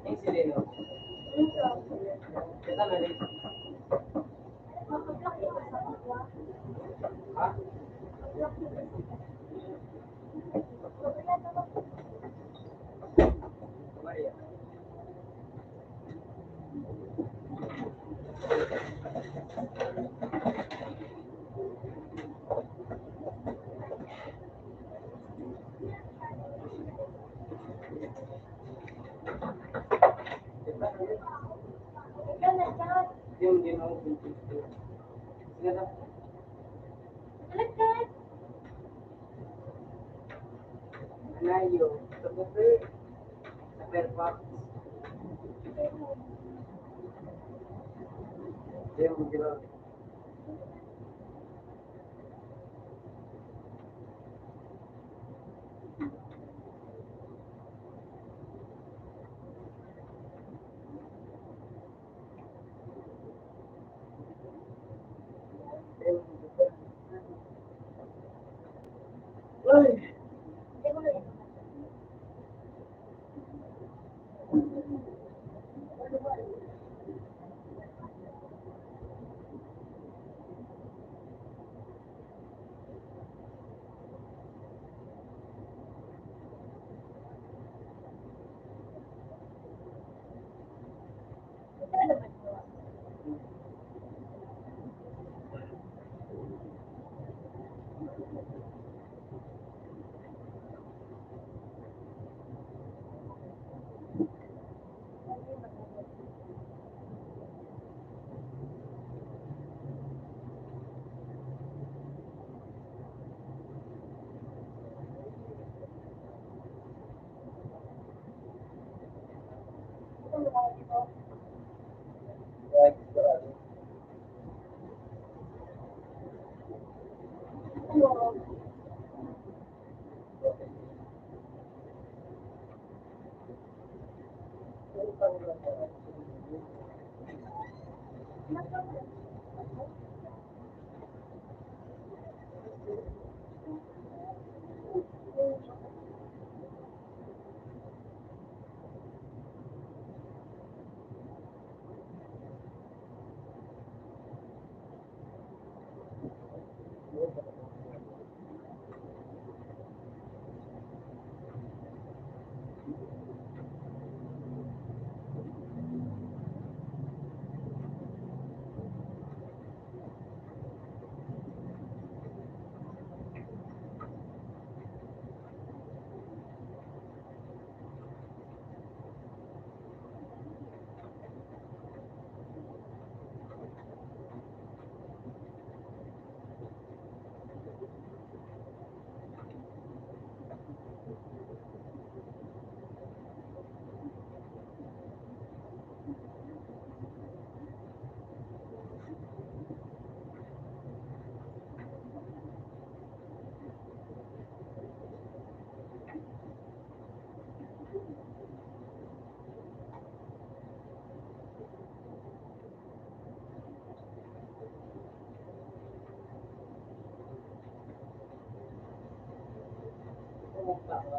S3: Yung sireno. Kita na rin. Ha? Maria. Yung ginawa ko. Sige na. Anayo. Sa buffet. Sa Fairfax. Yung ginawa. Ay! mukha ka.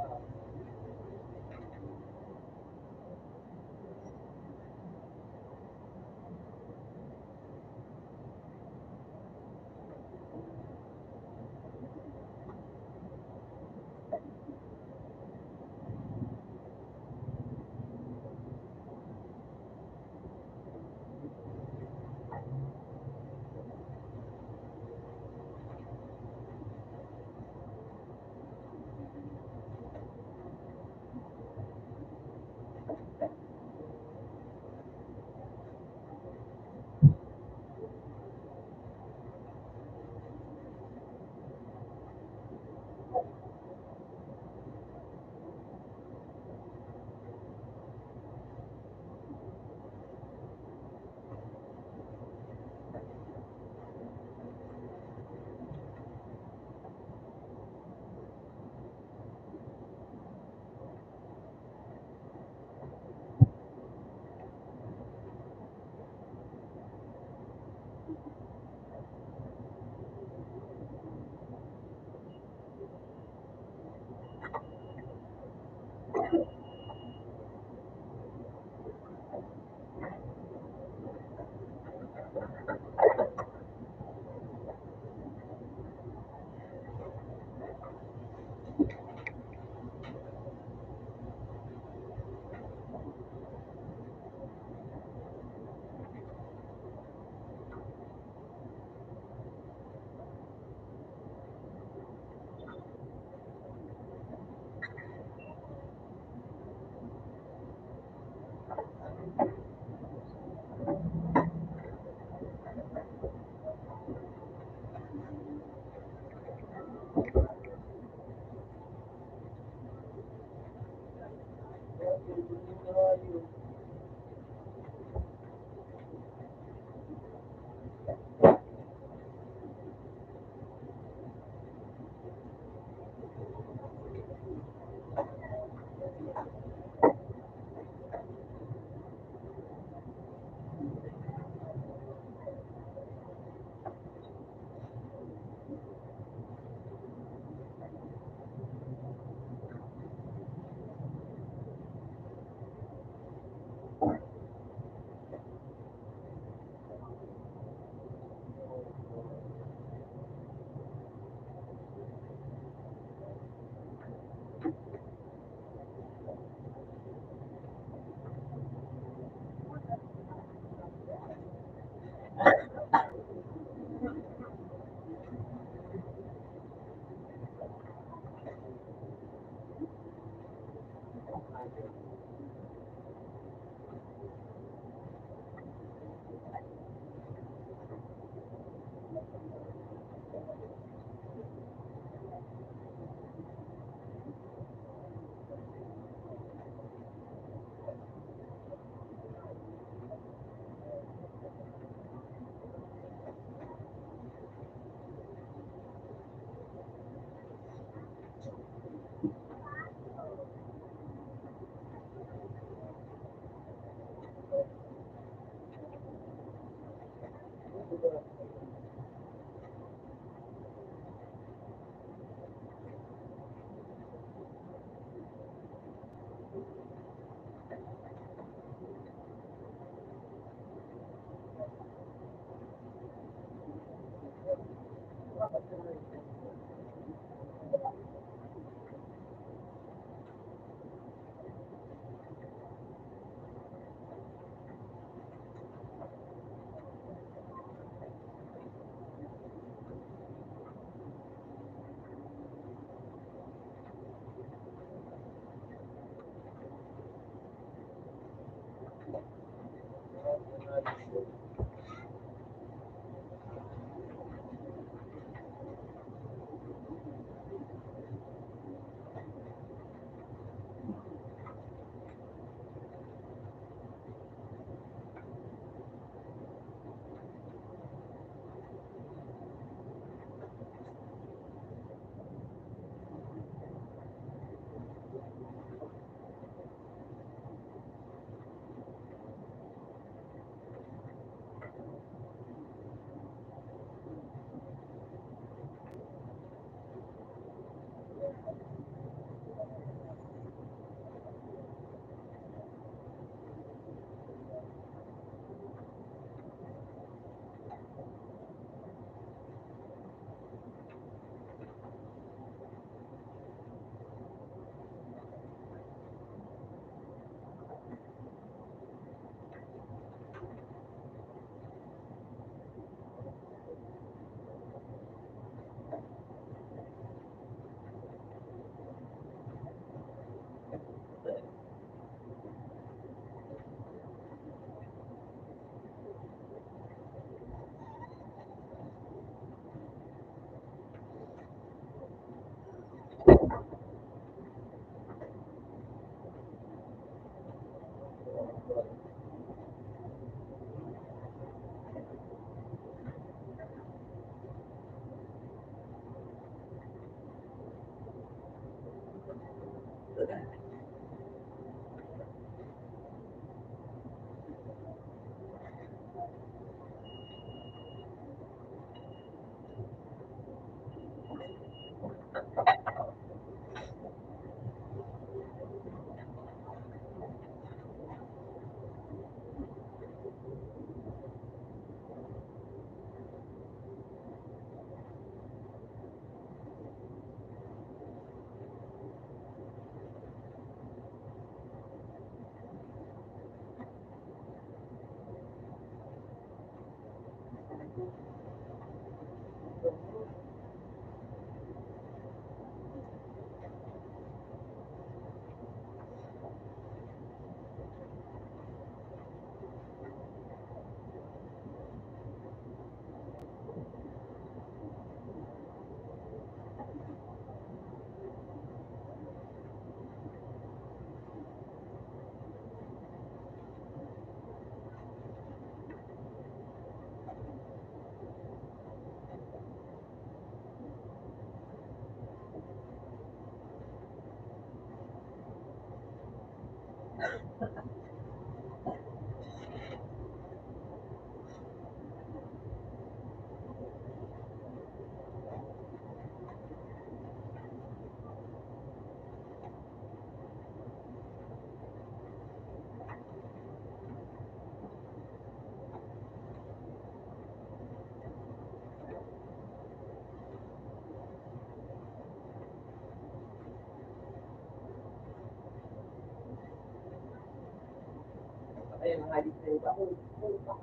S3: Ayun, mga hadith na iba. Hadith na iba.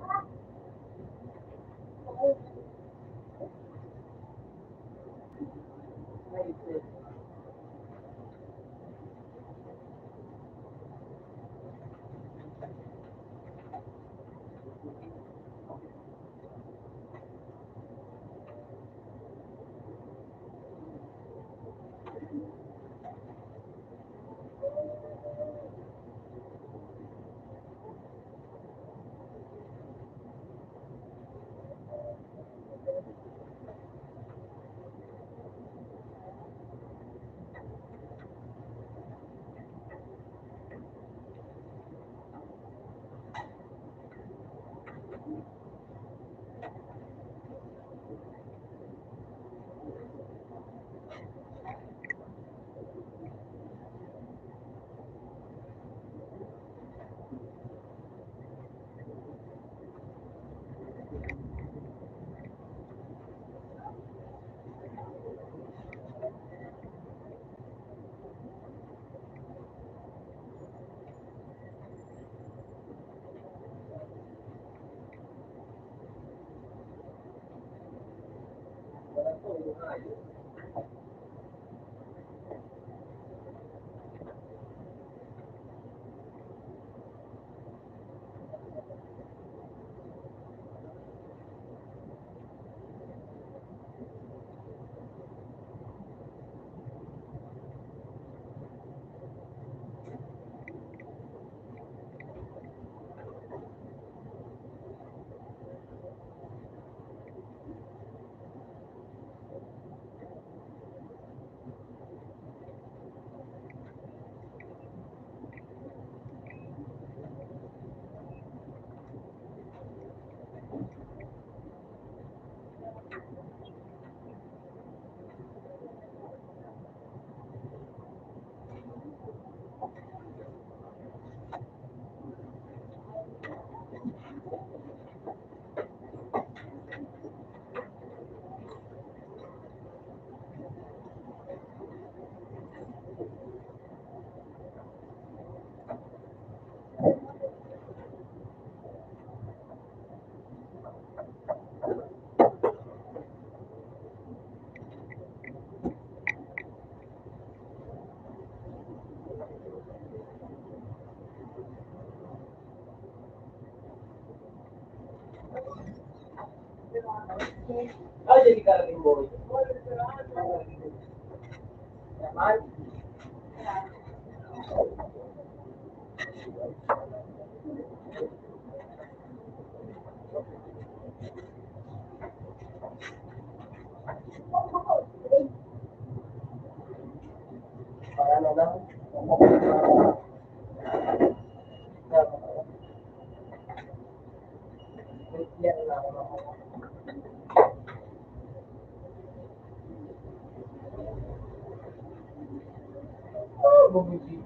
S3: Wala po, yung ayos. Ah, jadi karating boy. Yaman. Para na lang. Yan lang. Oh, bumisi.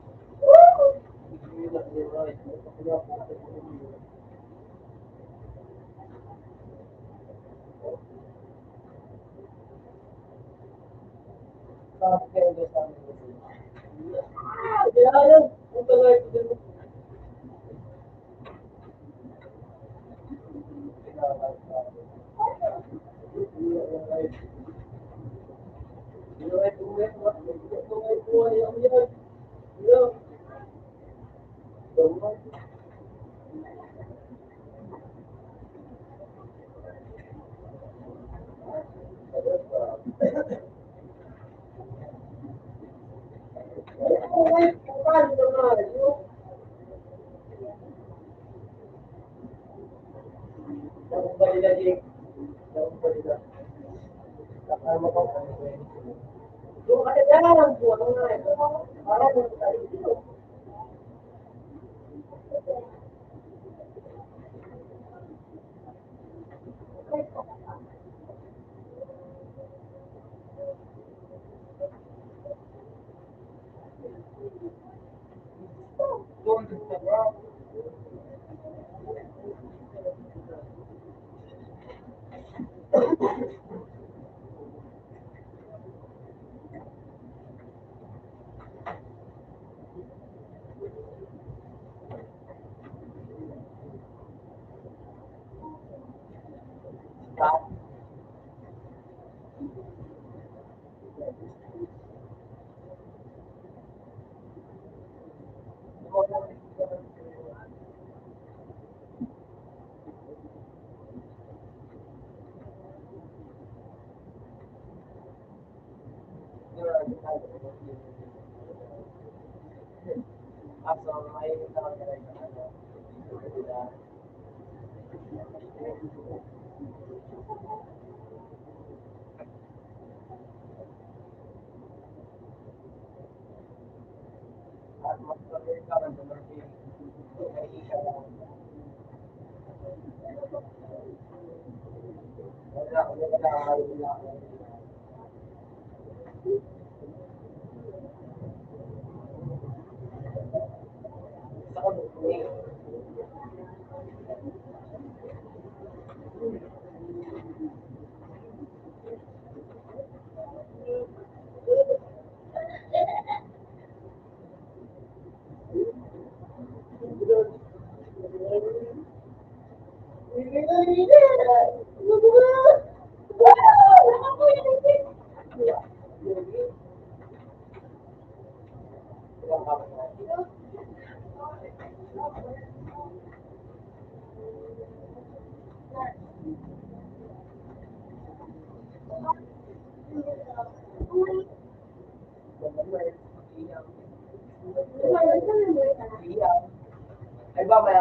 S4: Ay ba, may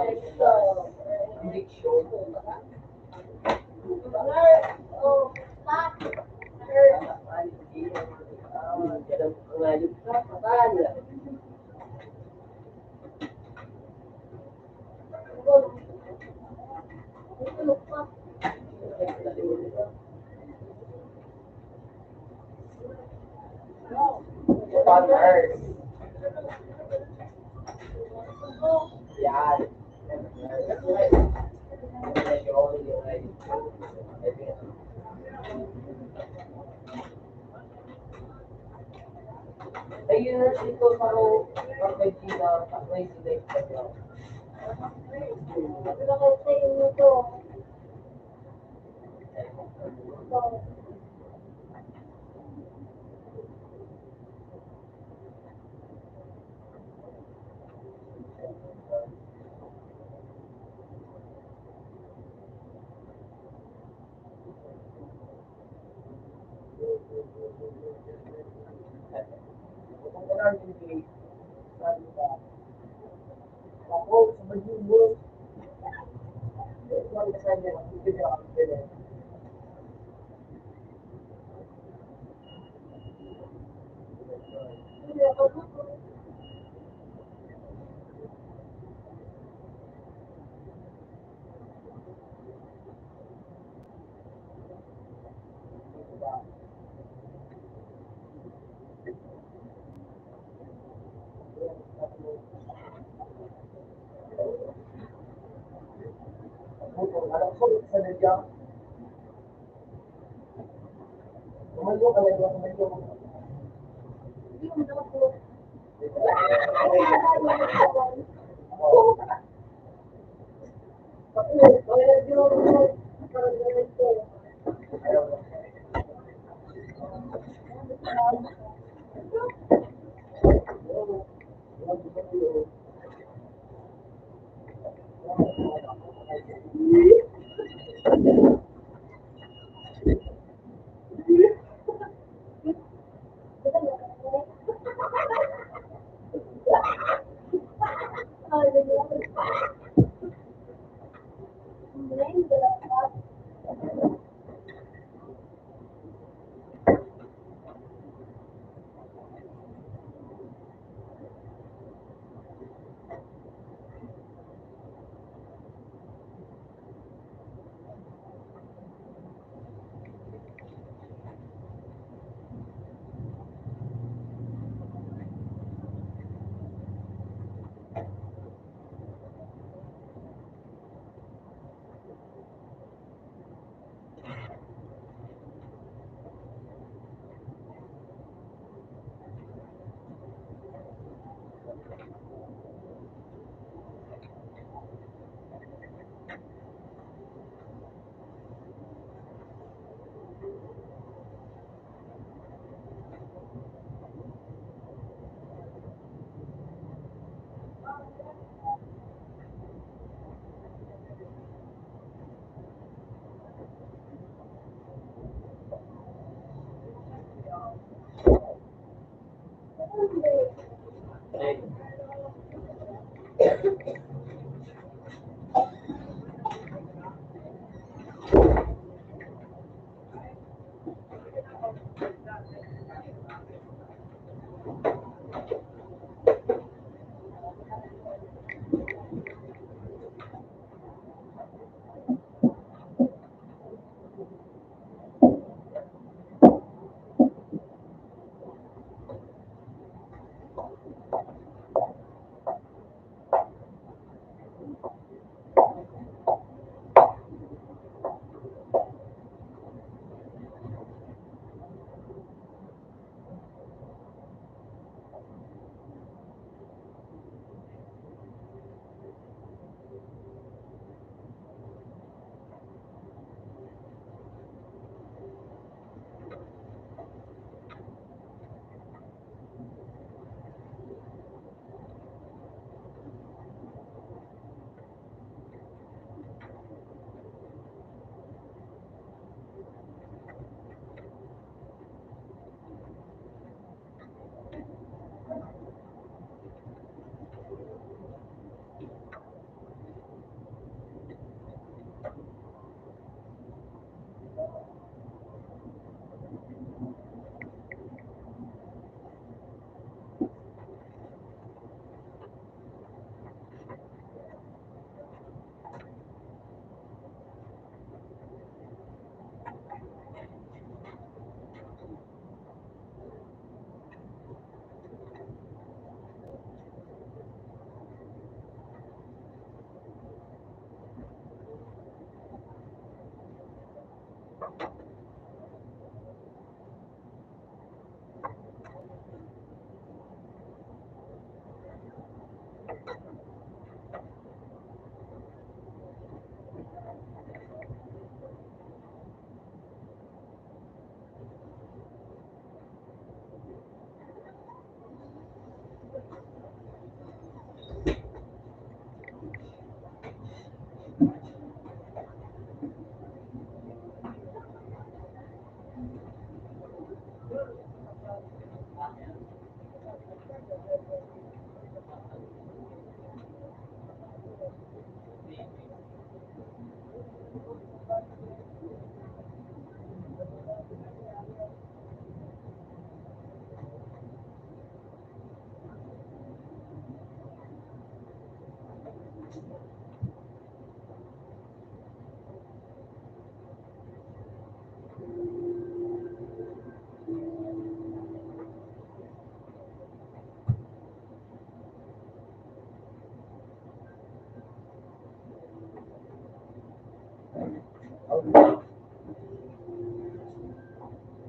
S4: injection.
S2: Oh, pa. Tulog pa.
S4: Yan. Ayun na ito sa may Gina, may delay pa lang.
S2: Bakit sa'yo nito?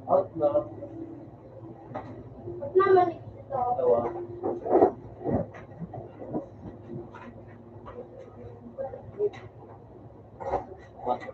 S3: Out na.
S2: Ba't naman ito?
S3: Dalawa. Quatro.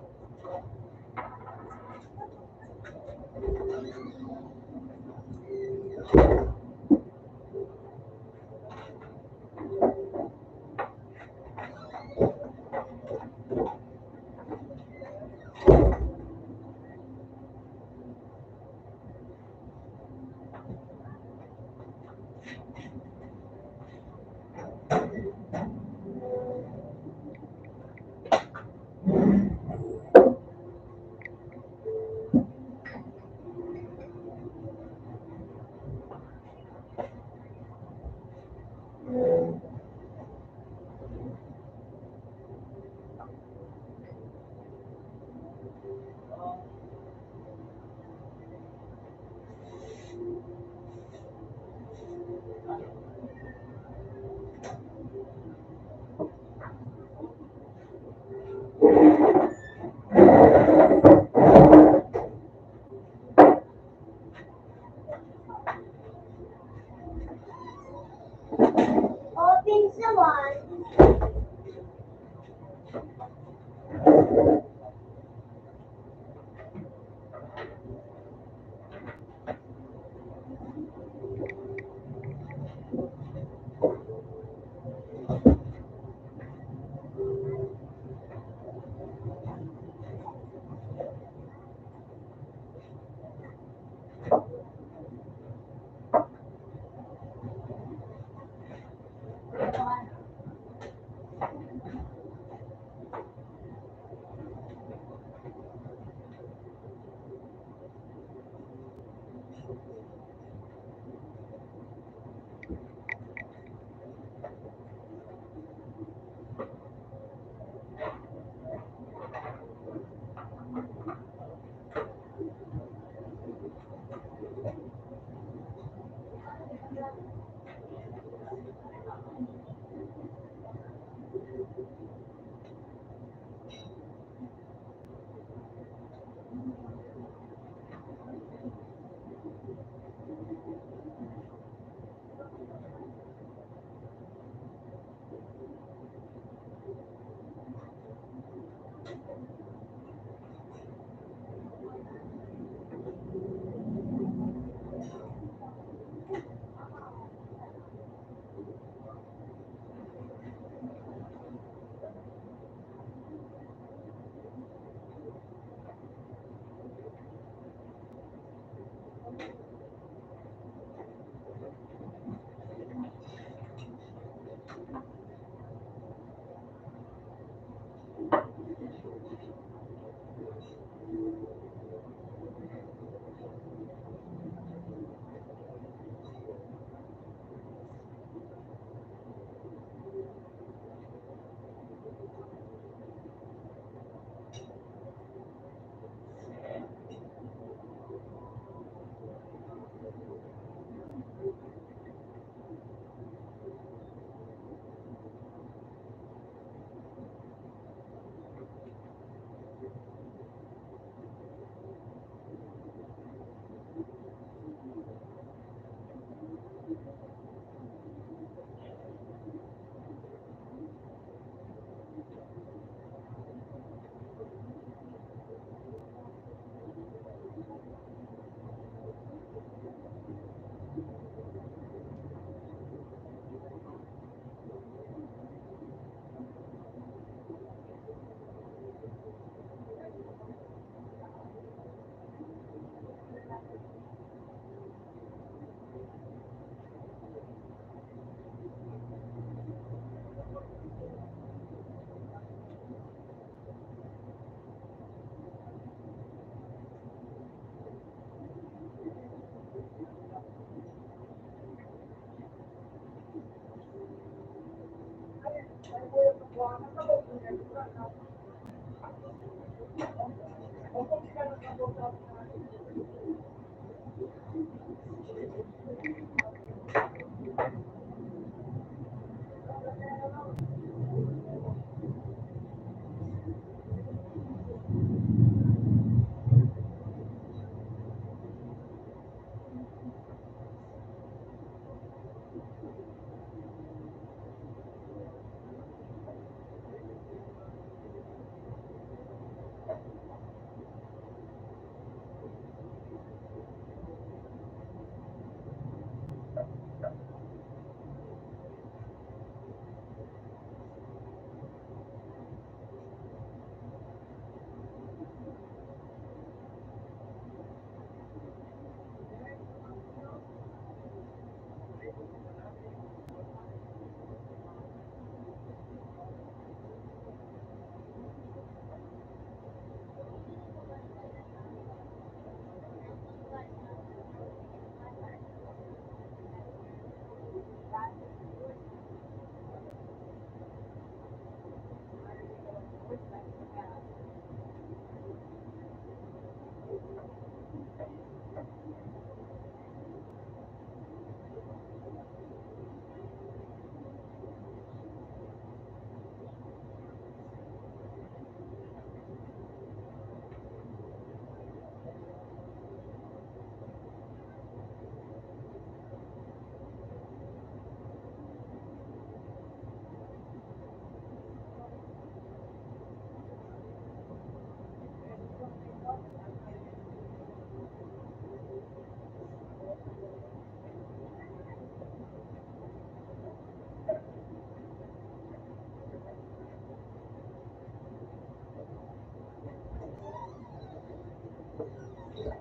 S2: Sabi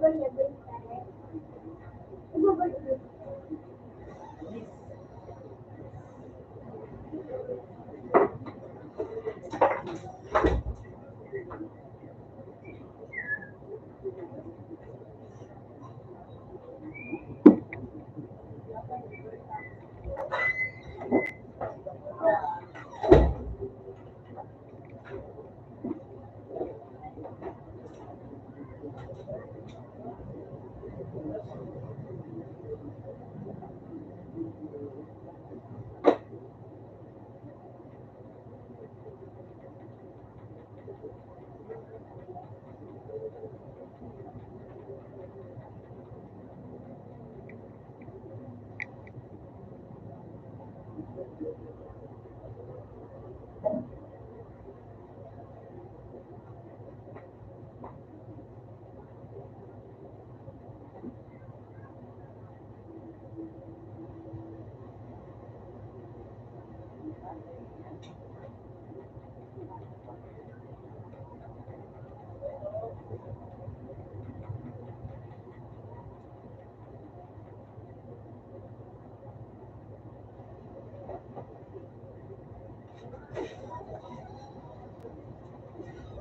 S2: ba niya ba yung tayo? Ibabalik ko.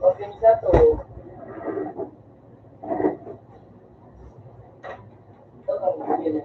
S3: Pagpinsa to, ito ang yun.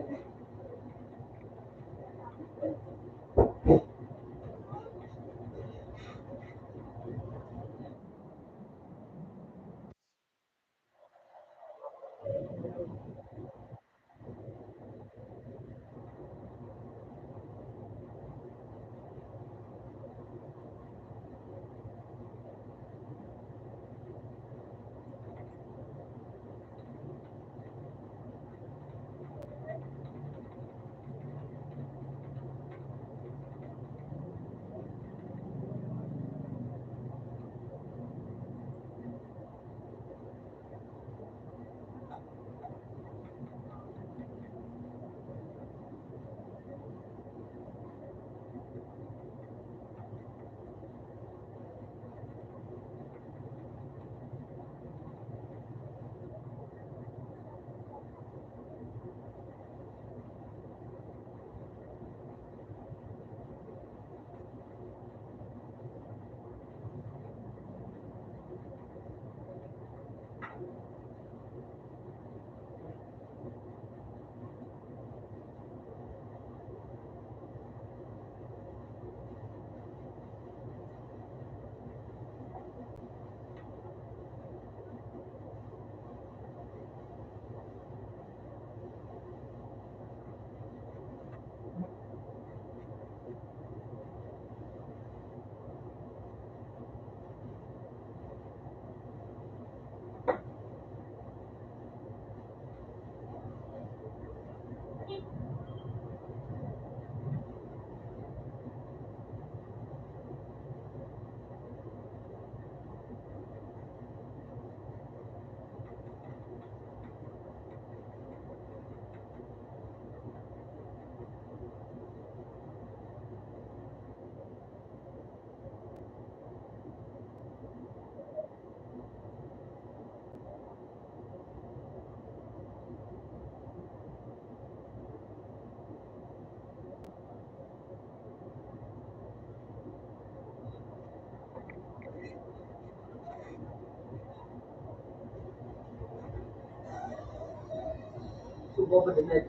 S4: Subo ko din na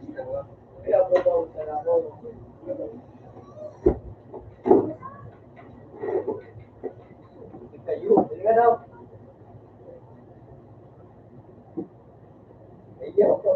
S4: kaya babaw sa ako. Kayo, hindi ka daw. Ayaw ko.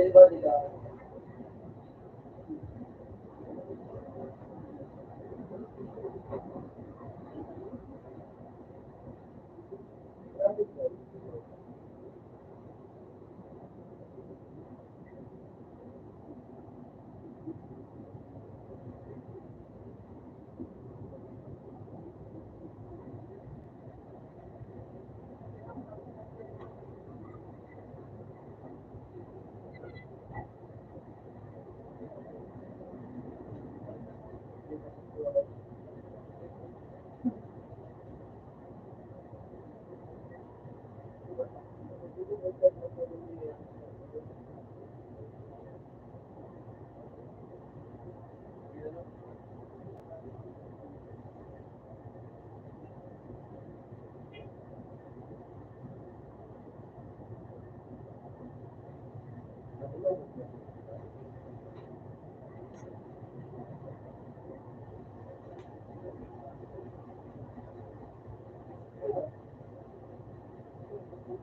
S4: Dahil ba nila?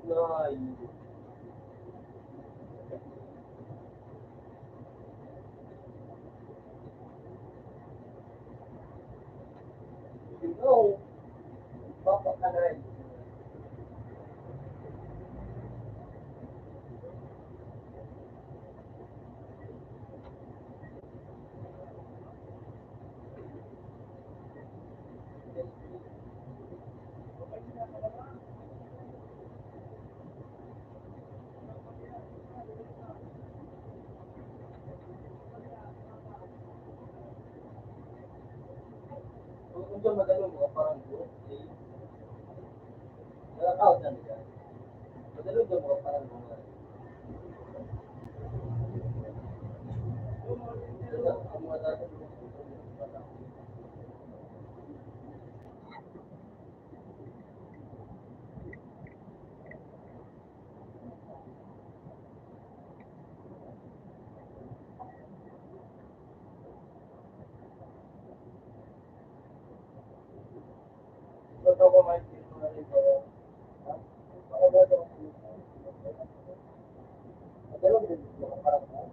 S4: Nice. Ikaw, papakalay. Kung dyan madalo mo, parang buhok. Nakakaot na nila. Madalo dyan mo, parang buhok. Ang mga dati, ba't ako may sino na rin ba? Ha? Ako ba ito? Madalo din mo, parang buhok.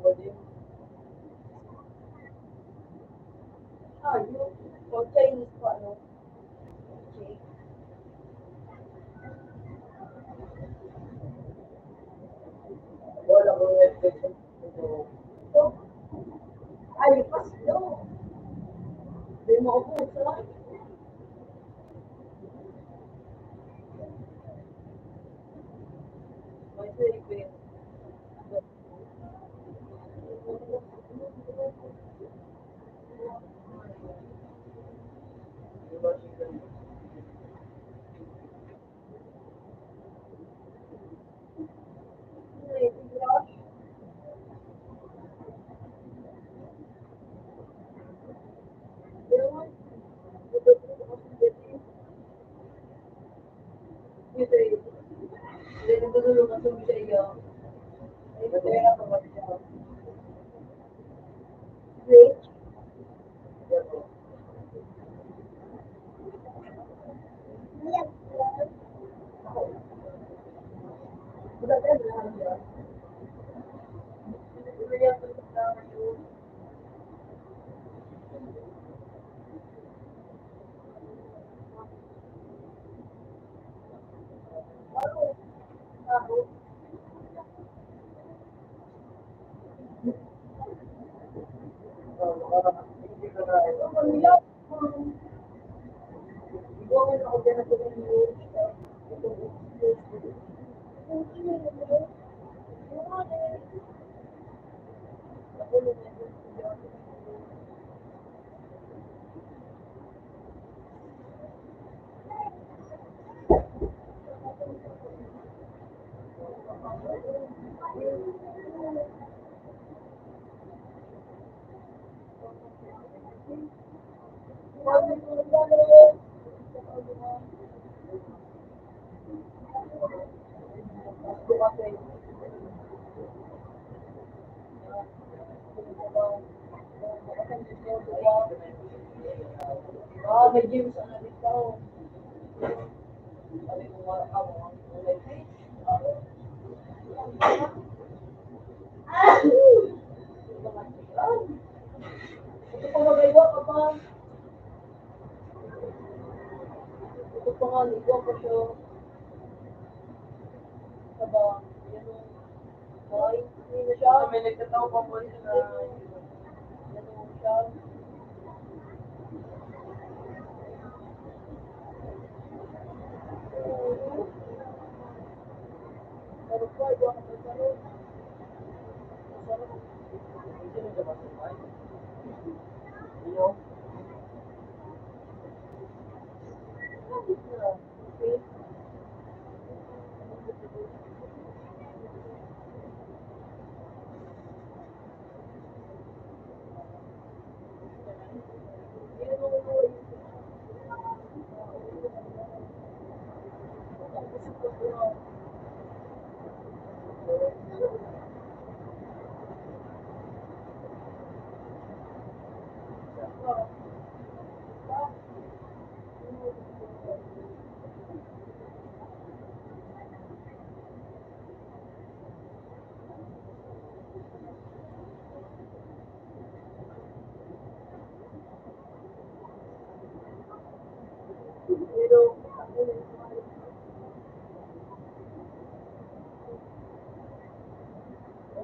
S3: Ah, yung or Chinese pa, ano? Cake. Wala ko expectation. Ito, ay, pasto. Hindi mo ako sa may siripin. Wait. Ah, may gym sa namin tao. Sabi ko nga ako, ito pa magaywa ka pa. Ito pa nga, ligo ko siya. Saba, yan o. Ay, hindi na siya. May nagtataw pa po siya na yan o siya. Sarap pa, iba ka masarap. Masarap. Sino ka masarap? Iyo. Okay. Pero,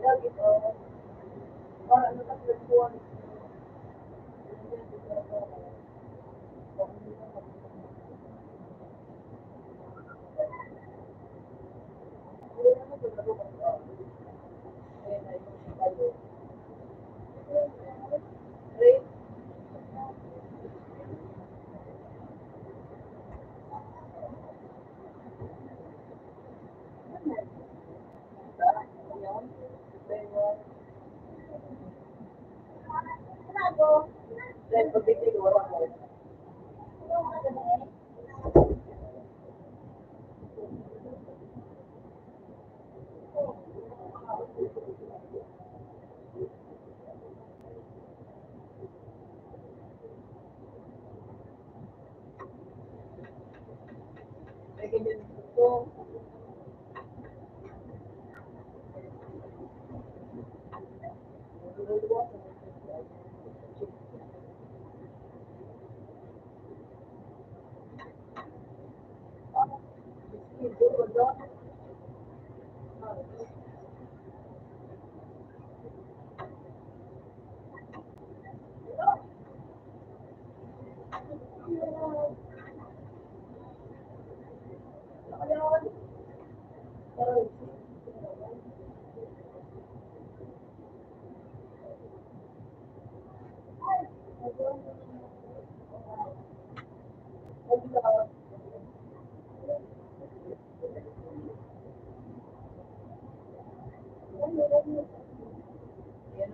S3: lagi ito, para nakapagpuan. Then, pagdating wala ko. Yan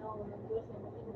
S3: ang Diyos na magiging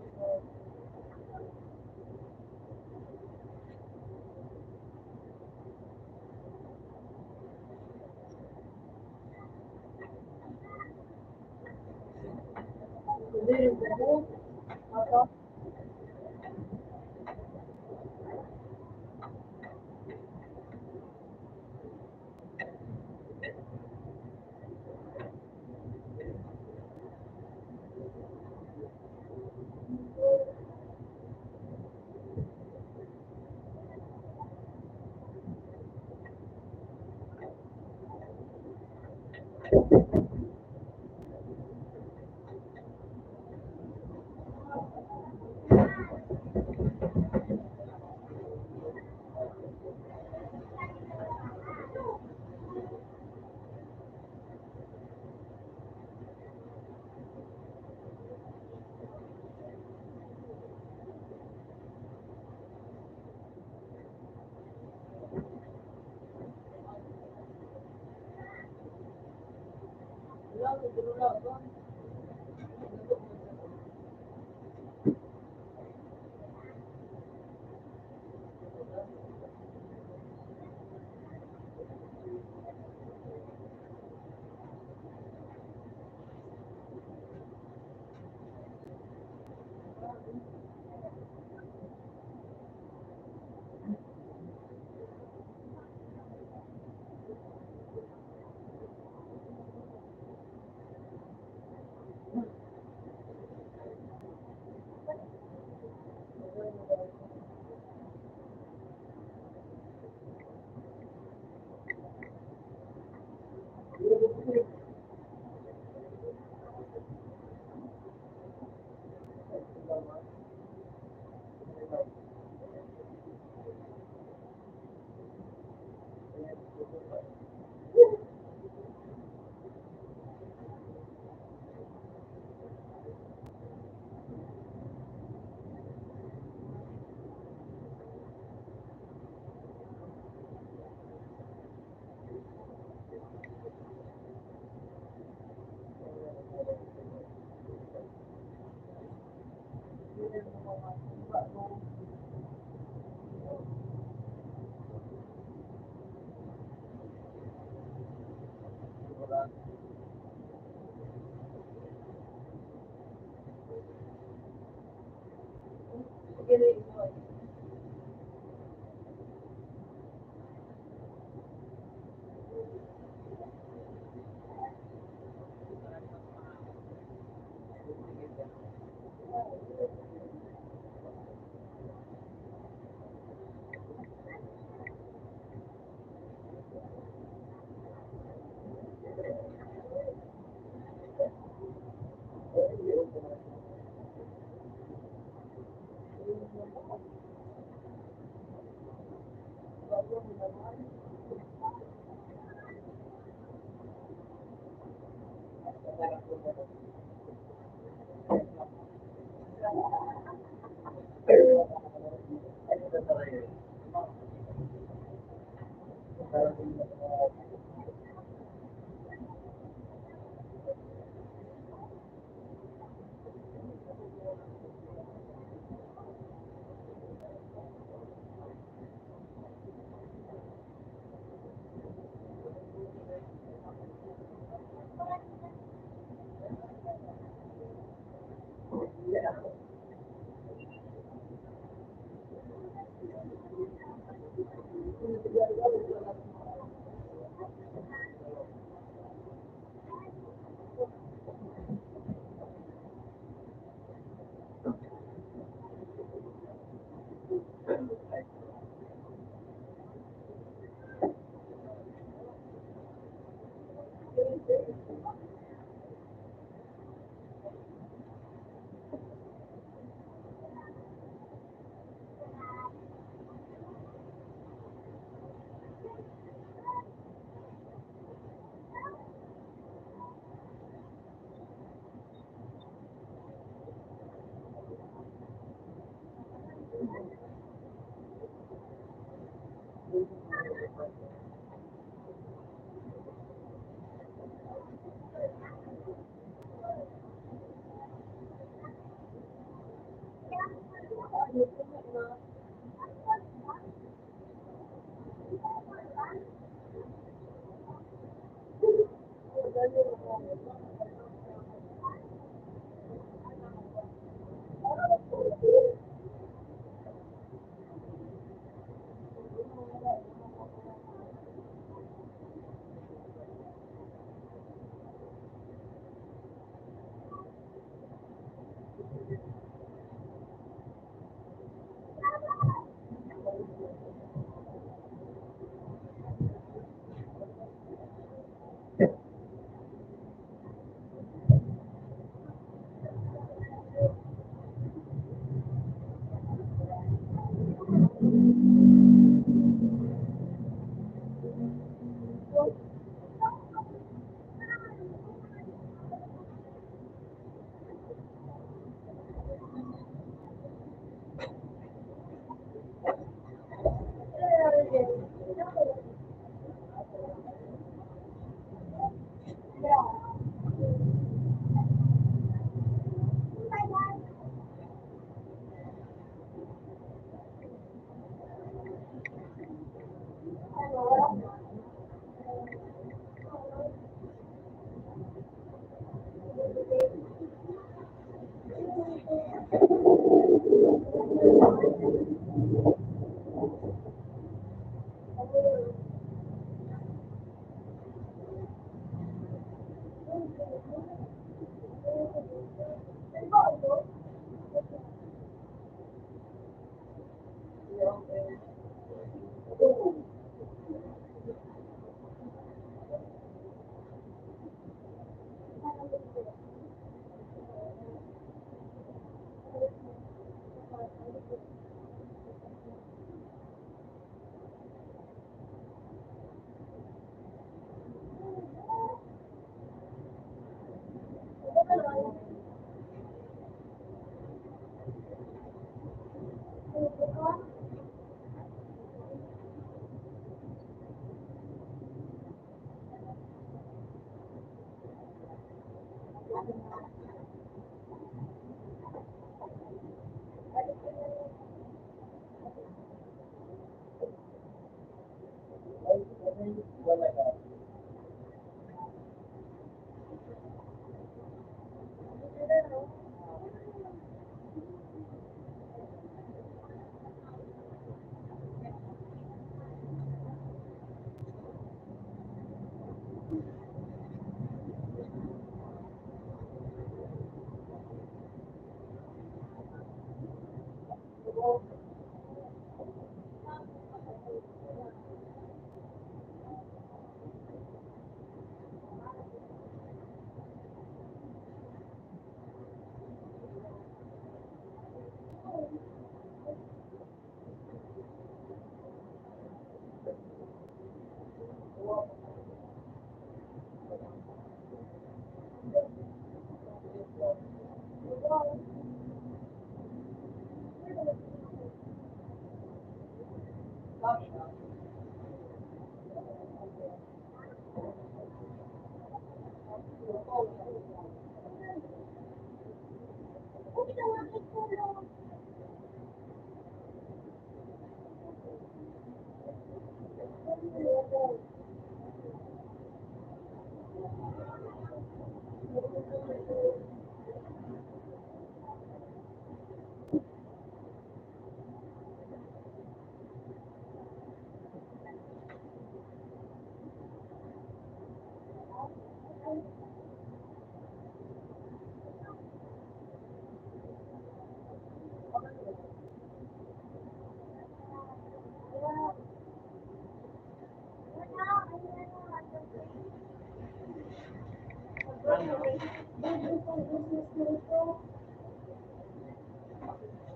S2: Baby ko business nito.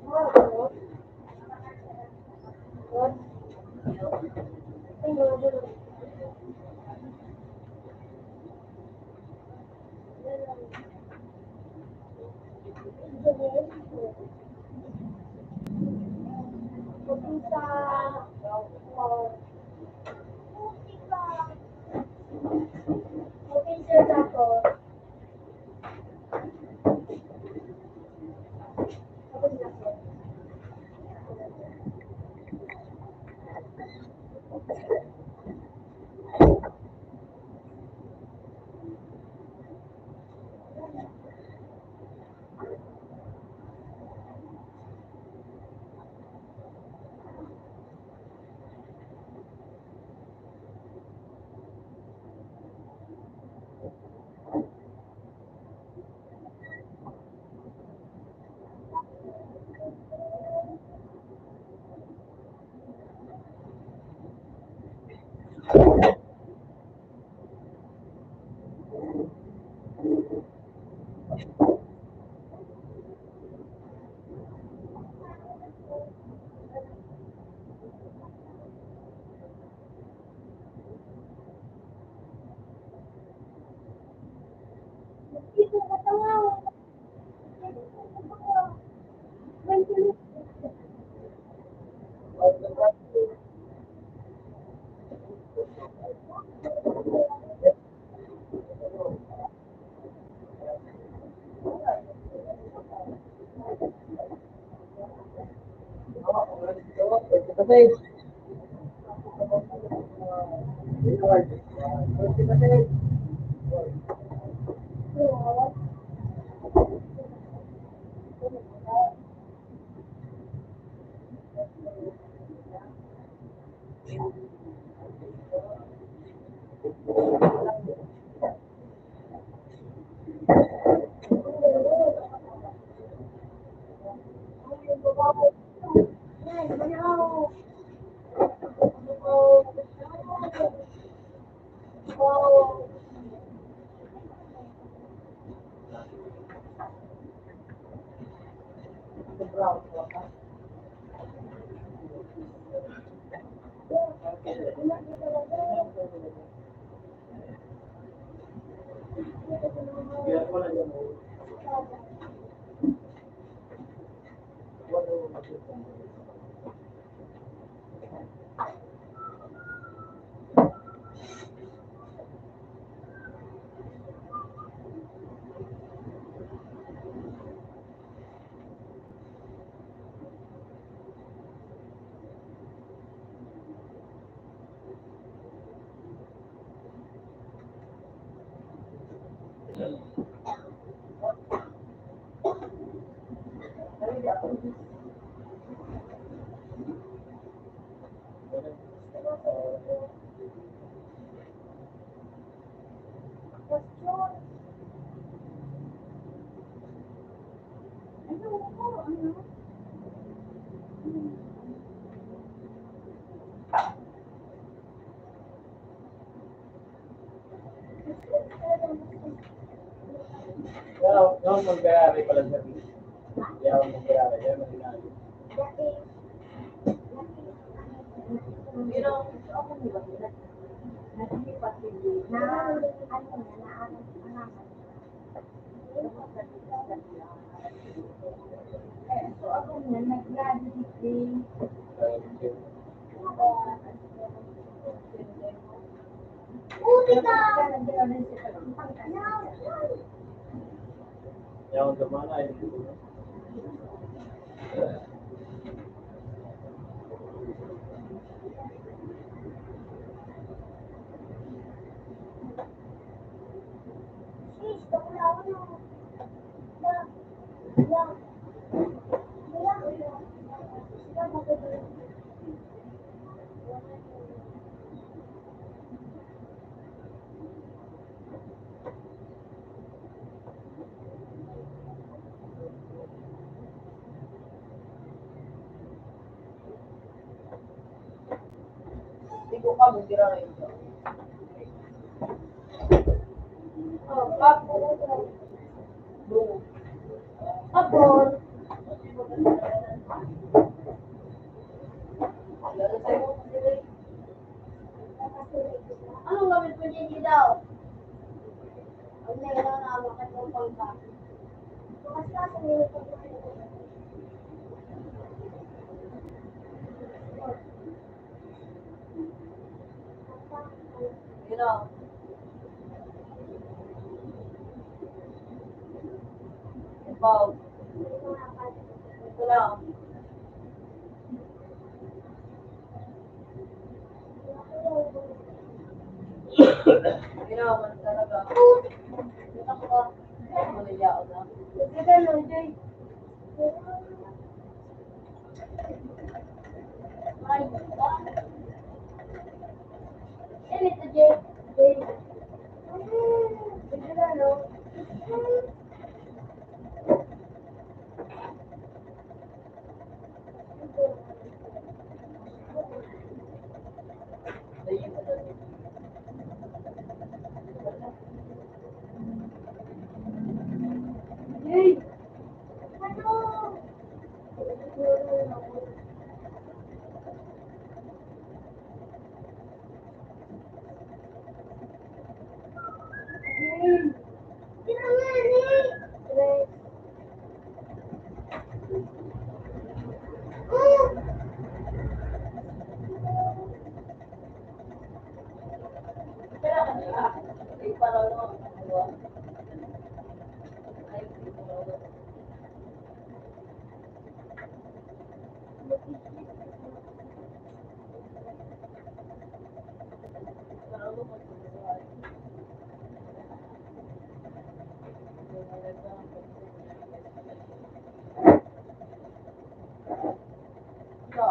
S2: What? What? Ayun. Pupunta pupunta ako. Pupunta ako. Dito ka tawa.
S4: Kasi, yung mag-aaral pala sa business. Yung mag-aaral, yung mag-aaral.
S1: Pero ako nila nila. Nasipat hindi na ano na ano. So ako na nag-graduate din.
S2: Uti ka!
S4: Yung gumana, yung
S2: Sis, kapulawan mo. Lang.
S3: Hindi ko ka, bumira rin.
S2: Oh.
S3: Bungo.
S2: Tapos,
S3: Lalo sa'yo.
S2: anong gamit mo dyan daw? Ang meron na bakit mo pangka? Bukas na sa minuto.
S3: Yun o. Ibaw. Ito lang. Yun o, man talaga. Ito ko. Malayao na.
S2: Sige ka no, Jay. Ay, ito, Jay. Jay. Sige ka no.
S3: Ayun na lang.
S2: Jay. Ano? Jay. Sino nga, Jay? Jay.
S3: Kaya kanina. Ay, parang ano. Diba? Ay, parang ano. Parang ano. Magbubuhay. So,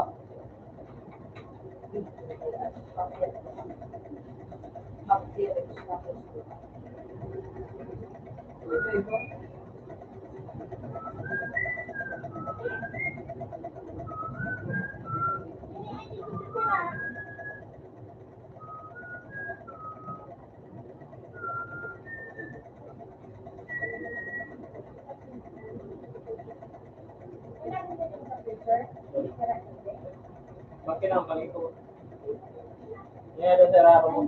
S5: Makinang paliko. Yan ada sa raro mo.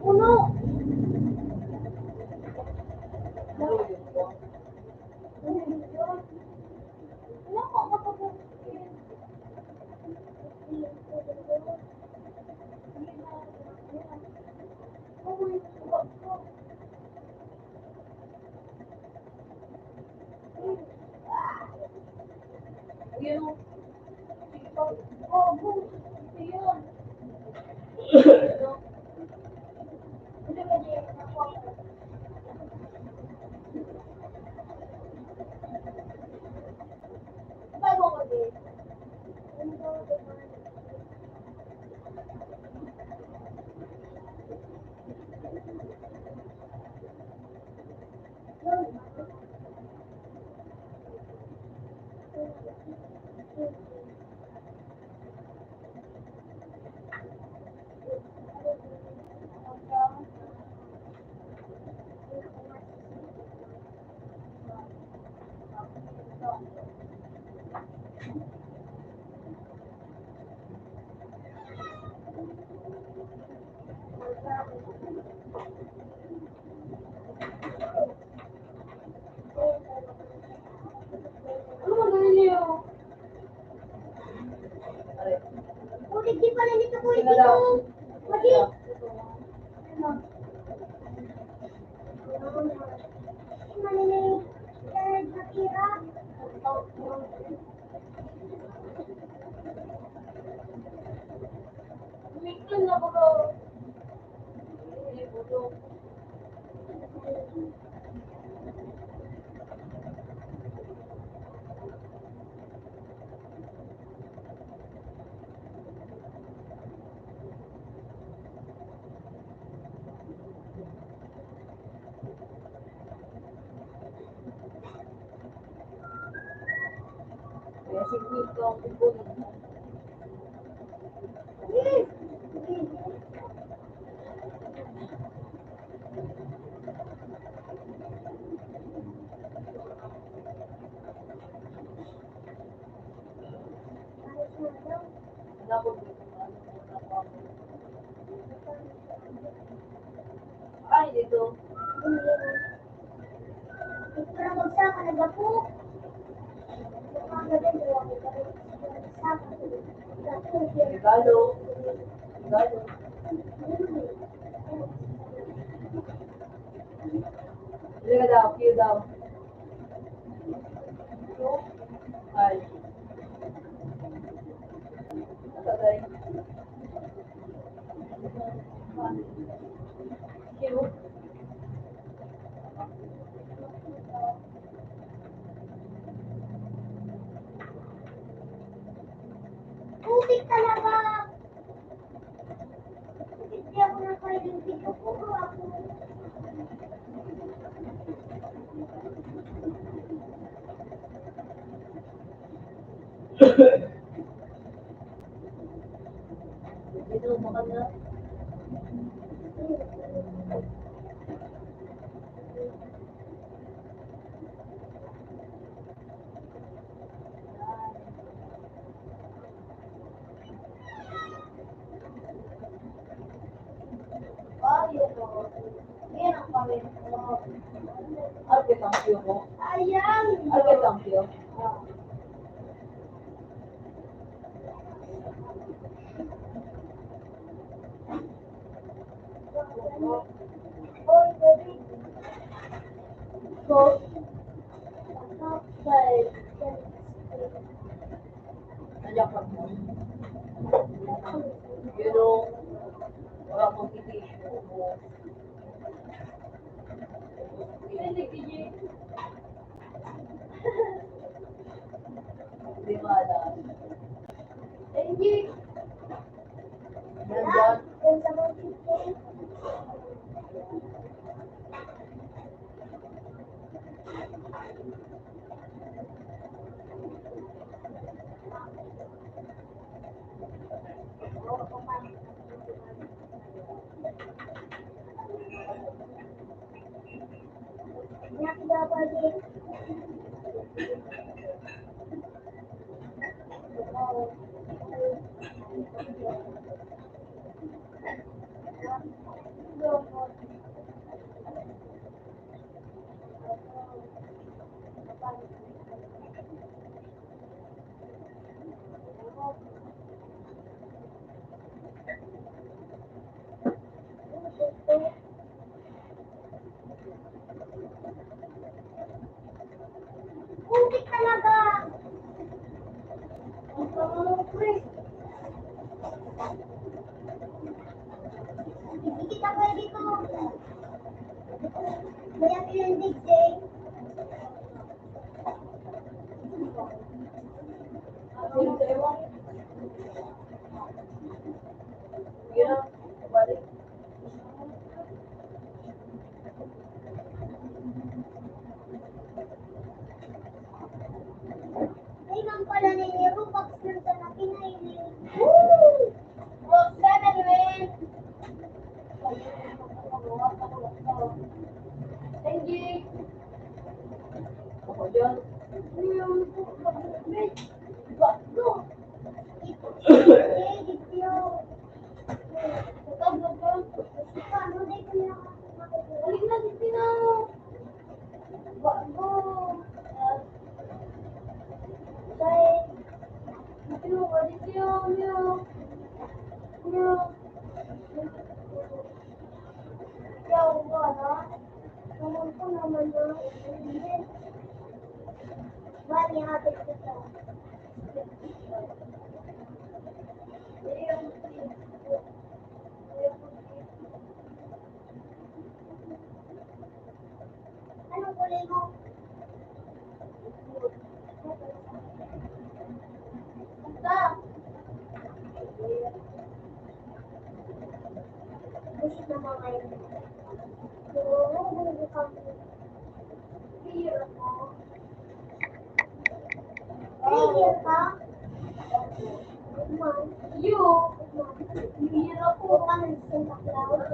S2: Uno.
S3: Sigmit ka ang kukunin mo. Wala ko dito. Ay, dito.
S2: Ito na magsama na ba po?
S3: Regalo. Regalo. Hindi ka daw, cue daw. Ay. Natagay. Cue.
S2: Tubig talaga. Hindi ako nakain dito po ako.
S3: Dito, baka na.
S2: Ay, ito. Yan ang pawin ko.
S3: Alpit ang cue mo.
S2: Ayan.
S3: Alpit ang cue.
S2: Oy, baby. So, outside.
S3: Nandiyan ka mo. You know, wala kong titisyo mo. Hindi malas.
S2: Hindi.
S3: Nandyan.
S2: Yan sa mga chicken. Nakidabali. Putik talaga. Ang pangungkri. Hindi kita pwede ko. Kaya pinandig day.
S3: Sino sa ewan? Yun ang balik.
S2: Ay, nang pala ninyo, Rupax lang sa nakinailing.
S3: Rock 7, man!
S2: Hindi.
S3: Ako dyan.
S2: Yung bago. Eh, dito. Paano di ko na
S3: Balik na dito na.
S2: bago. Kaya, dito, Yaw ba na? Naman ko naman yung bali habit ko sa anong kulay mo? Basta. Gusto na mga yun. Oo, gusto kami. Fear mo. Ay, Year ka? You? New Year ako. Paano yung Santa Claus?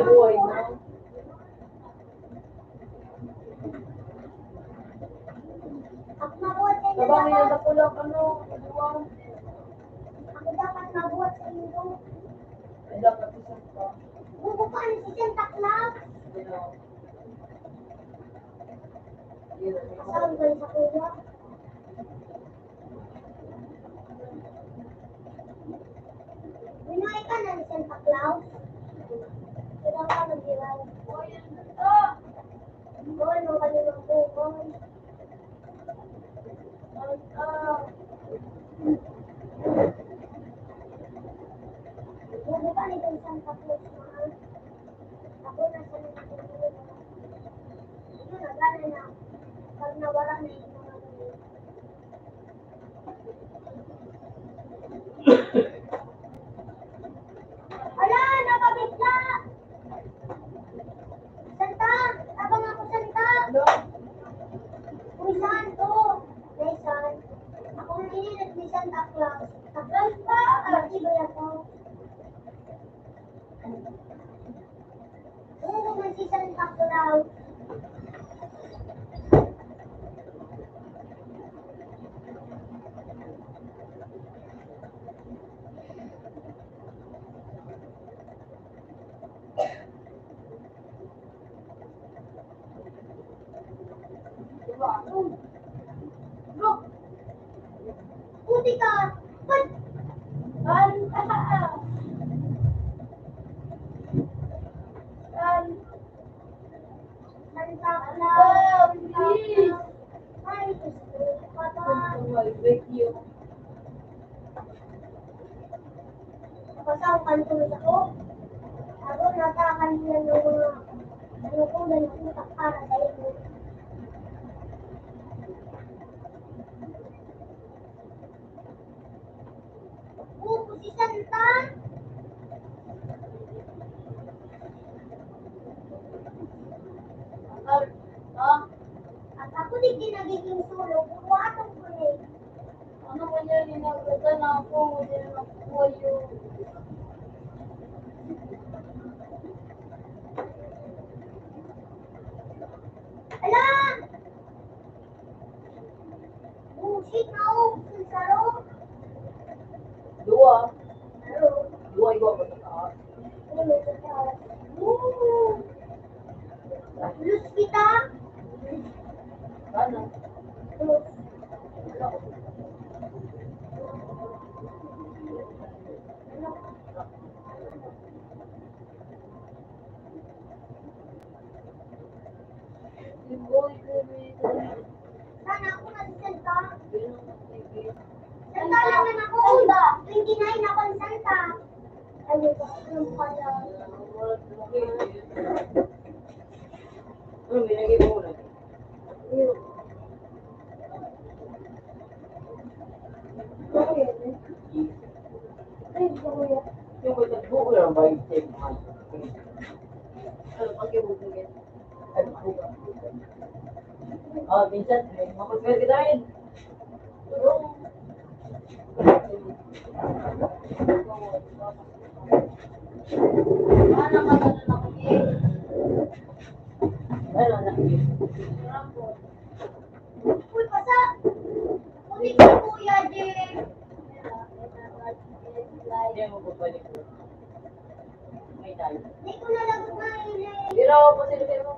S3: Buhay na. Sabang yun na pulang ano, buwang.
S2: Ako dapat mabuhat sa inyo.
S3: Ay, dapat isang pa.
S2: Bubukaan si Santa Claus. Kasama ko sa kuya. Binuhay ka na ni Santa Claus. Kaya ka nag-iwan. Boy, nung kanilang buhay. Bubukaan ito ni Santa Claus, mahal. Ako nasa nagtutulog. Ito na, gana na. Pag nawala na yung mga ganyan. Ala, nakabigla! Santa! Abang ako, Santa! Uy, saan to? Nay, ako ang inilit ni Santa Claus. Sa Claus pa! Ibay ako. Oo naman si Santa Claus. Bro! Puti ka! Ba't? Santa Claus! Ay, gusto ka ba? Kapasang kantulit ako. Ako natakan nila ng mga ano ko na nakutak para sa iyo. Buko si Santa! At ako din nagiging sulo, buwatong ko eh. Ano mo yan, inagutan na ako, hindi na nakuha yun. Ala! Bullshit na ako, saro.
S3: Dua.
S2: Saro.
S3: Dua iba ba sa taas?
S2: Ulo sa taas. Woo! Lus kita?
S3: Ano?
S2: Lus. Sana ako na si Santa. Santa naman ako. 29 ako ang Santa. Ano ba? Ano pala?
S3: Ano, binigay mo na? Yung may tagbo ko lang ba yung tape mo? Ano, pag yung bubugin? Ano, buka. Minsan, mapagpwede ka rin.
S2: Ano ka na ako eh?
S3: Ano, nakikita.
S2: Uy, pasa! Puti ka kuya, Jay!
S3: Hindi mo babalik ko. May tayo.
S2: Hindi ko nalagot na ilay.
S3: Pero, pasilipin mo.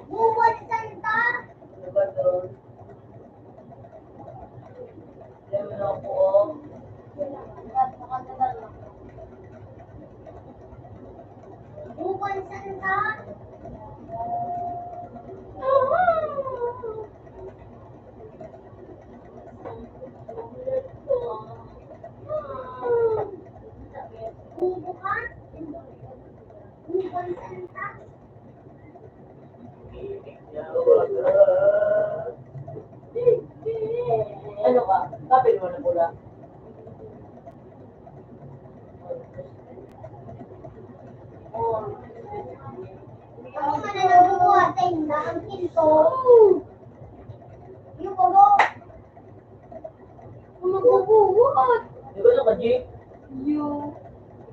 S2: Buwan Santa!
S3: Ano ba doon? Dami na ako.
S2: Buwan Santa! Buwan Santa!
S3: Ano ka? Kapil mo na pula.
S2: Ako ka na nagbubuhatay na ang pinto. Yung bago.
S1: Magbubuhat.
S3: Di ba ka, G?
S1: You.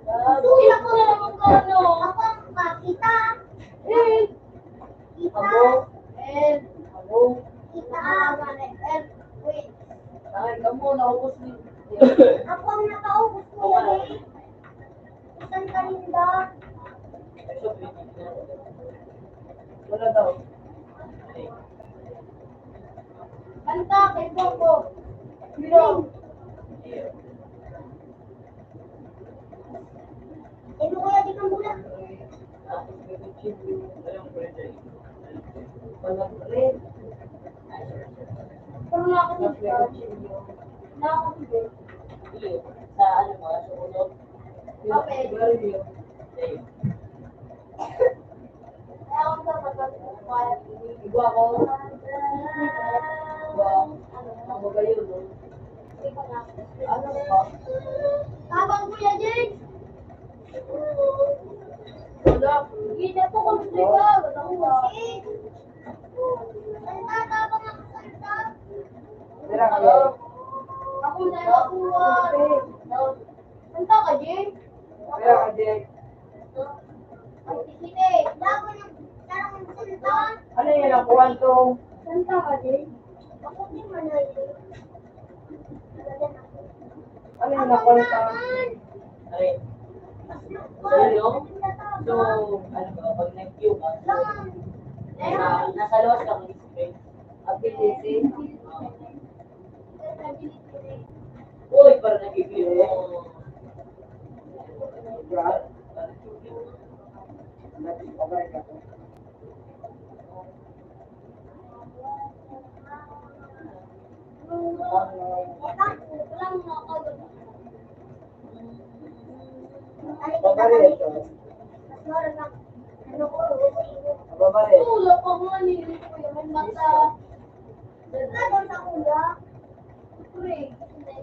S2: Sila ko na naman ko, no? Ako ang kakita.
S1: Eh.
S2: Kita.
S3: Ako?
S1: And.
S3: Ako?
S2: Kita.
S1: Wait.
S3: Ay, kamo, naubos ni.
S2: Ako ang nakaubos ko yan eh. Isang kalinda.
S3: Wala daw.
S1: Kanta kay Coco. Bilong.
S2: Eh, mo kuya di kang mula.
S1: Pero nakakasig. Nakakasig.
S3: Sa ano mo, sa ulog.
S1: Okay.
S3: Eh,
S1: Kaya ako sa pagkakas.
S3: Iba ako. Iba. Ang magayon, no? Ano ba?
S2: Tabang kuya Jake.
S3: Wala.
S1: Hindi po kung gusto ka.
S2: Eh. Santa, tabang ako santa.
S4: Tira kayo.
S1: Ako na nakuha. Kanta ka, Jay?
S4: Tira ka, Jake.
S2: Ay, sige. Lago ng tarang santa.
S4: Ano yun ang kwantong?
S1: Kanta ka, Jay?
S2: Ako din manay.
S4: Ano yun ang kwantong?
S3: Ay. Seryo? So, ano ba, pag nag-queue ka, nasa lawas ka ng space. Ability. Uy, parang nag-queue.
S4: Brad? Okay ka. Babarit. Babarit.
S1: Wala pa nga ni Kuya. May mata. Pre.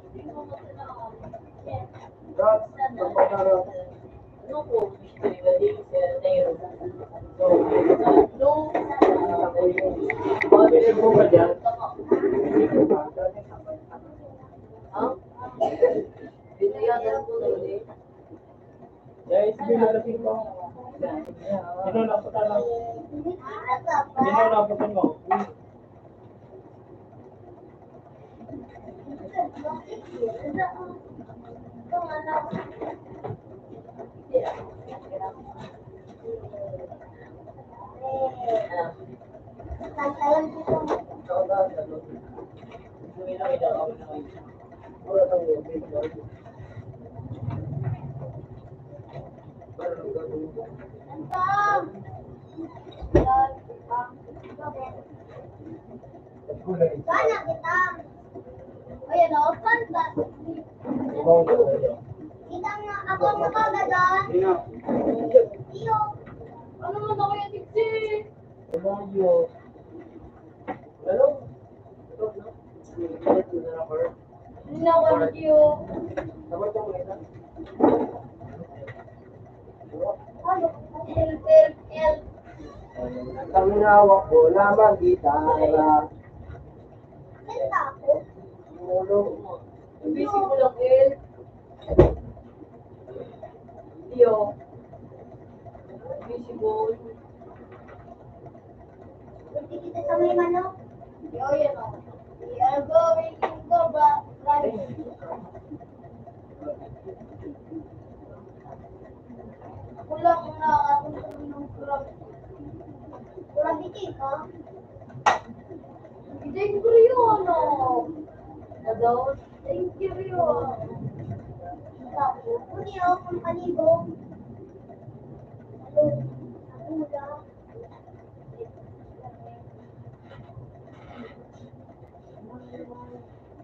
S1: Hindi mo mata na ako.
S4: Rod. Babarit.
S3: Ano po, mystery ba din sa Nairo? So, no.
S5: Pwede mo ba dyan?
S3: Ha? Dito yan, dahil po na yun eh.
S5: Guys, binalasin ko. Sino naputan mo? Sino naputan mo?
S2: Tantalan dito.
S3: Ikaw daw, sagot. Sumino, ikaw, ako na kayo.
S4: Wala kang video.
S2: Tantang. Sana kita.
S1: Ayan o, kanta.
S2: Kita nga ako ang nakagadan.
S4: Sino?
S2: Iyo.
S1: Ano mo na Kuya Tixi?
S3: Emilio. Hello? Ito, no? Ito na number.
S1: Hindi na ako you.
S4: Sabay ko mo ito.
S2: Ano?
S1: L.
S4: Ang hawak ko lamang gitara.
S2: Kanta ako.
S4: Mulo.
S3: Busy ko lang, El. Tio. Busy ko.
S2: Pwede kita sa may manok.
S1: Yo, yan o. We are going to go back. Ako lang ang nakakasunod ng kurang.
S2: Kurang bitin ka.
S1: Thank you yun o.
S3: Adult.
S1: Thank you yun.
S2: Ako. Kuni ako kung palibong. Ano? Ako lang.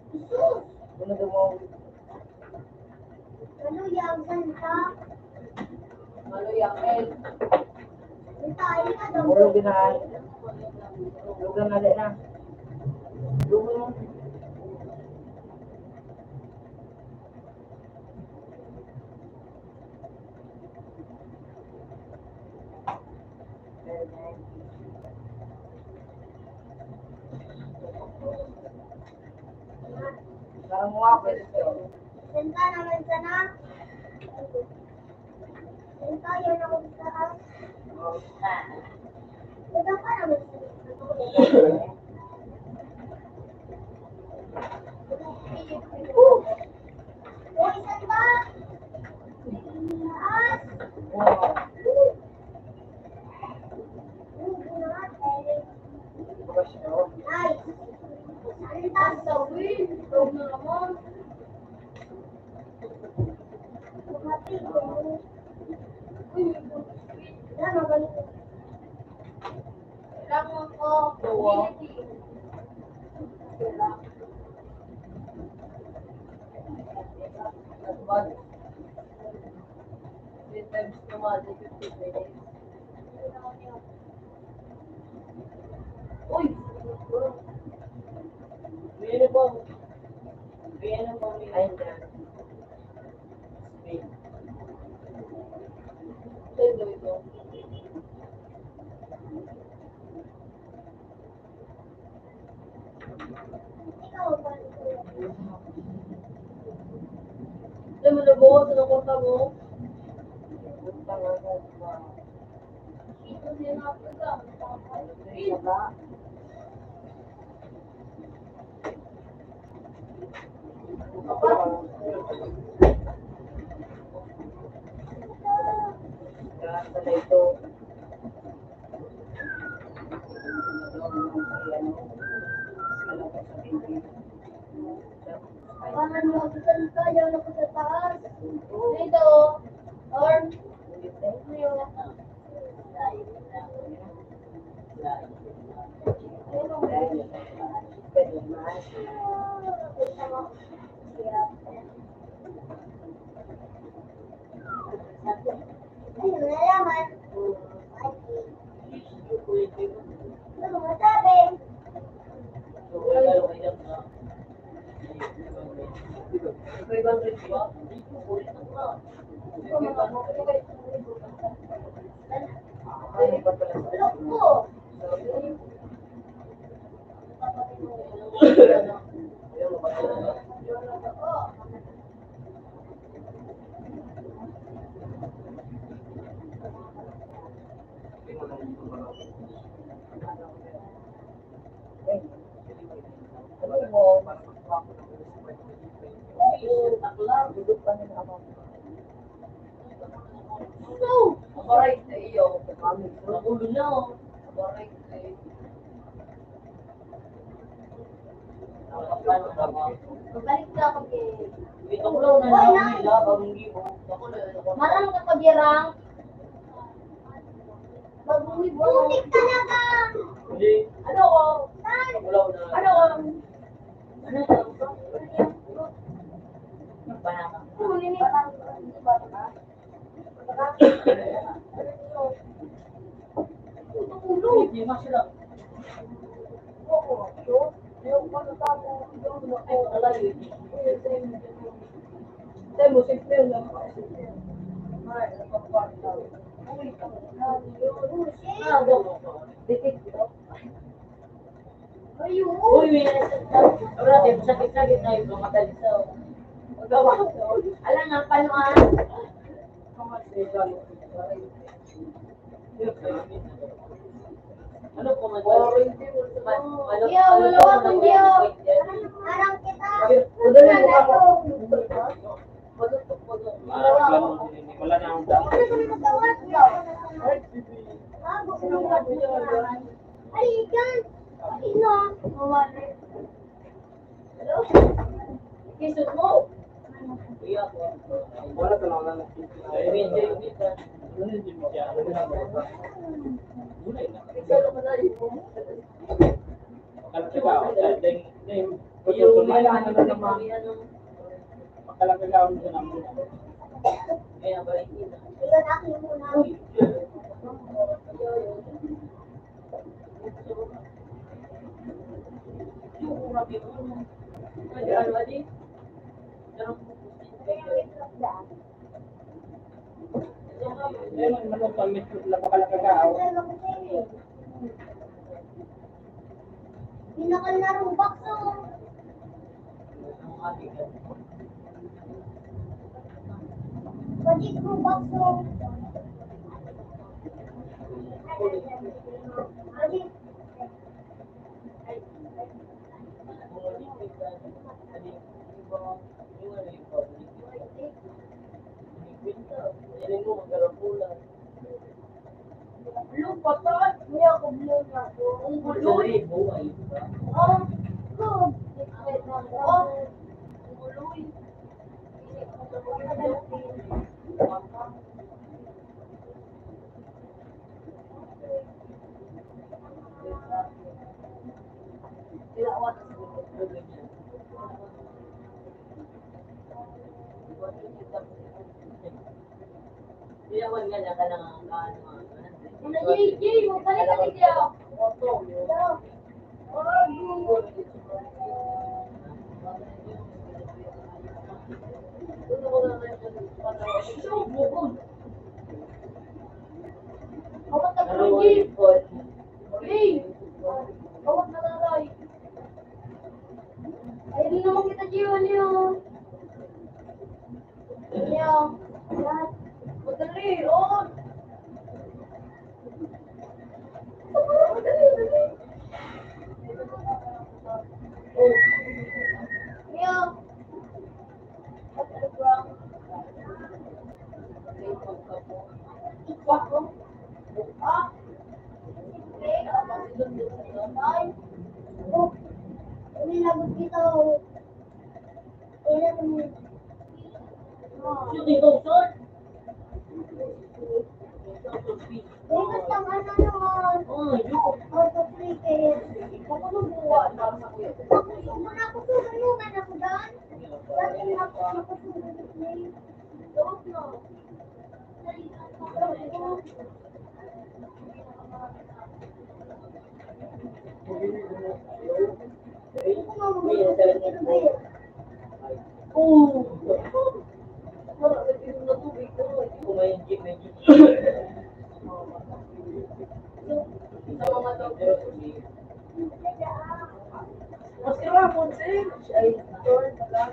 S2: Isus!
S3: Ano daw mo?
S2: Ano yung ganda?
S3: Ano yung El?
S2: May tayo ka daw.
S4: Mulo ginahan.
S3: Lugar na rin na. Lugar mo. Parang mga pwede sa'yo.
S2: Senta naman sana. Senta yun ako sa Senta ka naman sana. Uy, Senta! Taas!
S3: Wow.
S2: Nice! Senta sa wind! Huwag na naman. Bumati ko. Uy, wala magaling. Kailangan ko. Ability.
S3: Three times naman, 50 minutes. Uy! May ano ba? May ano ba? Ay, hindi. Spain. Sino ito?
S2: Ikaw ba?
S3: Alam mo na ba? Ano kung mo? Punta nga sa
S2: Ito sinabi ka.
S3: Saba. Gasa na ito.
S2: Parang mag-send ka, yun ako sa taas. Dito. Or, ano yung Ay, nalaman. Ano masabi? Look po. No.
S3: Abaray sa iyo. Nagulo na. Abaray sa iyo.
S2: Balik ka ako kay...
S3: Ito ko lang na lang nila. Barunggi mo. Ako na.
S2: Marang ka pagirang. Mabuhi mo. Putik talaga.
S5: Hindi.
S2: Ano ko?
S3: Wala na.
S2: Ano ko?
S3: Ano sa ito? Banana.
S2: Huli ni
S3: Hindi masarap.
S4: Temo, simple lang.
S2: Ayun.
S3: Uy, may wala tayo sakit-sakit na yung matalisaw.
S2: Alam nga, panuan.
S3: Ano po man?
S2: Yo, wala akong yo. Arang kita.
S5: Wala na akong dami.
S2: Ay, ikan. Ino. Mawari. Hello?
S3: Kisot mo. Iya po.
S5: Wala ka lang lang.
S3: Ay, medyo yung kita.
S5: Hindi mo siya. Gulay na.
S3: Salo ka na yun.
S5: Kalakagaw.
S3: Yung may ano na naman.
S5: Kalakagaw mo siya naman.
S3: Kaya ba hindi na?
S2: Ikan akin muna.
S3: Uy.
S5: Yan, manong pamit ko lang pakalakagao.
S2: Pinakalarong bakso. Balik mo bakso. Balik. Blue pa to. Hindi ako blue na. Ang guloy. Oh, good. Oh, guloy.
S3: Ilawan nga na ka ng ano.
S2: Ano, JJ, magbalik ka niya. Kawat ka JJ. Hey! Kawat na taray. Ayun din naman kita, Gio, niyo. Niyo. Yan. Madali, oh. Madali, madali. Oh. Niyo. What's the ground? Ikot mo. Ah. Okay, ay. Oh. Ini lagot kita. Ini temen.
S3: Shooting goal, son!
S2: Ikat ang ano naman.
S3: Oh, yun.
S2: Auto cricket.
S3: Nakunubuan para sa kuya.
S2: Muna ako sumanugan ako doon. Dati ako sumanugan sa play. Doon na. Ito nga mga cricket.
S3: Oh! Parang nagtinom na tubig ko. Kung may jeep. Isa mga doctor. Masira po, sir. Ay, sorry pala.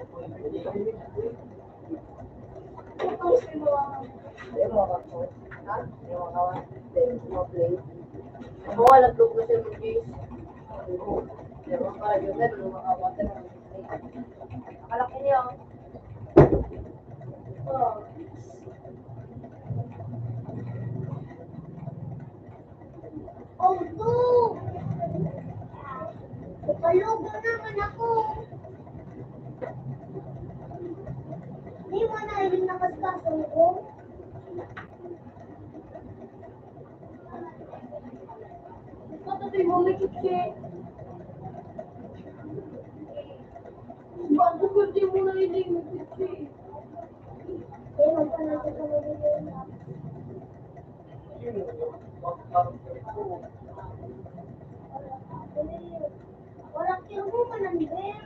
S3: Ito sino ang... Yung mga kakot. Ha? Yung mga kawan. Mga play. Ako, alam ko ko siya mag-gaze. Yung mga karagyotan, yung mga kawasan. Nakalaki niya. Oh.
S2: Oh, no! Palugo naman ako. Di mo na yung nakaskasong ko.
S1: Patabi mo, may kiksi. Bago ko di mo na hindi may kiksi.
S2: Eh, magpanasa sa mga walang kirmo man ang bear.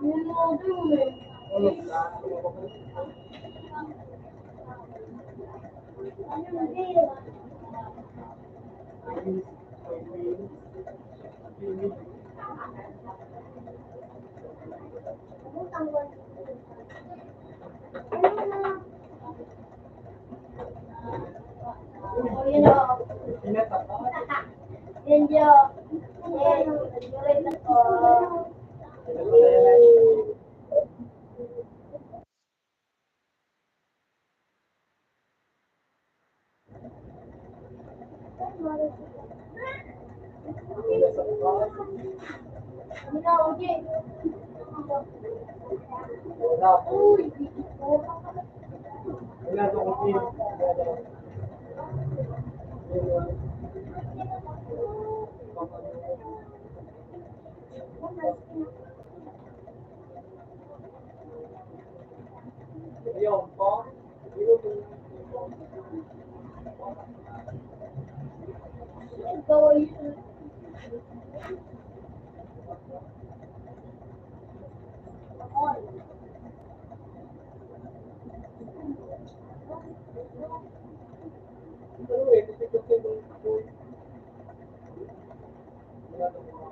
S1: Yun mo, di mo eh.
S2: Ano ang bear? Butang ba? Ano na? Oh, yun o. Yun yun. Eh, nag-rate ako. Ikaw, okay. Uy,
S4: Wala ito kung sino. Ayun, po.
S2: ikaw ay
S4: Ano eh, kasi nung ako, wala na mga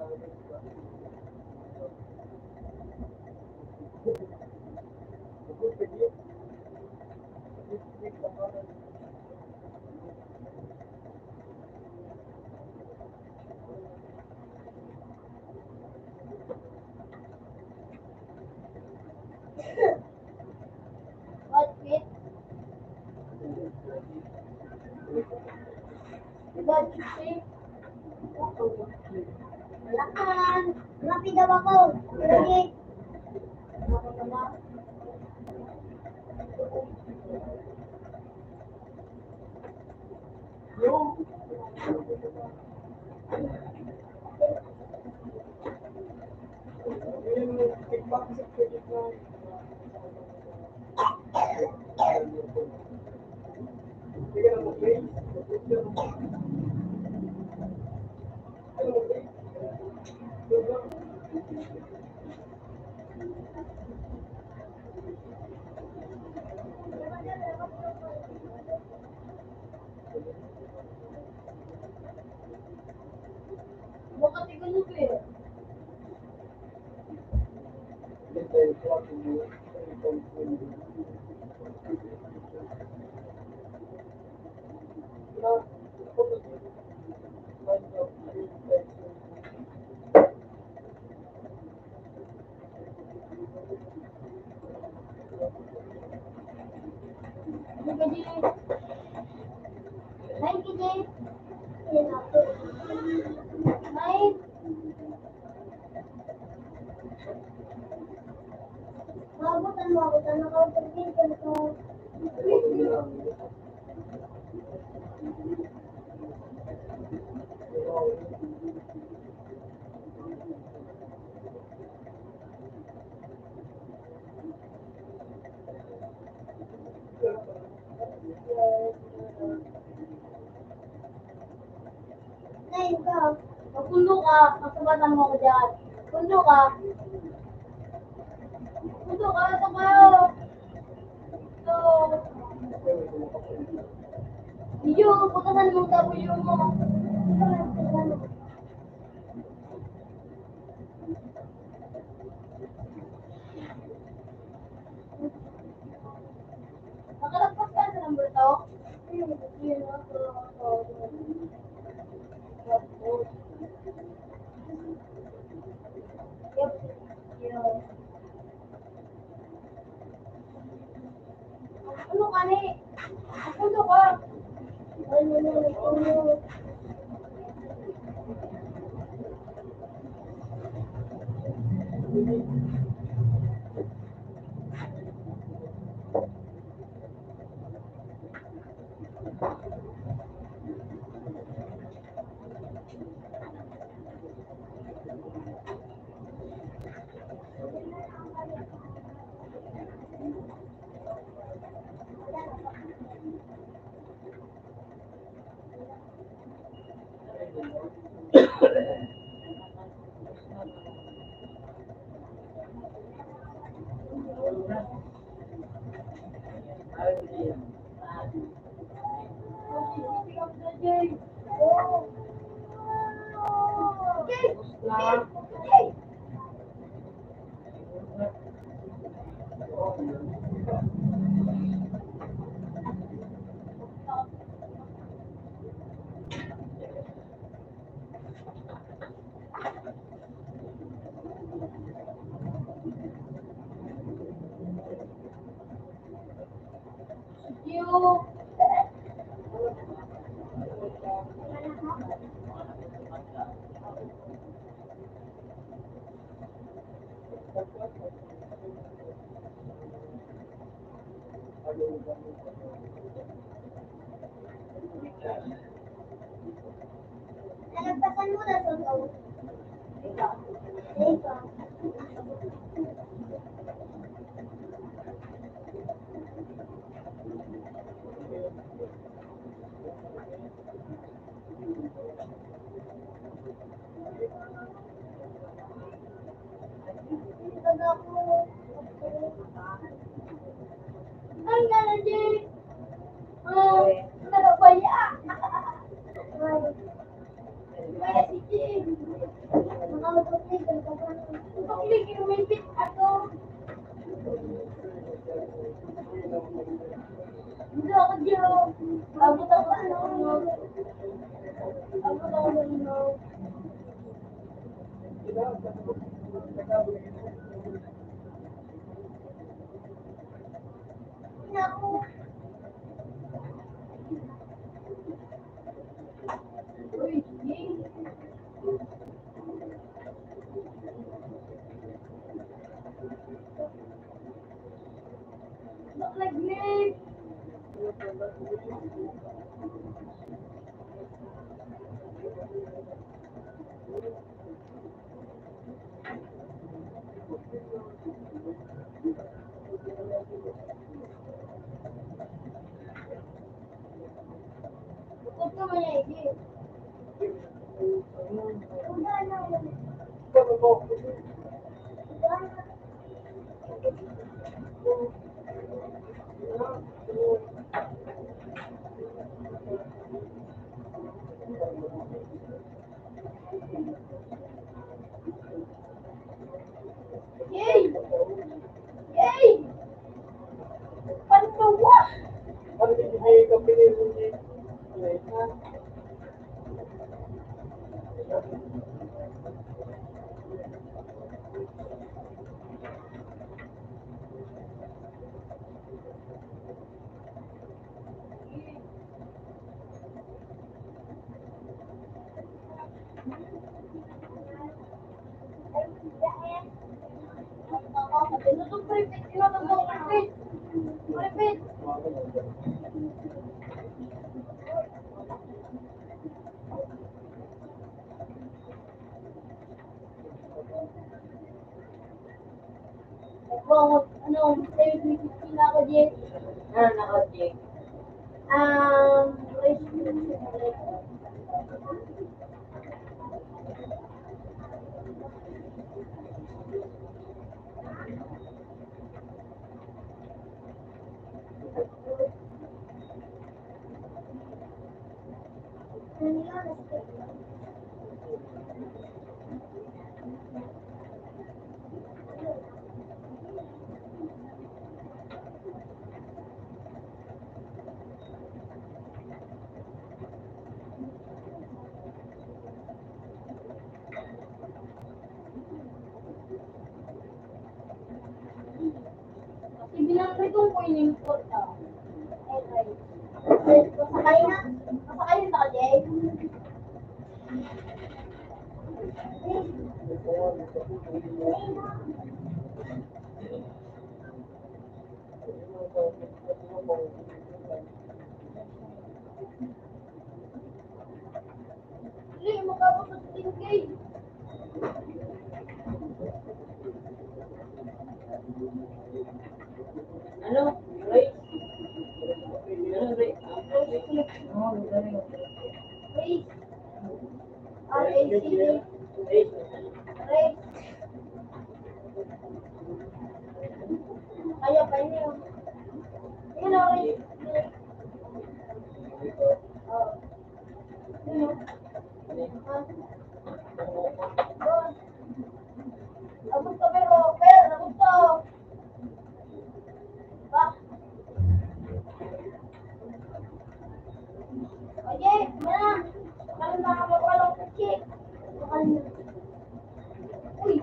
S2: What fit? What fit? Lakan. Rapi daw ako. Sige. Ako naman.
S4: yung kickboxing credit na hindi ka na mag-play. Ano mag-play?
S2: Bukas igulo ko eh. Ano ka, Jay? Nine ka, Jay? Nine? Mabutan. Nakapagpagpagpag ka na ko. Nine ka. Magpundo ka. Masabatan mo ako dyan. Pundo ka. Pundo ka. Ito kayo. Ito. Iyo, butasan mo ang W mo. Nakalagpas ka sa number to? Yun ako. Yep. Yun. Ano ka ni? Pundo ka. Ano. You. Nalagpasan mo na to. Ikaw. Ay, nalagay. Oh, nalagay. Pag-click, umipit ako. Hindi ako dyan. Abot ako ano. Abot ako ano. Naku. Uy, yay. Naklaglig. Huwag ka manyaigit. Wala na. Wala na. Yay! Yay! Pantawa!
S4: Ano bibigay ka pinili?
S2: Tinutong prefit, tinutong prefit. Prefit. Ano, sa'yo, na ako, Jess.
S3: Ano naka-check?
S2: Kasi binangkri kong po yung import ah. Okay. Masakay na. Masakay na ka, Jay. Hindi, makapot sa 10K.
S3: Ano? Right? Ano, right? Oo, galing.
S2: Race. R-A-C-E.
S3: Right?
S2: Race. Kaya pa yun. Yun o, race. Oh. Yun o. Abot ka pero, abot ka. Ba? Oye, mana? Kalau nak kalau kecil. Uy,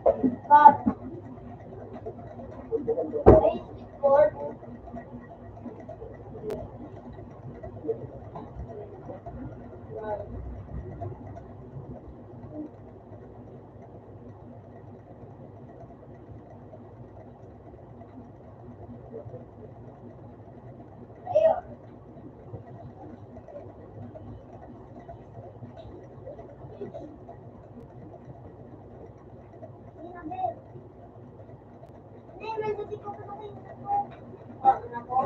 S2: bad. Ay, board. Ayo. Ini menjadi kepentingan aku.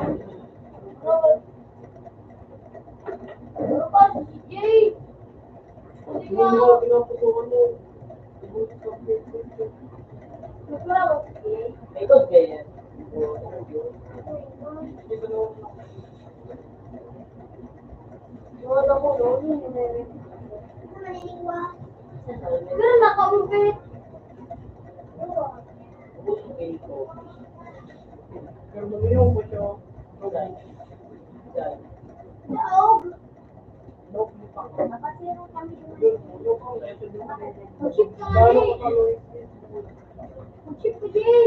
S2: Lupa sih.
S4: Hindi mo pinaputukan mo.
S2: Berapa?
S3: Ikot kaya.
S2: Wala ko yun. Pero naka-ubit.
S5: mail ko.
S4: Pero lumiyaw ko siya.
S5: Yan.
S2: No.
S4: Nope, hindi pa.
S2: Nakasiro kami
S4: Yun,
S2: doon.
S4: yung ako, ito yung
S2: Mag-ship ka nga,
S4: Lalo
S2: Jay.
S4: ko kaloy.
S2: Mag-ship ka, Jay.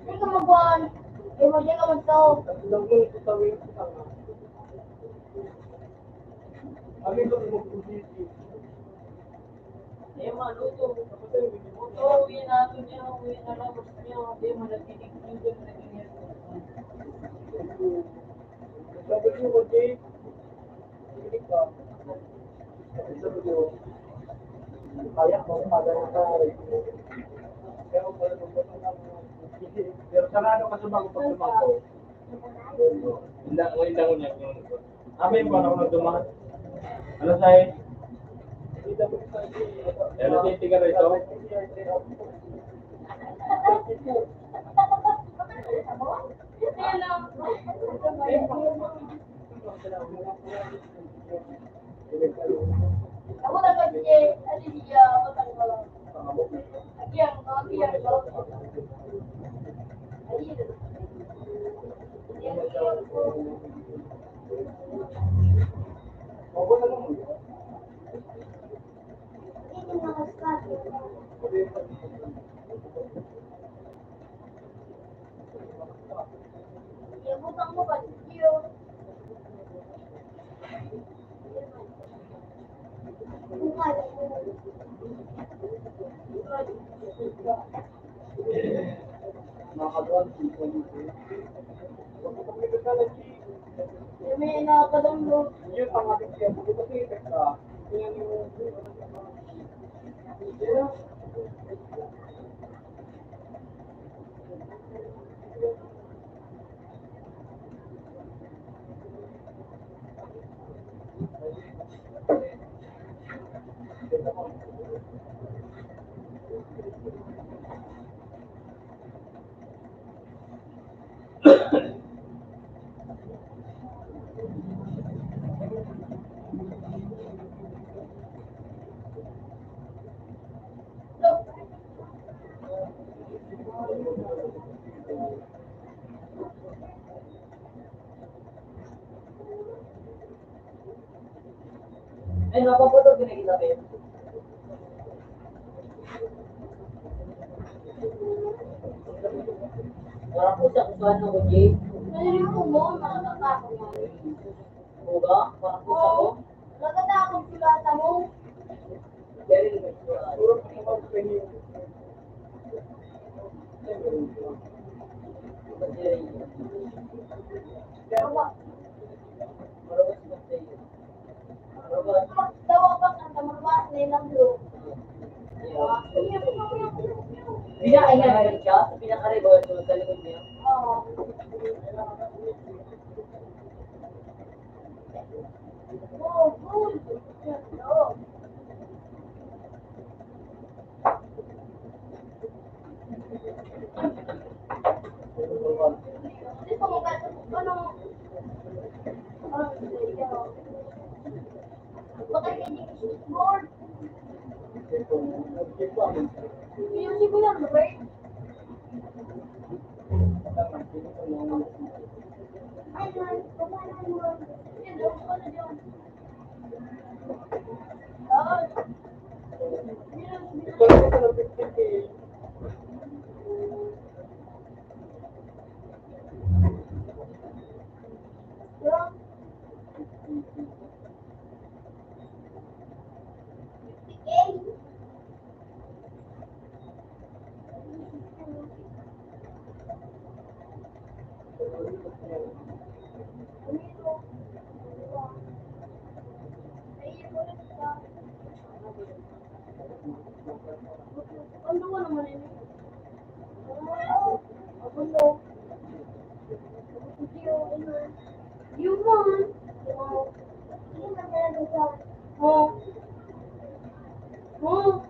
S2: Hindi ka mag-one. Eh, mag-Jay ka mag-to.
S4: Lang mo ito sa wing sa nga. Amin ko mo posisi.
S5: Eh, maluto.
S4: Tapos ay wing mo.
S5: So, uwi natin niya, uwi na lang. Gusto niya, hindi mo natinig yung naging
S4: Sabi ko, Jay, hindi ka. Sabi ko, kaya ko, kaya ka. Pero wala mo ba ng pero sarado ka sa bago pag tumago.
S5: Hindi ko niya. Amin pa ako nagdumaan. Ano sa'yo? Ano titigan rito?
S2: Ako na mag-Jay. Alin siya. Ako na mag-Jay. Agyan, agyan. Butang mo ba? May nakakadamlo.
S4: Yun ang ating tempo. Kasi ka, yan yung
S3: Ay, napapatog din kita kayo. Parang po siya kung saan ako, Jay.
S2: Nalirin ko mo, nakakatakot mo.
S3: Buga? Parang po siya ko.
S2: Nakatakot sila sa mo.
S3: Very good.
S4: puro kapag-pengi.
S2: Tawa pa ang tamabas na ilang bro.
S3: Pinakain nga rin siya. Pinaka-rebel sa likod niya.
S2: Oo. Oh, cool. Oo. Hindi pa magkakaroon. Ano? Bakit hindi ko board? Yung si Kuya Robert. Ay, man. Kumain mo. Yan, doon ko na dyan. Ah. Yung ano mo naman yun? Ano? You won. Oh. Oh.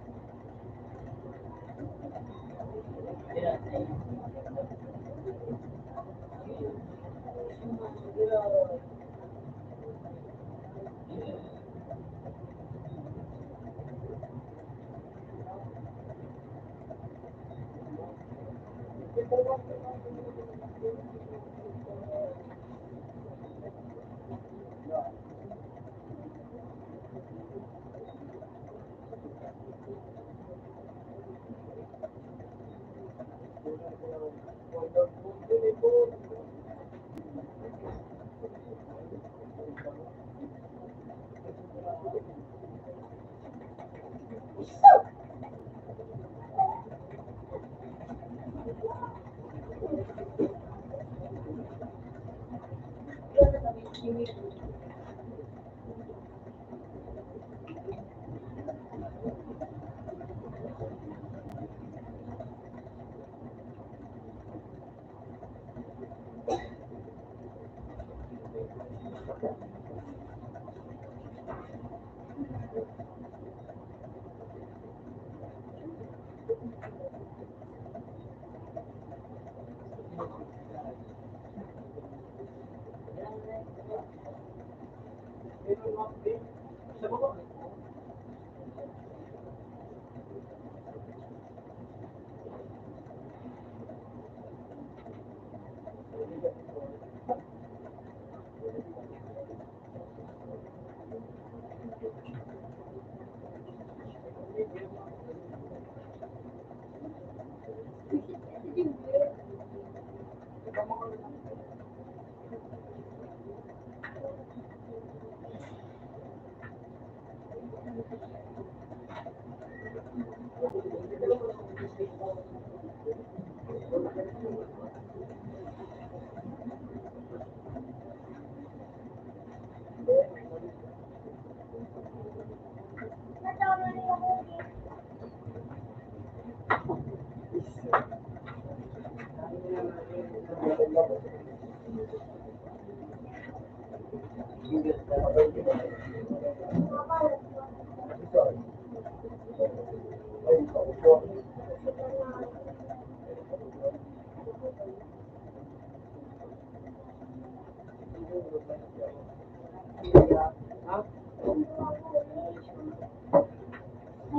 S2: Ay,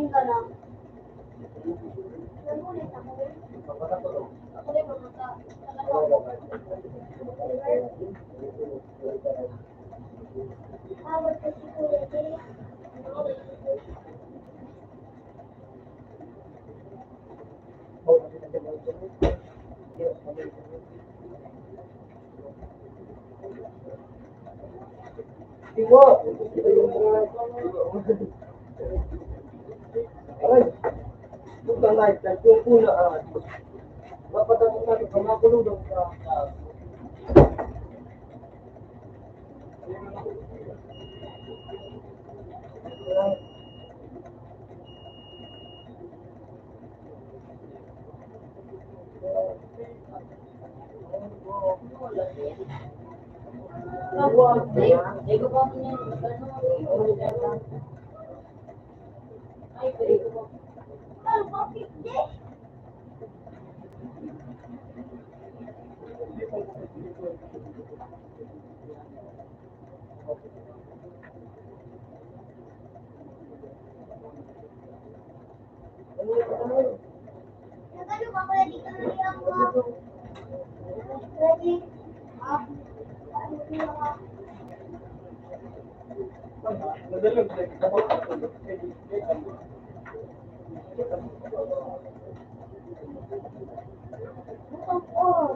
S2: ka lang. Nagulit ako. Ako rin pumunta. Tawag ko si Kuya Jay.
S4: Iwo! Aray! Buta na ito, yung una mapadamot natin kung makulong daw sa
S3: Ay, ko pa mo yan. Ay, pwede ko pa.
S2: Ano ba, 50? Nagano ba ko na dito na lang ako? Ready? Up. Ano na ako?
S4: madalang
S2: Butang on.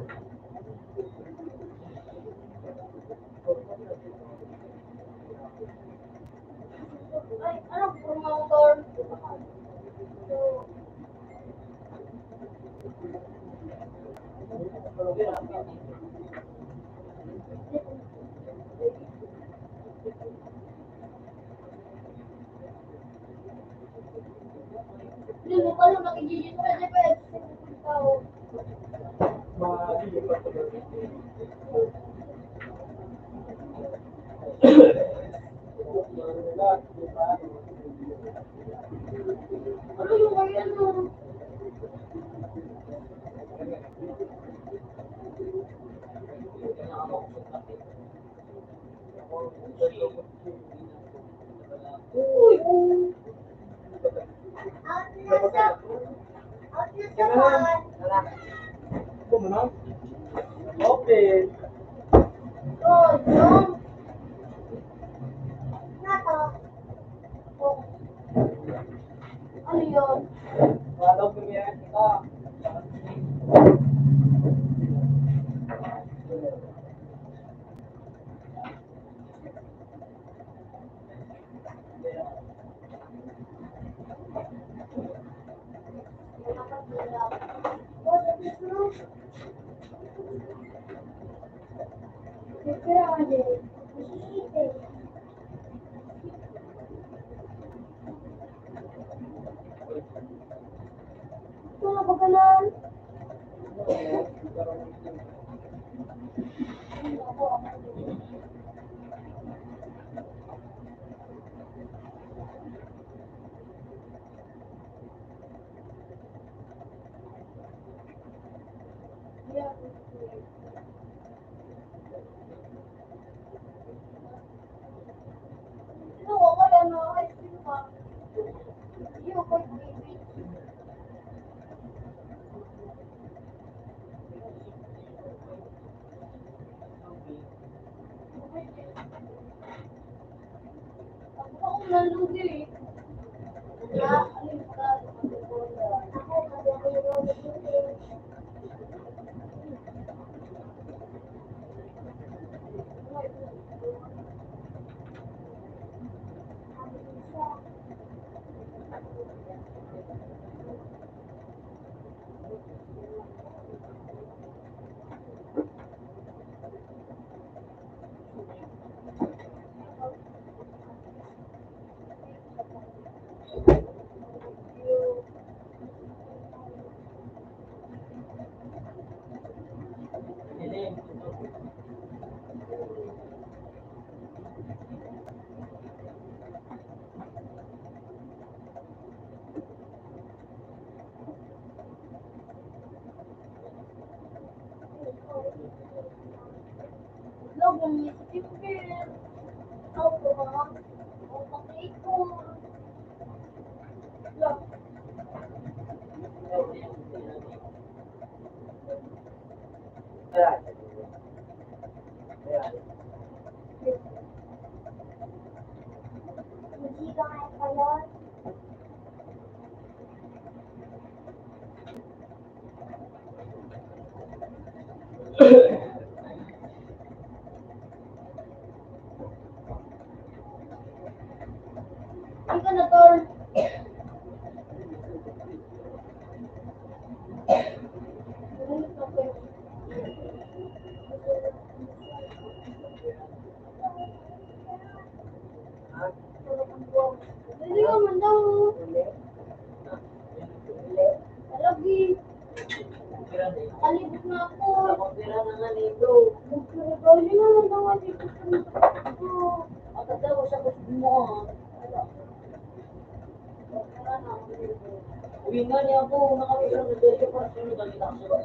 S2: Ay, ano promoter? Hindi mo pa lang makikigit pwede pwede. Ikaw. Ano yung kaya ano? Uy! Out na sa... Out na sa pan.
S4: Okay.
S2: Oh, yung... Nato. Oh. Ano yun?
S4: Walang pumiyay ka.
S2: Oh, this is true. Kaya ano? Masisipin. Wala ba ganun? Yeah. No, wala na. Ice cream ka. Yogurt, baby. Ako nalugi. Ano yung ka? Ako, kasi ako yung nalugi. Log ng isipin. Ako ba? Ang pakit ko. Log.
S3: Ayan. Ayan.
S2: Hindi ka kaya pala. Hindi ka na, Tol. Hindi ka man daw. Lagi. Kalibot na ako.
S3: Pira na nga nito.
S2: Hindi nga man daw ako dito.
S3: Agad daw sa gusto mo. Uwi nga niya ako. Nakapira na dito para sunod ang itakso.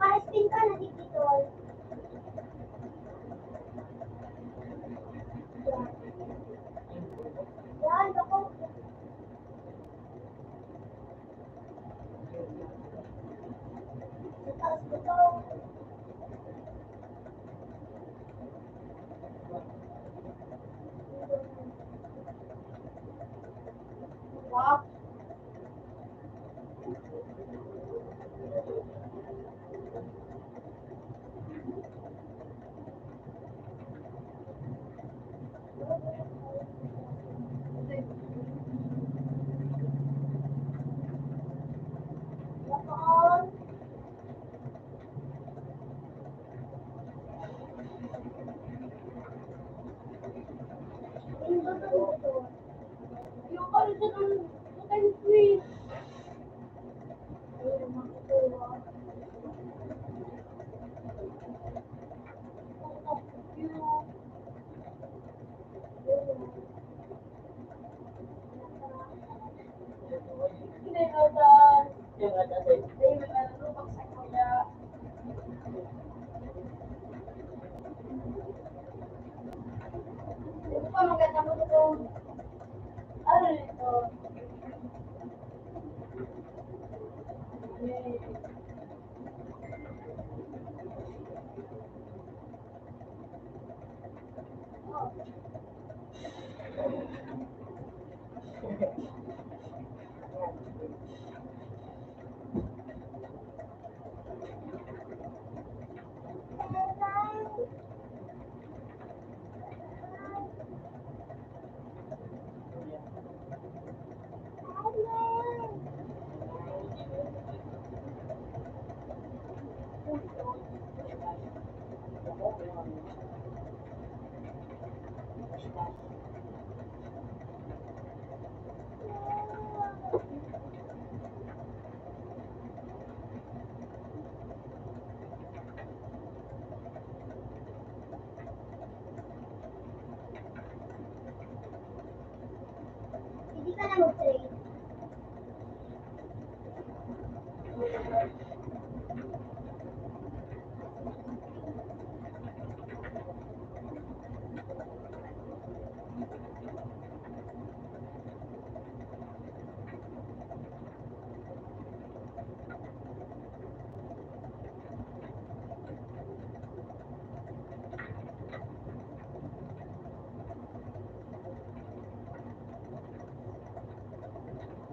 S2: Naka-spin ka na dito, Tol. Yan, ako. Taas ko to. Wow. Yan. Yung pala siya ng second sweet. Ayun, makukuha. Hindi na dahil.
S3: Yung at atay.
S2: Ayun, nalulubak sa kanya. Ito pa maganda mo ito. Ano ito? Hindi ka na mag-train.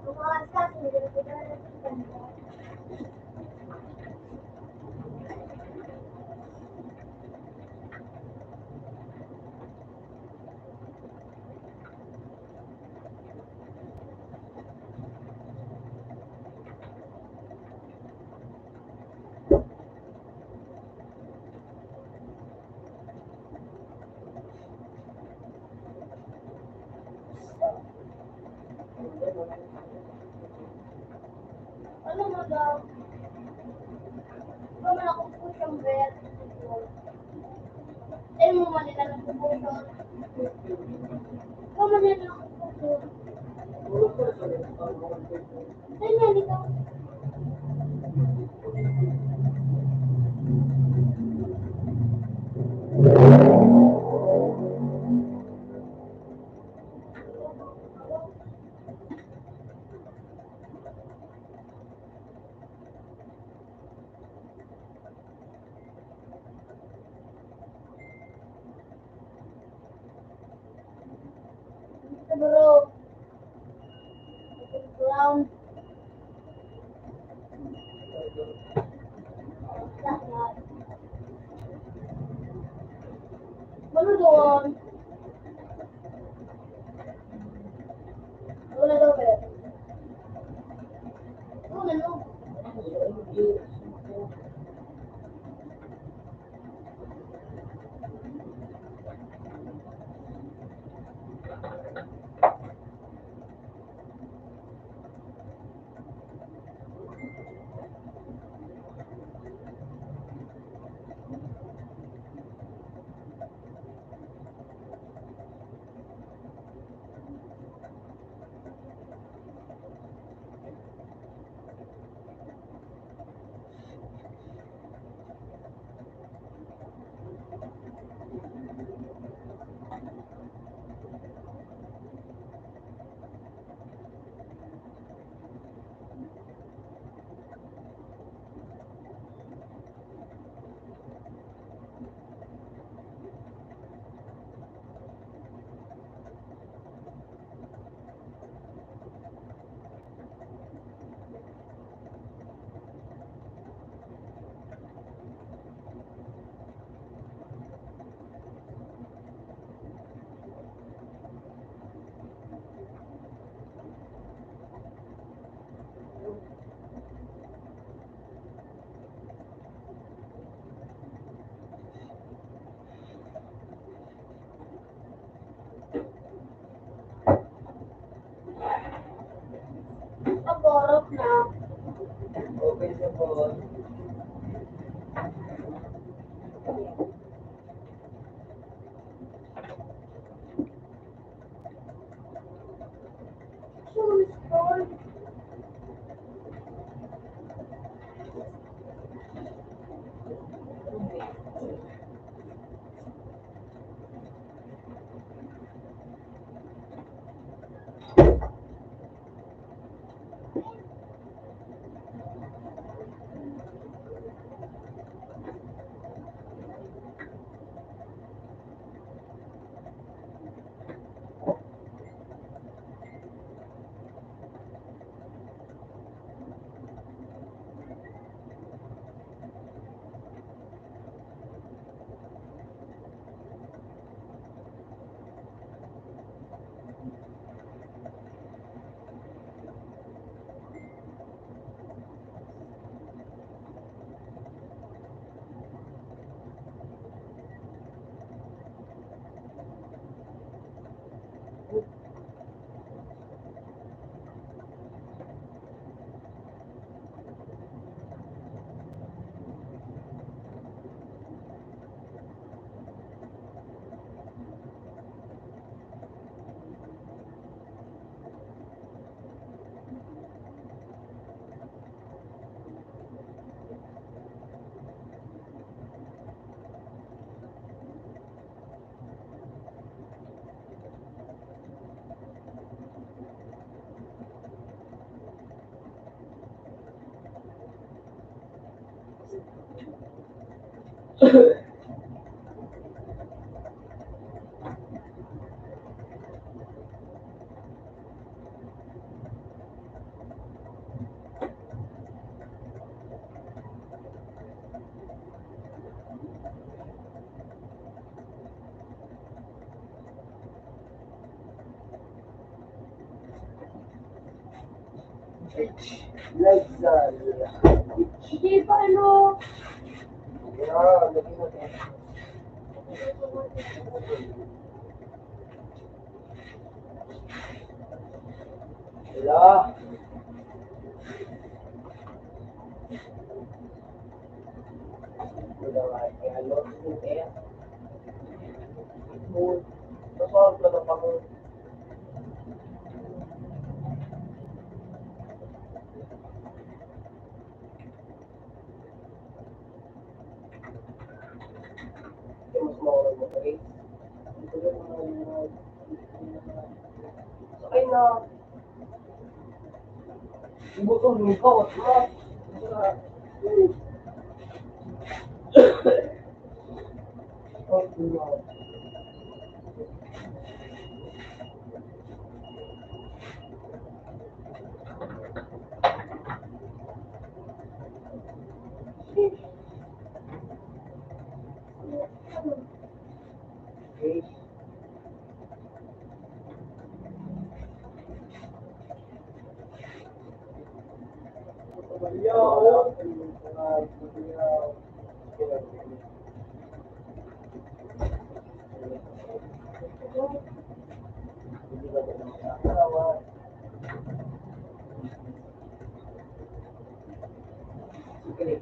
S2: Bukas ka, hindi ka na ano mo daw? Ikaw man akong pusyang bet. Tayo mo man nila ng pupusyang. Ikaw man nila ng pupusyang. Tayo nga nito. Ito bro. Ground. Ano doon? Wala daw ba? Wala no.
S4: Lexal.
S2: Hindi pa ano.
S4: Yeah, lagi natin. Wala. Wala nga. Kaya lost mo kaya. Smooth. Nasolve na ba pang mas mawala mo rin? Ito na mga sakay na. Ibutong mo ka. What's up? Oh, no. Okay.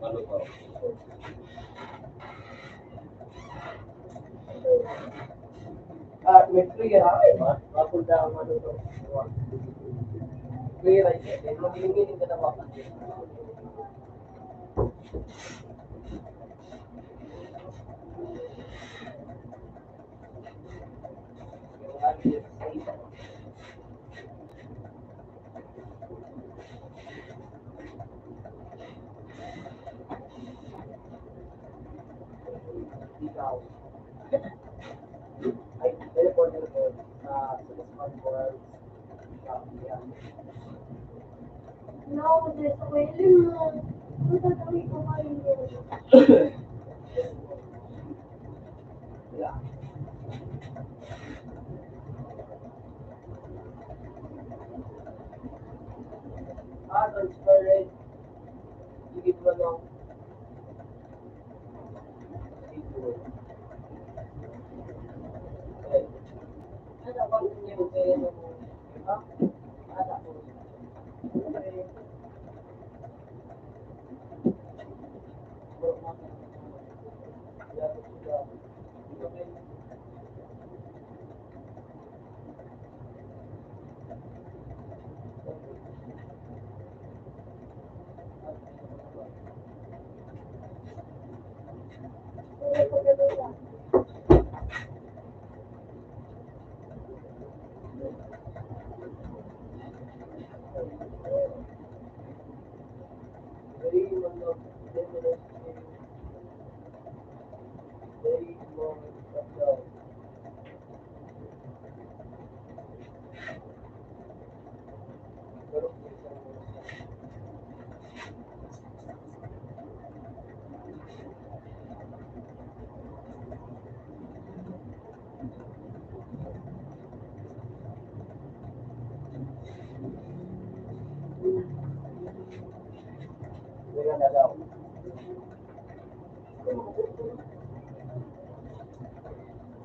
S5: Ano to?
S4: May clear ha? Mapunta ang ano to. Clear ay siya. Mag-ilingin ka na wakas. Ikaw. Ay, telepon ko sa smartphone. Yeah.
S2: No, there's a way mo. Ano tatawid ko kayo yun?
S4: Yeah. Transparent. Sige ko lang. Ada ba yung kaya mo? Ha? Ada po. Okay.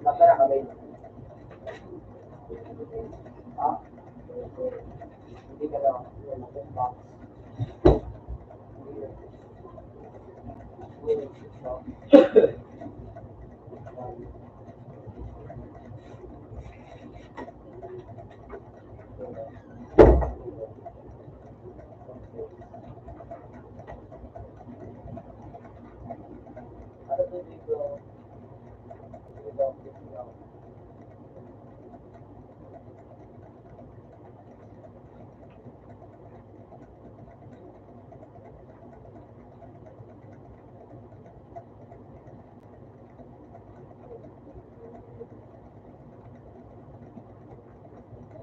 S4: Napera kami. Ha? Hindi ka lang. Box. Ano to dito?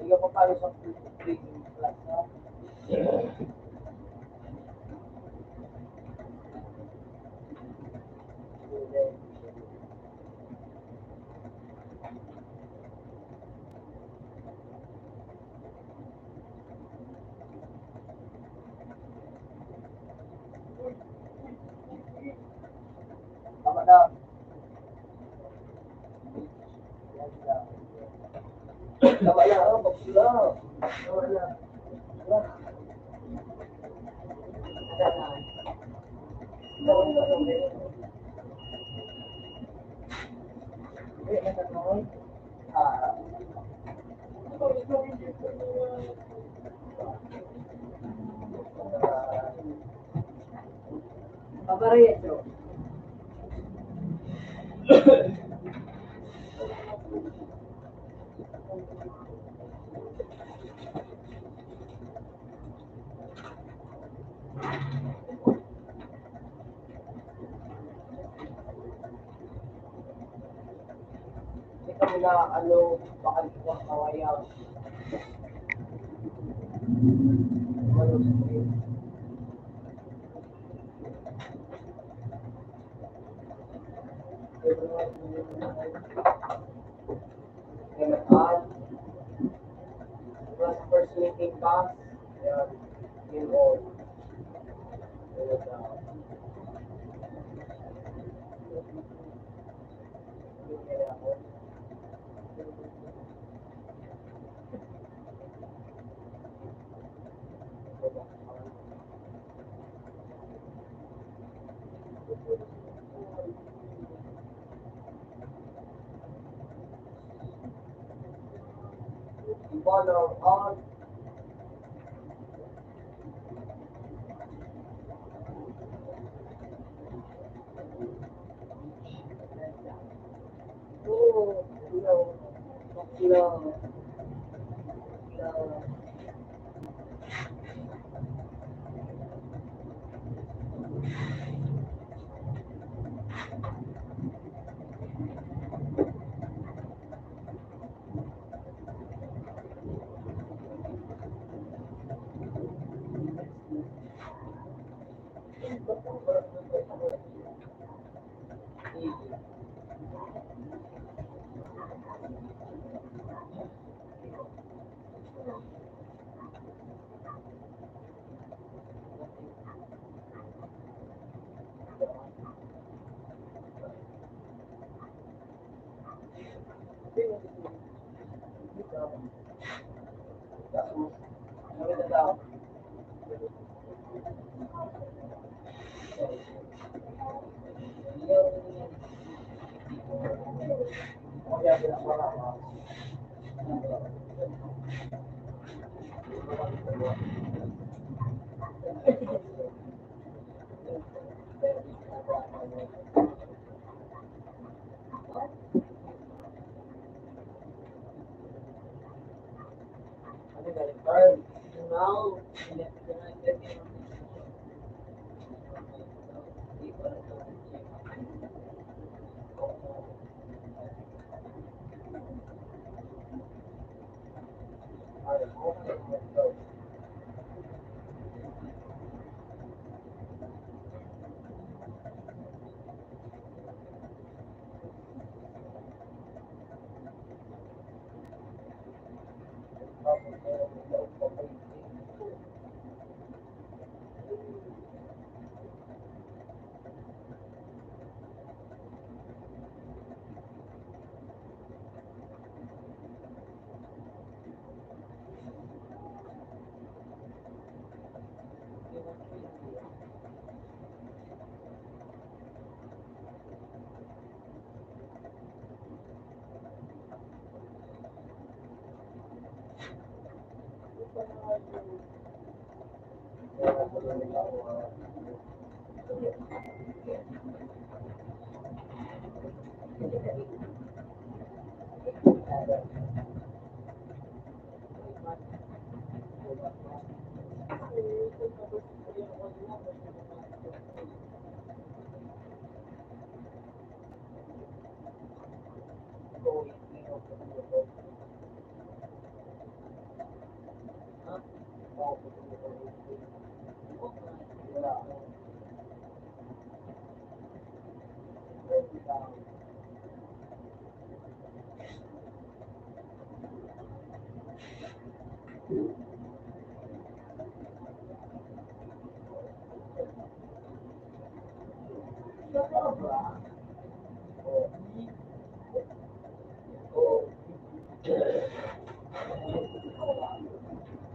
S4: Hindi ka pa tayo sa trading class, ha? Tama na. Tama na, magsula. Tama na. Papareto. Hindi kami na, baka ikuha kawayan. Ano, sige. First meeting pass, game on. Follow on. Oh, no.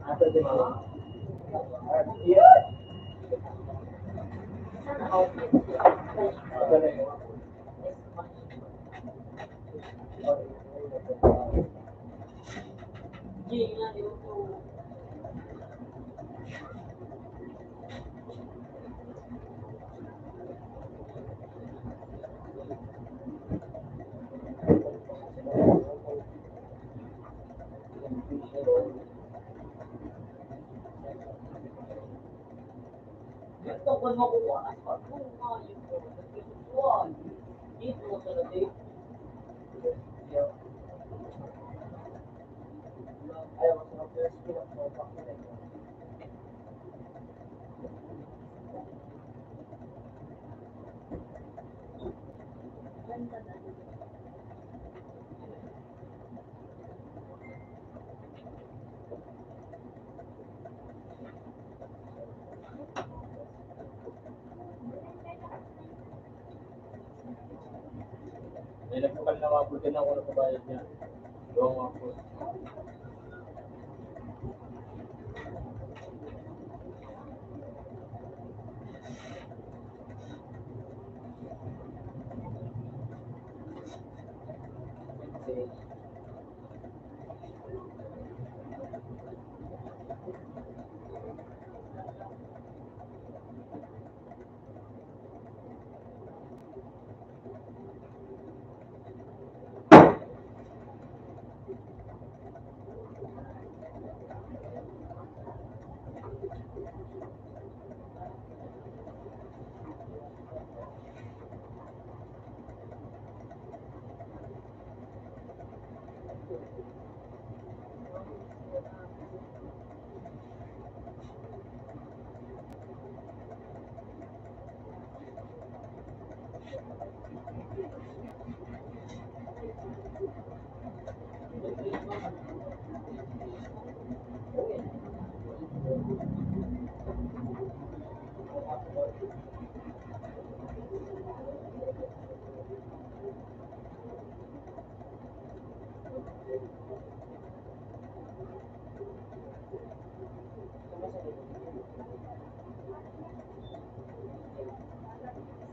S5: Asa si Mama?
S3: Ito ko makuha ang pagkuha yung pagkuha. Dito sa natin. Ayaw ko sa first school of
S5: May nagpapal na mabutin ako na kabayad niya. Doon ako.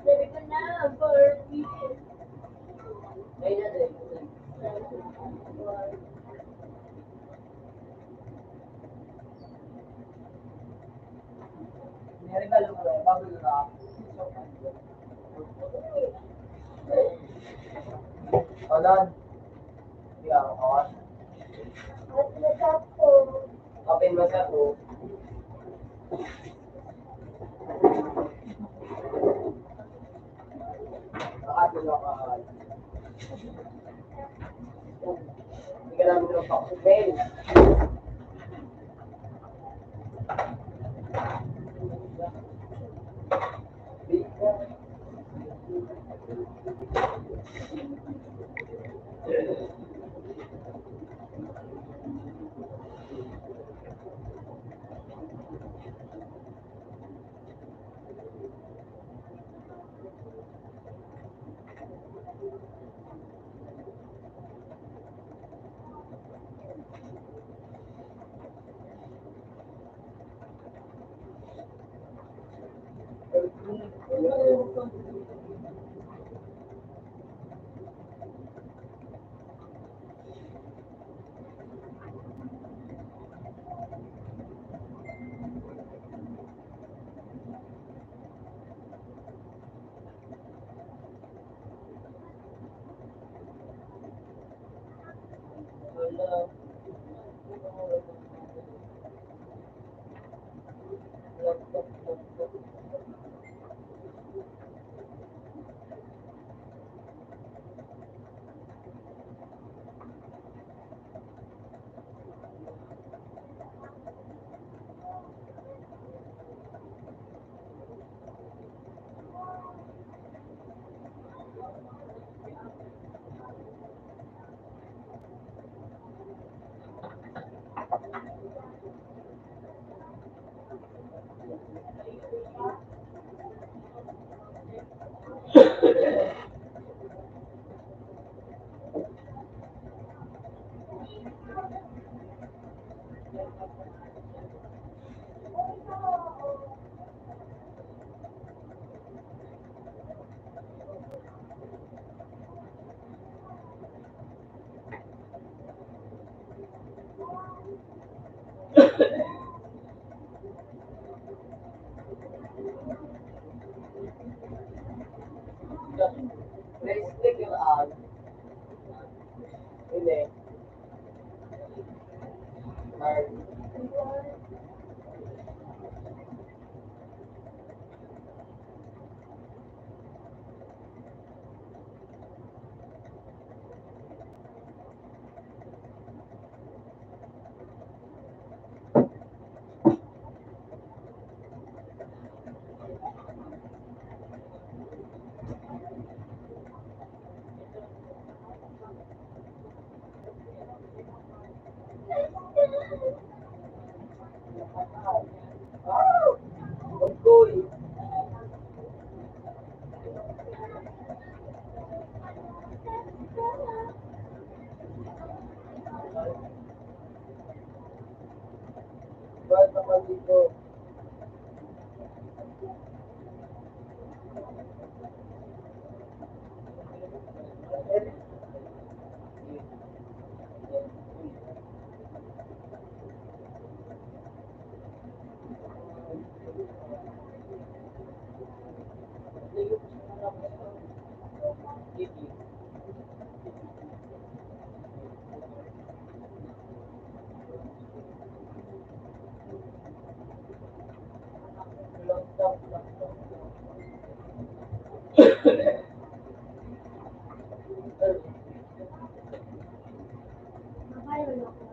S2: Sabi ko na, for me.
S3: Ayun na din. May regalo mo rin, bago yun na. Alan. Hindi ako kawan.
S2: At nagkap ko.
S3: Open mo sa ko. Nakatulo ka. Hindi ka namin ng pakupin. Let's take it out. Hindi. Hard. Unggoy. Ba't naman dito?
S2: Nakaroon ako.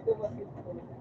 S3: tumasin ko.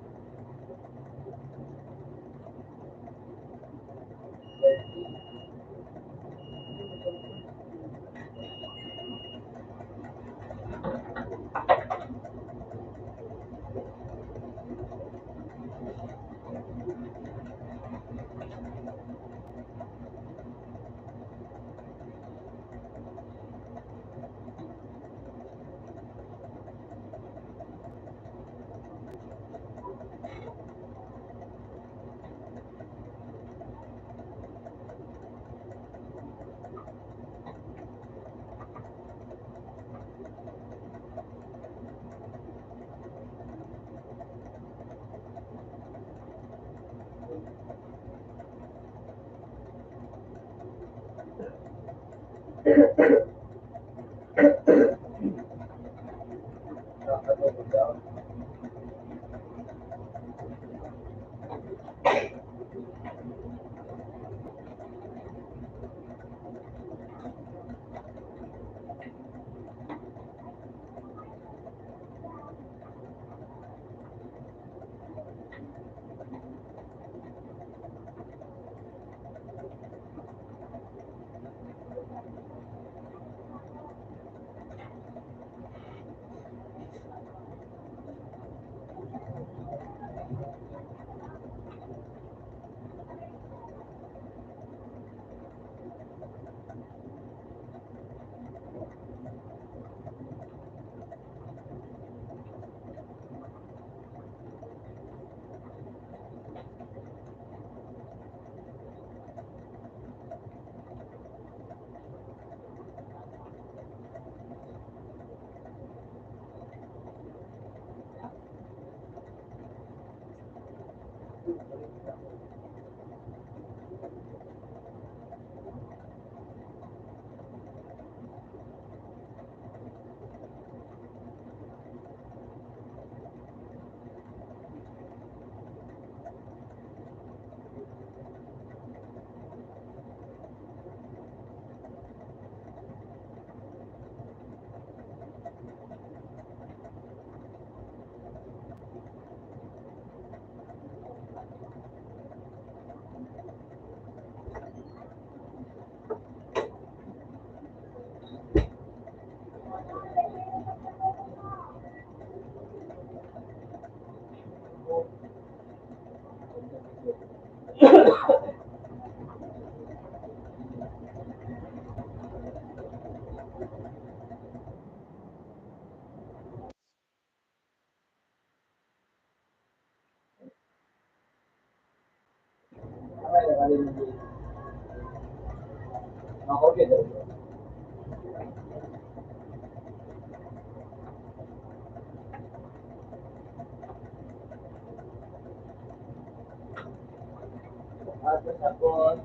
S5: Ako din. At tapos,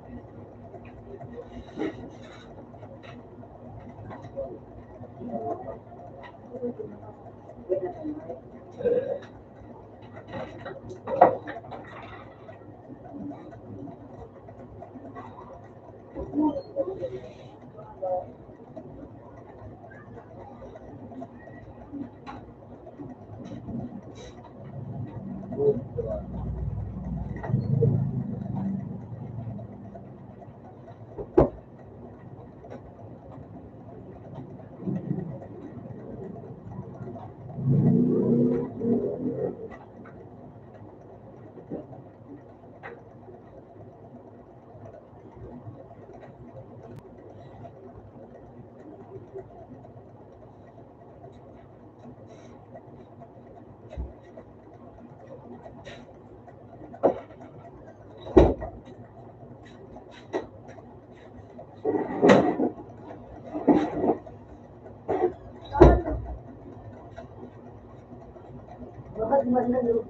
S2: Bakit manalo?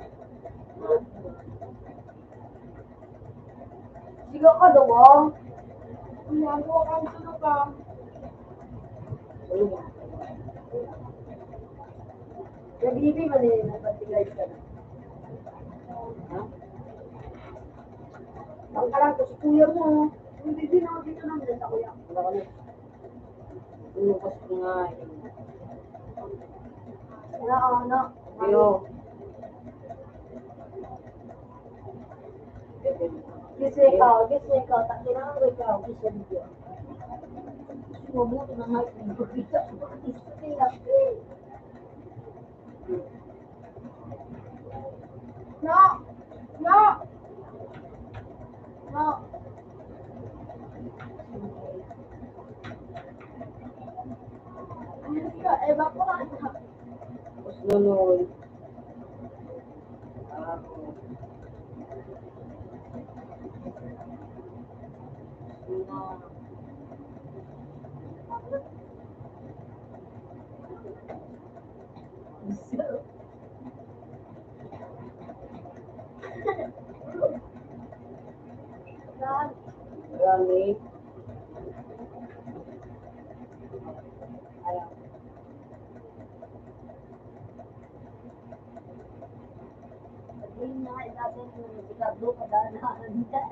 S2: Sigaw ka daw, ah. Ginagawa kang sunog ka. Nag-ibig man eh, nagpatigay ka na. Ang karang ko si kuya mo. Hindi din ako dito naman sa kuya.
S3: wala ka na. Lumukas ko nga.
S2: Ano?
S3: Pero,
S2: Gising ikaw, tak kira ko ikaw, gising video. Mabuti na nga ito, kita ko, gising lang. No! No! No! Ano ka, eba ko na.
S3: Tapos nunoy. Ako. Marami. Ayan.
S2: Sabihin na nga, natin yung Ricardo, kadalanan niya.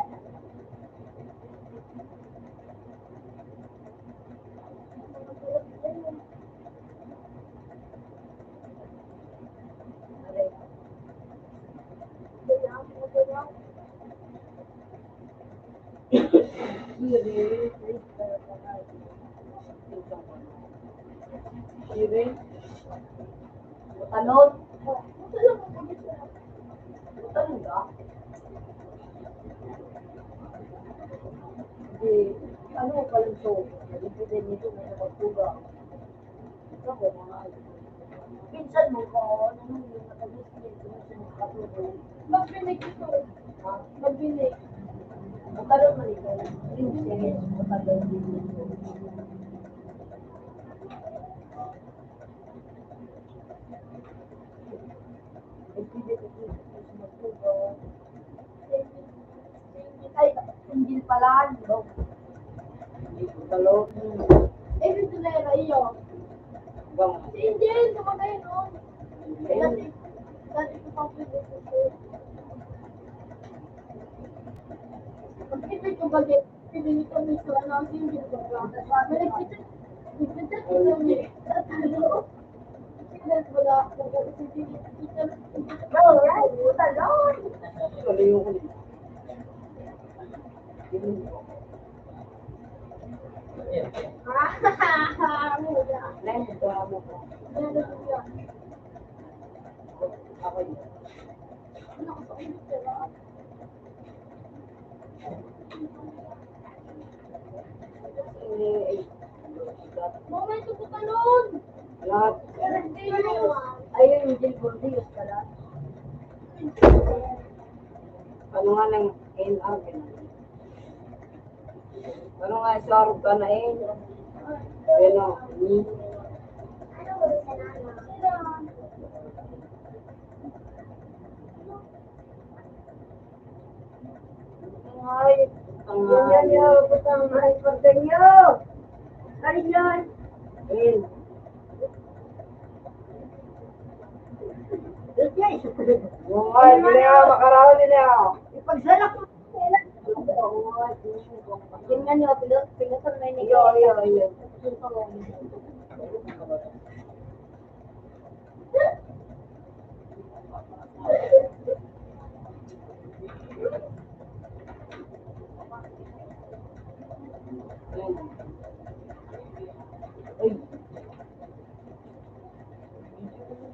S3: Siri.
S2: Talon. Talon ka? Hindi. Ano pa lang ito? Hindi din nito may napagpuga. Ito ko mga pinsan mo ko, ano yung nakagis nito sa mga katulong.
S1: Magbinig ito.
S2: Ha?
S1: Magbinig.
S2: Talon man ito. Hindi sige. Talon. Ay, hindi pala. No?
S3: Talo.
S1: Eh, dito na yun, iyo.
S3: Bang.
S1: Si Angel, tumatay noon. Dati ko pang pwede ko. Pag-ibig ko bagay, pinili ko nito, ano, si Angel ko. Nagpitat ko niya. Tatalo. Sinet ko na.
S2: Alright, talon.
S3: Tuloy ko. Neng, ito mo ko. Ako yun.
S1: Momento ko talon!
S3: Lahat.
S2: Ayun, yung Jill Bordios pala.
S3: Ano nga ng NR? Ano nga sarap ka na eh? Ano?
S2: Ay, yan yun, butang mahal pa sa inyo. Ay, yan.
S3: Eh,
S2: Yes,
S3: yung ay, nila, makaraon nila.
S2: ipagsalak mo. Yung nga nyo, pinasal na yun.
S3: Iyo. Ay,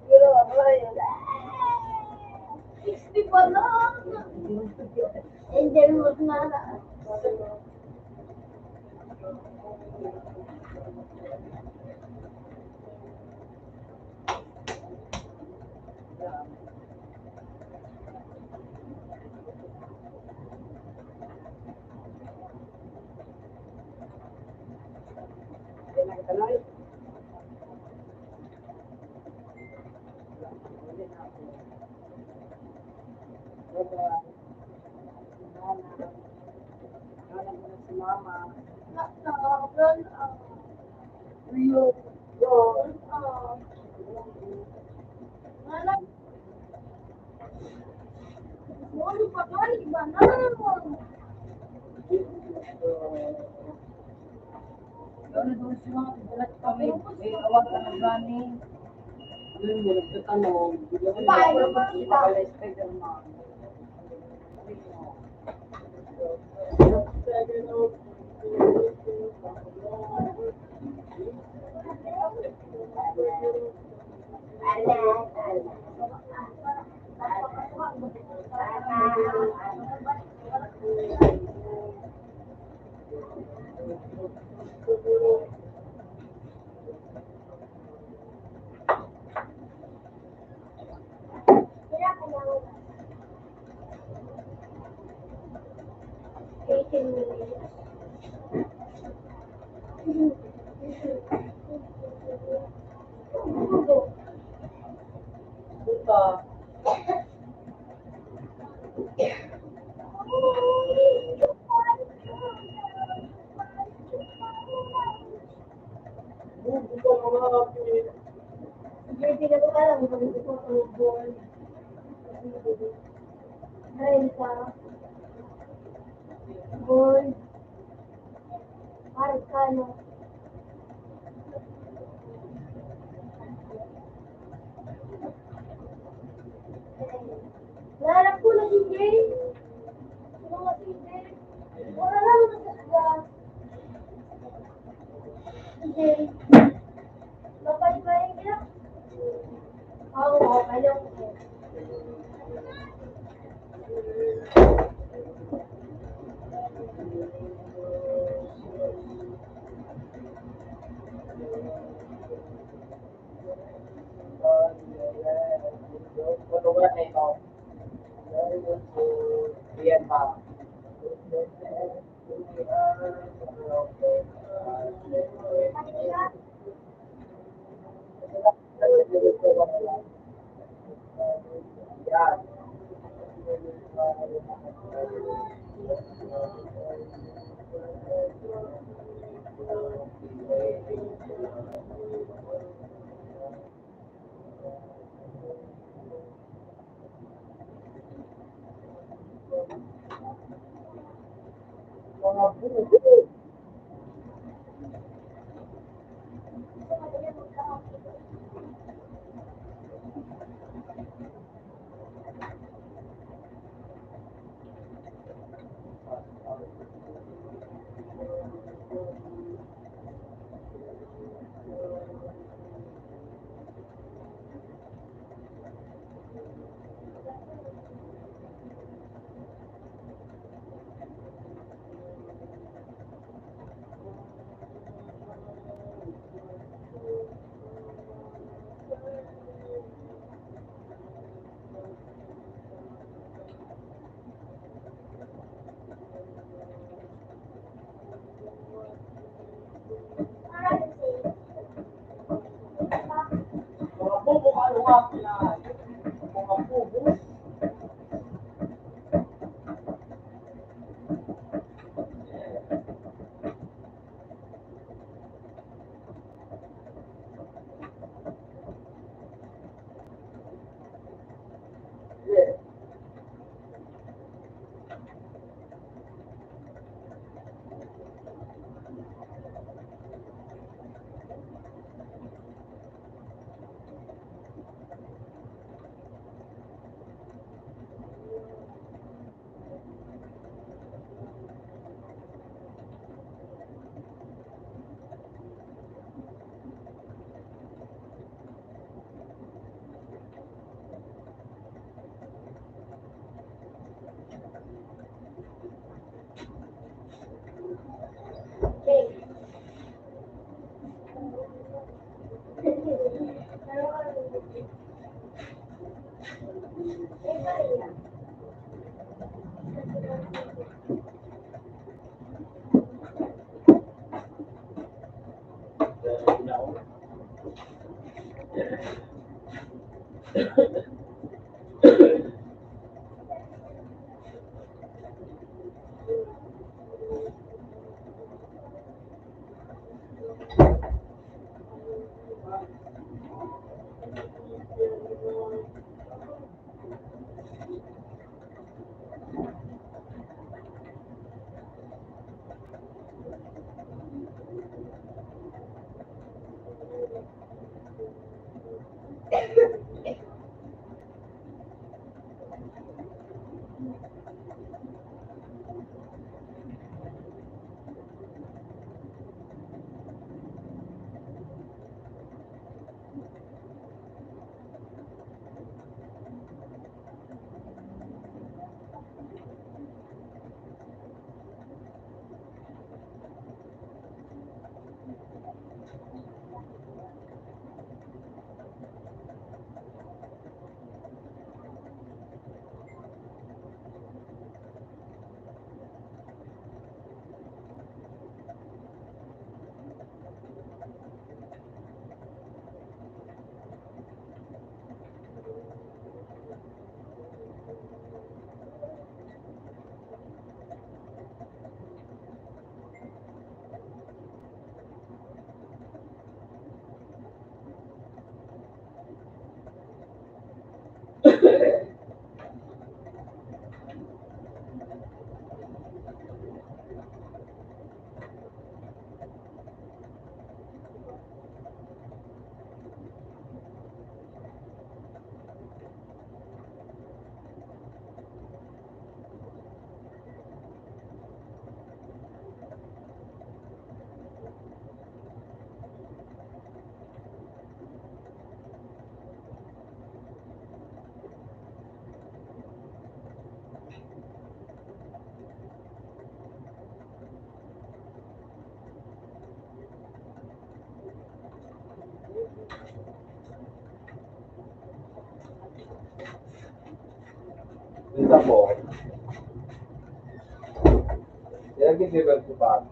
S2: Pero ako yun.
S1: 60 pa lang!
S2: Angel mo na na.
S3: pinagtanay. Si mama.
S2: Rio.
S1: Ano pa ba? Iba na.
S3: Doon doon si mga tibulat kami. May awag ka ng gani. Ano yung nagtatanong? Hindi ko
S1: Paano ba?
S3: Spider-Man. Buka. Buka mga kapit.
S2: Hindi ko alam kung gusto ko ng board. Renta. Board. Arcano. Nahanap ko na si Jay. Sino nga si Jay? Wala lang na sa si Jay. Napay-pay niya. Oo, alam ko.
S3: Ano ba na ito? Iyan pa. Yan. Mga buhay. Mga bubo ka luwa sila. Mga bubo. Yeah.
S5: Isa po. Nag-deliver ko pa.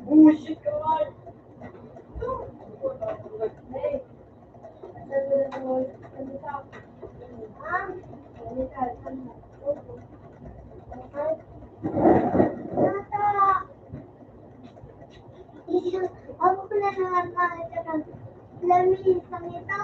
S4: Bullshit ka naman!
S2: Ako pala naman makita ng lamin sa ito.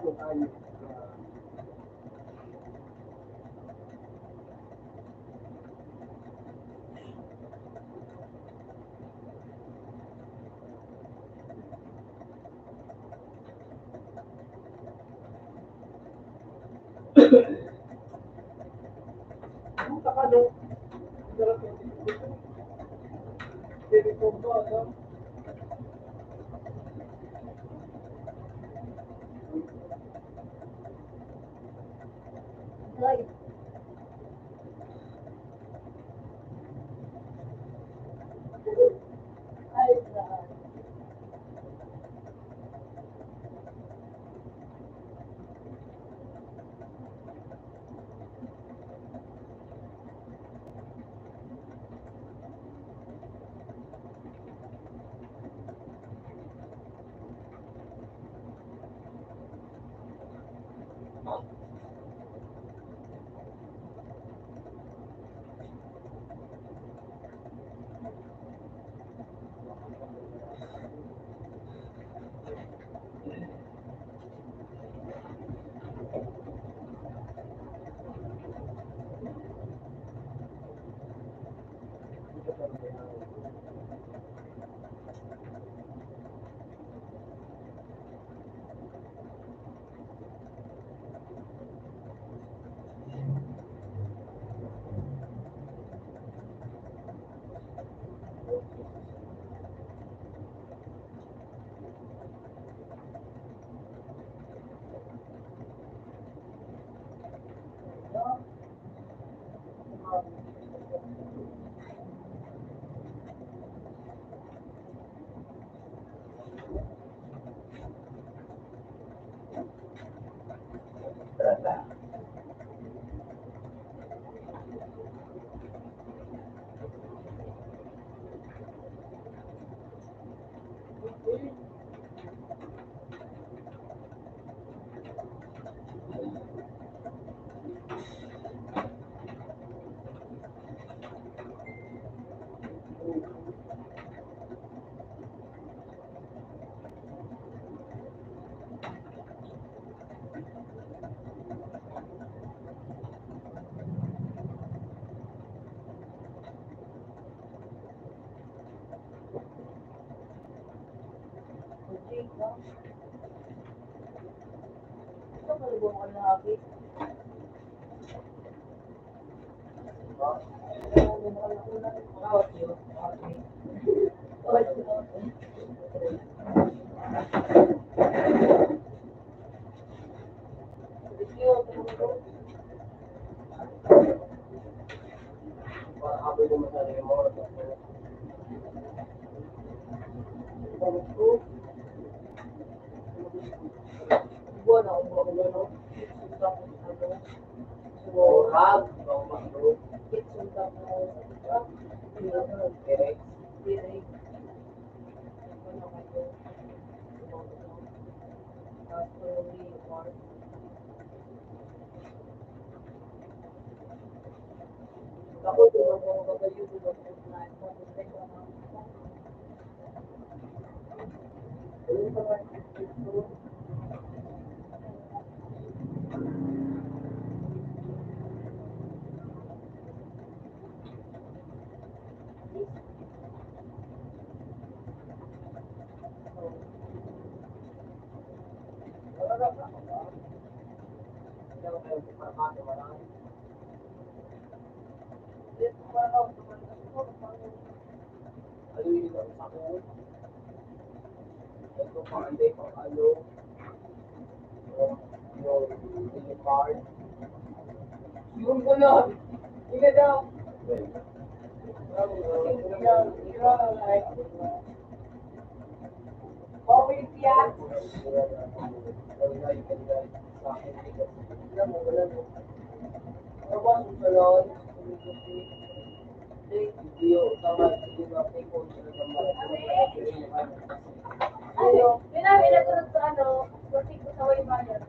S4: po tayo. Ang takalo. Pwede po ba, ano?
S2: Ay, ay,
S3: Ito malubong ko na lagi. Bawat yun. Bawat yun.
S4: Para habang mo masarili mo,
S3: Buwan ako mo ano.
S4: Rab, Makro,
S3: Kitsun ka mo.
S4: Direk,
S3: Direk. Ano kayo? Story, war. Ako doon ako magayo doon ako na
S4: ano yung isang sakot, ito pang ande, pang ano, yung card. Yung ano, ina daw.
S3: Okay, siya.
S2: Ano? Yun na, pinagunod sa ano, working ko sa Waybayan.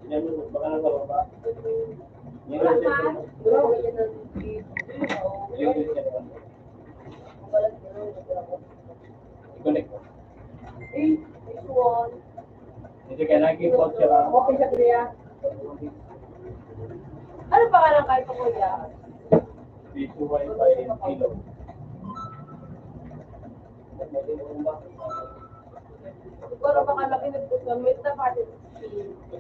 S5: Yan, baka nasa baba. Yan
S2: Wala
S5: ang
S2: pa?
S5: Yung siya naman. I-connect mo. Hindi Kasi kaya nag-import siya.
S3: Okay siya, Kuya. Ano pangalan kayo po, Kuya?
S5: Piso wifi kilo.
S3: Siguro baka laki nagpuso. May tapos.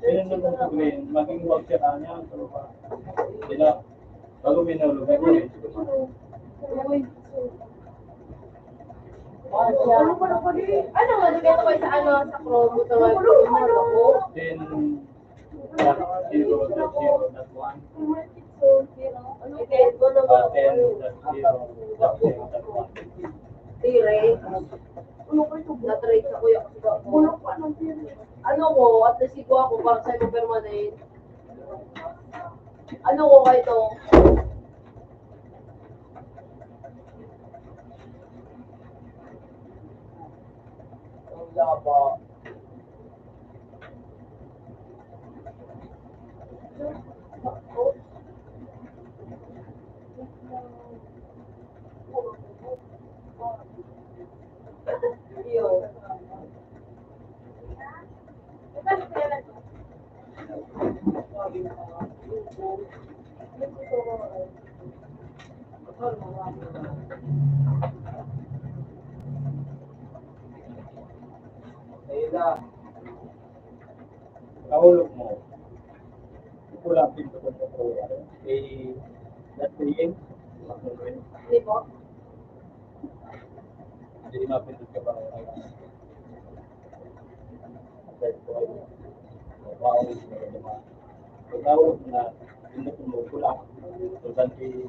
S5: Pinunod mo sa green, maging wag siya kanya. So, sila, bago minulog, ay
S3: Uy, ano nga, dito kayo sa ano, sa Chrome, ito nga, ako.
S5: Then, 0.0.1.
S3: Okay, go na ba?
S5: 10.0.0.1.
S3: Tire. Na-trade sa kuya ko. Ano ko, at least ko ako para sa iyo permanent. Ano ko kayo to? Ang laba. Yun.
S5: Ayun kahulog mo. Kulang pinto ko sa kuya. Eh, that's the end.
S3: Hindi po.
S5: Jadi mapindot ka pa. Kahulog na pinto mo kulang. So, ganti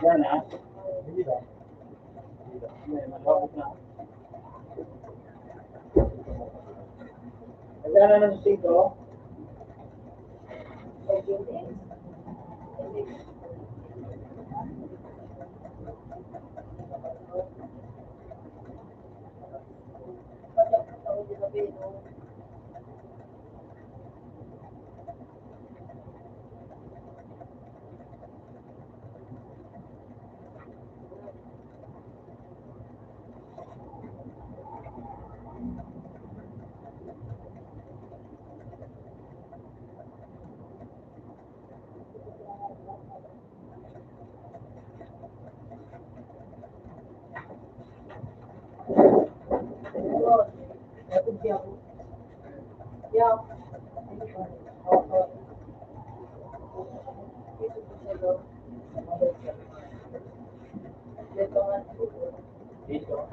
S5: yan ha. Malawak na. Nagana ng 5. Dito. Dito ba? Dito ba?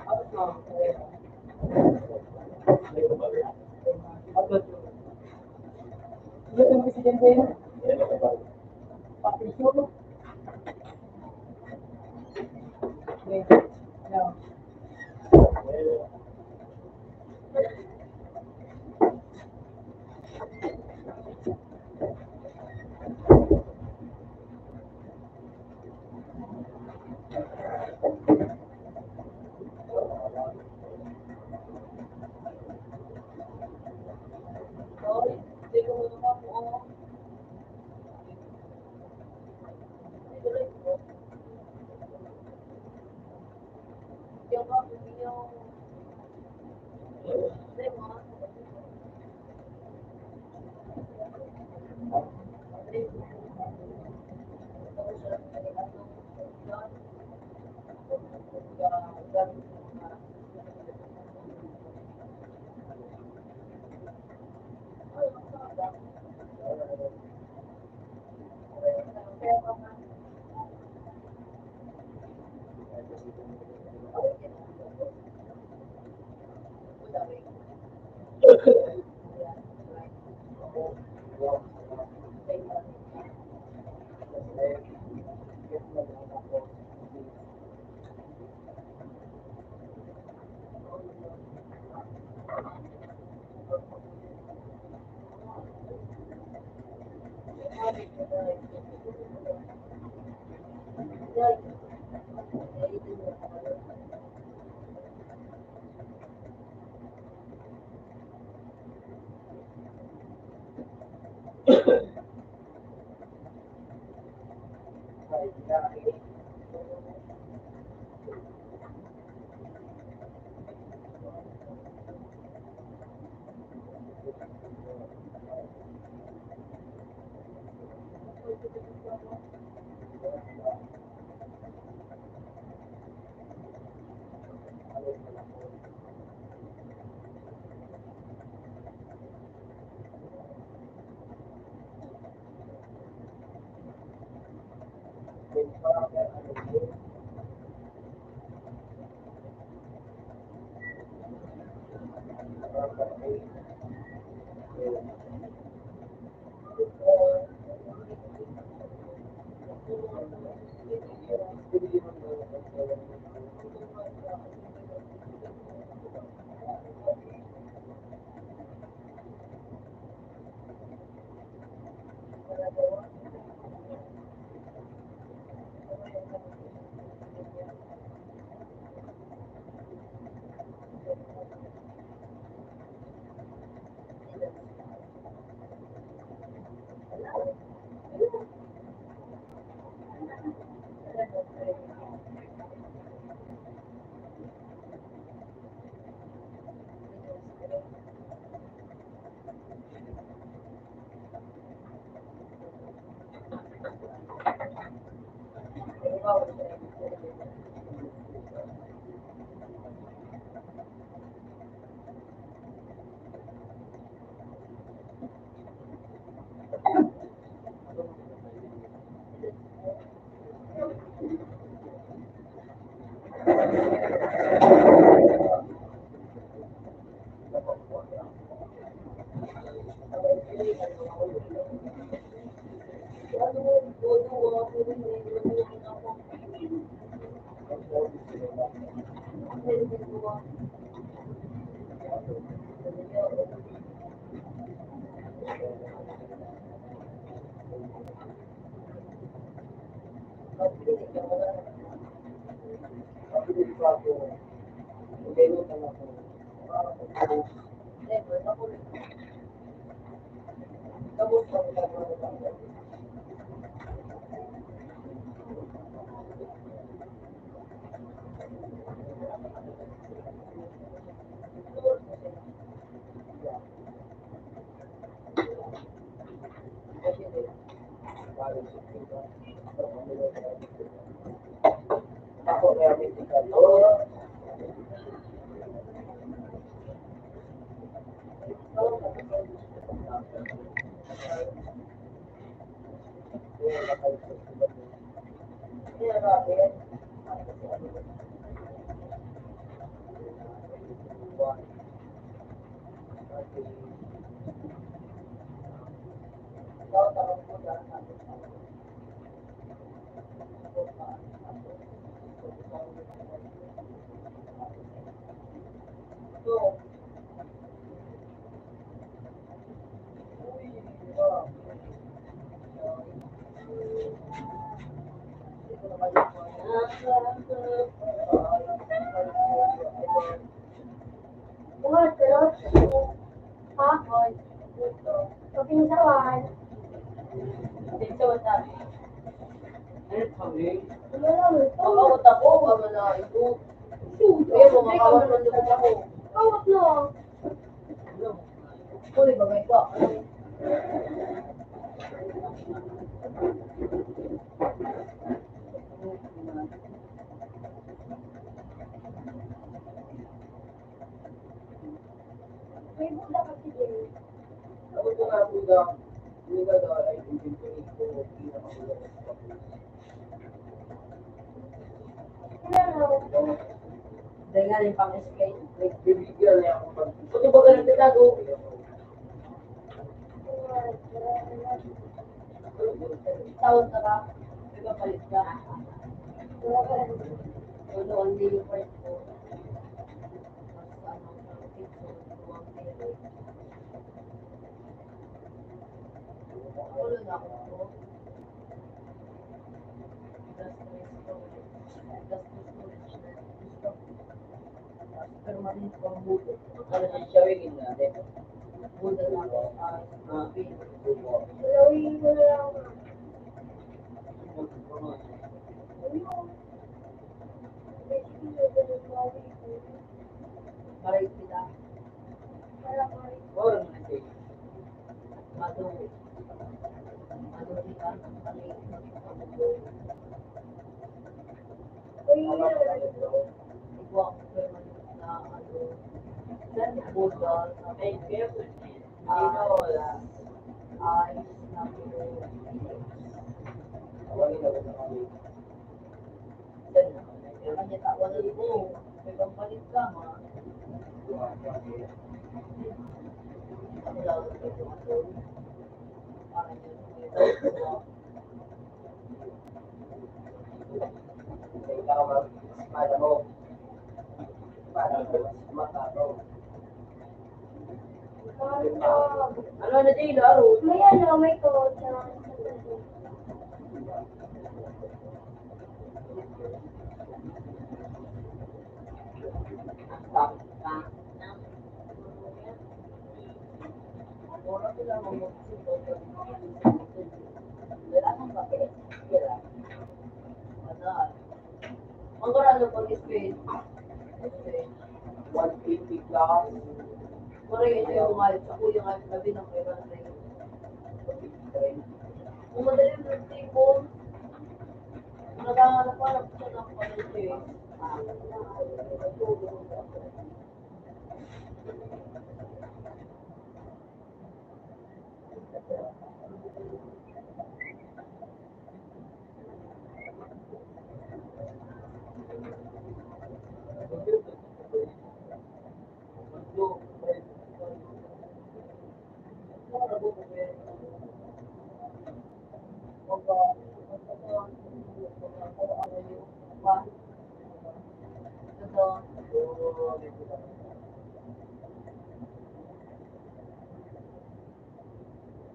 S2: Buhat, pero, ha? Kapinsawan.
S3: Makawat ako, kama na ito. Kaya mo, makawat mo naman ako.
S2: Kawat no.
S3: Kuli ba may ka?
S2: May buda kasi din.
S3: Ako ito nga buda. Hindi ka daw ay inventory ko.
S2: Hello.
S3: Dahil nga yung pang-escape. Bibigyan niya ako. Ito ba ganun pitago? Tawag ka ba? May papalit ka. Wala, hindi yung part ko. Mas ano, picture, tuwang pili. Wala na ako to. Permanent pang buto. Ano na siya wigin natin? Buto na ako.
S2: Dalawin ko na lang. Basically, ganun ko ako ito.
S3: Maray sila.
S2: Para maray.
S3: Or natin. Mado. Mado sila. Mali.
S2: Uy, ano ito?
S3: Ikaw ang permanent na ano. Then, buto. Ay, careful. Wala. Ay, naku. Then, kanya tawanan mo. May pampalit ka, ma. Ako lang ito. Parang yun. Ano na din, laro?
S2: May ano, may coach.
S3: Wala sila mag-usip. Wala kang papel. Wala. Madal. Magkarano pag-space? 150 plus. Wala ito yung ayos. Ako yung ayos sabi ng pera na yun. Kung madali yung tipo, naghahanap ko siya ng pag-space.